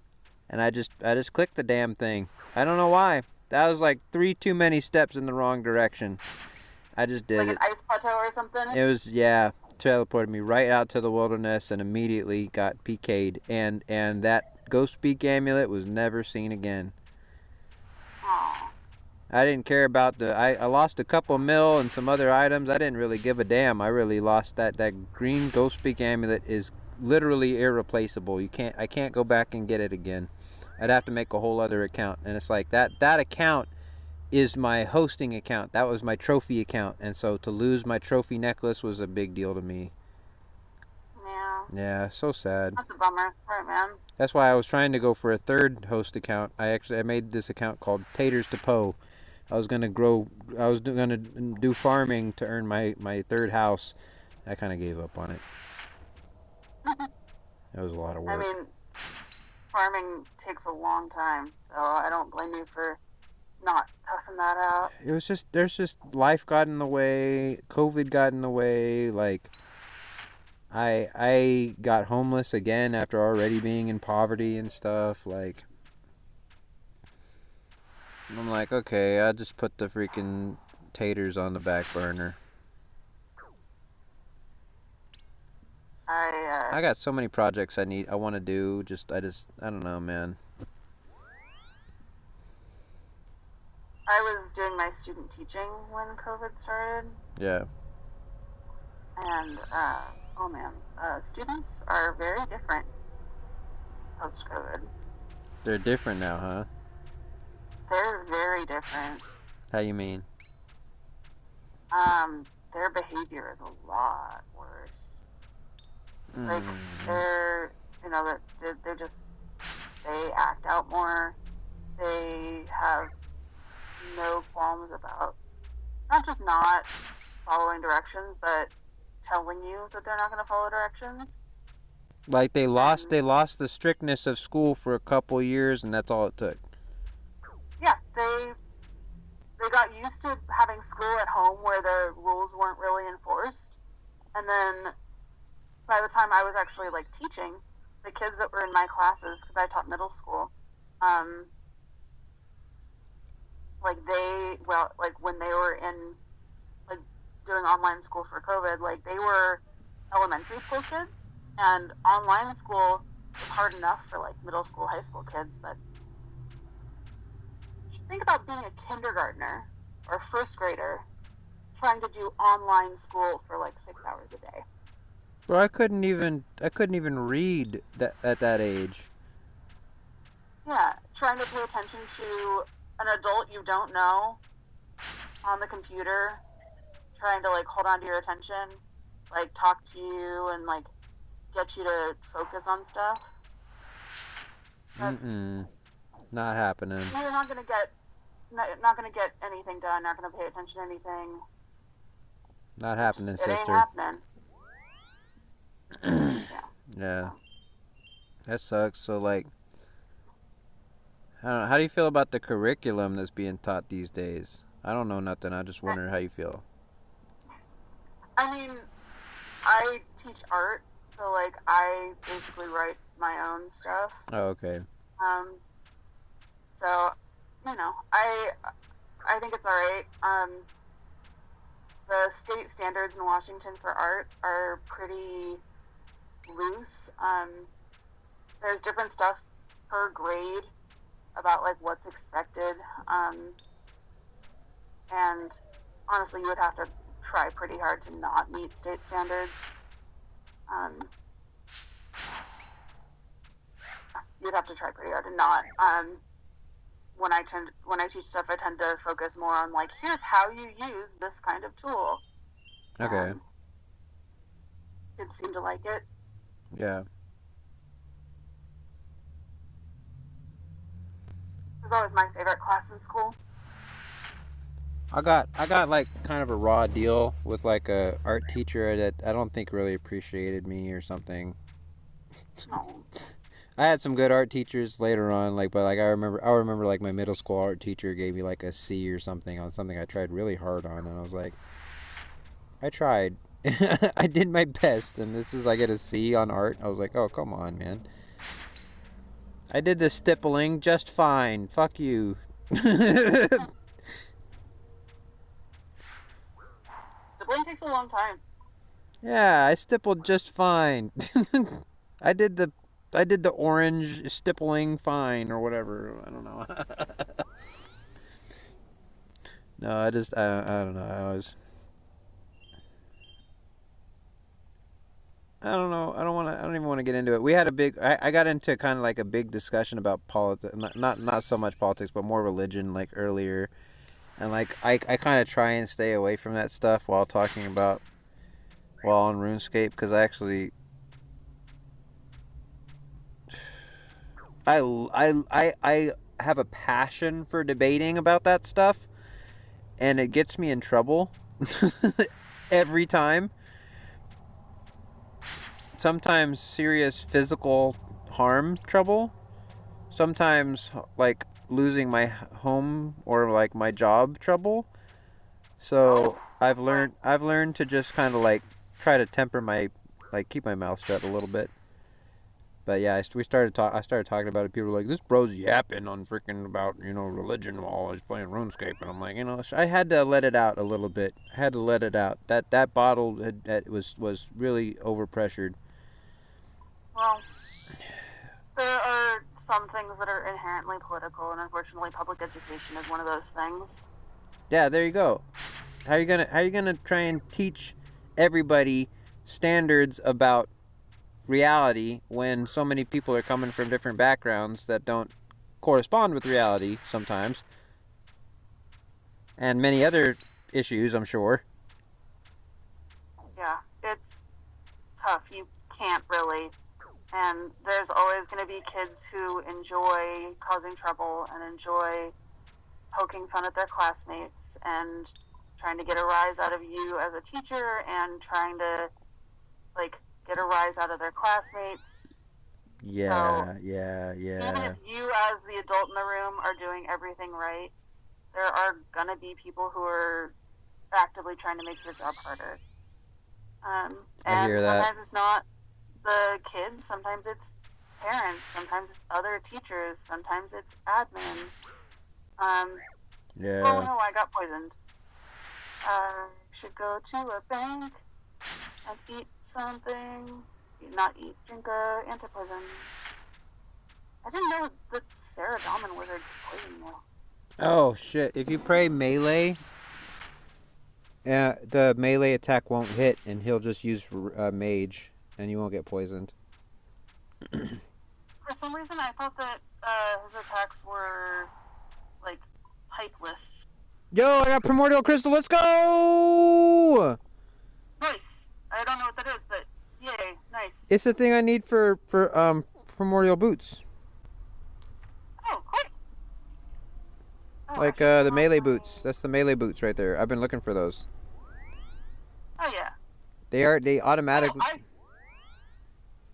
and I just clicked the damn thing. I don't know why. That was like 3 too many steps in the wrong direction. I just did like it. Like an ice plateau or something? It was, yeah, teleported me right out to the wilderness and immediately got PK'd. And that Ghost Speak amulet was never seen again. Aww. I didn't care about I lost a couple mil and some other items. I didn't really give a damn. I really lost that green Ghost Speak amulet is literally irreplaceable. I can't go back and get it again. I'd have to make a whole other account. And it's like that account is my hosting account. That was my trophy account. And so to lose my trophy necklace was a big deal to me. Yeah, so sad. That's a bummer. Sorry, man. That's why I was trying to go for a third host account. I made this account called Taters to Poe. I was gonna do farming to earn my third house. I kind of gave up on it. That was a lot of work. I mean, farming takes a long time, so I don't blame you for not toughing that out. It was just life got in the way, COVID got in the way, like I got homeless again after already being in poverty and stuff, like I'm like, okay, I'll just put the freaking taters on the back burner. I got so many projects I want to do, I don't know, man. I was doing my student teaching when COVID started, Yeah. and oh man, students are very different post-COVID. They're different now, huh? They're very different. How you mean? Their behavior is a lot worse. Like Mm. they're, you know, that they're just, they act out more. They have no qualms about not just not following directions, but telling you that they're not going to follow directions. Like they lost And the strictness of school for a couple years, and that's all it took. yeah, they got used to having school at home where the rules weren't really enforced, and then by the time I was actually like teaching, the kids that were in my classes, because I taught middle school, like when they were in like doing online school for COVID, like they were elementary school kids, and online school was hard enough for like middle school, high school kids, but think about being a kindergartner or a first grader trying to do online school for like 6 hours a day. Bro, I couldn't even read that at that age. Yeah, trying to pay attention to an adult you don't know on the computer, trying to like hold on to your attention, like talk to you and like get you to focus on stuff. That's, Not happening. you're not gonna get anything done. Not gonna pay attention to anything. Not happening, It ain't sister. happening. Yeah. That sucks. So like, I don't know. How do you feel about the curriculum that's being taught these days? I don't know nothing. I just wonder how you feel. I mean, I teach art, so like I basically write my own stuff. Oh, okay. So, you know, I think it's all right. The state standards in Washington for art are pretty loose. There's different stuff per grade about like what's expected. And honestly, you would have to try pretty hard to not meet state standards. You'd have to try pretty hard to not. When I teach stuff, I tend to focus more on like, here's how you use this kind of tool. Okay. Kids seem to like it. Yeah. It was always my favorite class in school. I got like kind of a raw deal with like a art teacher that I don't think really appreciated me or something. No. I had some good art teachers later on, like, but like I remember like my middle school art teacher gave me like a C or something on something I tried really hard on, and I was like, I tried, I did my best, and I get a C on art. I was like, oh come on, man. I did the stippling just fine. Fuck you. Stippling takes a long time. Yeah, I stippled just fine. I did the orange stippling fine or whatever. I don't know. No, I don't know. I don't know. I don't even want to get into it. We had I got into kind of like a big discussion about politics, not so much politics, but more religion like earlier. And like I kind of try and stay away from that stuff while talking about on RuneScape, because I actually I have a passion for debating about that stuff, and it gets me in trouble every time. Sometimes serious physical harm trouble. Sometimes like losing my home or like my job trouble. So I've learned to just kind of like try to temper keep my mouth shut a little bit. But yeah, I started talking about it. People were like, "This bro's yapping on freaking about religion while he's playing RuneScape," and I'm like, I had to let it out a little bit. I had to let it out. That bottle was really overpressured. Well, there are some things that are inherently political, and unfortunately, public education is one of those things. Yeah, there you go. How are you gonna try and teach everybody standards about reality when so many people are coming from different backgrounds that don't correspond with reality sometimes, and many other issues, I'm sure. Yeah, it's tough. You can't really. And there's always going to be kids who enjoy causing trouble and enjoy poking fun at their classmates and trying to get a rise out of you as a teacher and trying to, like, get a rise out of their classmates. Yeah, So, yeah, even yeah. if you, as the adult in the room, are doing everything right, there are going to be people who are actively trying to make your job harder. I And hear that. sometimes it's not the kids, sometimes it's parents, sometimes it's other teachers, sometimes it's admin. Oh Yeah. no, I got poisoned. Should go to a bank and eat something. Not eat, drink a antipoison. I didn't know the Cerberus wizard could poison you. Oh shit! If you pray melee, the melee attack won't hit, and he'll just use mage, and you won't get poisoned. For some reason, I thought that his attacks were like typeless. Yo, I got primordial crystal. Let's go! Nice. I don't know what that is, but yay, nice. It's the thing I need for primordial boots, Oh, great. Oh, like I should the put melee on boots. That's the melee boots right there. I've been looking for those. Oh yeah. They automatically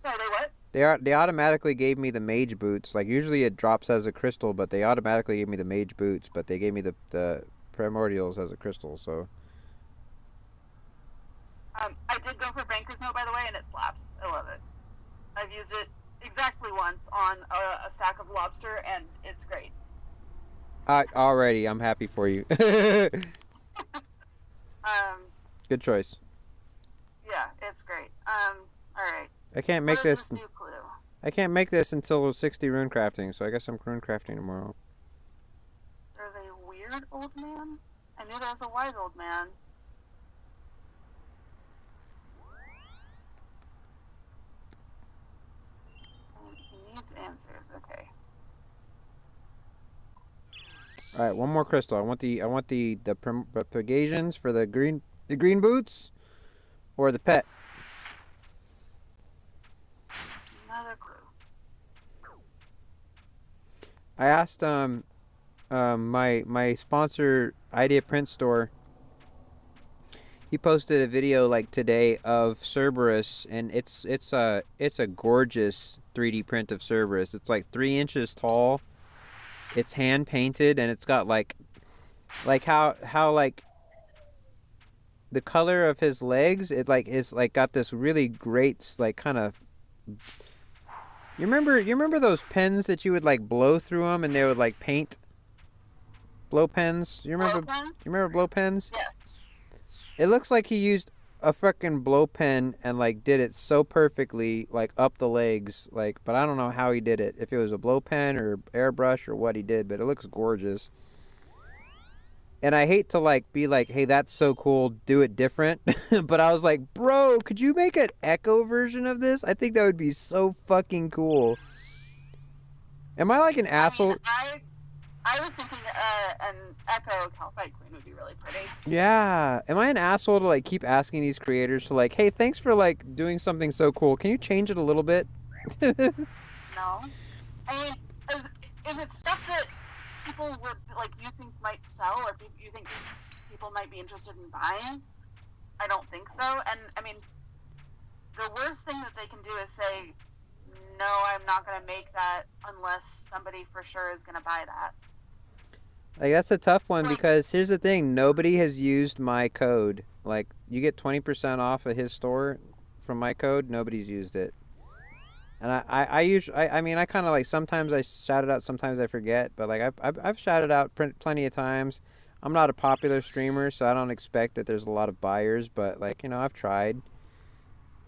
Sorry, they what? they automatically gave me the mage boots. Like usually it drops as a crystal, but they automatically gave me the mage boots. But they gave me the primordials as a crystal. So I did go for Banker's Note, by the way, and it slaps. I love it. I've used it exactly once on a stack of lobster, and it's great. I'm happy for you. Good choice. Yeah, it's great. All right. I can't make What is this. new clue? I can't make this until 60 rune crafting. So I guess I'm rune crafting tomorrow. There's a weird old man. I knew there was a wise old man. And he needs answers. Okay. All right, one more crystal. I want the Pegasians for the green boots, or the pet. Another clue. I asked my sponsor Idea Print Store. He posted a video like today of Cerberus, and it's a gorgeous 3D print of Cerberus. It's like 3 inches tall. It's hand painted, and it's got like how like the color of his legs. It like is like got this really great like kind of. You remember those pens that you would like blow through them and they would like paint? Blow pens. You remember blow pens? Yes. It looks like he used a fucking blow pen and like did it so perfectly like up the legs like, but I don't know how he did it. If it was a blow pen or airbrush or what he did, but it looks gorgeous. And I hate to like be like, hey, that's so cool, do it different. But I was like, bro, could you make an Echo version of this? I think that would be so fucking cool. Am I like an asshole? I was thinking an Echo Calcite Queen would be really pretty. Yeah. Am I an asshole to like keep asking these creators to like, hey, thanks for like doing something so cool. Can you change it a little bit? No. I mean, if it's stuff that people would, like, you think might sell or you think people might be interested in buying, I don't think so. And, I mean, the worst thing that they can do is say, no, I'm not going to make that unless somebody for sure is going to buy that. Like, that's a tough one because here's the thing. Nobody has used my code. Like, you get 20% off of his store from my code. Nobody's used it. And I usually, I mean, I kind of like, sometimes I shout it out, sometimes I forget. But, like, I've shouted out plenty of times. I'm not a popular streamer, so I don't expect that there's a lot of buyers. But, like, you know, I've tried.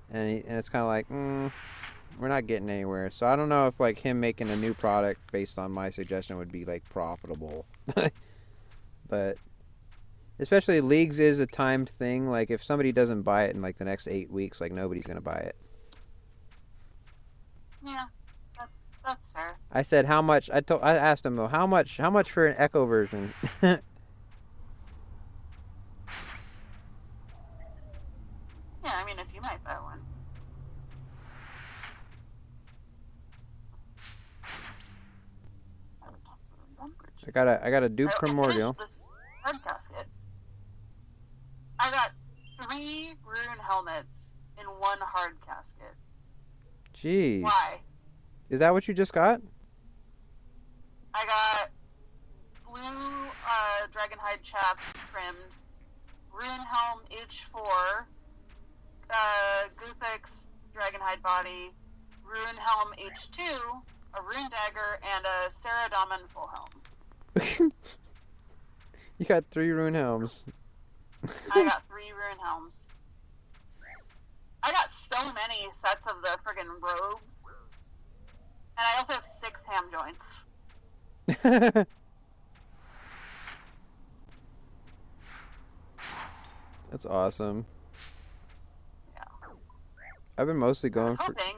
And it's kind of like, we're not getting anywhere. So I don't know if like him making a new product based on my suggestion would be like profitable. But especially leagues is a timed thing. Like if somebody doesn't buy it in like the next 8 weeks, like nobody's gonna buy it. Yeah, that's fair. I said how much. I asked him though how much for an Echo version. Yeah, I mean, if you might buy one. I got a Duke Primordial. This hard casket. I got 3 rune helmets in 1 hard casket. Jeez. Why? Is that what you just got? I got blue dragonhide chaps trimmed, rune helm H4, Guthix dragonhide body, rune helm H2, a rune dagger, and a Ceradaman full helm. You got 3 rune helms. I got 3 rune helms. I got so many sets of the friggin' robes. And I also have 6 ham joints. That's awesome. Yeah. I've been mostly I going was for. hoping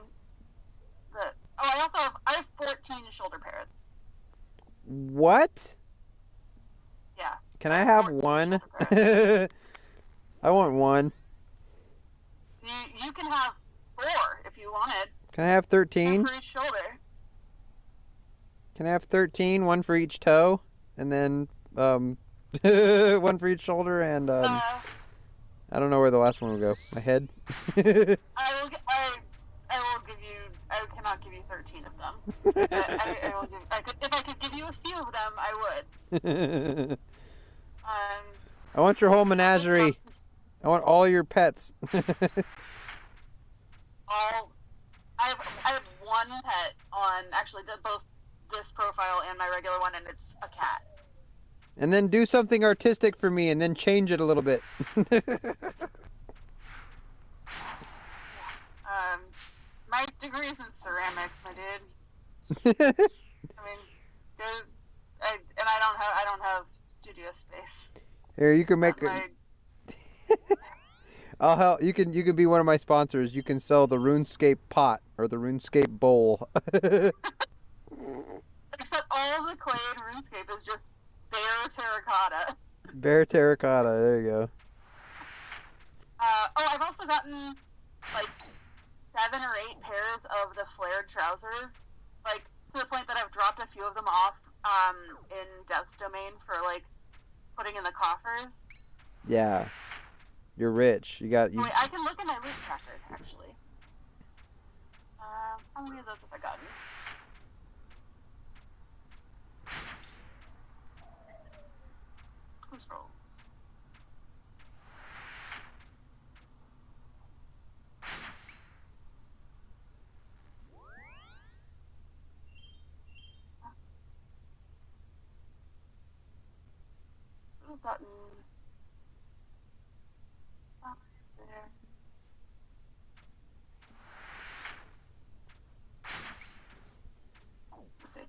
that... Oh, I have 14 shoulder parrots. What? Yeah. Can I have 14 one? shoulder parrots. I want one. You can have 4 if you wanted. Can I have 13? 2 for each shoulder. Can I have 13? One for each toe, and then one for each shoulder, and I don't know where the last one will go. My head. I will give you... I cannot give you 13 of them. I will give... if I could give you a few of them, I would. I want your whole menagerie. I want all your pets. I have 1 pet on actually both this profile and my regular one, and it's a cat. And then do something artistic for me, and then change it a little bit. My degree's in ceramics, my dude. I mean, I don't have studio space. Here, you can make. I'll help. You can be one of my sponsors. You can sell the RuneScape pot or the RuneScape bowl. Except all the clay in RuneScape is just bare terracotta. Bare terracotta. There you go. I've also gotten like 7 or 8 pairs of the flared trousers, like to the point that I've dropped a few of them off in Death's Domain for like putting in the coffers. Yeah, you're rich. You got. Wait, I can look at my loot tracker actually. How many of those have I gotten? Who's rolls? So I've gotten there. Let's see.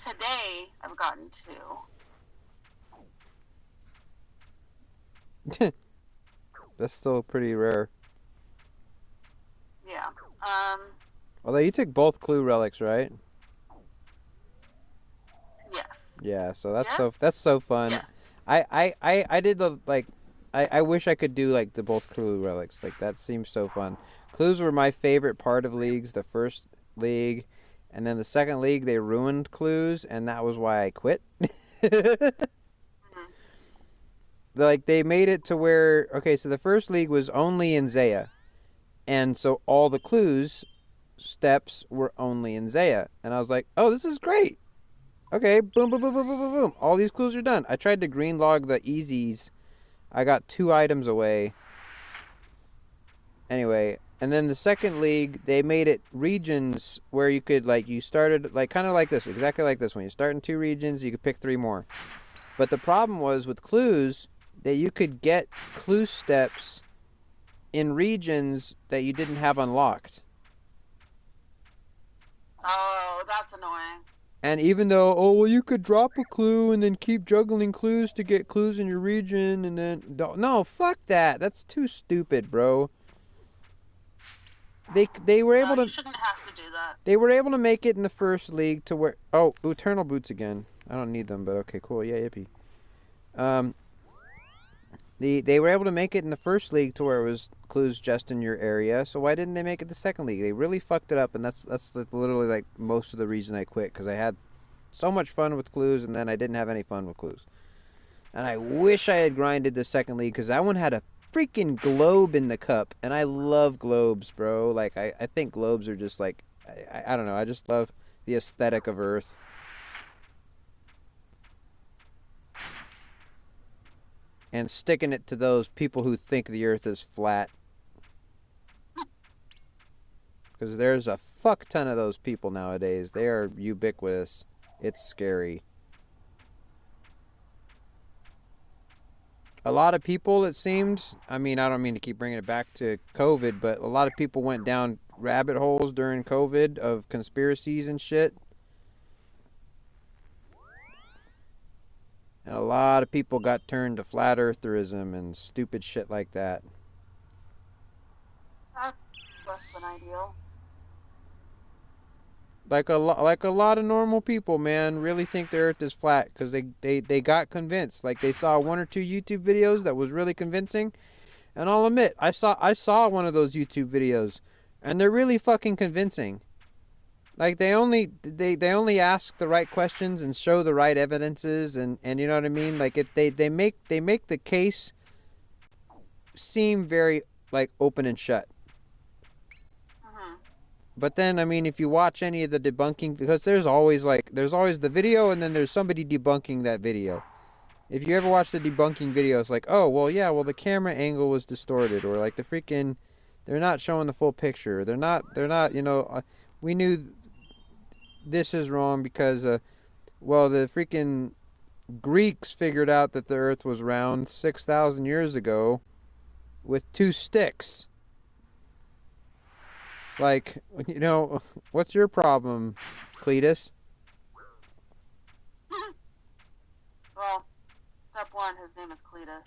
Today I've gotten 2. That's still pretty rare. Yeah. Although you took both clue relics, right? Yes. Yeah. So that's Yeah? that's so fun. Yes. I did the like. I wish I could do like the both clue relics. Like that seems so fun. Clues were my favorite part of leagues. The first league, and then the second league they ruined clues, and that was why I quit. Like they made it to where so the first league was only in Zaya, and so all the clues steps were only in Zaya, and I was like, oh, this is great. Okay, boom, boom, boom, boom, boom, boom, boom. All these clues are done. I tried to green log the easies. I got 2 items away. Anyway, and then the second league, they made it regions where you could, like, you started, like, kind of like this, exactly like this. When you start in 2 regions, you could pick 3 more. But the problem was with clues, that you could get clue steps in regions that you didn't have unlocked. Oh, that's annoying. And even though, oh, well, you could drop a clue and then keep juggling clues to get clues in your region, and then no, fuck that. That's too stupid, bro. They were able No, to you shouldn't have to do that. they were able to make it in the first league to where Eternal Boots again. I don't need them, but okay, cool, yeah, yippee. They were able to make it in the first league to where it was clues just in your area. So why didn't they make it the second league? They really fucked it up, and that's literally like most of the reason I quit, because I had so much fun with clues, and then I didn't have any fun with clues. And I wish I had grinded the second league, because that one had a freaking globe in the cup, and I love globes, bro. Like I think globes are just like I don't know. I just love the aesthetic of Earth. And sticking it to those people who think the Earth is flat. Because there's a fuck ton of those people nowadays. They are ubiquitous. It's scary. A lot of people, it seemed, I mean, I don't mean to keep bringing it back to COVID, but a lot of people went down rabbit holes during COVID of conspiracies and shit. And a lot of people got turned to flat eartherism and stupid shit like that. That's less than ideal. Like a lot of normal people, man, really think the Earth is flat because they got convinced. Like they saw one or two YouTube videos that was really convincing, and I'll admit I saw one of those YouTube videos, and they're really fucking convincing. Like they only ask the right questions and show the right evidences, and you know what I mean. Like they make the case seem very like open and shut. But then, I mean, if you watch any of the debunking, because there's always the video and then there's somebody debunking that video. If you ever watch the debunking video, it's like, oh, well, yeah, well, the camera angle was distorted, or like they're not showing the full picture. They're not, you know, we knew this is wrong because, well, the freaking Greeks figured out that the Earth was round 6,000 years ago with 2 sticks. Like, you know, what's your problem, Cletus? Well, step 1, his name is Cletus.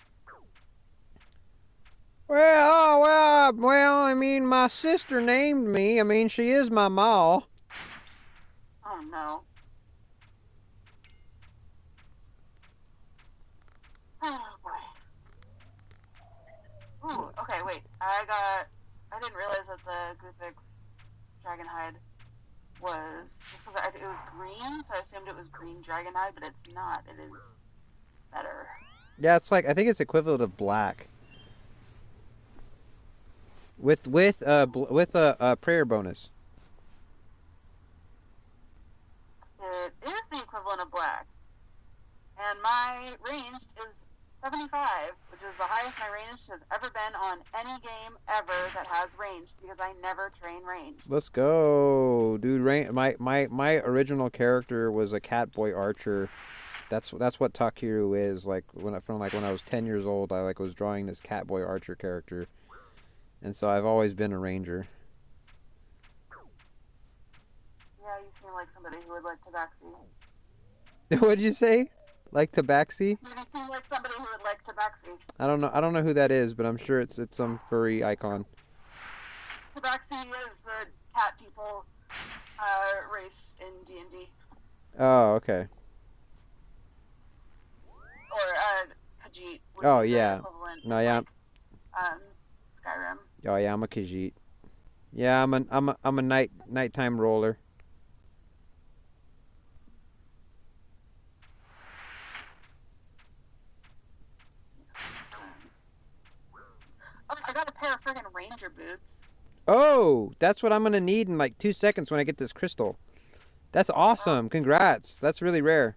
Well, I mean, my sister named me. I mean, she is my ma. Oh no. Oh boy. Ooh, okay, wait. I didn't realize that the Guthix Dragonhide it was green, so I assumed it was green Dragonhide, but it's not. It is better. Yeah, it's like, I think it's equivalent of black. With a prayer bonus. It is the equivalent of black. And my range is 75, which is the highest my range has ever been on any game ever that has range, because I never train range. Let's go, dude. My original character was a Catboy Archer. That's what Takiru is. Like when I was 10 years old, I was drawing this Catboy Archer character, and so I've always been a ranger. Yeah, you seem like somebody who would like tabaxi. What'd you say? Like tabaxi? You seem like somebody who would like tabaxi. I don't know who that is, but I'm sure it's some furry icon. Tabaxi is the cat people race in D&D. Oh, okay. Or Khajiit. Oh, yeah. No, yeah. Skyrim. Oh yeah, I'm a Khajiit. Yeah, I'm a nighttime roller. Oh, I got a pair of friggin' ranger boots. Oh, that's what I'm gonna need in like 2 seconds when I get this crystal. That's awesome. Congrats. That's really rare.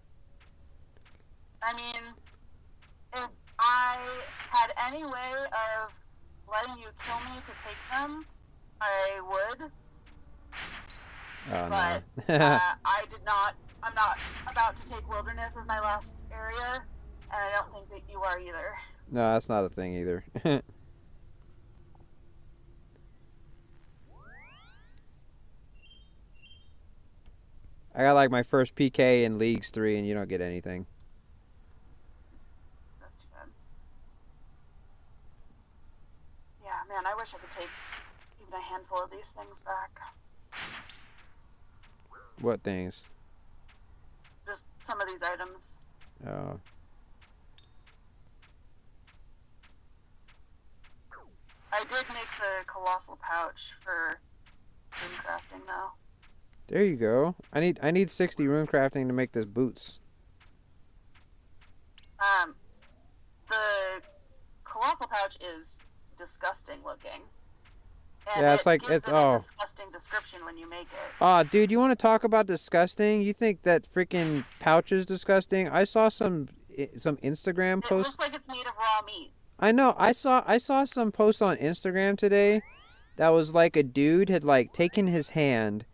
I mean, if I had any way of letting you kill me to take them, I would. Oh But no. I did not. I'm not about to take wilderness as my last area, and I don't think that you are either. No, that's not a thing either. I got like my first PK in Leagues 3 and you don't get anything. That's too bad. Yeah, man, I wish I could take even a handful of these things back. What things? Just some of these items. Oh. I did make the colossal pouch for rune crafting though. There you go. I need 60 rune crafting to make this boots. The colossal pouch is disgusting looking. And Yeah, it's like gives it's it a disgusting description when you make it. Aw, dude, you want to talk about disgusting? You think that freaking pouch is disgusting? I saw some Instagram It posts. looks like it's made of raw meat. I know. I saw some posts on Instagram today that was like a dude had like taken his hand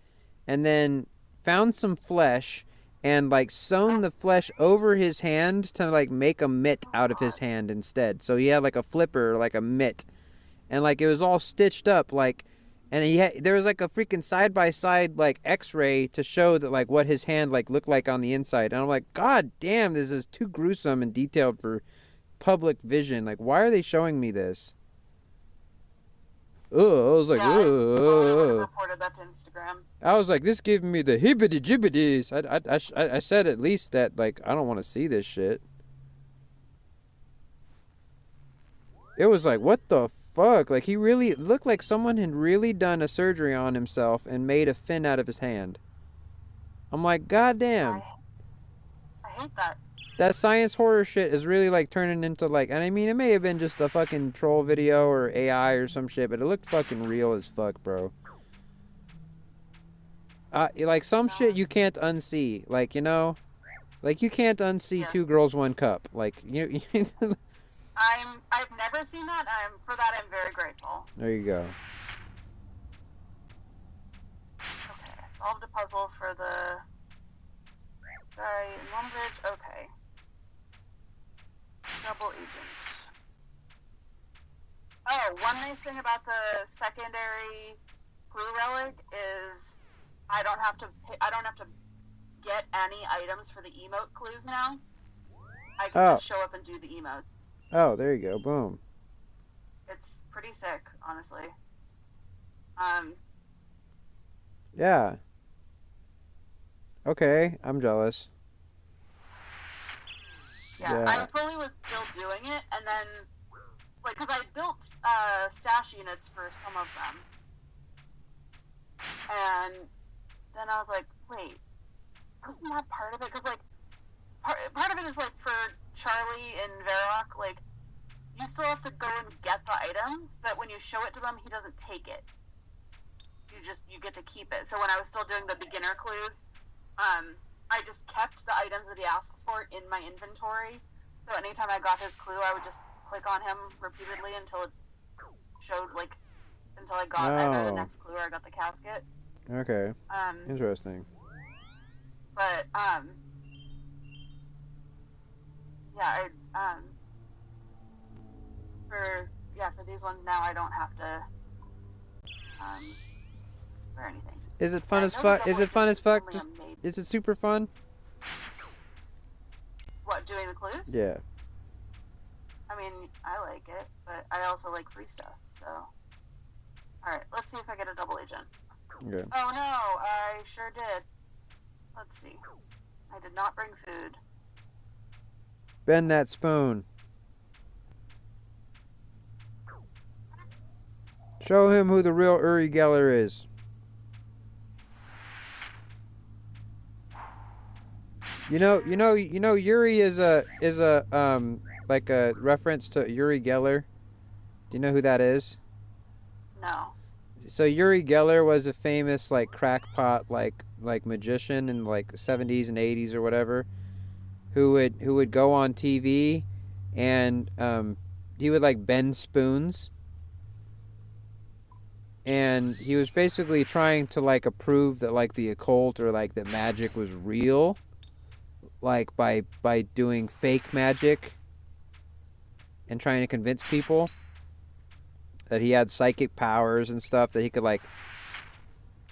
and then found some flesh and like sewn the flesh over his hand to like make a mitt out of his hand instead. So he had like a flipper, like a mitt. And like it was all stitched up like and there was like a freaking side by side like x-ray to show that like what his hand like looked like on the inside. And I'm like, God damn, this is too gruesome and detailed for public vision. Like, why are they showing me this? Oh, I was like, yeah, I reported that to Instagram. I was like, this giving me the hibbity jibbities. I said at least that like I don't want to see this shit. It was like, what the fuck? Like he really looked like someone had really done a surgery on himself and made a fin out of his hand. I'm like, God damn. I hate that. That science horror shit is really like turning into like, and I mean, it may have been just a fucking troll video or AI or some shit, but it looked fucking real as fuck, bro. Like some shit you can't unsee, like, you know, like you can't unsee Two Girls One Cup, like you. I've never seen that. For that I'm very grateful. There you go. Okay, I solved a puzzle for the guy in Lumbridge. Okay. Double agent. Oh, one nice thing about the secondary clue relic is I don't have to get any items for the emote clues now. I can just show up and do the emotes. Oh, there you go. Boom. It's pretty sick, honestly. Yeah. Okay, I'm jealous. Yeah, I fully was still doing it, and then, like, because I built stash units for some of them, and then I was like, wait, wasn't that part of it? Because, like, part of it is, like, for Charlie and Varrock, like, you still have to go and get the items, but when you show it to them, he doesn't take it. You get to keep it. So when I was still doing the beginner clues, I just kept the items that he asks for in my inventory. So anytime I got his clue, I would just click on him repeatedly until it showed, like, until I got either the next clue or I got the casket. Okay. Interesting. But, yeah, for these ones now, I don't have to, for anything. Is it fun as fuck? Is it fun as fuck? Just, is it super fun? What, doing the clues? Yeah. I mean, I like it, but I also like free stuff, so. Alright, let's see if I get a double agent. Okay. Oh no, I sure did. Let's see. I did not bring food. Bend that spoon. Show him who the real Uri Geller is. You know, Yuri is a like a reference to Uri Geller. Do you know who that is? No. So Uri Geller was a famous like crackpot like magician in like 70s and 80s or whatever, who would go on TV, and he would like bend spoons. And he was basically trying to like prove that like the occult or like that magic was real, like by doing fake magic. and trying to convince people that he had psychic powers and stuff, that he could like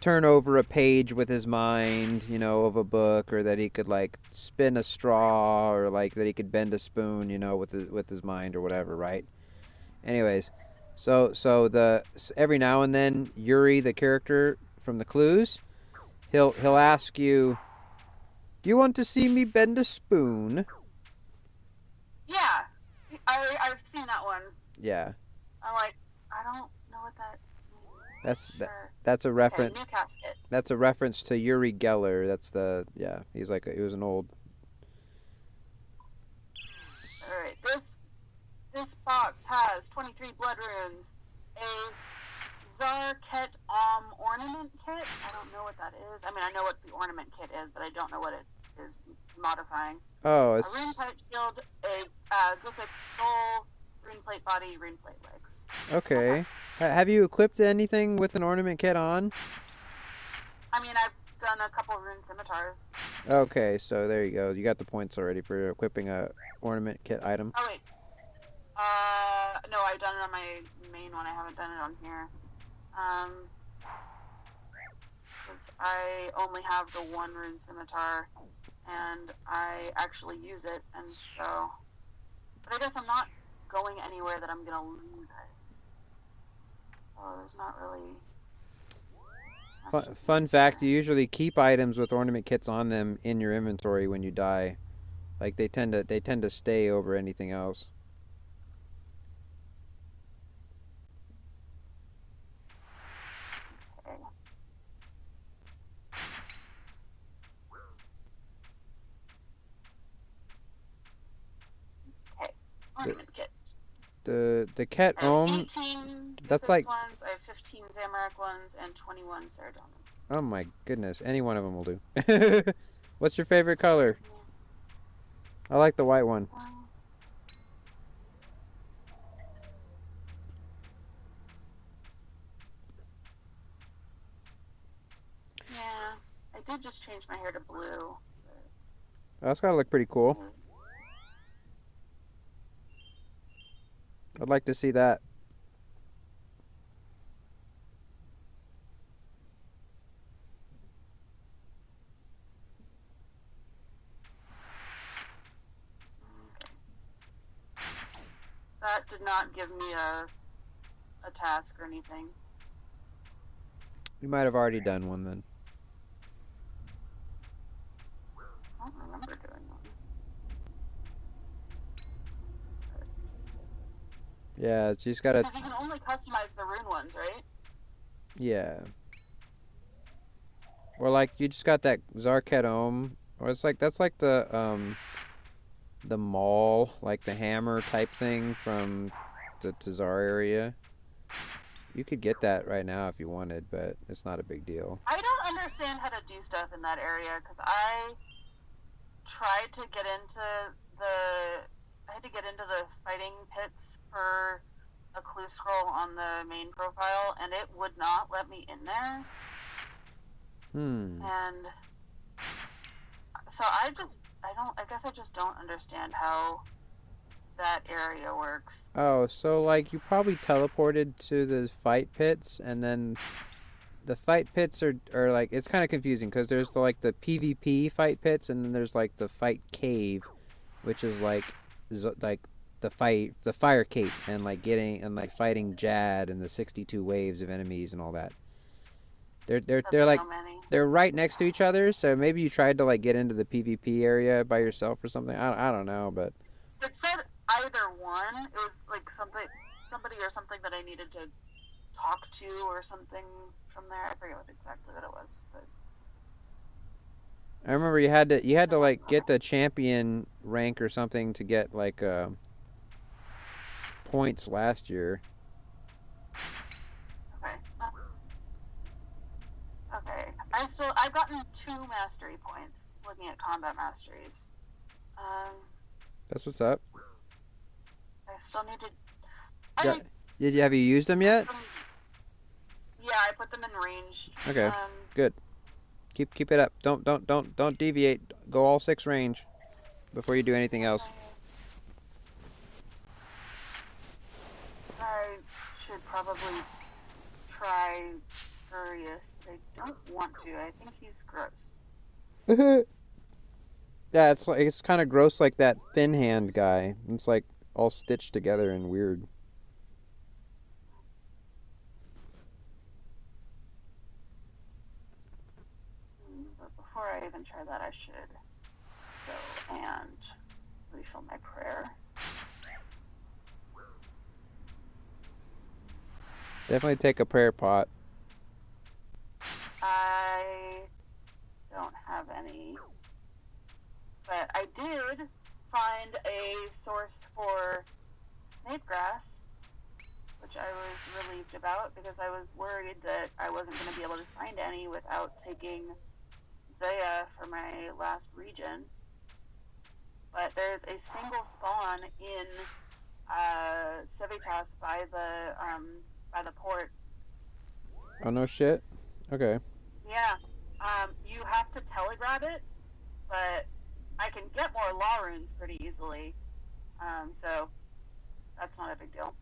turn over a page with his mind, you know, of a book, or that he could like spin a straw, or like that he could bend a spoon, you know, with his mind or whatever, right? Anyways, so every now and then Yuri, the character from the clues, he'll ask you, "Do you want to see me bend a spoon?" Yeah, I've seen that one. Yeah. I'm like, I don't know what that means. That's a reference. Okay, new casket. That's a reference to Yuri Geller. That's the He's like he was an old. All right, this box has 23 blood runes, a Zarket ornament kit. I don't know what that is. I mean, I know what the ornament kit is, but I don't know what it is modifying. Oh, A it's rune plate shield, a Glyphic skull, rune plate body, rune plate legs. okay. Have you equipped anything with an ornament kit on? I mean, I've done a couple rune scimitars. Okay, so there you go. You got the points already for equipping a ornament kit item. Oh wait. No, I've done it on my main one. I haven't done it on here. Because I only have the one rune scimitar, and I actually use it, and so. But I guess I'm not going anywhere that I'm gonna lose it. So there's not really. Fun fact: you usually keep items with ornament kits on them in your inventory when you die. Like they tend to stay over anything else. Ornament kit. The cat I have ohm. 18 That's Glyphix like. ones, I have 15 Zamorak ones, and 21 Ceridon. Oh my goodness! Any one of them will do. What's your favorite color? I like the white one. Yeah, I did just change my hair to blue. That's gotta look pretty cool. I'd like to see that. That did not give me a task or anything. You might have already done one then. I don't remember doing one. Yeah, she's gotta. Because you can only customize the rune ones, right? Yeah. Or like you just got that Zarket Ohm, or it's like that's like the maul, like the hammer type thing from the Tazar area. You could get that right now if you wanted, but it's not a big deal. I don't understand how to do stuff in that area because I tried to get into I had to get into the fighting pits for a clue scroll on the main profile, and it would not let me in there. And so I guess I just don't understand how that area works. Oh, so like you probably teleported to the fight pits, and then the fight pits are like, it's kind of confusing because there's like the PvP fight pits, and then there's like the fight cave, which is like the fire cape, and like fighting Jad and the 62 waves of enemies and all that. They're like So many. they're right next to each other, so maybe you tried to like get into the PvP area by yourself or something. I don't know, but It said either one. It was like somebody or something that I needed to talk to or something from there. I forget exactly what it was. But I remember you had to like get the champion rank or something to get like points last year. okay. Okay. I've gotten 2 mastery points looking at combat masteries. That's what's up. I still need to. Have you used them yet? Yeah, I put them in range. Okay. Good. Keep it up. Don't deviate. Go all 6 range before you do anything else. probably try Cerberus, but I don't want to. I think he's gross. Yeah, it's kind of gross, like that thin hand guy. It's like all stitched together and weird. But before I even try that, I should go and refill my prayer. Definitely take a prayer pot. I don't have any, but I did find a source for snape grass, which I was relieved about because I was worried that I wasn't going to be able to find any without taking Zaya for my last region. But there's a single spawn in Civitas by the port. Oh, no shit? Okay. Yeah. You have to telegrab it, but I can get more law runes pretty easily. So that's not a big deal.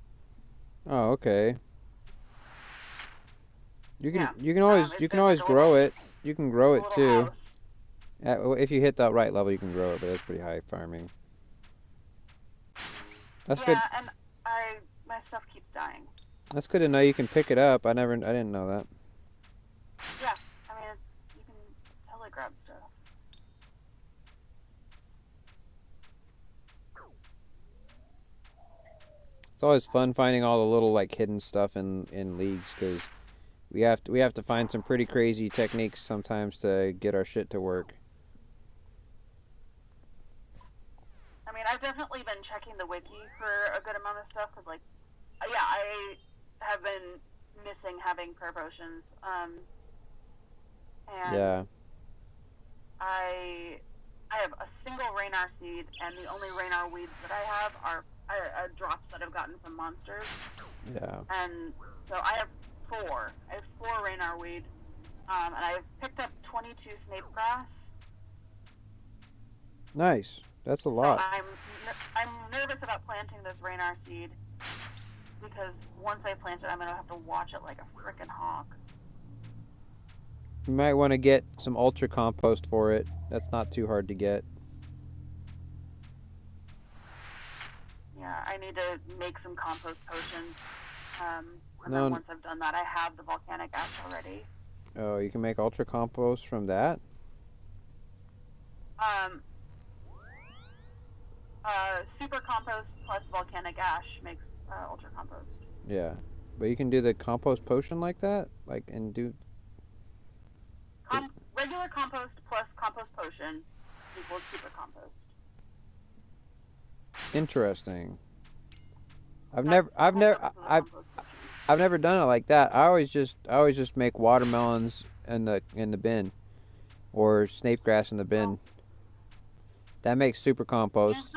Oh, okay. You can Yeah. you can always It's you can been always like a grow little- it. You can grow a it little too. house. If you hit that right level, you can grow it, but that's pretty high farming. That's good. Yeah, and my stuff keeps dying. That's good to know you can pick it up. I didn't know that. Yeah, I mean you can telegrab stuff. It's always fun finding all the little like hidden stuff in leagues because we have to find some pretty crazy techniques sometimes to get our shit to work. I mean, I've definitely been checking the wiki for a good amount of stuff because, like, yeah, I have been missing having prayer potions. And Yeah. I have a single Raynar seed, and the only Raynar weeds that I have are drops that I've gotten from monsters. Yeah. And so I have 4. I have 4 Raynar weed, and I've picked up 22 snape grass. Nice. That's a lot. So I'm nervous about planting this Raynar seed because once I plant it, I'm gonna have to watch it like a frickin' hawk. You might want to get some ultra compost for it. That's not too hard to get. Yeah, I need to make some compost potions. And No. then once I've done that, I have the volcanic ash already. Oh, you can make ultra compost from that? Super compost plus volcanic ash makes ultra compost. Yeah. But you can do the compost potion like that? Like, and do... Regular compost plus compost potion equals super compost. Interesting. I've That's the never whole purpose of the compost potion. I've never done it like that. I always just make watermelons in the bin, or snape grass in the bin. That makes super compost.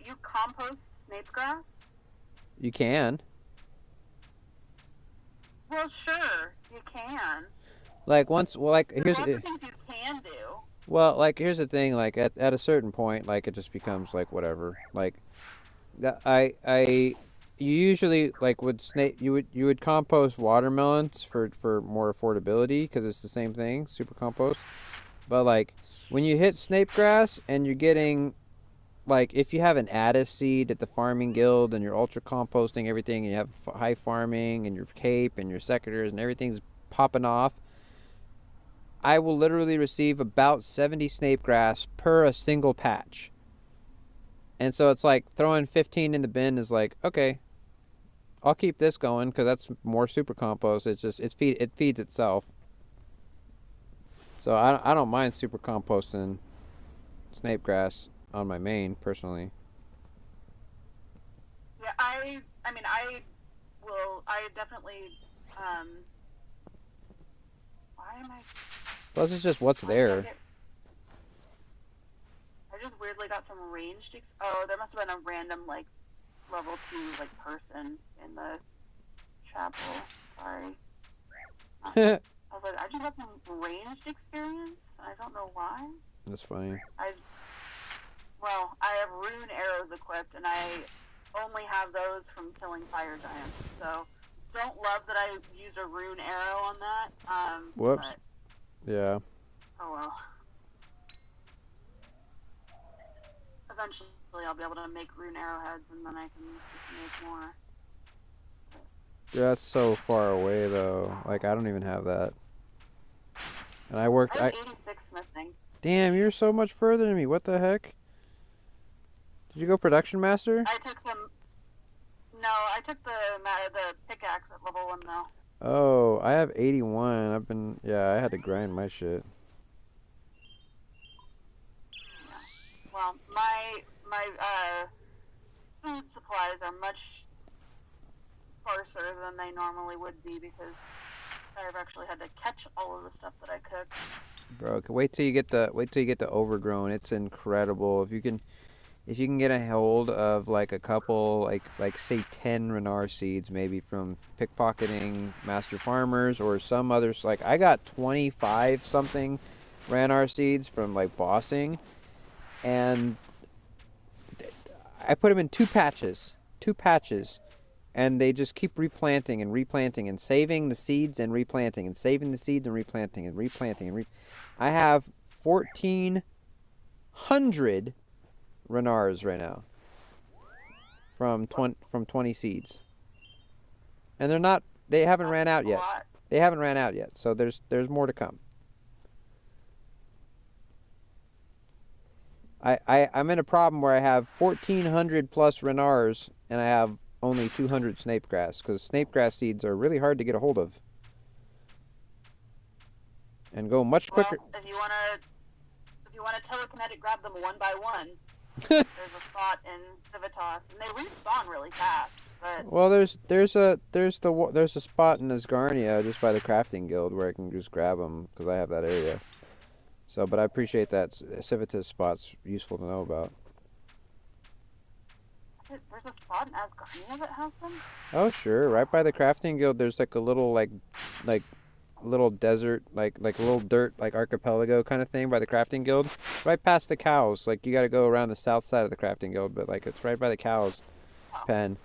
You compost snape grass? You can. Well, sure, you can. Like once, well, like There's here's lots of things you can do. well, like here's the thing. Like at a certain point, like it just becomes like whatever. Like, you usually like you would compost watermelons for more affordability because it's the same thing, super compost. But like when you hit snape grass and you're getting like if you have an Addis seed at the farming guild and you're ultra composting everything and you have high farming and your cape and your secators and everything's popping off, I will literally receive about 70 snape grass per a single patch. And so it's like throwing 15 in the bin is like, okay, I'll keep this going because that's more super compost. It's just it feeds itself. So I don't mind super composting snape grass on my main personally. Yeah, I mean, I definitely, why am I... Plus it's just what's there. I just weirdly got some ranged... Oh, there must have been a random, like, level 2, like, person in the chapel. Sorry. I was like, I just got some ranged experience. I don't know why. That's funny. I have rune arrows equipped, and I only have those from killing fire giants, so don't love that I used a rune arrow on that. Whoops. But, Yeah. oh well. Eventually, I'll be able to make rune arrowheads, and then I can just make more. That's so far away though. Like I don't even have that. And I worked. I have 86 smithing. Damn, you're so much further than me. What the heck? Did you go production master? I took them. No, I took the pickaxe at level 1 though. Oh, I have 81. I had to grind my shit. Well, my food supplies are much sparser than they normally would be because I've actually had to catch all of the stuff that I cook. Bro, wait till you get the overgrown. It's incredible. If you can get a hold of like a couple like say 10 Renar seeds maybe from pickpocketing master farmers or some others, like I got 25 something Renar seeds from like bossing, and I put them in two patches, and they just keep replanting and replanting and saving the seeds and replanting and saving the seeds and replanting and replanting and I have 1,400 Renars right now from 20 seeds, and they haven't ran out yet. They haven't ran out yet, so there's more to come. I'm in a problem where I have 1,400 plus Renars and I have only 200 snapegrass, because snapegrass seeds are really hard to get a hold of and go much quicker. Well, if you wanna telekinetic grab them one by one, there's a spot in Civitas, and they respawn really fast. But Well, there's a spot in Asgarnia just by the crafting guild where I can just grab them because I have that area. So, but I appreciate that Civitas spot's useful to know about. there's a spot in Asgardia that has them. Oh sure, right by the crafting guild, there's like a little like little desert like a little dirt like archipelago kind of thing by the crafting guild, right past the cows. Like you got to go around the south side of the crafting guild, but like it's right by the cows pen.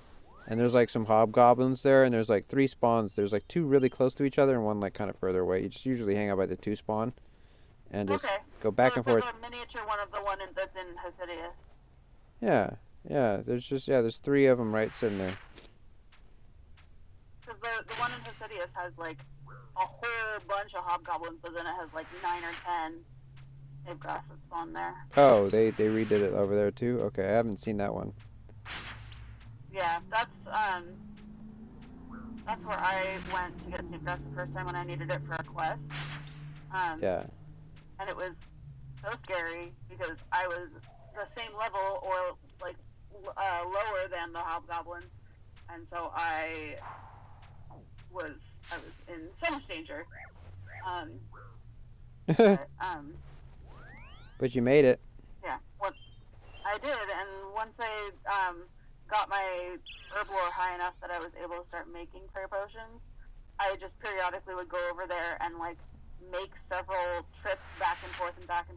And there's like some hobgoblins there, and there's like 3 spawns. There's like 2 really close to each other and 1 like kind of further away. You just usually hang out by the 2 spawn and just go back and forth. There's a miniature one of the one that's in Hasidius. Yeah. There's 3 of them right sitting there. Because the one in Hasidius has like a whole bunch of hobgoblins, but then it has like 9 or 10 snapegrass that spawn there. Oh, they redid it over there too? Okay, I haven't seen that one. Yeah, that's where I went to get snapegrass the first time when I needed it for a quest. Yeah. And it was so scary because I was the same level or like lower than the hobgoblins, and so I was in so much danger. But you made it. Yeah, I did, and once I got my herb lore high enough that I was able to start making prayer potions, I just periodically would go over there and like make several trips back and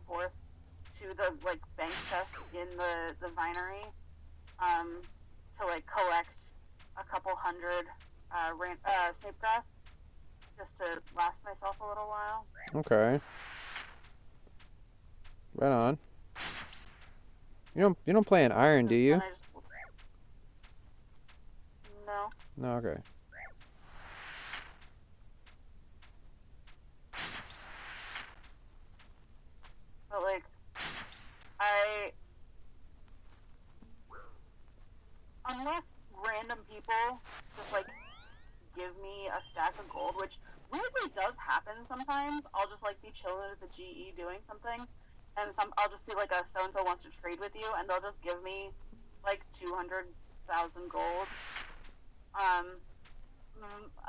forth to the like bank chest in the vinery to like collect a couple hundred snapegrass just to last myself a little while. Okay. Right on. You don't play in iron, do you? No. No, okay. But like, unless random people just like give me a stack of gold, which weirdly does happen sometimes. I'll just like be chilling at the GE doing something, and I'll just see like a so and so wants to trade with you, and they'll just give me like 200,000 gold.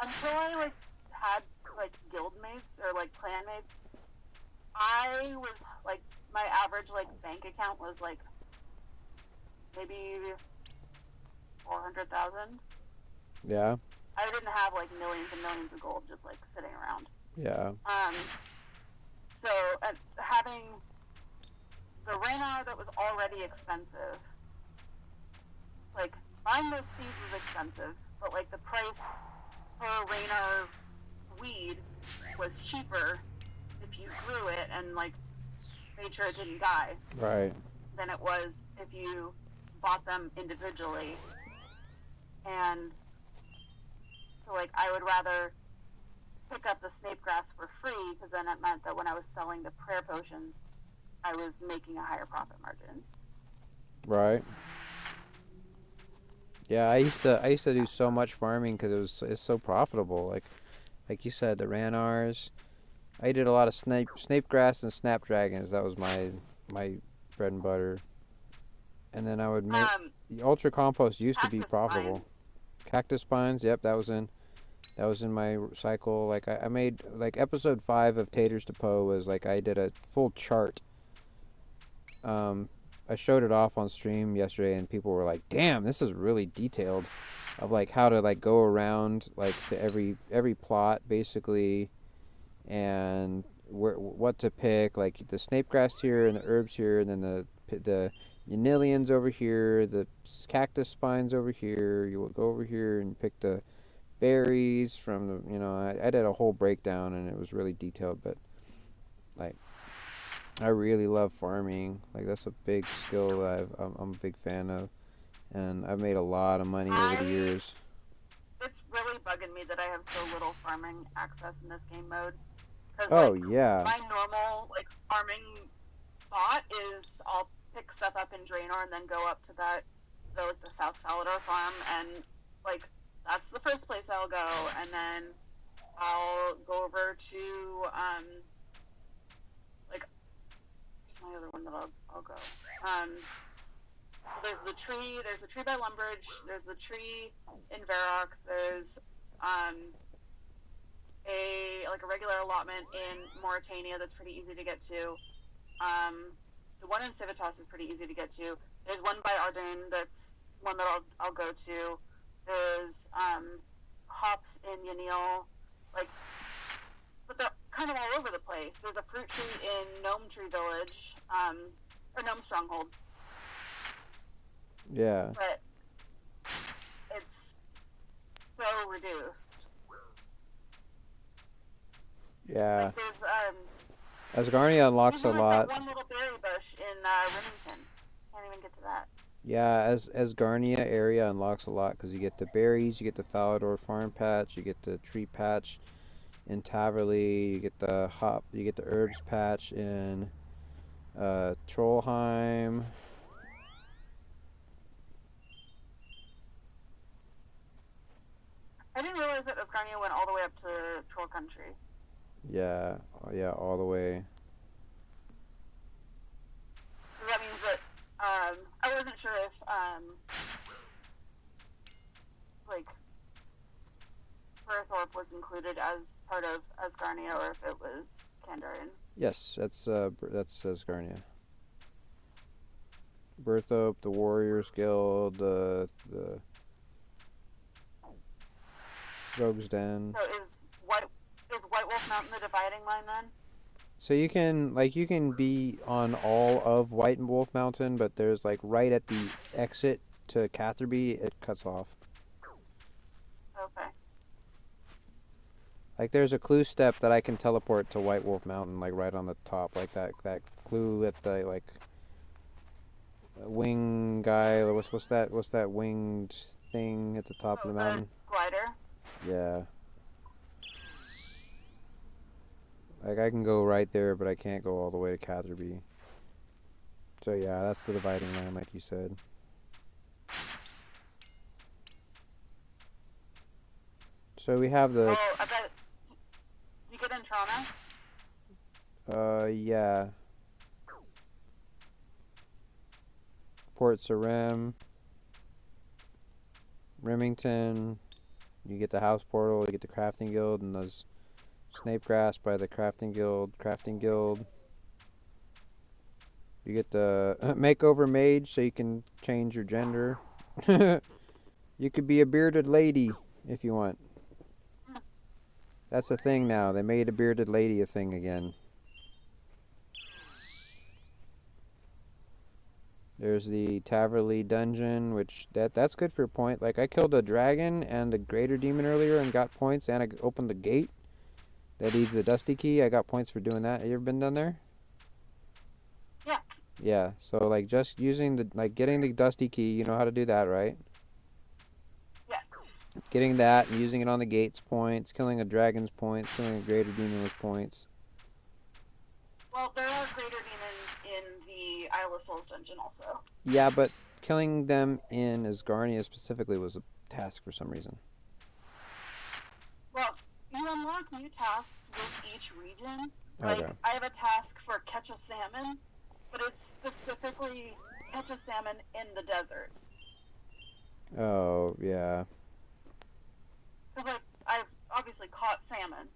Until I like had like guild mates or like clan mates, I was like my average like bank account was like maybe 400,000. Yeah. I didn't have like millions and millions of gold just like sitting around. Yeah. So having the Renar that was already expensive, like buying those seeds was expensive, but like the price per Raynor weed was cheaper if you grew it and like made sure it didn't die Right. than it was if you bought them individually. And so like I would rather pick up the snape grass for free because then it meant that when I was selling the prayer potions, I was making a higher profit margin. Right. Yeah, I used to do so much farming because it's so profitable. Like you said, the Ranars. I did a lot of snape grass and snapdragons. That was my bread and butter. And then I would make the ultra compost used to be profitable. Spines. Cactus spines. Yep, that was in my cycle. Like I made like episode 5 of Taters to Poe was like I did a full chart. I showed it off on stream yesterday, and people were like, "Damn, this is really detailed." Of like how to like go around like to every plot basically, and what to pick, like the snape grass here and the herbs here, and then the Unilians over here, the cactus spines over here. You will go over here and pick the berries from the, I did a whole breakdown, and it was really detailed, but like I really love farming. Like that's a big skill that I'm a big fan of, and I've made a lot of money over the years. It's really bugging me that I have so little farming access in this game mode. Oh like, yeah. My normal like farming spot is I'll pick stuff up in Draenor and then go up to the South Falador farm, and like that's the first place I'll go, and then I'll go over to like where's my other one that I'll go. There's the tree by Lumbridge, there's the tree in Varrock, there's a regular allotment in Mauritania that's pretty easy to get to. The one in Civitas is pretty easy to get to. There's one by Ardain that's one that I'll go to. There's hops in Yanil, but they're kind of all over the place. There's a fruit tree in Gnome Tree Village, or Gnome Stronghold. Yeah. But it's so reduced. Yeah. Like there's Asgarnia unlocks a even lot. that one little berry bush in Remington. Can't even get to that. Yeah, Asgarnia area unlocks a lot because you get the berries, you get the Falador farm patch, you get the tree patch in Taverley, you get the herbs patch in Trollheim. I didn't realize that Asgarnia went all the way up to Troll Country. Yeah, all the way. So that means that I wasn't sure if Roarrth was included as part of Asgarnia or if it was Kandarian. Yes, that's Asgarnia. Berthope, the Warriors Guild, the Rogue's Den. So is White Wolf Mountain the dividing line then? So you can be on all of White Wolf Mountain, but there's right at the exit to Catherby, it cuts off. Okay. There's a clue step that I can teleport to White Wolf Mountain, right on the top, that clue at the wing guy. What's that winged thing at the top of the mountain? Glider. Yeah. I can go right there, but I can't go all the way to Catherby. So yeah, that's the dividing line, like you said. So we have the. Oh, I bet. You get in Toronto? Yeah. Port Sarim. Remington. You get the house portal, you get the crafting guild, and those snape grass by the crafting guild. You get the makeover mage, so you can change your gender. You could be a bearded lady if you want. That's a thing now. They made a bearded lady a thing again. There's the Taverley dungeon, which that's good for a point. Like I killed a dragon and a greater demon earlier and got points, and I opened the gate that needs the dusty key. I got points for doing that. Have you ever been down there? Yeah. Yeah. So like just using getting the dusty key, you know how to do that, right? Yes. Getting that and using it on the gates points, killing a dragon's points, killing a greater demon with points. Well, there are greater demons in the Isle of Souls dungeon also. Yeah, but killing them in Asgarnia specifically was a task for some reason. Well, you unlock new tasks with each region. Like, Okay. I have a task for catch a salmon, but it's specifically catch a salmon in the desert. Oh, yeah. Because I've obviously caught salmon,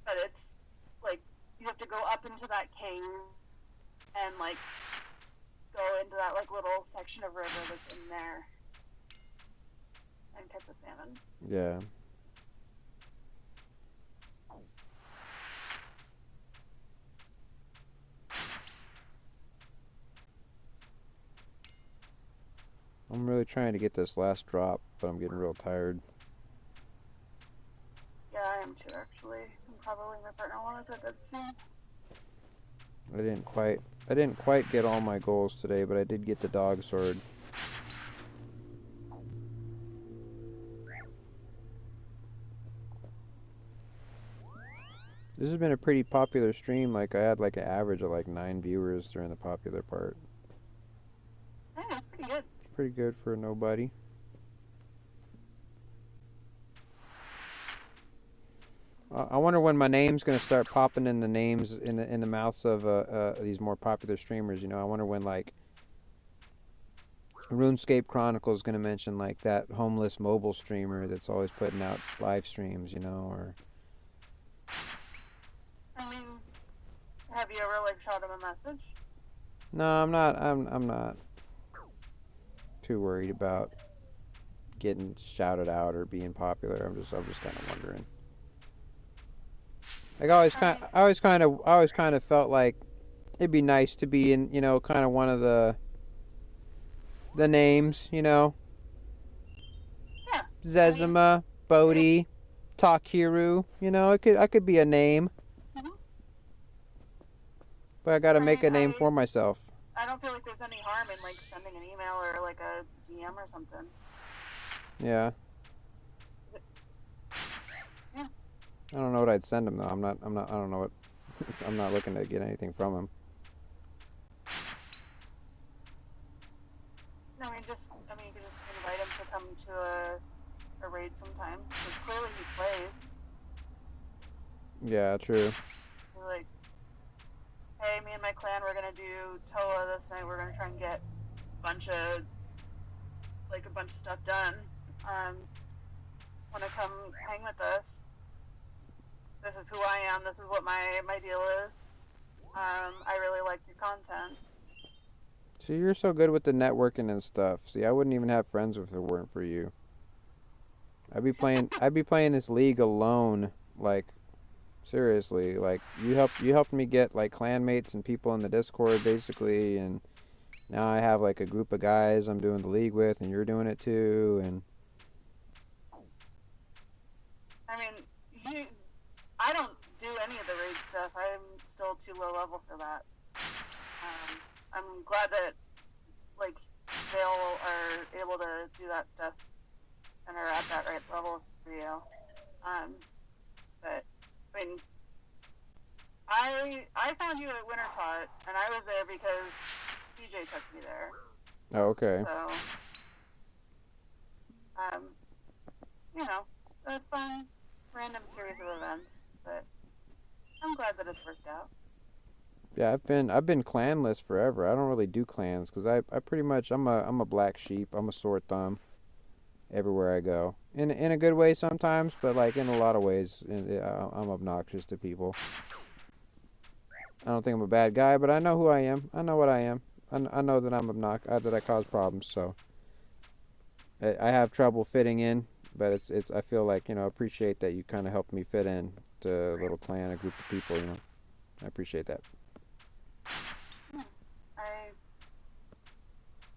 but it's like you have to go up into that cave and like go into that like little section of river that's in there and catch a salmon. Yeah. I'm really trying to get this last drop, but I'm getting real tired. Yeah, I am too actually. And probably my partner will want to go to bed soon. I didn't quite get all my goals today, but I did get the dog sword. This has been a pretty popular stream. Like I had like an average of like 9 viewers during the popular part. Yeah, that's pretty good. It's pretty good for a nobody. I wonder when my name's gonna start popping in the names in the mouths of these more popular streamers. You know, I wonder when like RuneScape Chronicles is gonna mention like that homeless mobile streamer that's always putting out live streams. You know, or I mean, have you ever like shot him a message? no, I'm not. I'm not too worried about getting shouted out or being popular. I'm just kind of wondering. Like I always kind of felt like it'd be nice to be in, you know, kind of one of the names, you know. Yeah. Zezima, Bodhi, Takiru, you know, I could be a name. Mhm. But I got to I make mean, a name for myself. I don't feel like there's any harm in like sending an email or like a DM or something. Yeah. Yeah. I don't know what I'd send him though. I don't know what I'm not looking to get anything from him. No, I mean, you could just invite him to come to a raid sometime. Because clearly he plays. Yeah, true. You're like, hey, me and my clan, we're gonna do Toa this night. We're gonna try and get a bunch of stuff done. Wanna come hang with us? This is who I am. This is what my deal is. I really like your content. See, you're so good with the networking and stuff. See, I wouldn't even have friends if it weren't for you. I'd be playing this league alone. Like, seriously. Like, you helped me get like clanmates and people in the Discord basically, and now I have like a group of guys I'm doing the league with, and you're doing it too. And I mean, I don't do any of the raid stuff. I'm still too low level for that. I'm glad that like they all are able to do that stuff and are at that right level for you. But I mean, I found you at Wintertot, and I was there because CJ took me there. oh, okay. So, you know, a fun, random series of events. But I'm glad that it's worked out. Yeah, I've been clanless forever. I don't really do clans because I pretty much I'm a black sheep. I'm a sore thumb everywhere I go. In a good way sometimes, but like in a lot of ways, I'm obnoxious to people. I don't think I'm a bad guy, but I know who I am. I know what I am. I know that I'm obnoxious, that I cause problems. So I have trouble fitting in, but it's I feel like, you know, appreciate that you kind of helped me fit in to a little clan, a group of people. You know, I appreciate that.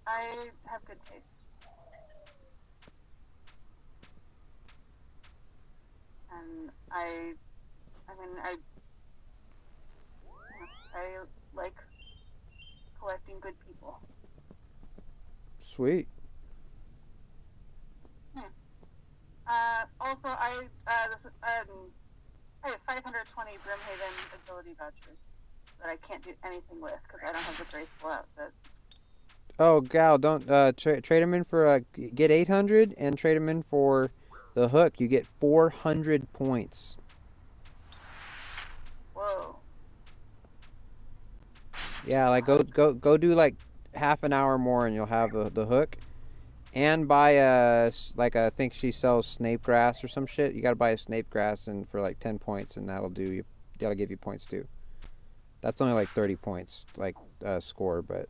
I have good taste. And I like collecting good people. Sweet. Also, I have 520 Brimhaven ability vouchers that I can't do anything with because I don't have the graceful outfit. Oh, Gal, don't trade them in for get 800 and trade them in for the hook. You get 400 points. Whoa. Yeah, like go do like half an hour more and you'll have the hook. And buy I think she sells snape grass or some shit. You gotta buy a snape grass and for like 10 points, and that'll give you points too. That's only like 30 points, like score, but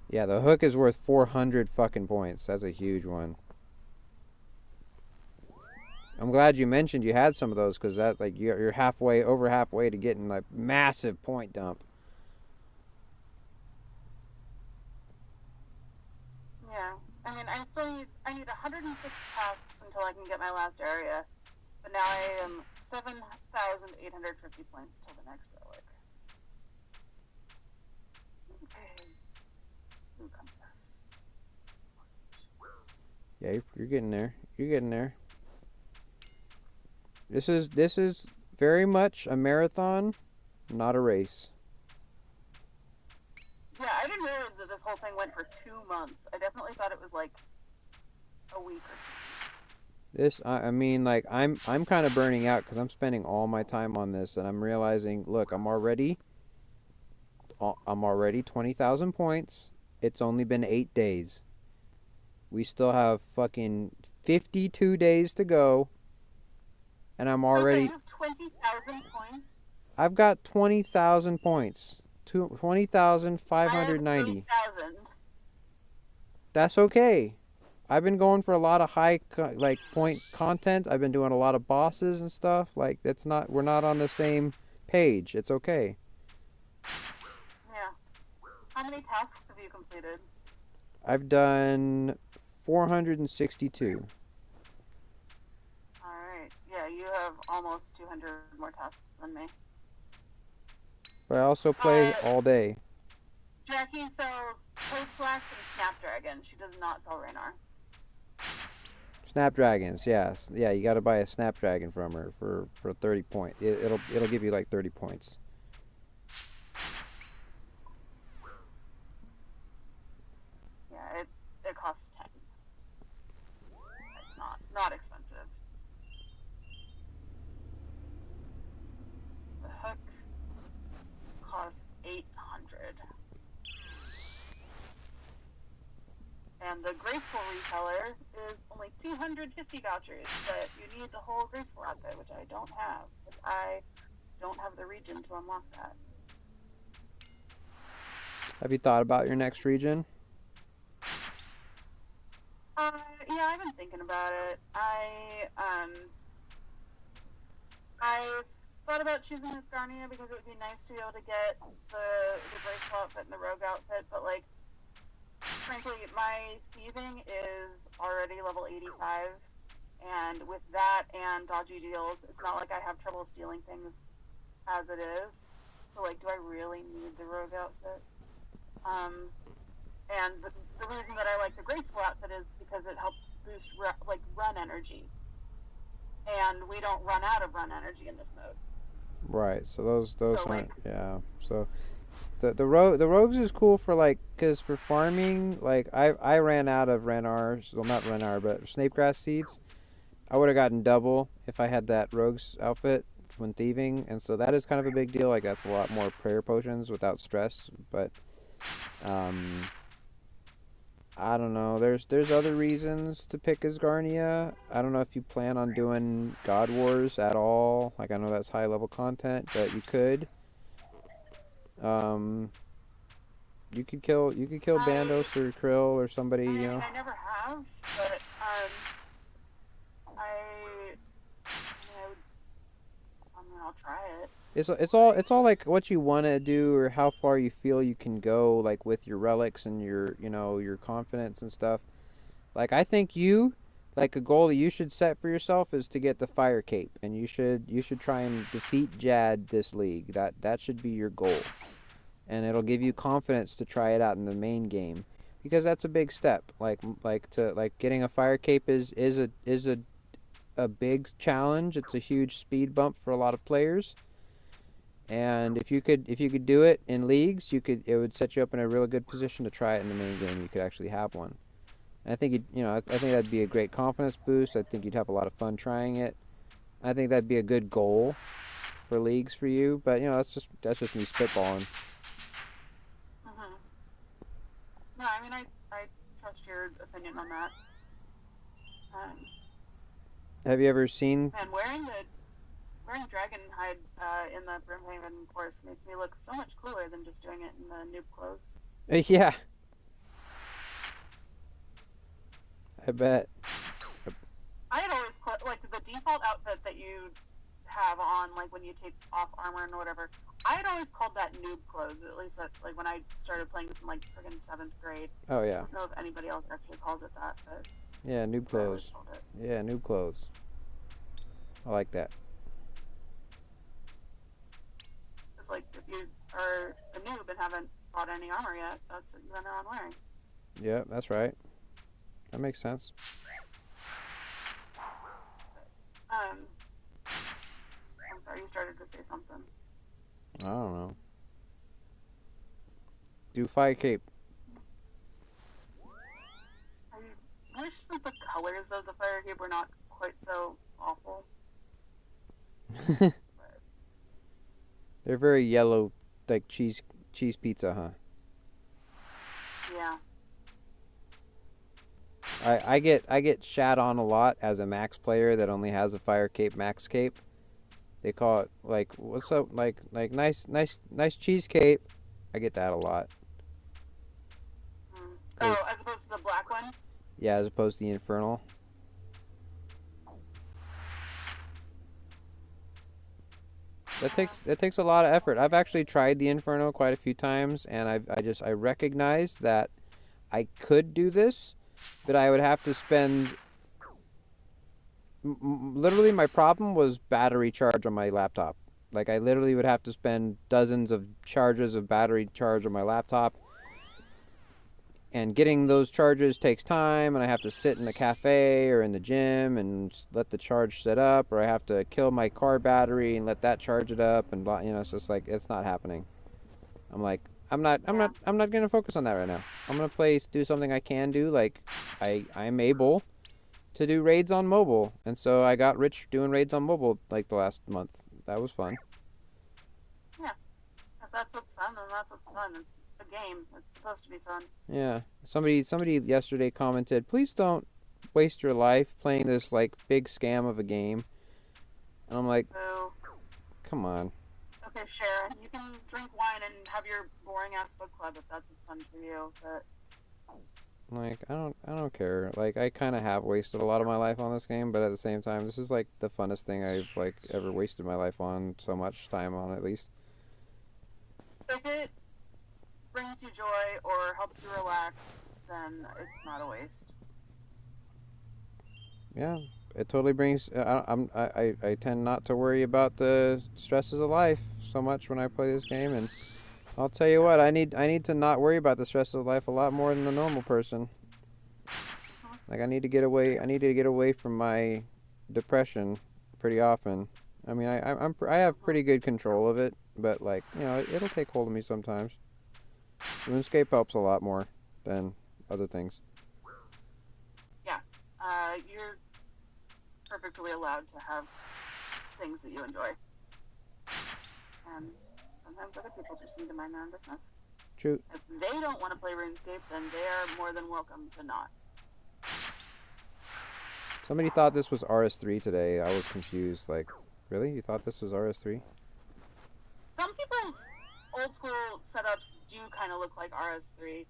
yeah, the hook is worth 400 fucking points. That's a huge one. I'm glad you mentioned you had some of those because that like you're over halfway to getting like massive point dump. Yeah. I mean, I need 106 tasks until I can get my last area, but now I am 7,850 points till the next relic. Okay. Ooh, compass. Yeah, you're getting there. You're getting there. This is very much a marathon, not a race. Yeah, I didn't realize that this whole thing went for 2 months. I definitely thought it was like a week or 2. I mean, like I'm kind of burning out because I'm spending all my time on this, and I'm realizing, look, I'm already 20,000 points. It's only been 8 days. We still have fucking 52 days to go, and I'm already. You have 20,000 points. I've got 20,000 points. 20,590. 8,000. That's okay. I've been going for a lot of high point content. I've been doing a lot of bosses and stuff. Like we're not on the same page. It's okay. Yeah. How many tasks have you completed? I've done 462. Alright. Yeah, you have almost 200 more tasks than me. But I also play all day. Jackie sells Toad Flax and Snapdragon. She does not sell Raynar. Snapdragons, yes. Yeah, you got to buy a Snapdragon from her for 30 points. It'll give you like 30 points. Yeah, it costs 10. It's not expensive. The hook costs 800. And the graceful repeller is only 250 vouchers, but you need the whole graceful outfit, which I don't have, because I don't have the region to unlock that. Have you thought about your next region? Yeah, I've been thinking about it. I've thought about choosing Asgarnia because it would be nice to be able to get the graceful outfit and the rogue outfit, but like, frankly, my thieving is already level 85, and with that and dodgy deals, it's not like I have trouble stealing things as it is. So, like, do I really need the rogue outfit? And the reason that I like the graceful outfit is because it helps boost run energy, and we don't run out of run energy in this mode. Right. So those So, aren't So. The rogues is cool for like because for farming like I ran out of not Renar but snapegrass seeds. I would have gotten double if I had that rogue's outfit when thieving, and so that is kind of a big deal. Like that's a lot more prayer potions without stress, but I don't know. There's other reasons to pick Asgarnia. I don't know if you plan on doing God Wars at all. Like I know that's high level content, but you could. You could kill Bandos or Krill or somebody, you know. I never have, but I'll try it. It's all like what you want to do or how far you feel you can go, like with your relics and your your confidence and stuff. Like I think like a goal that you should set for yourself is to get the fire cape, and you should try and defeat Jad this league. That should be your goal, and it'll give you confidence to try it out in the main game, because that's a big step. Like getting a fire cape is a big challenge. It's a huge speed bump for a lot of players. And if you could do it in leagues, it would set you up in a really good position to try it in the main game. You could actually have one. And I think I think that'd be a great confidence boost. I think you'd have a lot of fun trying it. I think that'd be a good goal for leagues for you. But that's just me spitballing. Mm-hmm. No, I mean I trust your opinion on that. Have you ever seen? Man, wearing dragon hide in the Brimhaven course makes me look so much cooler than just doing it in the noob clothes. Yeah. I bet. I had always like the default outfit that you have on, like when you take off armor and whatever. I had always called that noob clothes. At least like when I started playing this in like friggin' 7th grade. Oh yeah. I don't know if anybody else actually calls it that, but yeah, noob clothes. Yeah, noob clothes. I like that. It's like if you are a noob and haven't bought any armor yet, that's what you run around wearing. Yeah, that's right. That makes sense. I'm sorry, you started to say something. I don't know. Do fire cape. I wish that the colors of the fire cape were not quite so awful. They're very yellow, like cheese pizza, huh? Yeah. I get shat on a lot as a max player that only has a fire cape max cape. They call it like, what's up, like nice cheese cape. I get that a lot. Oh, as opposed to the black one? Yeah, as opposed to the infernal. That takes a lot of effort. I've actually tried the inferno quite a few times, and I recognized that I could do this, but I would have to spend. Literally, my problem was battery charge on my laptop. Like I literally would have to spend dozens of charges of battery charge on my laptop. And getting those charges takes time, and I have to sit in the cafe or in the gym and let the charge set up, or I have to kill my car battery and let that charge it up, and blah, it's just like it's not happening. I'm like, I'm not gonna focus on that right now. I'm gonna do something I can do. Like, I'm able to do raids on mobile, and so I got rich doing raids on mobile like the last month. That was fun. Yeah, if that's what's fun, then that's what's fun. It's a game. It's supposed to be fun. Yeah. Somebody yesterday commented, please don't waste your life playing this like big scam of a game. And I'm like, So, come on. okay, Sharon, you can drink wine and have your boring ass book club if that's what's fun for you. But Like, I don't care. Like, I kind of have wasted a lot of my life on this game, but at the same time, this is like the funnest thing I've like ever wasted my life on. So much time on, at least. if it brings you joy or helps you relax, then it's not a waste. Yeah, it totally brings. I tend not to worry about the stresses of life so much when I play this game, and I'll tell you what, I need to not worry about the stresses of life a lot more than the normal person. Like I need to get away from my depression pretty often. I mean, I have pretty good control of it, but like, it'll take hold of me sometimes. RuneScape helps a lot more than other things. Yeah, you're perfectly allowed to have things that you enjoy. And sometimes other people just need to mind their own business. True. If they don't want to play RuneScape, then they are more than welcome to not. Somebody thought this was RS3 today. I was confused. Like, really? You thought this was RS3? Some people's old school setups do kind of look like RS3.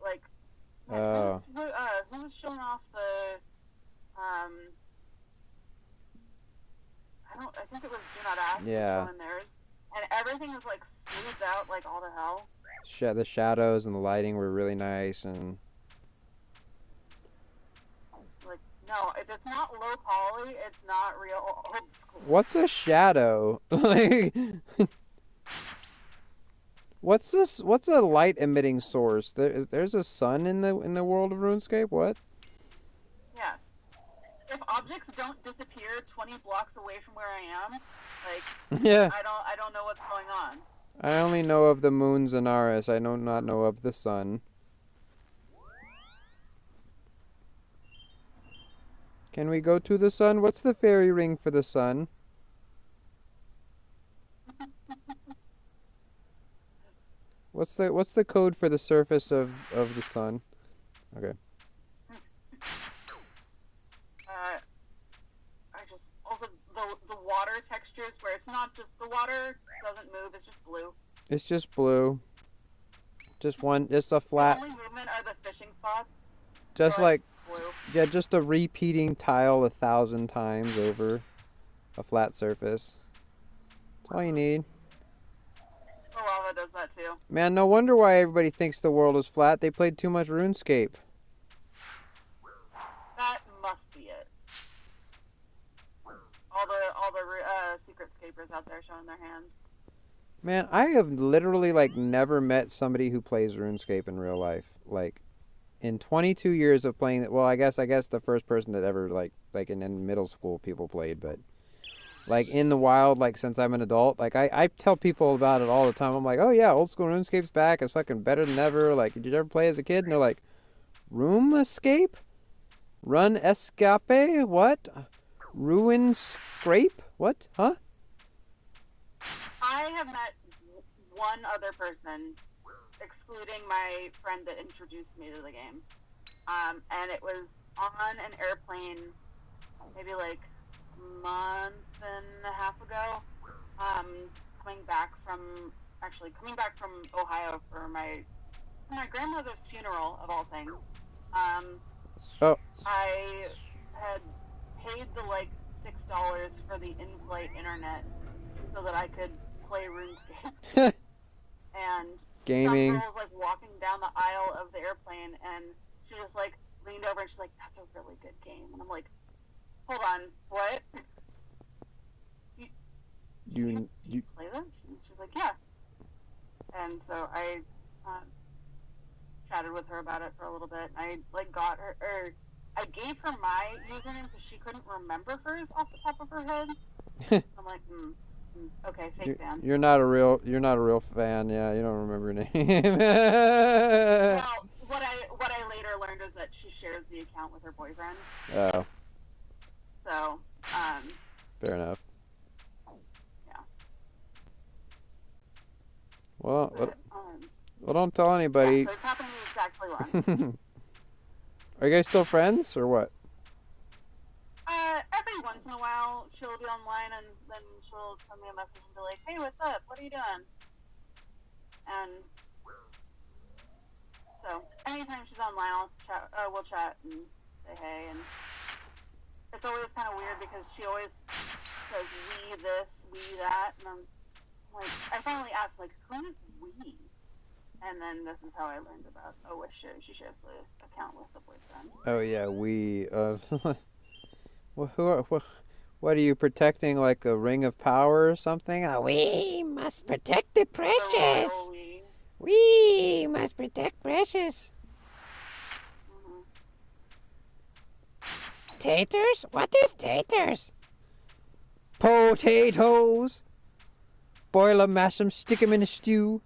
Like, who was showing off the, I think it was Do Not Ask was Yeah. showing theirs, and everything was like smoothed out like all the hell. The shadows and the lighting were really nice, and Like, no, if it's not low poly, it's not real old school. what's a shadow? Like, what's this? What's a light emitting source? There's a sun in the world of RuneScape. What? Yeah. If objects don't disappear 20 blocks away from where I am, like Yeah. I don't know what's going on. I only know of the moon Zenaris. I do not know of the sun. Can we go to the sun? What's the fairy ring for the sun? What's the code for the surface of the sun? Okay. I just also the water textures where it's not just the water doesn't move, it's just blue. It's just blue. Just a flat, The only movement are the fishing spots. just so like, it's blue. yeah, just a repeating tile 1,000 times over a flat surface. That's all you need. The lava does that too. Man, no wonder why everybody thinks the world is flat. They played too much RuneScape. That must be it. All the secret scapers out there showing their hands. Man, I have literally like never met somebody who plays RuneScape in real life. Like, in 22 years of playing it, well, I guess the first person that ever like in middle school people played, but like in the wild, like since I'm an adult, like I tell people about it all the time. I'm like, oh yeah, old school RuneScape's back. It's fucking better than ever. Like, did you ever play as a kid? And they're like, Room Escape? Run Escape? What? Ruin Scrape? What? Huh? I have met one other person, excluding my friend that introduced me to the game. And it was on an airplane maybe like a month and a half ago, coming back from Ohio for my grandmother's funeral, of all things. I had paid the like $6 for the in-flight internet so that I could play RuneScape. And Gaming. some girl was like walking down the aisle of the airplane, and she just like leaned over and she's like, "That's a really good game." And I'm like, "Hold on, what? Do you play this?" And she's like, "Yeah." And so I chatted with her about it for a little bit. I like got her, or I gave her my username because she couldn't remember hers off the top of her head. I'm like, okay, fake fan. You're not a real fan. Yeah, you don't remember her name. Well, what I later learned is that she shares the account with her boyfriend. Oh. So, Fair enough. Yeah. Well, But, don't tell anybody. yeah, so it's happening exactly once. Are you guys still friends or what? Every once in a while, she'll be online and then she'll send me a message and be like, "Hey, what's up? What are you doing?" And so, anytime she's online, we'll chat and say hey. And it's always kind of weird because she always says "we this, we that," and I'm like, I finally asked, like, who is we? And then this is how I learned about. Oh, she shares the account with the boyfriend. Oh yeah, what are you protecting, like a ring of power or something? Oh, we must protect the precious. We must protect precious. Mm-hmm. Taters? What is taters? Potatoes. Boil 'em, mash 'em, stick 'em in a stew.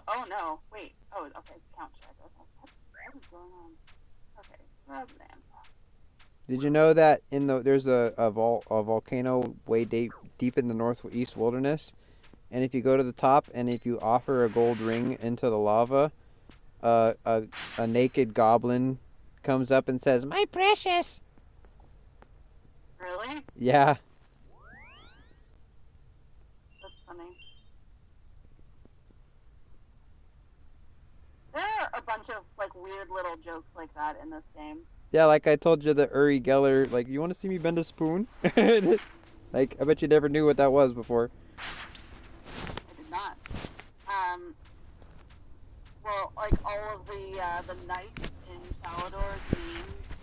Oh no! Wait. Oh, okay. It's count check. I was like, what is going on? Okay. Rubman. Did you know that there's a volcano way deep in the northeast wilderness, and if you go to the top and if you offer a gold ring into the lava, a naked goblin comes up and says, "My precious." Really? Yeah. That's funny. There are a bunch of like weird little jokes like that in this game. Yeah, like I told you, the Uri Geller, like, you want to see me bend a spoon? Like, I bet you never knew what that was before. I did not. Well, like all of the knights in Salador's names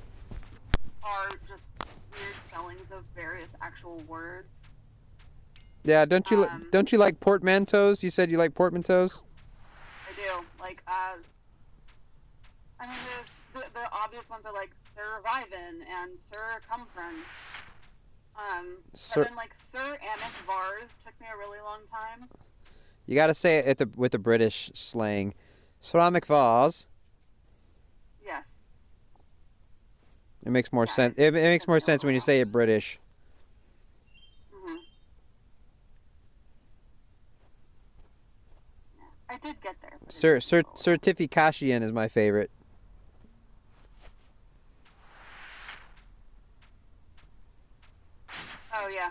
are just weird spellings of various actual words. Yeah, don't you like portmanteaus? You said you like portmanteaus? I do. Like, I mean, there's the obvious ones are like Sir Viven and Sir Cumfrance. But then like Sir Amic Vars took me a really long time. You gotta say it with the British slang. Ceramic vase. Yes. It makes more sense. It makes more sense when you say it British. Mhm. Yeah, I did get there. Certification is my favorite. Oh yeah.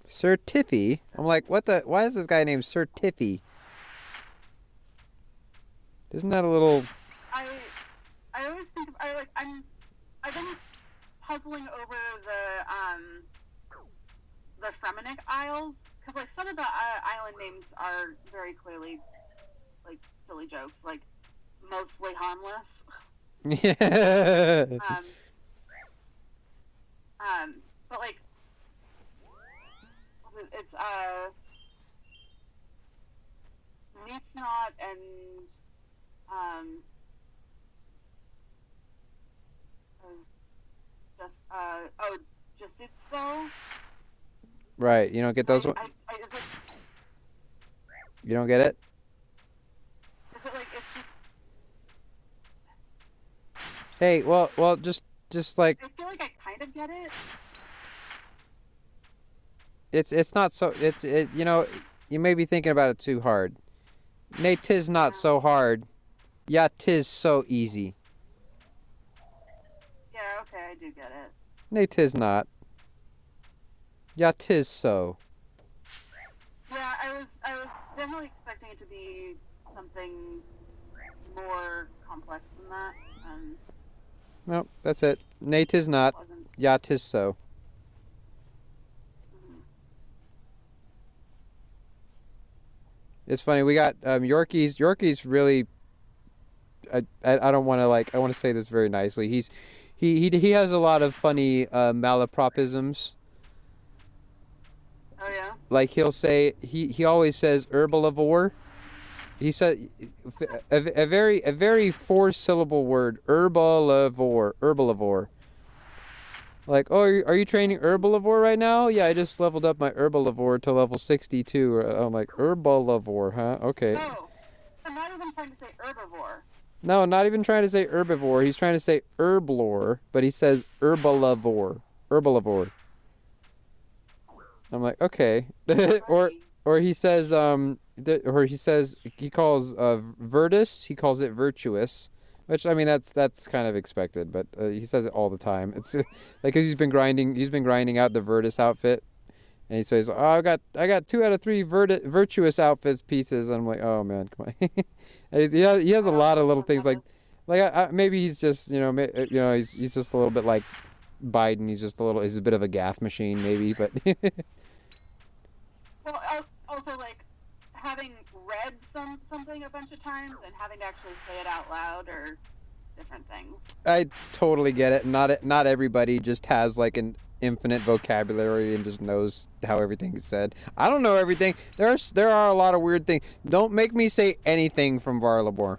Certifi? I'm like, what the? Why is this guy named Certifi? Isn't that a little? I always think of, I've been puzzling over the Fremenic Isles because like some of the island names are very clearly like silly jokes, like mostly harmless. Yeah. But like it's Niesnot and Jusitso. Right. You don't get those. Is it, You don't get it. is it like it's just? Hey, well, just like I feel like I kind of get it. it's not so you know, you may be thinking about it too hard. Nay, 'tis not so hard. Yeah, 'tis so easy. Yeah, okay, I do get it. Nay, 'tis not. Yeah, 'tis so. Yeah, I was definitely expecting it to be something more complex than that. Nope, that's it. Nay, 'tis not. Wasn't. Yeah, 'tis so. Mhm. It's funny. We got Yorkies. Yorkies really. I don't want to I want to say this very nicely. He has a lot of funny malapropisms. Oh yeah. Like he'll say he always says herbalivore. He said a very 4-syllable word, herbalivore. Like, oh, are you training herbalivore right now? Yeah, I just leveled up my herbalivore to level 62. I'm like, herbalivore, huh? Okay. Oh, I'm not even trying to say herbivore. No, not even trying to say herbivore. He's trying to say herblore, but he says herbalivore. Herbalivore. I'm like, okay. or he says he calls Virtus, he calls it virtuous, which I mean that's kind of expected, but he says it all the time. It's like 'cause he's been grinding out the Virtus outfit, and he says, "Oh, I got 2 out of 3 virtuous outfits pieces." And I'm like, "Oh man, come on." he has a lot of little things like maybe he's just he's just a little bit like Biden. He's a bit of a gaff machine maybe, but Well, also like having read something a bunch of times and having to actually say it out loud are different things. I totally get it. Not everybody just has like an infinite vocabulary and just knows how everything's said. I don't know everything. There are a lot of weird things. Don't make me say anything from Varlabor.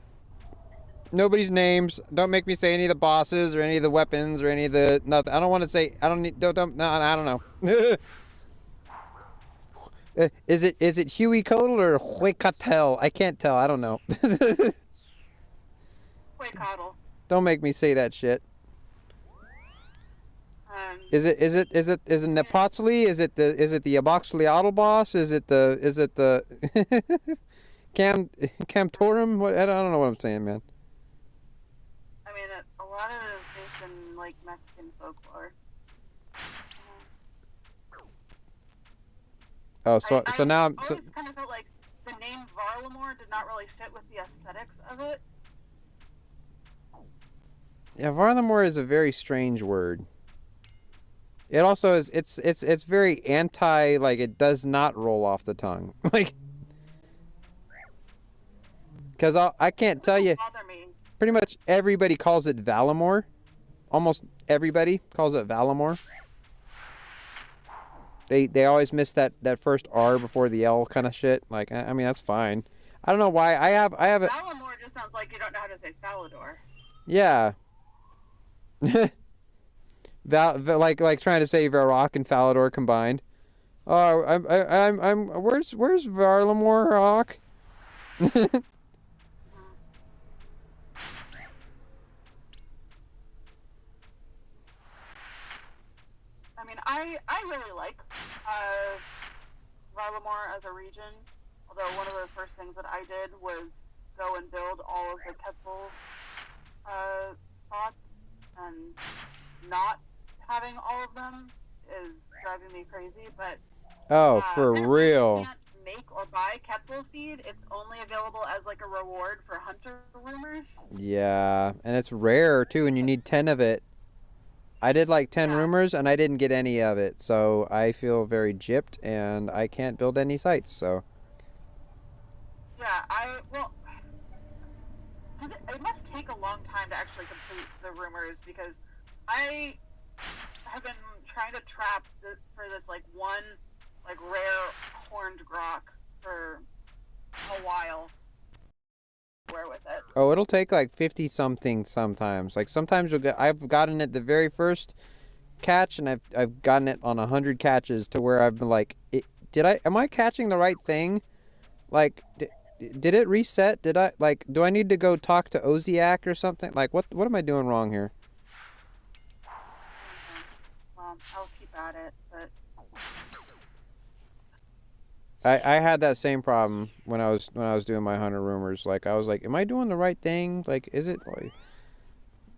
Nobody's names. Don't make me say any of the bosses or any of the weapons or any of the nothing. I don't want to say. I don't need. Don't. No, I don't know. Is it Huey Codal or Huecatel? I can't tell. I don't know. Huecatel. Don't make me say that shit. Is it Nepotzli? Is it the Aboxliotl boss? Is it the Camtorum? What I don't know what I'm saying, man. I mean, a lot of it is based in like Mexican folklore. Oh, so now I always kind of felt like the name Varlamore did not really fit with the of it. Yeah, Varlamore is a very strange word. It also is. It's very anti. Like it does not roll off the tongue. Like, because I can't tell you. Bother me. Pretty much everybody calls it Valamore. Almost everybody calls it Valamore. They always miss that first R before the L kind of shit. Like I mean that's fine. I don't know why I have a Valamore just sounds like you don't know how to say Falador. yeah. like trying to say Varrock and Falador combined. Oh, I'm where's Varlamore Rock? I mean, I really like Valamore as a region. Although one of the first things that I did was go and build all of the Quetzal spots, and not having all of them is driving me crazy. But Oh, for real. You can't make or buy Quetzal feed. It's only available as like a reward for hunter rumors. Yeah, and it's rare too, and you need 10 of it. I did like 10 rumors, and I didn't get any of it, so I feel very gypped, and I can't build any sites, so. Yeah, it must take a long time to actually complete the rumors, because I have been trying to trap for this like one like rare horned grok for a while. Where with it? Oh, it'll take like 50 something sometimes. Like sometimes I've gotten it the very first catch, and I've gotten it on 100 catches to where I've been like, am I catching the right thing? Like, did it reset? Do I need to go talk to Oziak or something? Like, what am I doing wrong here? Well, I'll keep at it, but I had that same problem when I was doing my hunter rumors. Like, I was like, am I doing the right thing? Like, is it like...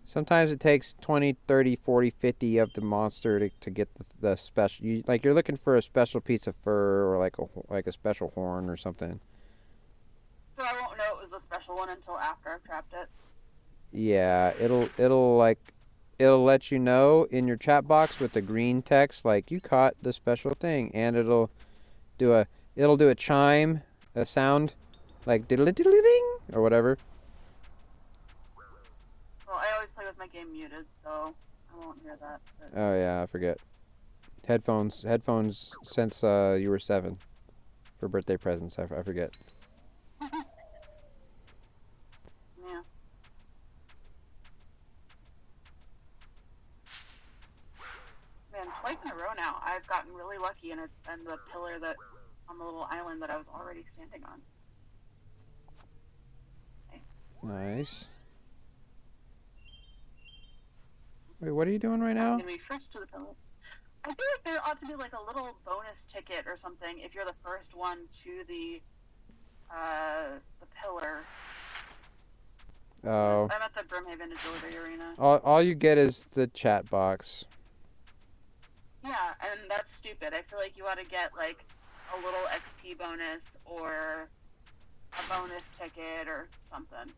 Sometimes it takes 20, 30, 40, 50 of the monster to get the special... you're looking for a special piece of fur or like a special horn or something. so I won't know it was the special one until after I've trapped it. Yeah, it'll let you know in your chat box with the green text, like, you caught the special thing, and it'll do a chime, a sound, like diddly-diddly-ding, or whatever. Well, I always play with my game muted, so I won't hear that. But... Oh yeah, I forget. Headphones since you were 7 for birthday presents. I forget. Yeah. Man, twice in a row now, I've gotten really lucky, and it's been the pillar that on the little island that I was already standing on. Nice. Wait, what are you doing right now? I'm gonna be first to the pillar. I feel like there ought to be like a little bonus ticket or something if you're the first one to the pillar. Oh. I'm at the Brimhaven Agility Arena. All you get is the chat box. Yeah, and that's stupid. I feel like you ought to get like a little XP bonus or a bonus ticket or something.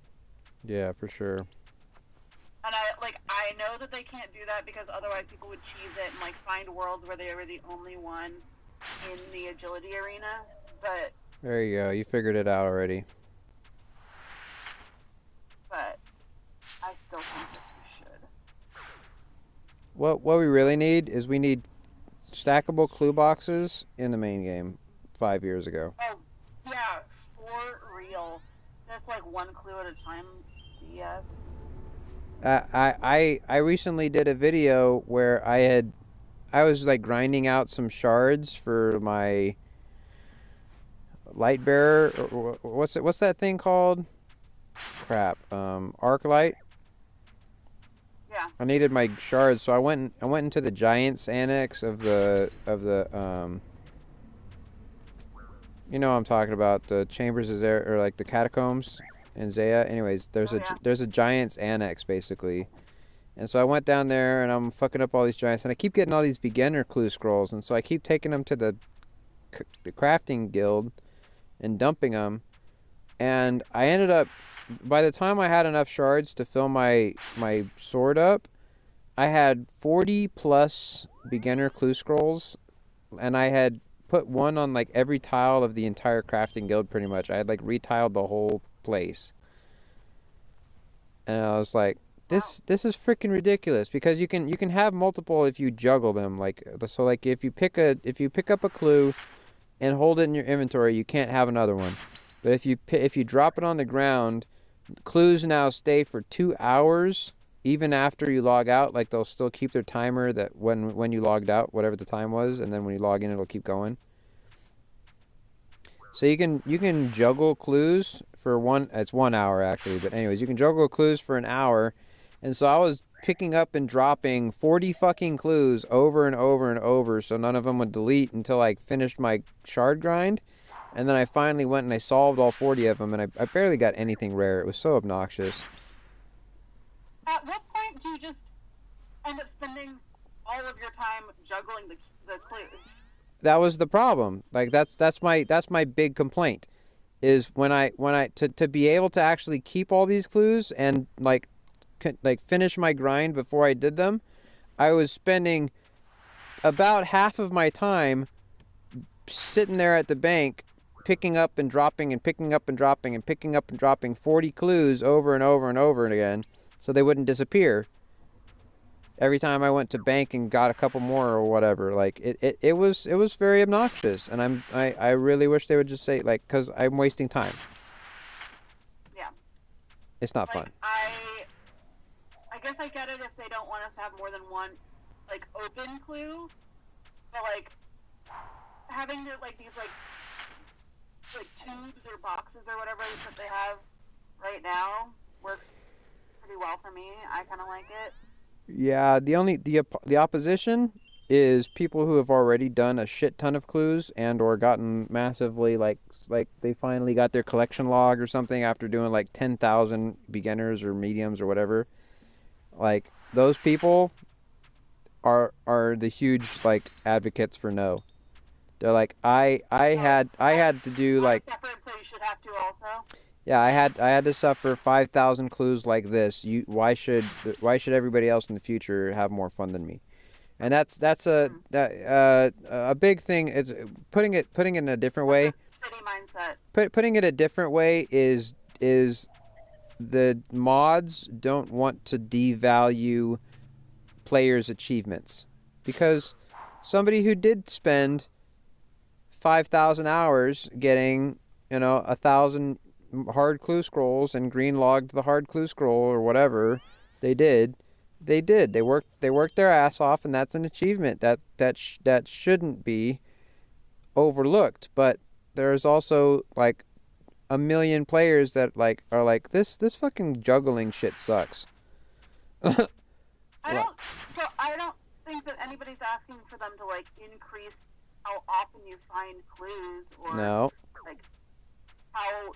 Yeah, for sure. And I know that they can't do that because otherwise people would cheese it and like find worlds where they were the only one in the agility arena. But There you go. You figured it out already. But I still think that you should. What we really need is we need stackable clue boxes in the main game 5 years ago. Oh, yeah, for real. That's like one clue at a time. Yes. I recently did a video where I was like grinding out some shards for my light bearer. What's that thing called? Crap. Arc light. Yeah. I needed my shards, so I went into the Giants annex of the you know what I'm talking about, the chambers is there, or like the catacombs in Zaya. Anyways, there's a Giants annex basically. And so I went down there and I'm fucking up all these giants, and I keep getting all these beginner clue scrolls, and so I keep taking them to the crafting guild and dumping them. And I ended up by the time I had enough shards to fill my sword up, I had 40 plus beginner clue scrolls, and I had put one on like every tile of the entire crafting guild pretty much. I had like retiled the whole place. And I was like, this is freaking ridiculous, because you can have multiple if you juggle them. Like, so like if you pick up a clue and hold it in your inventory, you can't have another one. But if you drop it on the ground, clues now stay for 2 hours even after you log out. Like, they'll still keep their timer that when you logged out, whatever the time was, and then when you log in, it'll keep going. So you can juggle clues for it's 1 hour actually, but anyways, you can juggle clues for an hour. And so I was picking up and dropping 40 fucking clues over and over and over, so none of them would delete until I finished my shard grind. And then I finally went and I solved all 40 of them, and I barely got anything rare. It was so obnoxious. At what point do you just end up spending all of your time juggling the clues? That was the problem. Like, that's my big complaint, is when I to be able to actually keep all these clues and like finish my grind before I did them, I was spending about half of my time sitting there at the bank picking up and dropping and picking up and dropping and picking up and dropping 40 clues over and over and over again, so they wouldn't disappear. Every time I went to bank and got a couple more or whatever, like it was very obnoxious, and I really wish they would just say, like, because I'm wasting time. Yeah. It's not Like, fun. I guess I get it if they don't want us to have more than one, like, open clue, but like having the, like, these like tubes or boxes or whatever that they have right now works pretty well for me. I kind of like it. Yeah, the opposition is people who have already done a shit ton of clues and or gotten massively like they finally got their collection log or something after doing like 10,000 beginners or mediums or whatever. Like, those people are the huge like advocates for no. They're like, I had to do like, Suffered, so you should have to also. yeah, I had to suffer 5,000 clues like this. Why should everybody else in the future have more fun than me? And that's a big thing. It's putting it in a different way. City mindset. Putting it a different way is the mods don't want to devalue players' achievements, because somebody who did spend 5,000 hours getting 1,000 hard clue scrolls and green logged the hard clue scroll or whatever they did. They worked their ass off, and that's an achievement that shouldn't be overlooked. But there's also like a million players that like are like, this fucking juggling shit sucks. I don't think that anybody's asking for them to like increase how often you find clues or No. like how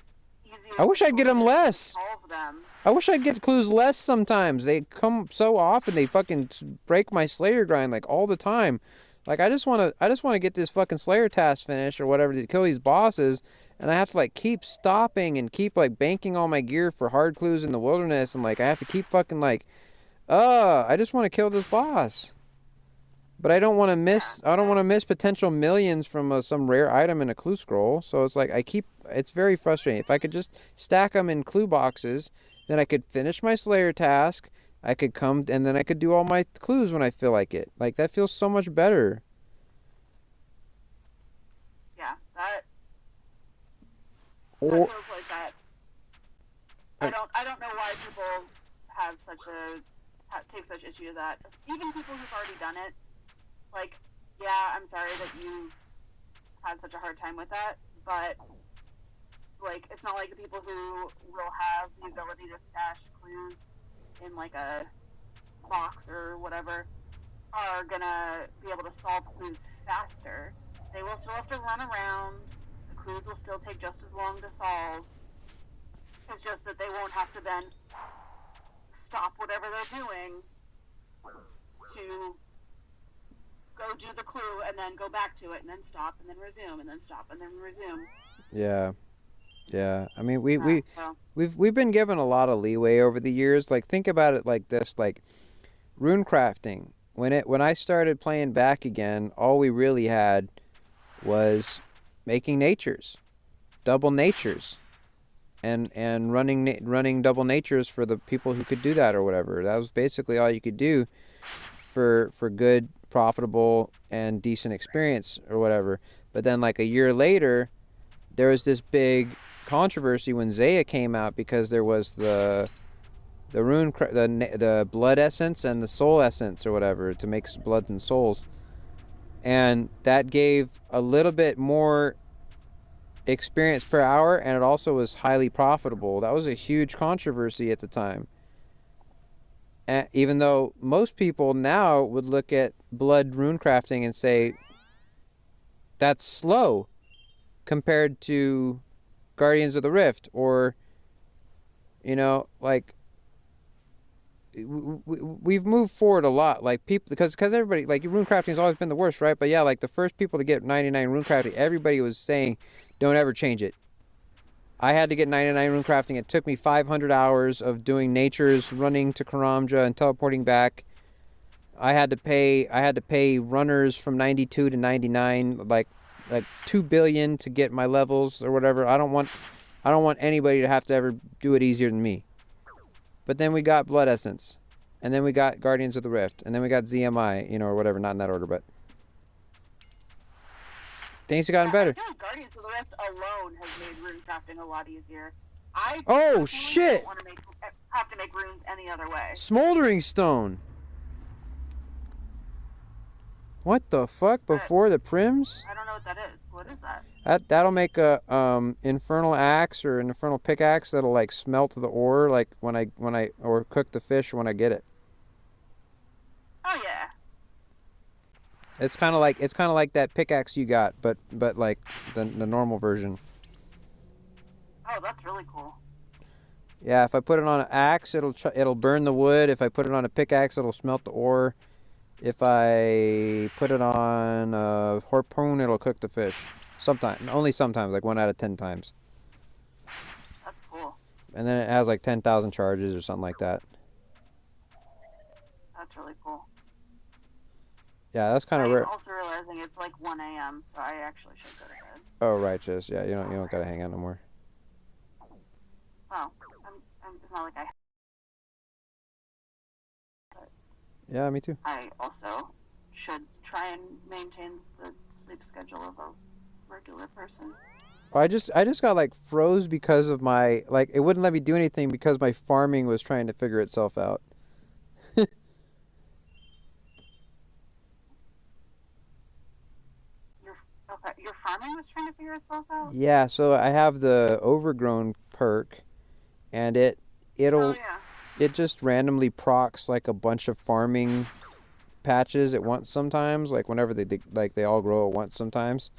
easy. I wish I'd get them less. Solve them. I wish I'd get clues less sometimes. They come so often. They fucking break my Slayer grind like all the time. Like, I just want to get this fucking Slayer task finished or whatever to kill these bosses, and I have to like keep stopping and keep like banking all my gear for hard clues in the wilderness, and like I have to keep fucking like, I just want to kill this boss. But I don't want to miss potential millions from some rare item in a clue scroll. So it's like it's very frustrating. If I could just stack them in clue boxes, then I could finish my Slayer task. I could come and then I could do all my clues when I feel like it. Like, that feels so much better. Yeah, that Or feels like that. I don't know why people take such issue with that. Even people who've already done it. Like, yeah, I'm sorry that you had such a hard time with that, but like, it's not like the people who will have the ability to stash clues in like a box or whatever are gonna be able to solve clues faster. They will still have to run around. The clues will still take just as long to solve. It's just that they won't have to then stop whatever they're doing to go do the clue and then go back to it and then stop and then resume and then stop and then resume. yeah. Yeah, I mean, we So, we've been given a lot of leeway over the years. Like, think about it like this: like rune crafting. When I started playing back again, all we really had was making natures, double natures, and running double natures for the people who could do that or whatever. That was basically all you could do for good, profitable, and decent experience or whatever. But then like a year later, there was this big controversy when Zaya came out because there was the blood essence and the soul essence or whatever to make blood and souls, and that gave a little bit more experience per hour, and it also was highly profitable. That was a huge controversy at the time. Even though most people now would look at blood rune crafting and say that's slow compared to Guardians of the Rift, or like we've moved forward a lot. Like people, because everybody, like, rune crafting has always been the worst, right? But yeah, like the first people to get 99 rune crafting, everybody was saying, don't ever change it. I had to get 99 rune crafting. It took me 500 hours of doing natures, running to Karamja and teleporting back. I had to pay runners from 92 to 99, like 2 billion to get my levels or whatever. I don't want anybody to have to ever do it easier than me. But then we got Blood Essence, and then we got Guardians of the Rift, and then we got ZMI, or whatever, not in that order, but things have gotten better. I feel like Guardians of the Rift alone has made rune crafting a lot easier. Oh, personally shit! don't want to have to make runes any other way. Smoldering Stone. What the fuck? Before the prims? I don't know what that is. What is that? That'll make a infernal axe or an infernal pickaxe that'll like smelt the ore like when I or cook the fish when I get it. Oh yeah. It's kind of like that pickaxe you got, but like the normal version. Oh, that's really cool. Yeah, if I put it on an axe, it'll burn the wood. If I put it on a pickaxe, it'll smelt the ore. If I put it on a harpoon, it'll cook the fish. Only sometimes, like 1 out of 10 times. That's cool. And then it has like 10,000 charges or something like that. That's really cool. Yeah, that's kind of rare. I'm also realizing it's like 1 a.m., so I actually should go to bed. Oh, righteous. Yeah, you don't gotta hang out no more. Oh, it's not like I. Yeah, me too. I also should try and maintain the sleep schedule of a regular person. Well, I just got like froze because of my, like, it wouldn't let me do anything because my farming was trying to figure itself out. Your farming was trying to figure itself out? Yeah, so I have the overgrown perk, and it'll it just randomly procs like a bunch of farming patches at once sometimes, like whenever they all grow at once sometimes.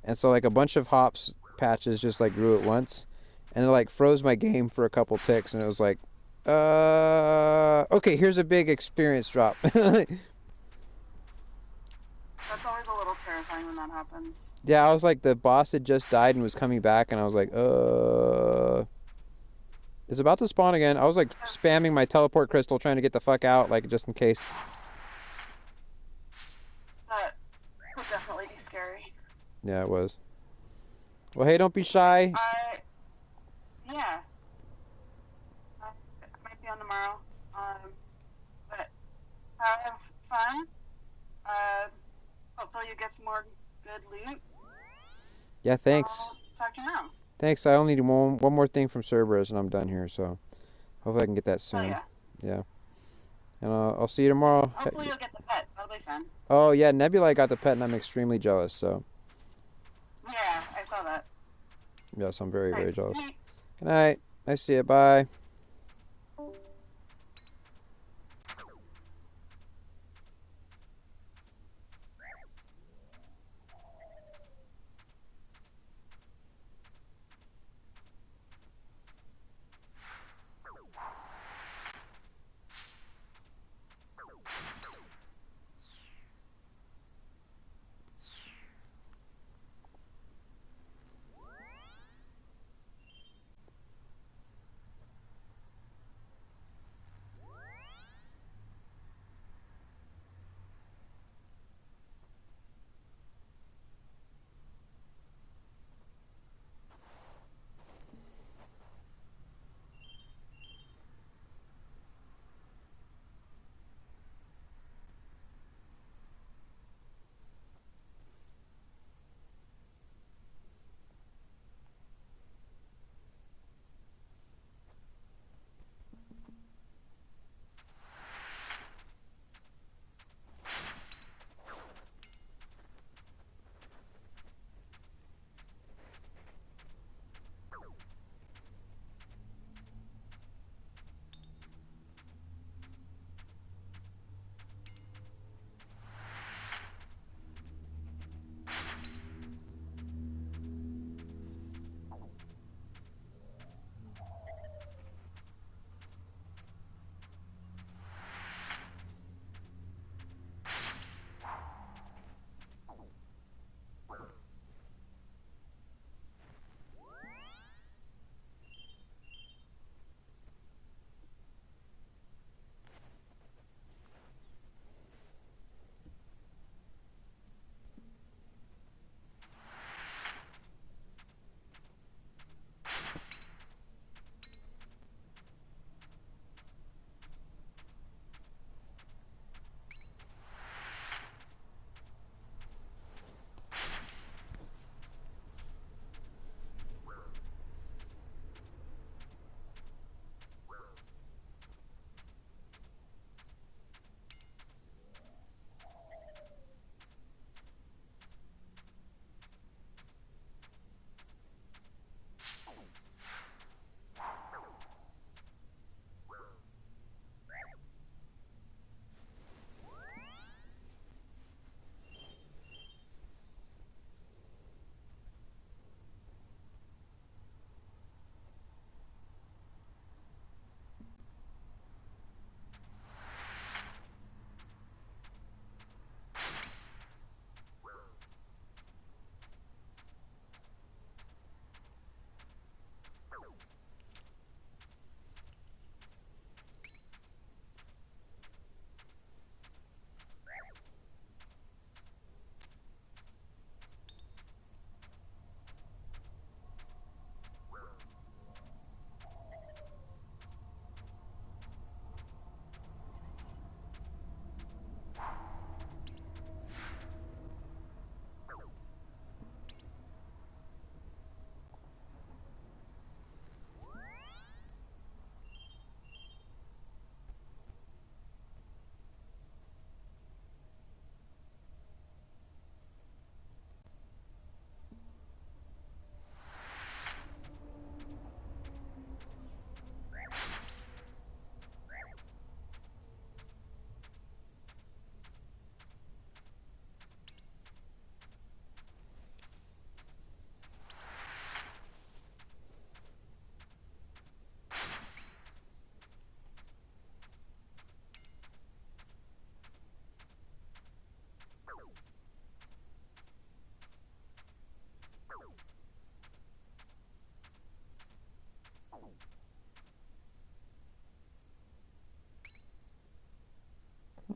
And so like a bunch of hops patches just like grew at once, and it like froze my game for a couple ticks, and it was like, okay, here's a big experience drop. That's always a little terrifying when that happens. Yeah, I was like, the boss had just died and was coming back, and I was like, it's about to spawn again. I was like spamming my teleport crystal trying to get the fuck out, like, just in case. That would definitely be scary. Yeah, it was. Well, hey, don't be shy. Yeah. I might be on tomorrow. But have fun. Hopefully you get some more good loot. Yeah, thanks. I'll talk to you now. Thanks. I only need one more thing from Cerberus, and I'm done here. So, hopefully I can get that soon. Oh, yeah. Yeah. And I'll see you tomorrow. Hopefully you'll get the pet. That'll be fun. Oh yeah, Nebula got the pet, and I'm extremely jealous. So. Yeah, I saw that. Yes, I'm very, very jealous. Good night. Good night. Nice to see you. Bye.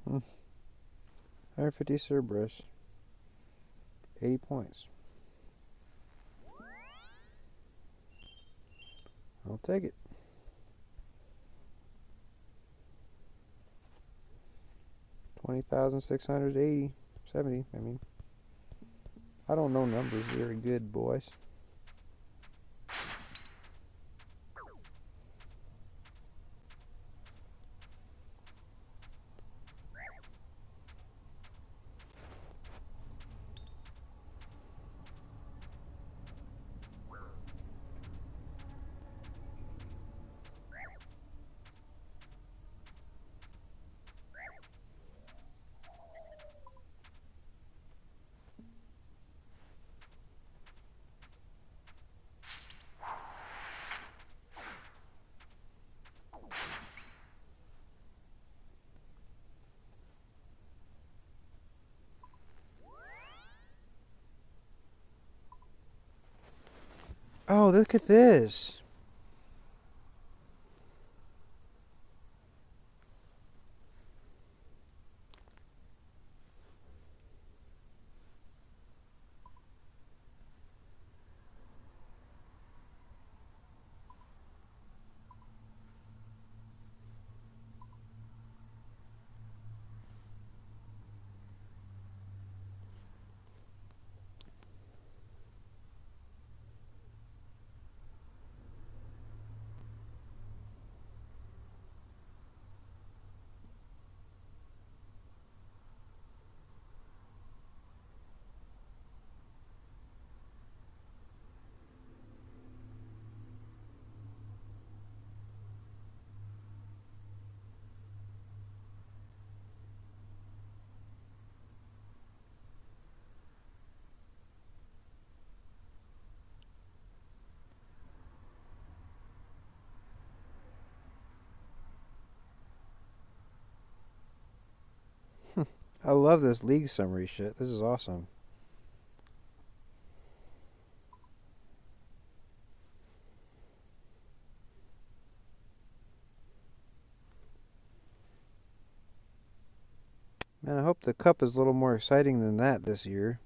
150 Cerberus. 80 points. I'll take it. 20,680. 70, I mean. I don't know numbers very good, boys. Oh, look at this. I love this league summary shit. This is awesome. Man, I hope the cup is a little more exciting than that this year.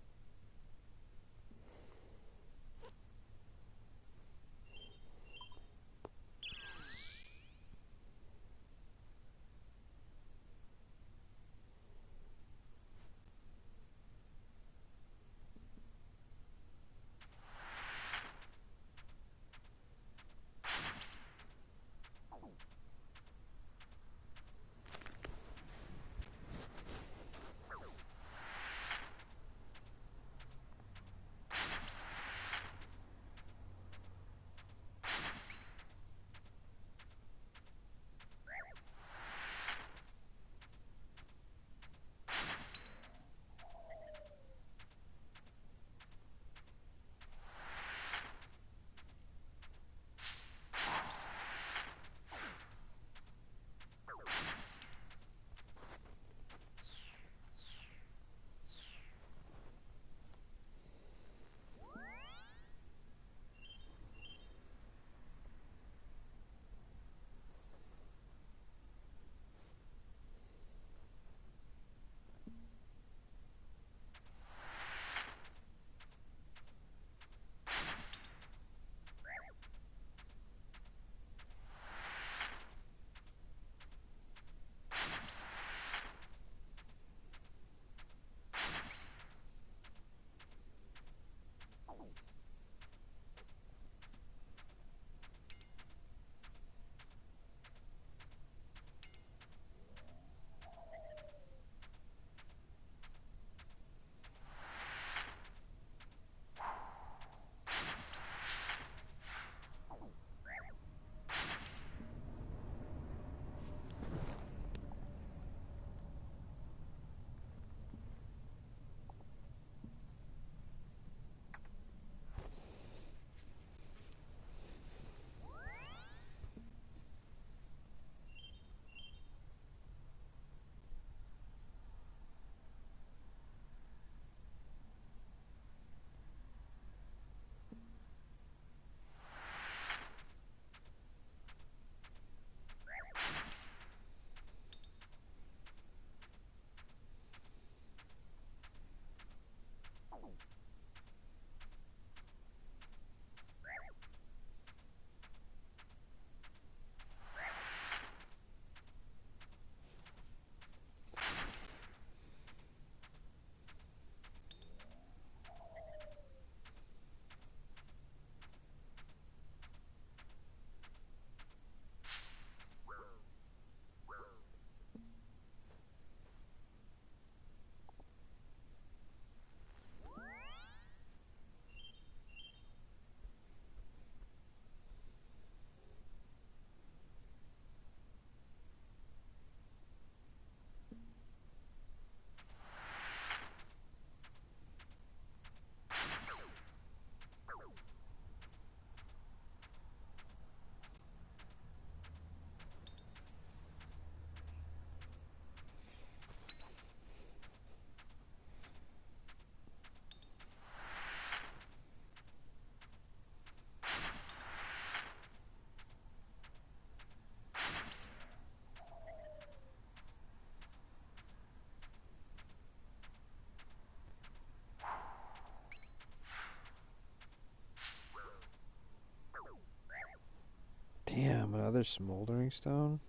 Another smoldering stone?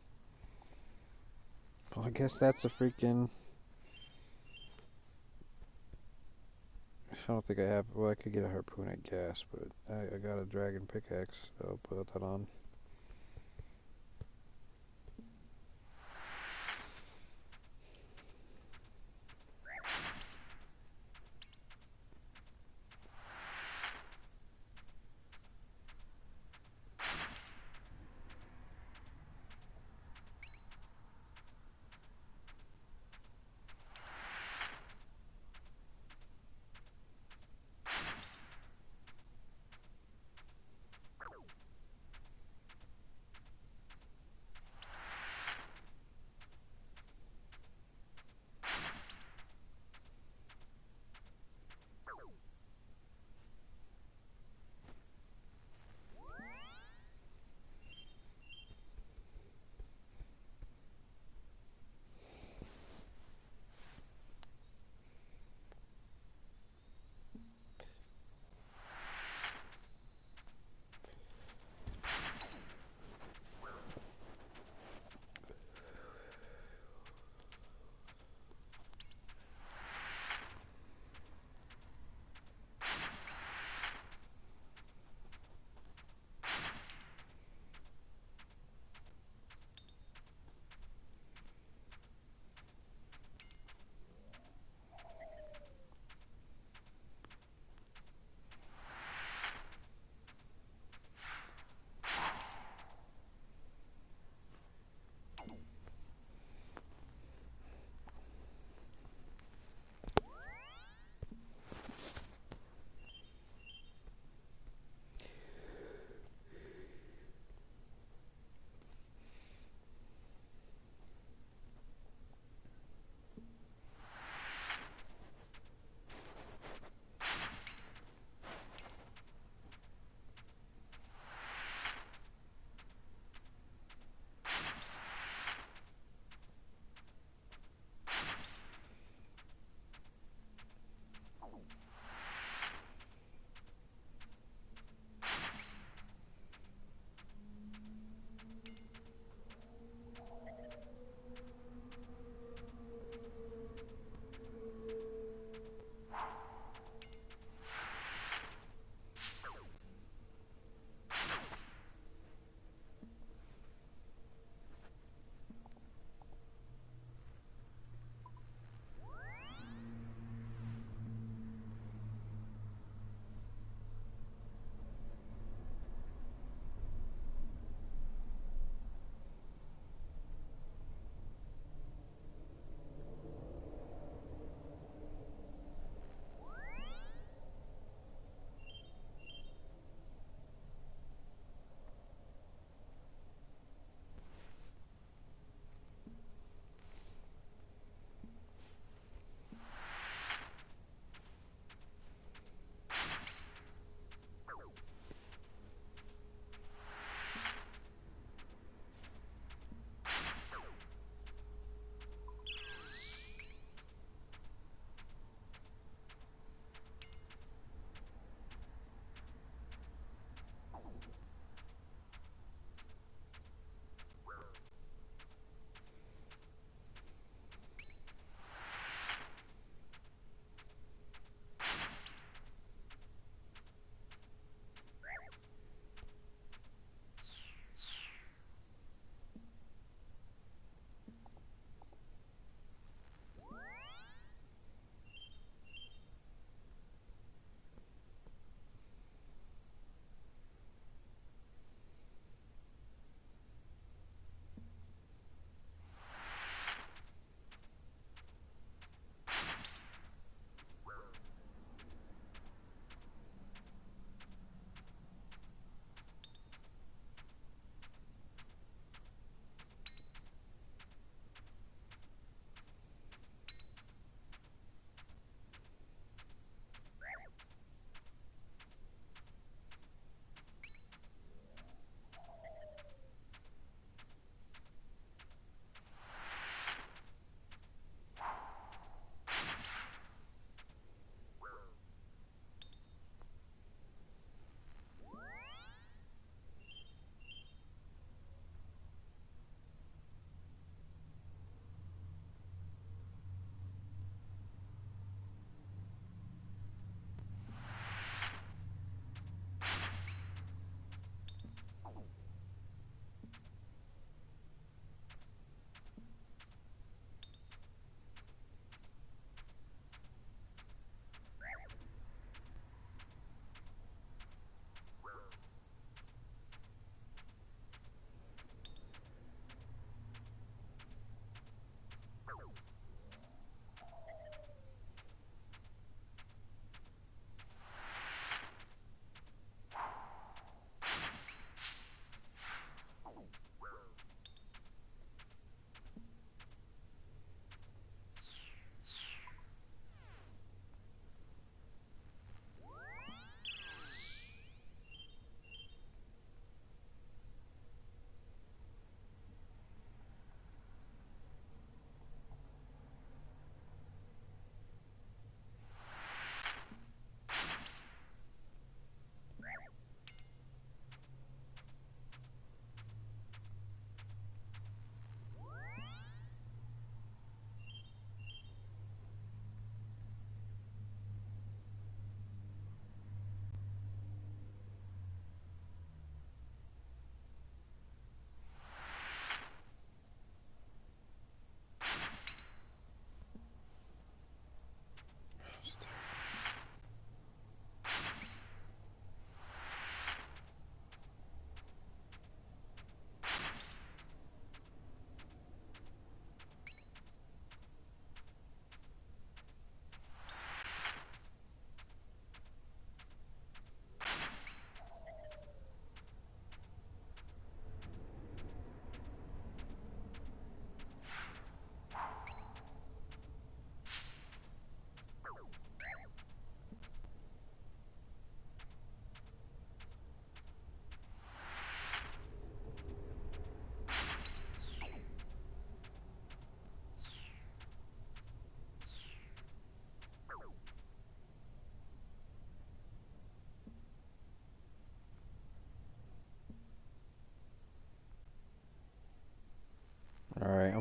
Well, I guess that's a freaking... I don't think I have... Well, I could get a harpoon, I guess, but I got a dragon pickaxe, so I'll put that on.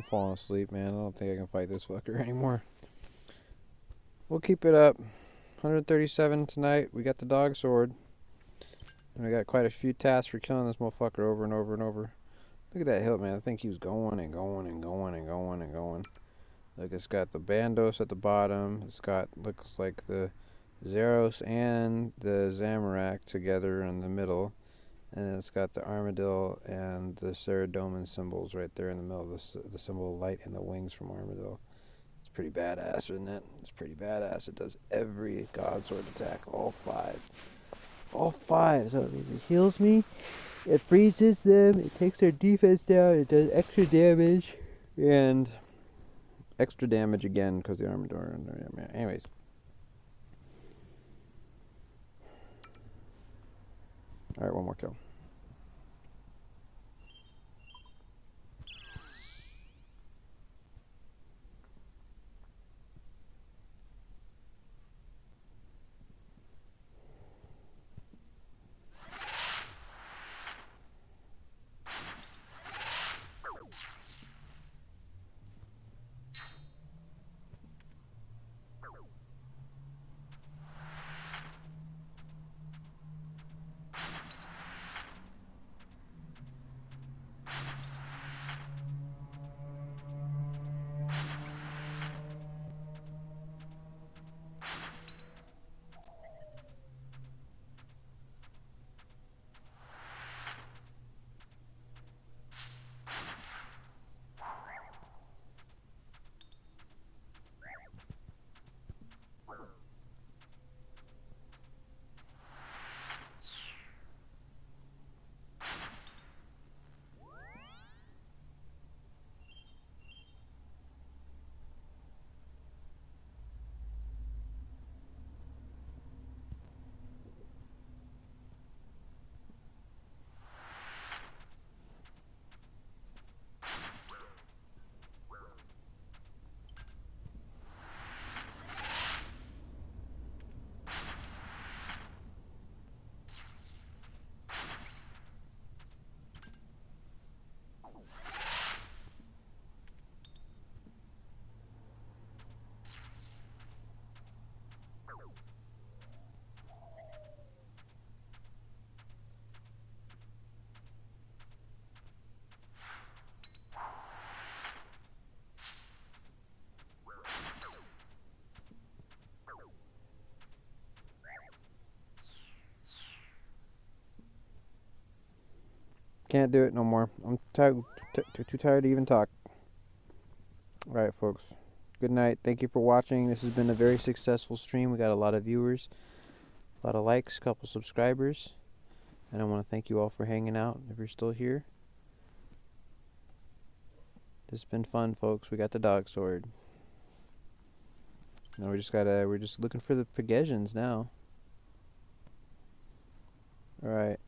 falling asleep, man. I don't think I can fight this fucker anymore. We'll keep it up. 137 tonight. We got the dog sword. And we got quite a few tasks for killing this motherfucker over and over and over. Look at that hilt, man. I think he was going and going and going and going and going. Look, it's got the Bandos at the bottom. It's got, looks like the Zeros and the Zamorak together in the middle. And then it's got the Armadillo and the Ceradoman symbols right there in the middle. The symbol of light and the wings from Armadillo. It's pretty badass, isn't it? It's pretty badass. It does every God Sword attack. All 5. All 5. So it heals me. It freezes them. It takes their defense down. It does extra damage. And extra damage again because the Armadillo. Anyways. Alright, one more kill. Can't do it no more. I'm too tired to even talk. Alright, folks. Good night. Thank you for watching. This has been a very successful stream. We got a lot of viewers, a lot of likes, a couple subscribers. And I want to thank you all for hanging out if you're still here. This has been fun, folks. We got the dog sword. Now we're just looking for the Pegesians now. Alright.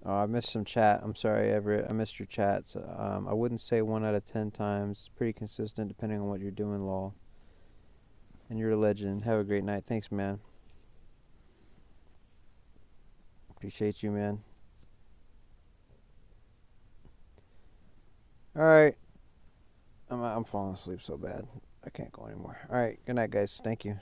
Oh, I missed some chat. I'm sorry, Everett. I missed your chats. I wouldn't say 1 out of 10 times. It's pretty consistent depending on what you're doing, lol. And you're a legend. Have a great night. Thanks, man. Appreciate you, man. Alright. I'm falling asleep so bad. I can't go anymore. Alright. Good night, guys. Thank you.